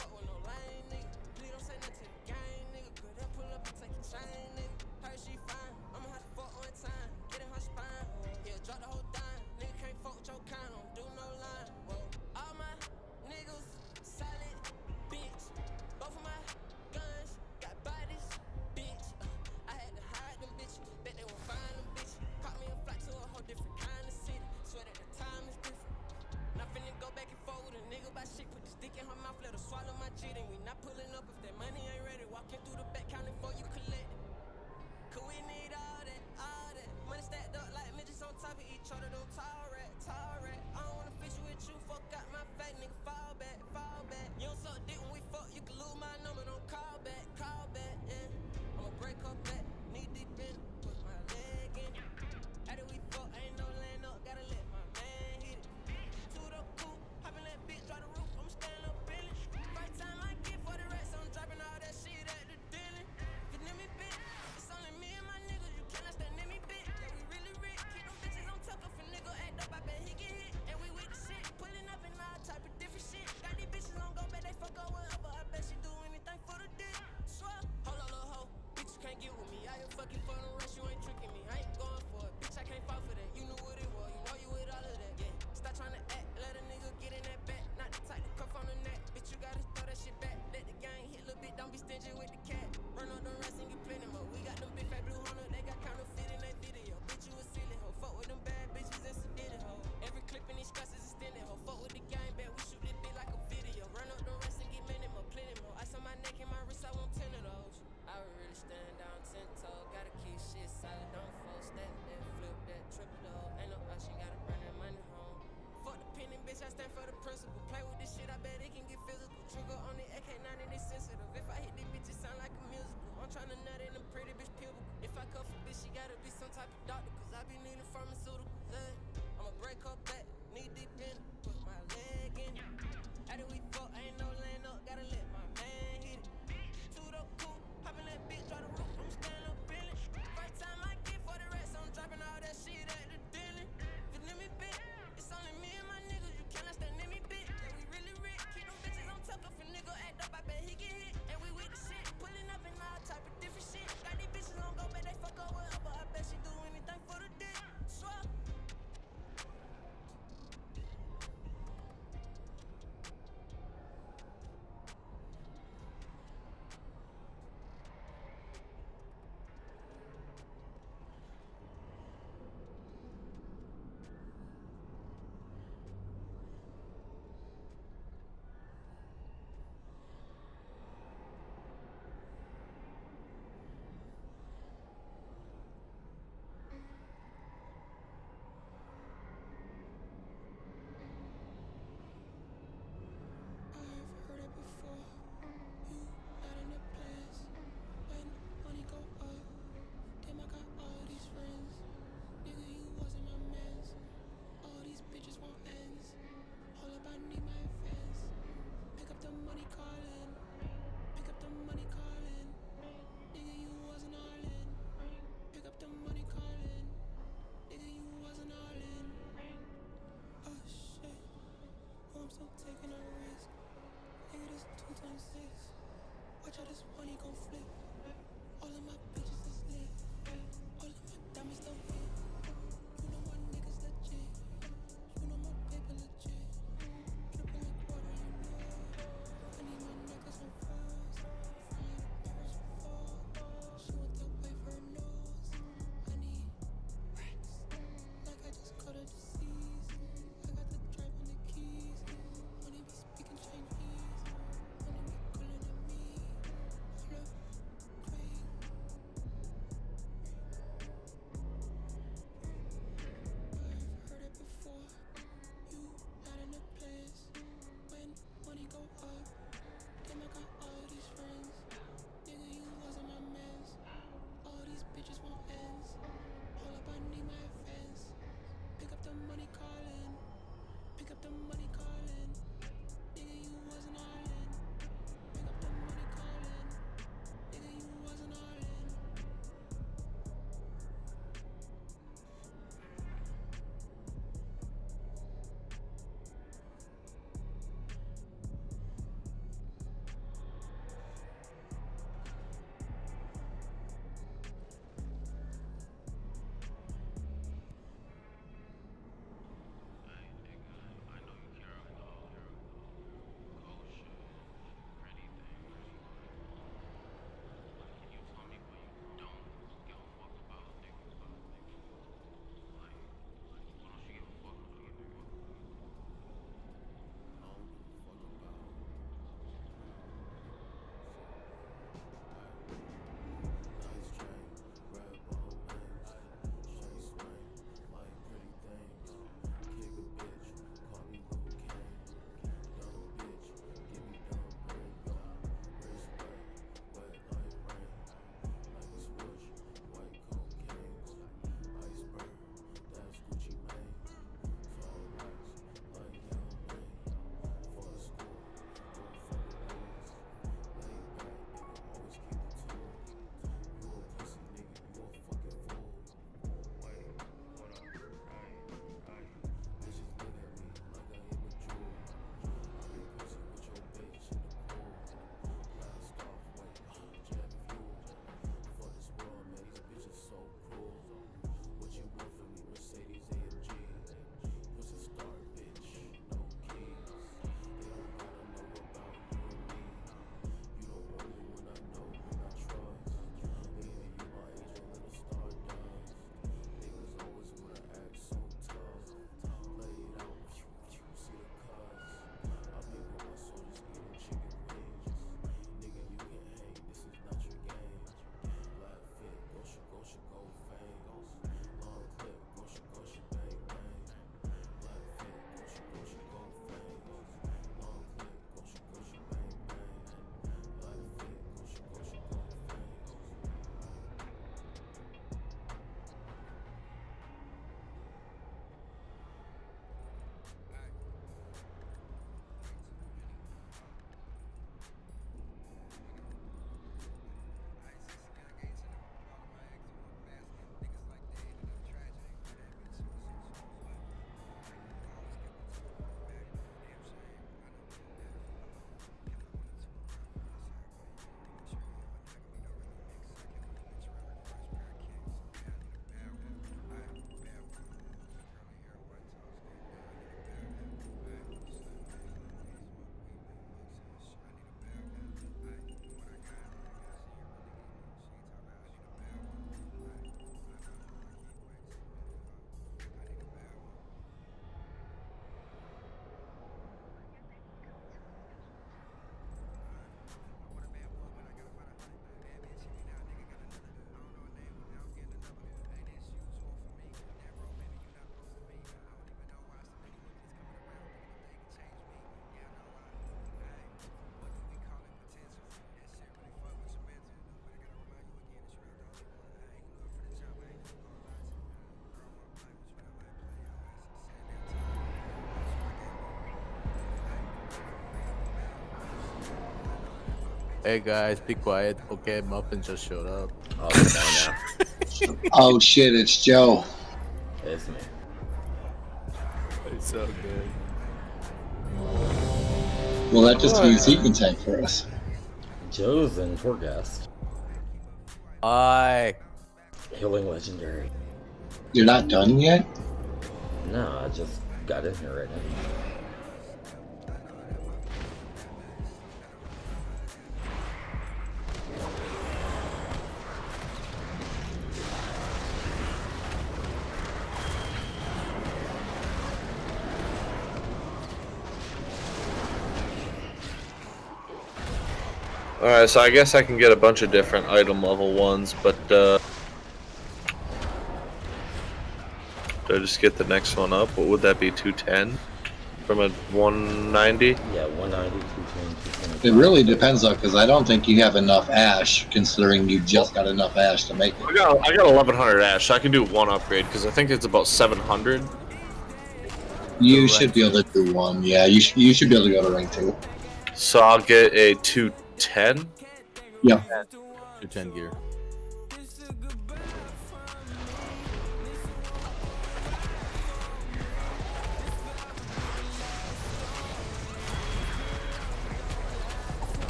Speaker 4: in it, put my leg in it. After we fuck, ain't no laying up, gotta let my man hit it. Two-door coupe, hop in that bitch, try the roof, I'm standing up in it. First time I get for the rest, I'm dropping all that shit at the dealing. If you let me bitch, it's only me and my niggas, you cannot stand in me bitch. Yeah, we really rich, keep them bitches on top. If a nigga act up, I bet he get hit. And we with the shit, pulling up in all type of different shit. Got these bitches on go, but they fuck up whatever. I bet she do anything for the dick. Swear.
Speaker 6: Hey guys, be quiet. Okay, Muffin just showed up.
Speaker 5: Oh, come on now.
Speaker 19: Oh shit, it's Joe.
Speaker 5: It's me.
Speaker 6: It's so good.
Speaker 19: Well, that just means he can tank for us.
Speaker 5: Joe's in Torghast.
Speaker 6: Aye.
Speaker 5: Healing Legendary.
Speaker 19: You're not done yet?
Speaker 5: No, I just got in here right now.
Speaker 7: Alright, so I guess I can get a bunch of different item level ones, but do I just get the next one up? What would that be, 210? From a 190?
Speaker 5: Yeah, 190, 210, 220.
Speaker 19: It really depends though, because I don't think you have enough ash, considering you just got enough ash to make it.
Speaker 7: I got 1100 ash, so I can do one upgrade, because I think it's about 700.
Speaker 19: You should be able to do one. Yeah, you should be able to go to rank 2.
Speaker 7: So I'll get a 210?
Speaker 19: Yeah.
Speaker 6: 210 gear.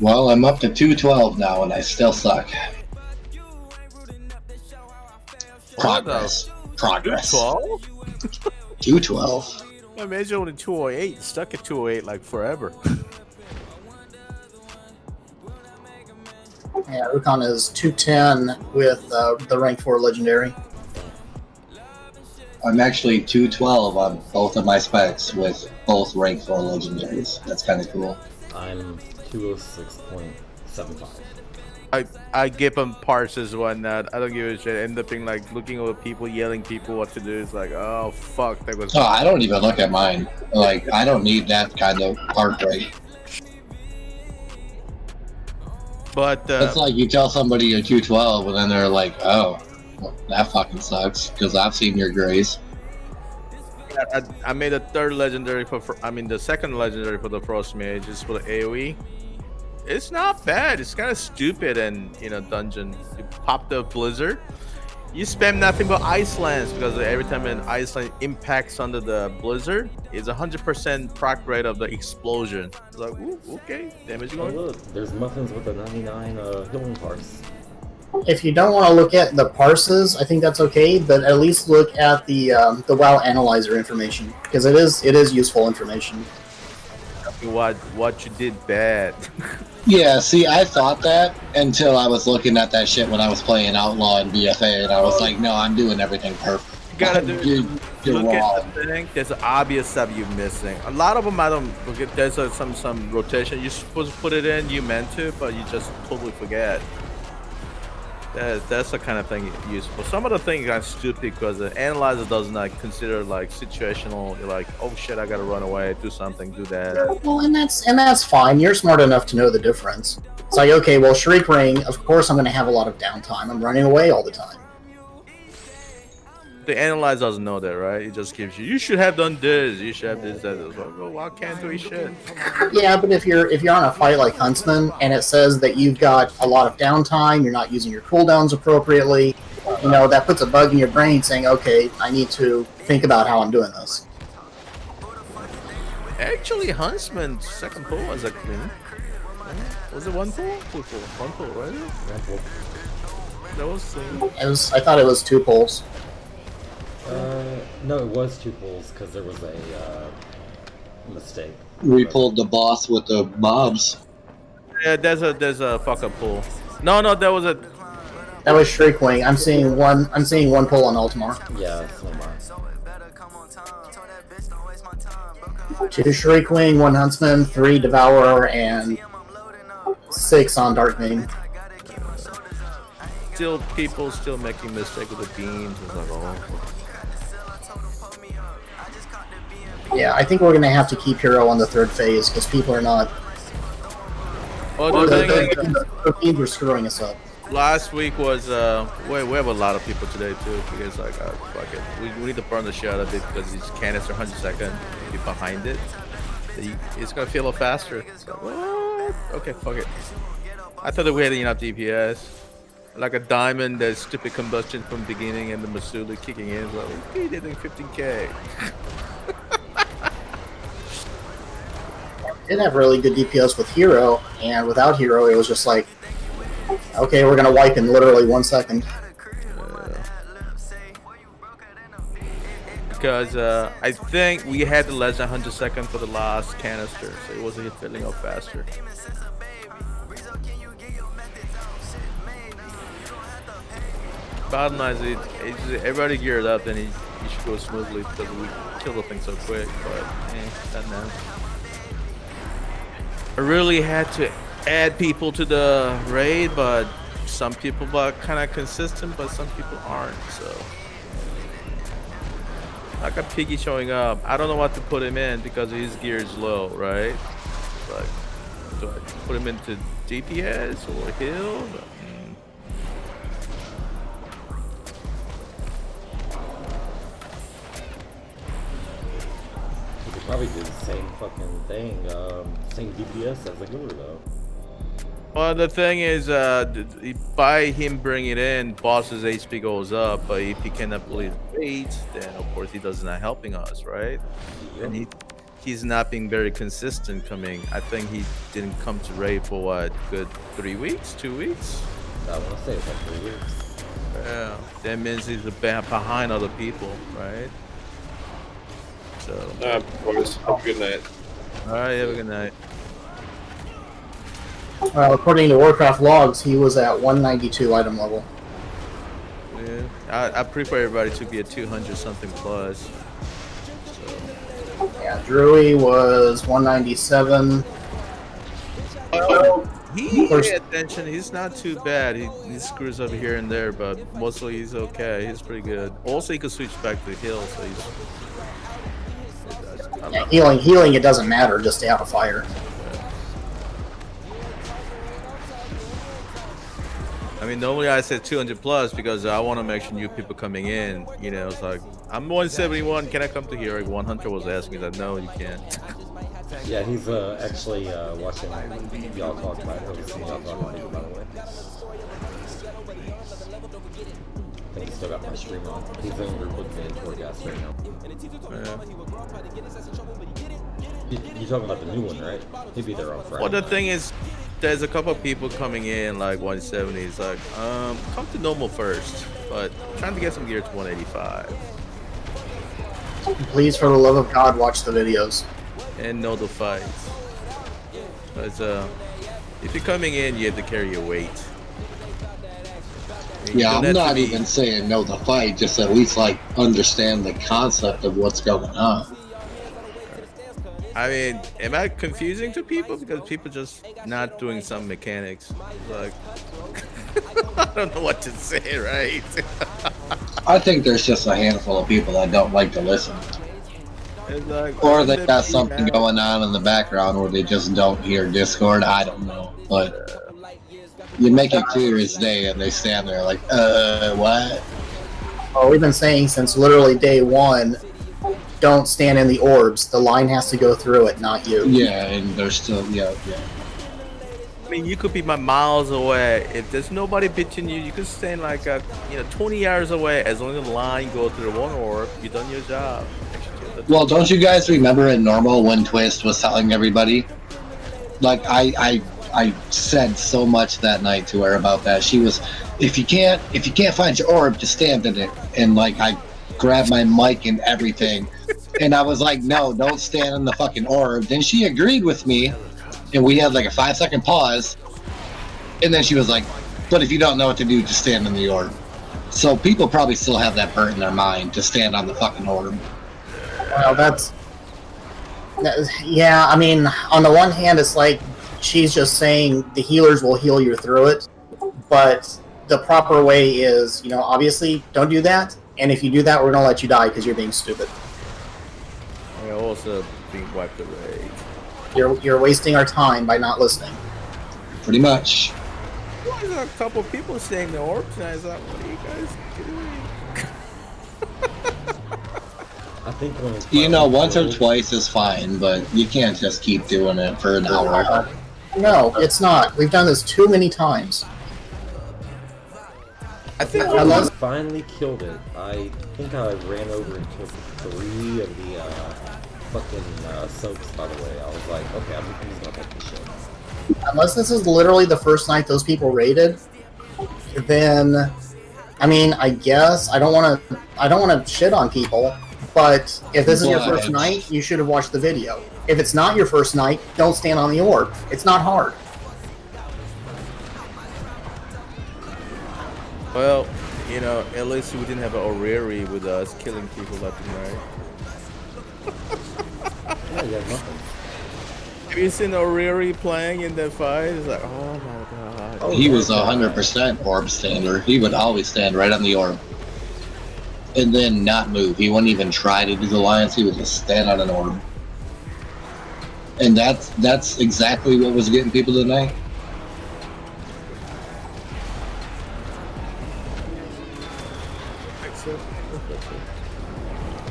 Speaker 19: Well, I'm up to 212 now, and I still suck. Progress. Progress.
Speaker 6: 212?
Speaker 19: 212.
Speaker 6: I imagine only 208. Stuck at 208 like forever.
Speaker 8: Yeah, Rukon is 210 with the rank 4 legendary.
Speaker 19: I'm actually 212 on both of my specs with both rank 4 legendaries. That's kind of cool.
Speaker 5: I'm 206.75.
Speaker 6: I give them parts as whatnot. I don't give a shit. End up being like looking over people, yelling people what to do. It's like, oh fuck, that was.
Speaker 19: Oh, I don't even look at mine. Like, I don't need that kind of part rate.
Speaker 6: But
Speaker 19: it's like you tell somebody you're 212, and then they're like, oh, well, that fucking sucks, because I've seen your grays.
Speaker 6: I made a third legendary the second legendary for the Frost Mage, just for the AoE. It's not bad. It's kind of stupid and dungeon. You pop the blizzard, you spam nothing but ice lands, because every time an ice land impacts under the blizzard, it's 100% proc rate of the explosion. It's like, ooh, okay, damage
Speaker 5: Oh,
Speaker 6: going.
Speaker 5: look, there's muffins with a 99 healing parse.
Speaker 8: If you don't want to look at the parses, I think that's okay, but at least look at the WoW analyzer information, because it is useful information.
Speaker 6: What you did bad.
Speaker 19: Yeah, see, I thought that until I was looking at that shit when I was playing Outlaw and BFA, and I was like, no, I'm doing everything perfect.
Speaker 6: You gotta do
Speaker 19: You're
Speaker 6: look
Speaker 19: wrong.
Speaker 6: at the thing. There's obvious stuff you're missing. A lot of them I don't forget. There's some rotation you're supposed to put it in. You meant to, but you just totally forget. That's the kind of thing useful. Some of the things are stupid because the analyzer does not consider like situational. You're like, oh shit, I gotta run away, do something, do that.
Speaker 8: Well, and that's fine. You're smart enough to know the difference. It's like, okay, well, Shriek Ring, of course I'm going to have a lot of downtime. I'm running away all the time.
Speaker 6: The analyzer doesn't know that, right? It just gives you should have done this, you should have this, that. It's like, oh, why can't do shit?
Speaker 8: Yeah, but if you're on a fight like Huntsman and it says that you've got a lot of downtime, you're not using your cooldowns appropriately, that puts a bug in your brain saying, okay, I need to think about how I'm doing this.
Speaker 6: Actually, Huntsman's second pull was a clean. Was it one pull? Two pull. One pull, right?
Speaker 5: One pull.
Speaker 6: That was clean.
Speaker 8: I thought it was 2 pulls.
Speaker 5: No, it was 2 pulls because there was a mistake.
Speaker 19: We pulled the boss with the mobs.
Speaker 6: Yeah, there's a fuck up pull. No, that was a.
Speaker 8: That was Shriek Wing. I'm seeing one pull on Ultimar.
Speaker 5: Yeah, so am I.
Speaker 8: 2 Shriek Wing, 1 Huntsman, 3 Devourer, and 6 on Darkmane.
Speaker 6: Still, people still making mistakes with the beams. It's like, oh.
Speaker 8: Yeah, I think we're going to have to keep Hero on the 3rd phase because people are not
Speaker 6: Well,
Speaker 8: the beams were screwing us up.
Speaker 6: last week was we have a lot of people today too because like fuck it, we need to burn the shit out of it because these canister 100 second be behind it. It's gonna feel a little faster. So, what? Okay, fuck it. I thought that we had enough DPS. Like a diamond, that stupid combustion from the beginning and the Masuli kicking in. Like, okay, they're doing 15k.
Speaker 8: Did have really good DPS with Hero, and without Hero, it was just like, okay, we're gonna wipe in literally 1 second.
Speaker 6: Because I think we had the less than 100 second for the last canister, so it wasn't filling up faster. Bottom line is, everybody geared up, then you should go smoothly because we kill the thing so quick. But not now. I really had to add people to the raid, but some people are kind of consistent, but some people aren't. So, like a Piggy showing up, I don't know what to put him in because his gear is low, right? Like, do I put him into DPS or heal?
Speaker 5: Probably do the same fucking thing, same DPS as a healer though.
Speaker 6: Well, the thing is, by him bringing it in, boss's HP goes up, but if he cannot believe raid, then of course he does not helping us, right? Yep. And he's not being very consistent coming. I think he didn't come to raid for what, good 3 weeks, 2 weeks?
Speaker 5: I want to say it's like 3 weeks.
Speaker 6: Yeah, that means he's behind other people, right? So.
Speaker 7: Boys, have a good night.
Speaker 6: All right, have a good night.
Speaker 8: According to Warcraft logs, he was at 192 item level.
Speaker 6: Yeah, I prefer everybody to be at 200 something plus. So.
Speaker 8: Yeah, Drury was 197.
Speaker 6: He pay attention. He's not too bad. He screws up here and there, but mostly he's okay. He's pretty good. Also, he can switch back to heal, so he's.
Speaker 8: Yeah, healing, it doesn't matter. Just stay out of fire.
Speaker 6: I mean, normally I said 200 plus because I want to make sure new people coming in. You know, it's like I'm 171. Can I come to here? Like 100 was asking. That no, you can't.
Speaker 5: Yeah, he's actually watching y'all talk about it. He's seen y'all talk about it, by the way. I think he's still got my stream on. He's in group with me and Torgas right now. You talking about the new one, right? He'll be there on Friday.
Speaker 6: Well, the thing is, there's a couple of people coming in like 170. It's like, come to normal first, but I'm trying to get some gear to 185.
Speaker 8: Please, for the love of God, watch the videos.
Speaker 6: And know the fights. Because if you're coming in, you have to carry your weight.
Speaker 19: Yeah, I'm not even saying know the fight, just at least like understand the concept of what's going on.
Speaker 6: I mean, am I confusing to people? Because people just not doing some mechanics. Like, I don't know what to say, right?
Speaker 19: I think there's just a handful of people that don't like to listen.
Speaker 6: Like,
Speaker 19: or they got something going on in the background where they just don't hear Discord. I don't know. But you make it clear as day and they stand there like, what?
Speaker 8: Oh, we've been saying since literally day one, don't stand in the orbs. The line has to go through it, not you.
Speaker 19: Yeah, and they're still, yeah.
Speaker 6: I mean, you could be miles away. If there's nobody pitching you, you could stand like 20 yards away. As long as the line goes through the one orb, you've done your job.
Speaker 19: Well, don't you guys remember in normal when Twist was telling everybody? Like I said so much that night to her about that. She was, if you can't find your orb, just stand in it. And like I grabbed my mic and everything, and I was like, no, don't stand in the fucking orb. Then she agreed with me, and we had like a 5-second pause, and then she was like, but if you don't know what to do, just stand in the orb. So people probably still have that burnt in their mind to stand on the fucking orb.
Speaker 8: Well, yeah, I mean, on the one hand, it's like she's just saying the healers will heal you through it, but the proper way is, obviously, don't do that, and if you do that, we're gonna let you die because you're being stupid.
Speaker 6: I also being wiped away.
Speaker 8: You're wasting our time by not listening.
Speaker 19: Pretty much.
Speaker 6: Well, there's a couple people saying the orb tonight. I was like, what are you guys doing?
Speaker 5: I think when it's
Speaker 19: You know, once or twice is fine, but you can't just keep doing it for an hour.
Speaker 8: No, it's not. We've done this too many times.
Speaker 6: I think
Speaker 5: when I finally killed it, I think I ran over and killed 3 of the fucking soaps, by the way. I was like, okay, I'm just gonna take this shit.
Speaker 8: Unless this is literally the first night those people raided, then I mean, I guess I don't want to shit on people, but if this is your first night, you should have watched the video. If it's not your first night, don't stand on the orb. It's not hard.
Speaker 6: Well, you know, at least we didn't have an Orrery with us killing people left and right.
Speaker 5: Yeah, you have nothing.
Speaker 6: Have you seen Orrery playing in that fight? It's like, oh my god.
Speaker 19: He was 100% orb stander. He would always stand right on the orb. And then not move. He wouldn't even try to do the lines. He would just stand on an orb. And that's exactly what was getting people tonight.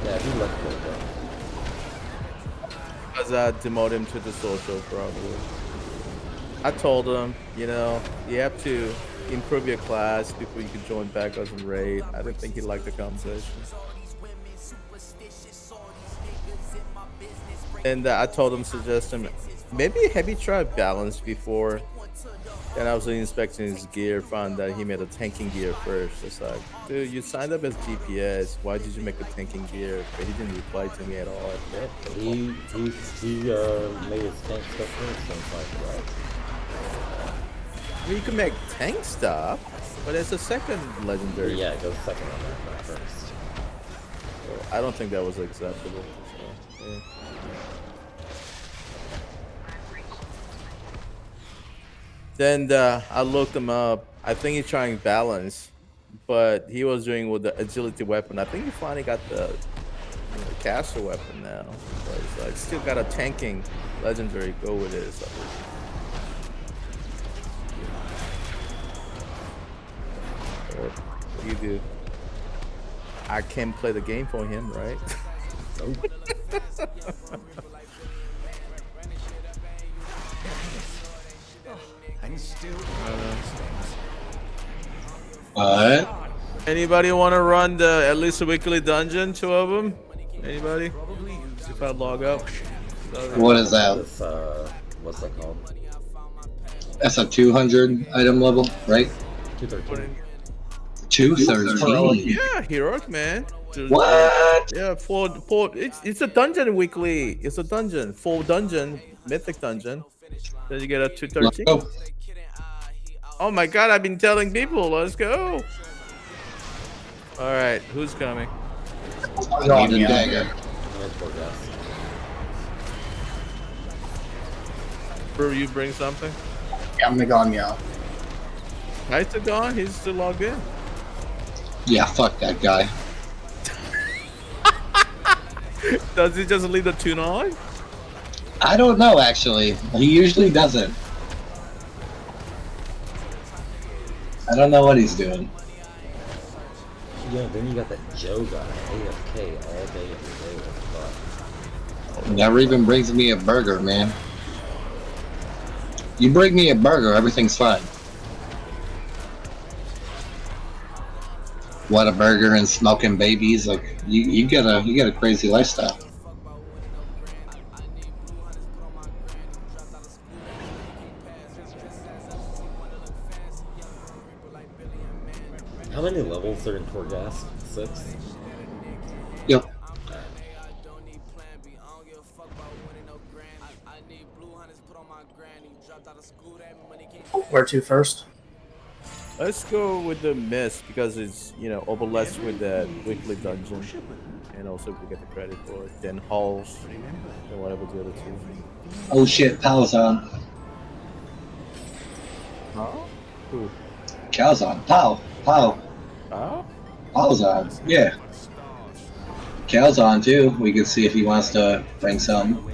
Speaker 5: Yeah, he left it though.
Speaker 6: Because I demoted him to the social, probably. I told him, you know, you have to improve your class before you can join back as a raid. I didn't think he liked the conversation. And I told him, suggest him, maybe have you tried balance before? Then I was inspecting his gear, found that he made a tanking gear first. It's like, dude, you signed up as GPS. Why did you make a tanking gear? But he didn't reply to me at all.
Speaker 5: Yep, he made his tank stuff first, sounds like, right?
Speaker 6: I mean, you can make tank stuff, but it's a second legendary.
Speaker 5: Yeah, it goes second on that, not first.
Speaker 6: So I don't think that was acceptable. So, yeah. Then I looked him up. I think he's trying balance, but he was doing with the agility weapon. I think he finally got the caster weapon now. But it's like, still got a tanking legendary. Go with it. So. What do you do? I can't play the game for him, right?
Speaker 19: What?
Speaker 6: Anybody want to run the at least a weekly dungeon? 2 of them? Anybody? If I log up.
Speaker 19: What is that?
Speaker 5: What's that called?
Speaker 19: That's a 200 item level, right?
Speaker 5: 213.
Speaker 19: 213.
Speaker 6: Yeah, heroic man.
Speaker 19: What?
Speaker 6: Yeah, it's a dungeon weekly. It's a dungeon, full dungeon, mythic dungeon. Then you get a 213. Oh my god, I've been telling people, let's go. All right, who's coming?
Speaker 19: I need a dagger.
Speaker 6: Brew, you bring something?
Speaker 8: Yeah, I'm gonna go on meow.
Speaker 6: Nice to gone. He's still logged in.
Speaker 19: Yeah, fuck that guy.
Speaker 6: Does he just leave the tune on?
Speaker 19: I don't know, actually. He usually doesn't. I don't know what he's doing.
Speaker 5: Yeah, then you got that Joe guy, AFK all day every day. What the fuck?
Speaker 19: Never even brings me a burger, man. You bring me a burger, everything's fine. What, a burger and smoking babies? Like you got a crazy lifestyle.
Speaker 5: How many levels are in Torghast? 6?
Speaker 19: Yep.
Speaker 8: Where to first?
Speaker 6: Let's go with the mist because it's, you know, overlaps with that weekly dungeon, and also we get the credit for it. Then halls and whatever the other 2.
Speaker 19: Oh shit, Pal's on.
Speaker 6: Huh? Who?
Speaker 19: Cal's on. Pal.
Speaker 6: Oh?
Speaker 19: Pal's on. Yeah. Cal's on too. We can see if he wants to bring some.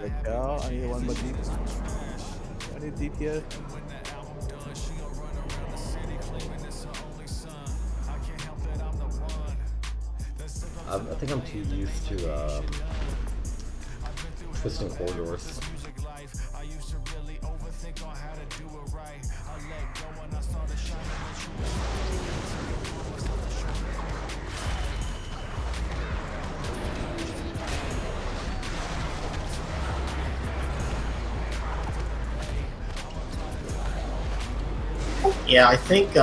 Speaker 6: Good call. I need one more deep. I need DPS.
Speaker 5: I think I'm too used to twisting corridors.
Speaker 8: Yeah, I think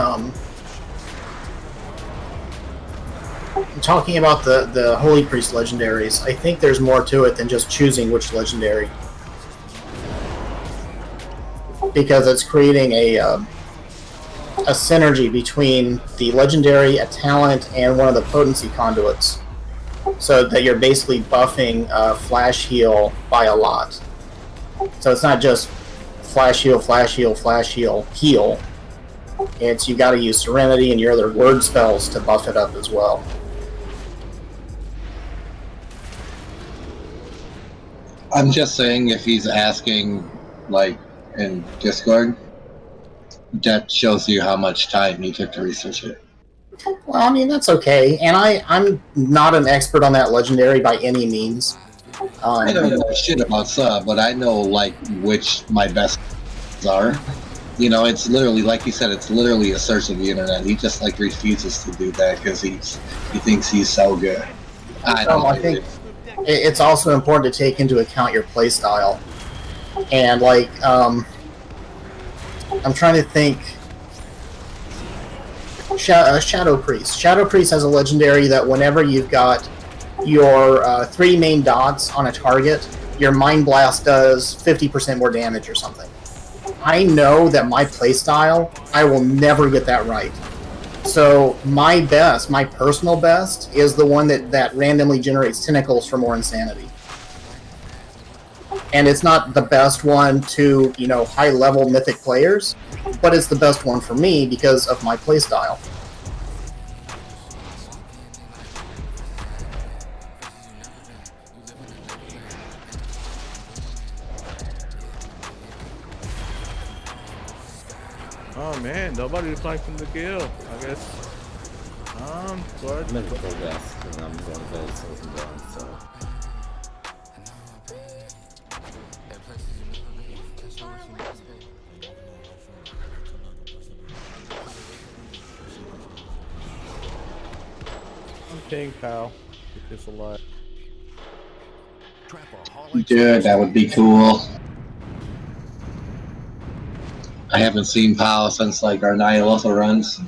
Speaker 8: talking about the Holy Priest legendaries, I think there's more to it than just choosing which legendary. Because it's creating a synergy between the legendary, a talent, and one of the potency conduits. So that you're basically buffing flash heal by a lot. So it's not just flash heal, flash heal, flash heal, heal. It's you got to use Serenity and your other word spells to buff it up as well.
Speaker 19: I'm just saying, if he's asking, like, in Discord, that shows you how much time he took to research it.
Speaker 8: Well, I mean, that's okay. And I'm not an expert on that legendary by any means.
Speaker 19: I don't know shit about sub, but I know, like, which my best are. You know, it's literally, like you said, it's literally a search of the internet. He just, like, refuses to do that because he thinks he's so good.
Speaker 8: I think it's also important to take into account your playstyle. And, like, I'm trying to think. Shadow Priest. Shadow Priest has a legendary that whenever you've got your 3 main dots on a target, your Mind Blast does 50% more damage or something. I know that my playstyle, I will never get that right. So my best, my personal best, is the one that randomly generates tentacles for more insanity. And it's not the best one to, you know, high-level mythic players, but it's the best one for me because of my playstyle.
Speaker 6: Oh man, nobody replying from the guild. I guess. What?
Speaker 5: I'm in full gas and I'm going to bed, so it's done. So.
Speaker 6: I'm paying pal. If it's alive.
Speaker 19: Dude, that would be cool. I haven't seen PAL since, like, our Nihilotha runs.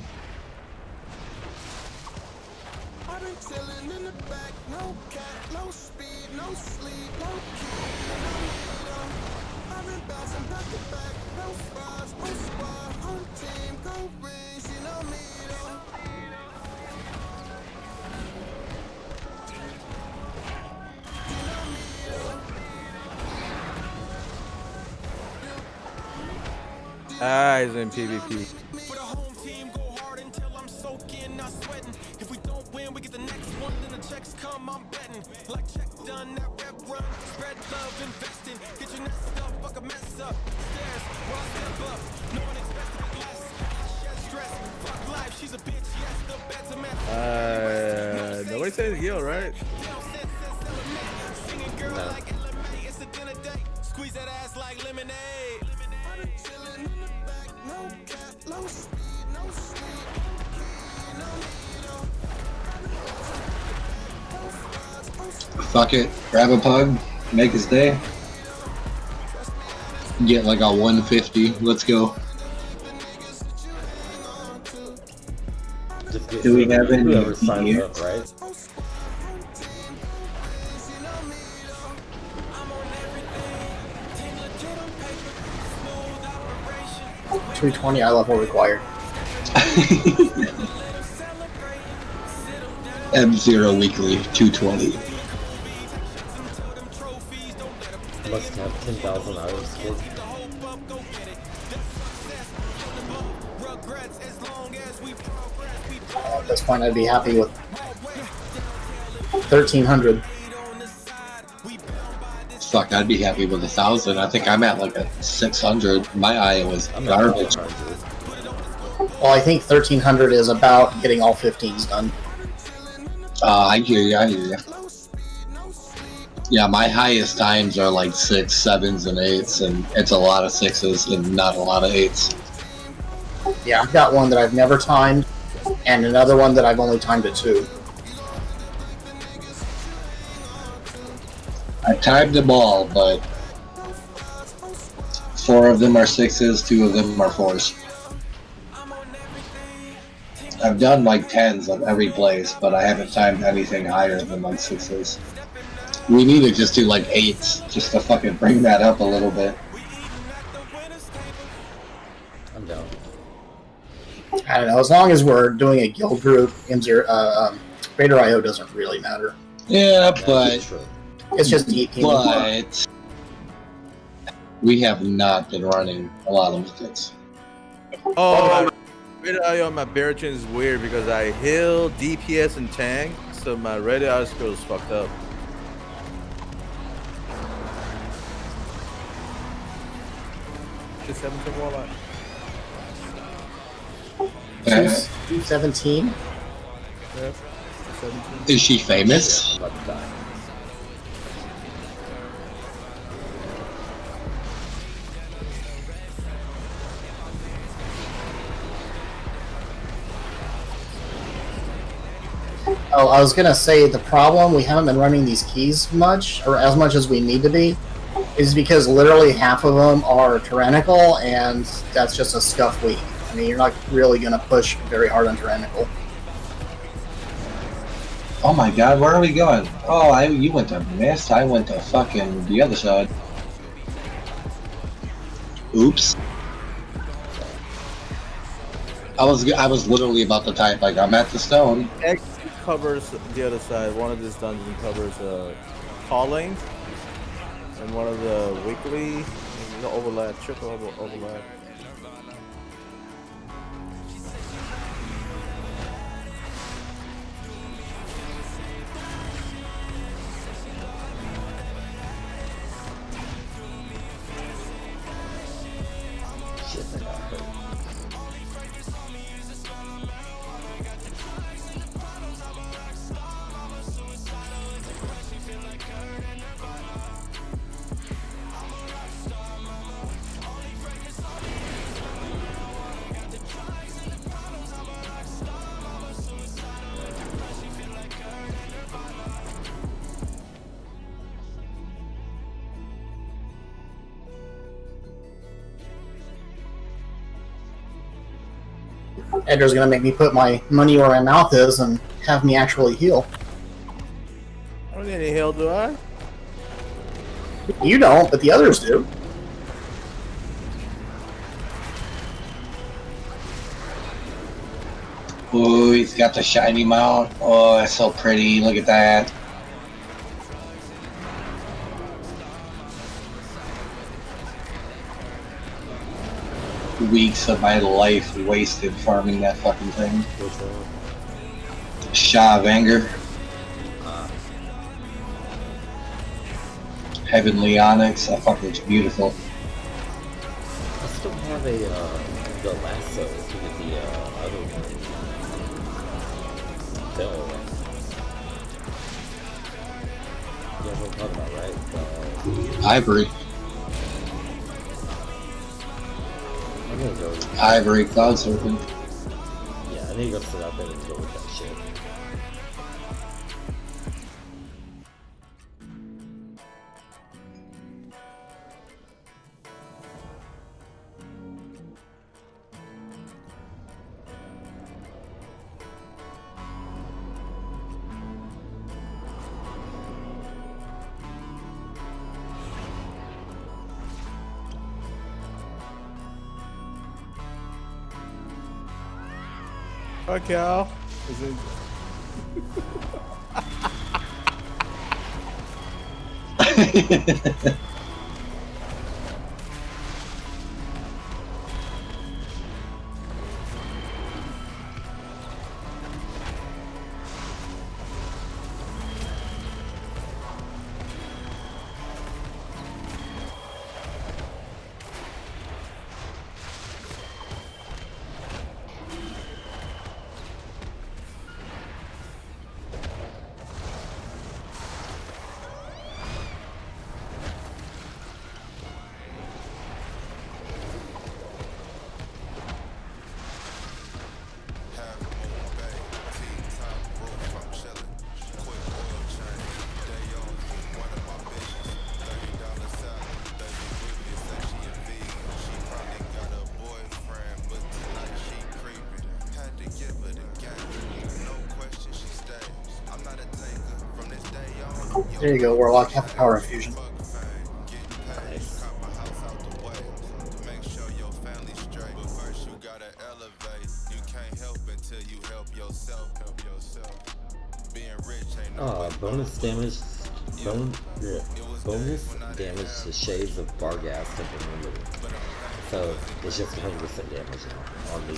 Speaker 6: Ah, he's in PvP. Nobody said the guild, right?
Speaker 5: No.
Speaker 19: Fuck it, grab a pug, make his day. Get like a 150, let's go. Do we have any
Speaker 5: whoever signs up, right?
Speaker 8: $220 eye level required.
Speaker 19: M0 weekly, 220.
Speaker 5: Must have 10,000 hours scored.
Speaker 8: At this point, I'd be happy with 1,300.
Speaker 19: Fuck, I'd be happy with 1,000. I think I'm at like a 600. My eye was garbage.
Speaker 8: Well, I think 1,300 is about getting all 15s done.
Speaker 19: I hear you. I hear you. Yeah, my highest times are like 6s, 7s, and 8s, and it's a lot of 6s and not a lot of 8s.
Speaker 8: Yeah, I've got one that I've never timed, and another one that I've only timed at 2.
Speaker 19: I timed them all, but 4 of them are 6s, 2 of them are 4s. I've done like 10s of every place, but I haven't timed anything higher than like 6s. We need to just do like 8s, just to fucking bring that up a little bit.
Speaker 5: I'm down.
Speaker 8: I don't know, as long as we're doing a guild group, Raider IO doesn't really matter.
Speaker 19: Yeah, but
Speaker 8: it's just
Speaker 19: but we have not been running a lot of mythics.
Speaker 6: Oh, my on my Barrachin is weird because I heal, DPS, and tank, so my Raider IO skill is fucked up. Just 17 warlock.
Speaker 8: 217?
Speaker 6: Yeah, 17.
Speaker 19: Is she famous?
Speaker 8: Oh, I was gonna say the problem we haven't been running these keys much, or as much as we need to be, is because literally half of them are tyrannical, and that's just a scuff week. I mean, you're not really gonna push very hard on tyrannical.
Speaker 19: Oh my god, where are we going? Oh, you went to Mist, I went to fucking the other side. Oops. I was literally about to type like I'm at the stone.
Speaker 6: X covers the other side. One of these dungeons covers calling, and one of the weekly overlap, triple overlap.
Speaker 8: Edgar's gonna make me put my money where my mouth is and have me actually heal.
Speaker 6: I don't need any heal, do I?
Speaker 8: You don't, but the others do.
Speaker 19: Ooh, he's got the shiny mount. Oh, that's so pretty. Look at that. Weeks of my life wasted farming that fucking thing. Shah of Anger. Heavenly Onyx. That fucking looks beautiful.
Speaker 5: I still have the lasso to get the other one. You guys know what I'm talking about, right?
Speaker 19: Ivory.
Speaker 5: I'm gonna go.
Speaker 19: Ivory Cloud Serpent.
Speaker 5: Yeah, I need to go sit out there and go with that shit.
Speaker 6: Hi, Cal. Is it...
Speaker 8: There you go, Warlock. Have a power infusion.
Speaker 5: Nice. Bonus damage. Bonus damage to Shades of Barghast have been removed. So it's just 100% damage now on the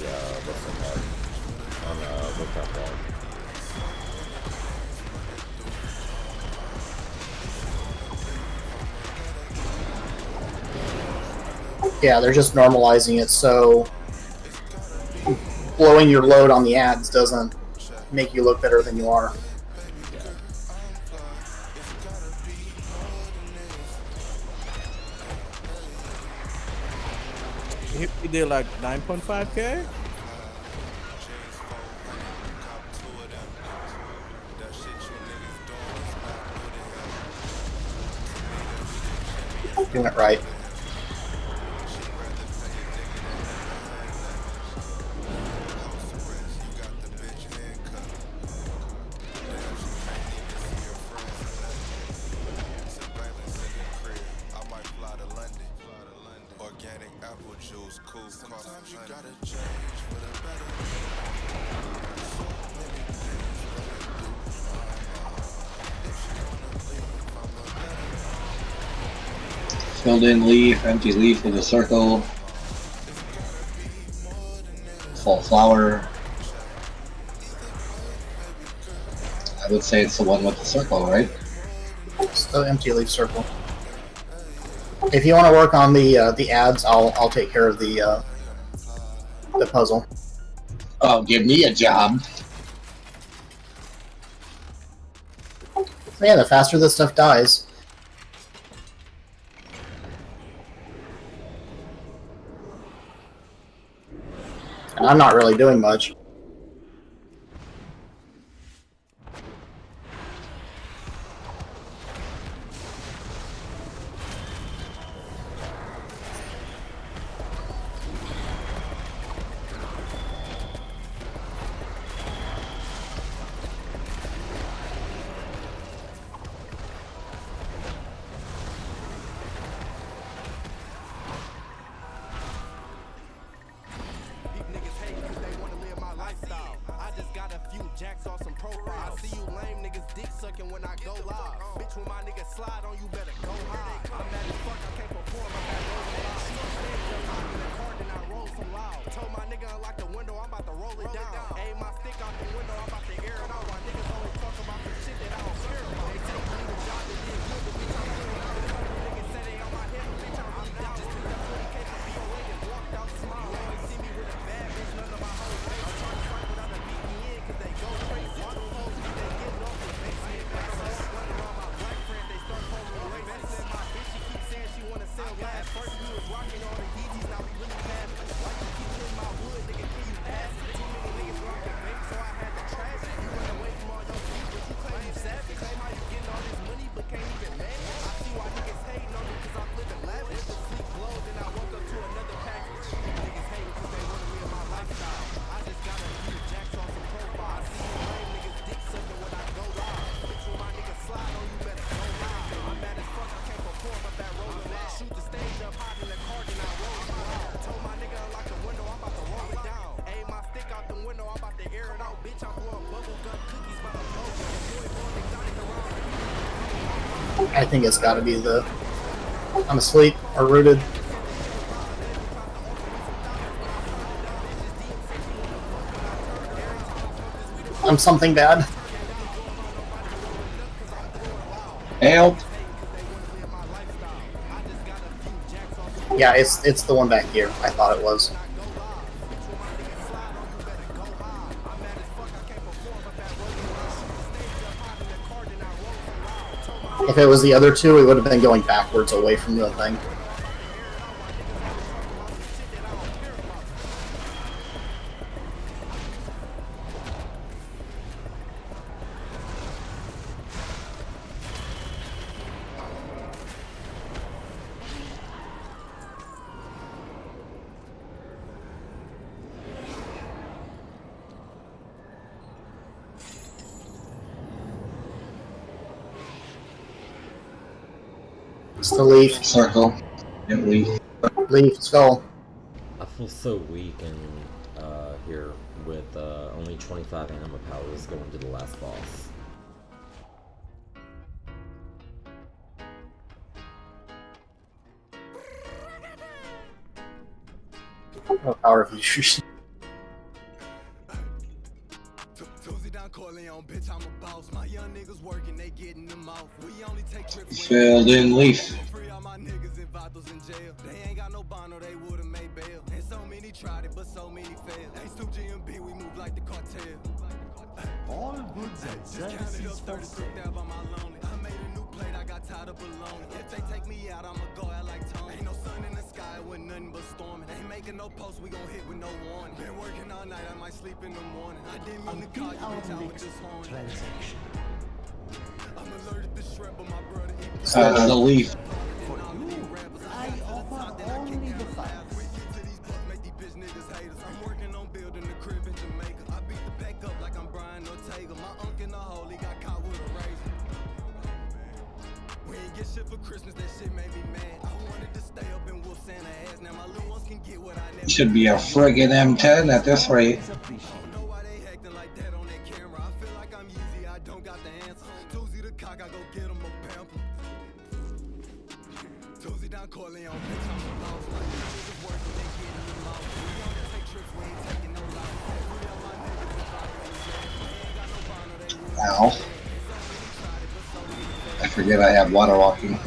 Speaker 5: what's it called? On Lookout Ball.
Speaker 8: Yeah, they're just normalizing it so blowing your load on the ads doesn't make you look better than you are.
Speaker 6: You did like 9.5k?
Speaker 8: Doing it right.
Speaker 19: Filled in leaf, empty leaf with a circle. Full flower. I would say it's the one with the circle, right?
Speaker 8: It's the empty leaf circle. If you want to work on the ads, I'll take care of the puzzle.
Speaker 19: Oh, give me a job.
Speaker 8: So yeah, the faster this stuff dies. And I'm not really doing much. I think it's got to be the I'm asleep or rooted. I'm something bad.
Speaker 19: Help!
Speaker 8: Yeah, it's the one back here. I thought it was. If it was the other two, we would have been going backwards away from the thing. It's the leaf.
Speaker 19: Circle. Yeah, leaf.
Speaker 8: Leaf, skull.
Speaker 5: I feel so weak and here with only 25 anima powers going to the last boss.
Speaker 8: No power features.
Speaker 19: Filled in leaf.
Speaker 21: All goods and services for sale.
Speaker 16: If they take me out, I'ma go out like Tony. Ain't no sun in the sky when nothing but storming. Ain't making no posts, we gon' hit with no warning. Been working all night, I might sleep in the morning. I didn't mean to call you, bitch, I was just horny.
Speaker 21: Transaction.
Speaker 16: I'm allergic to shrimp, but my brother eat
Speaker 19: It's the leaf.
Speaker 21: For you, I offer only the facts.
Speaker 16: I'm working on building a crib in Jamaica. I beat the back up like I'm Brian Ortega. My uncle in the hole, he got caught with a razor. We ain't get shit for Christmas, that shit made me mad. I wanted to stay up and whoop Santa ass. Now my little ones can get what I never.
Speaker 19: Should be a friggin' M10 at this rate.
Speaker 16: I don't know why they acting like that on that camera. I feel like I'm easy, I don't got the answer. Tuesday the cock, I go get him a pamper. Tuesday down Corleone, bitch, I'm a boss. My niggas working, they getting them off. We don't take trips, we ain't taking no loss. Free all my niggas and they ain't got no bono, they would.
Speaker 19: Ow. I forget I have water walking.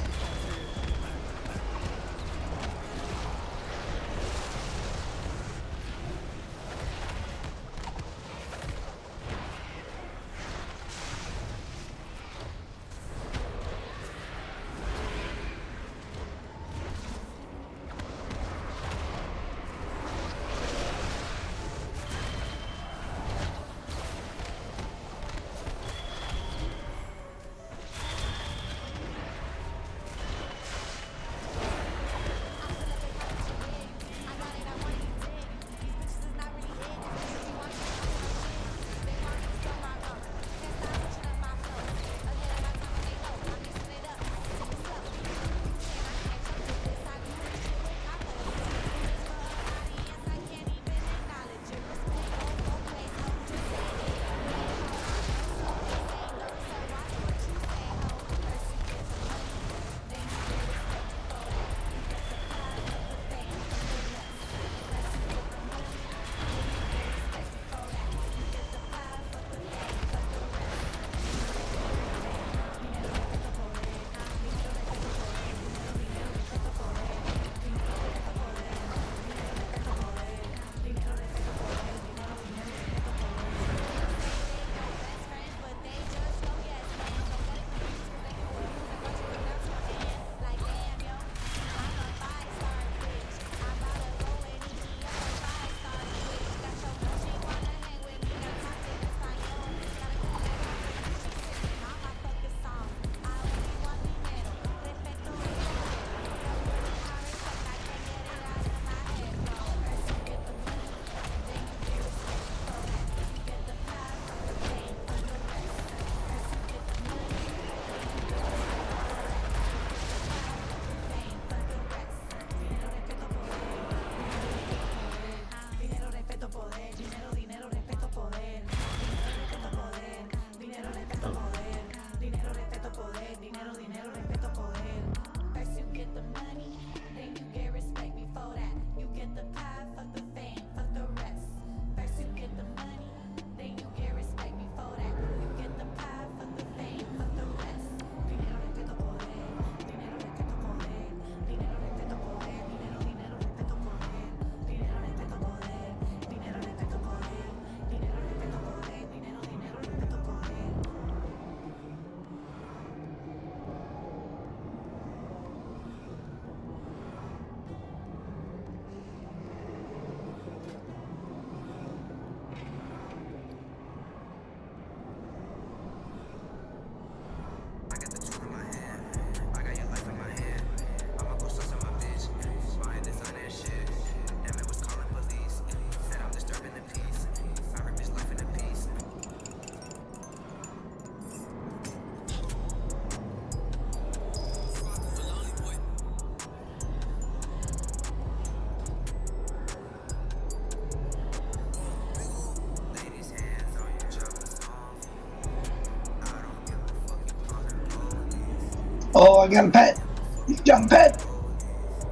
Speaker 19: Oh, I got a pet. You got a pet.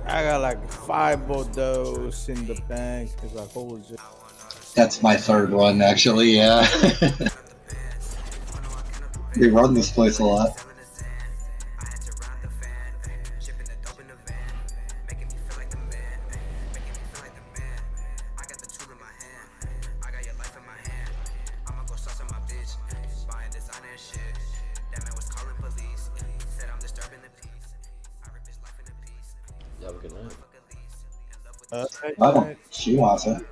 Speaker 6: I got like 5 of those in the bank because I hold it.
Speaker 19: That's my third one, actually. Yeah. We run this place a lot.
Speaker 5: You have a good night.
Speaker 19: She wants it.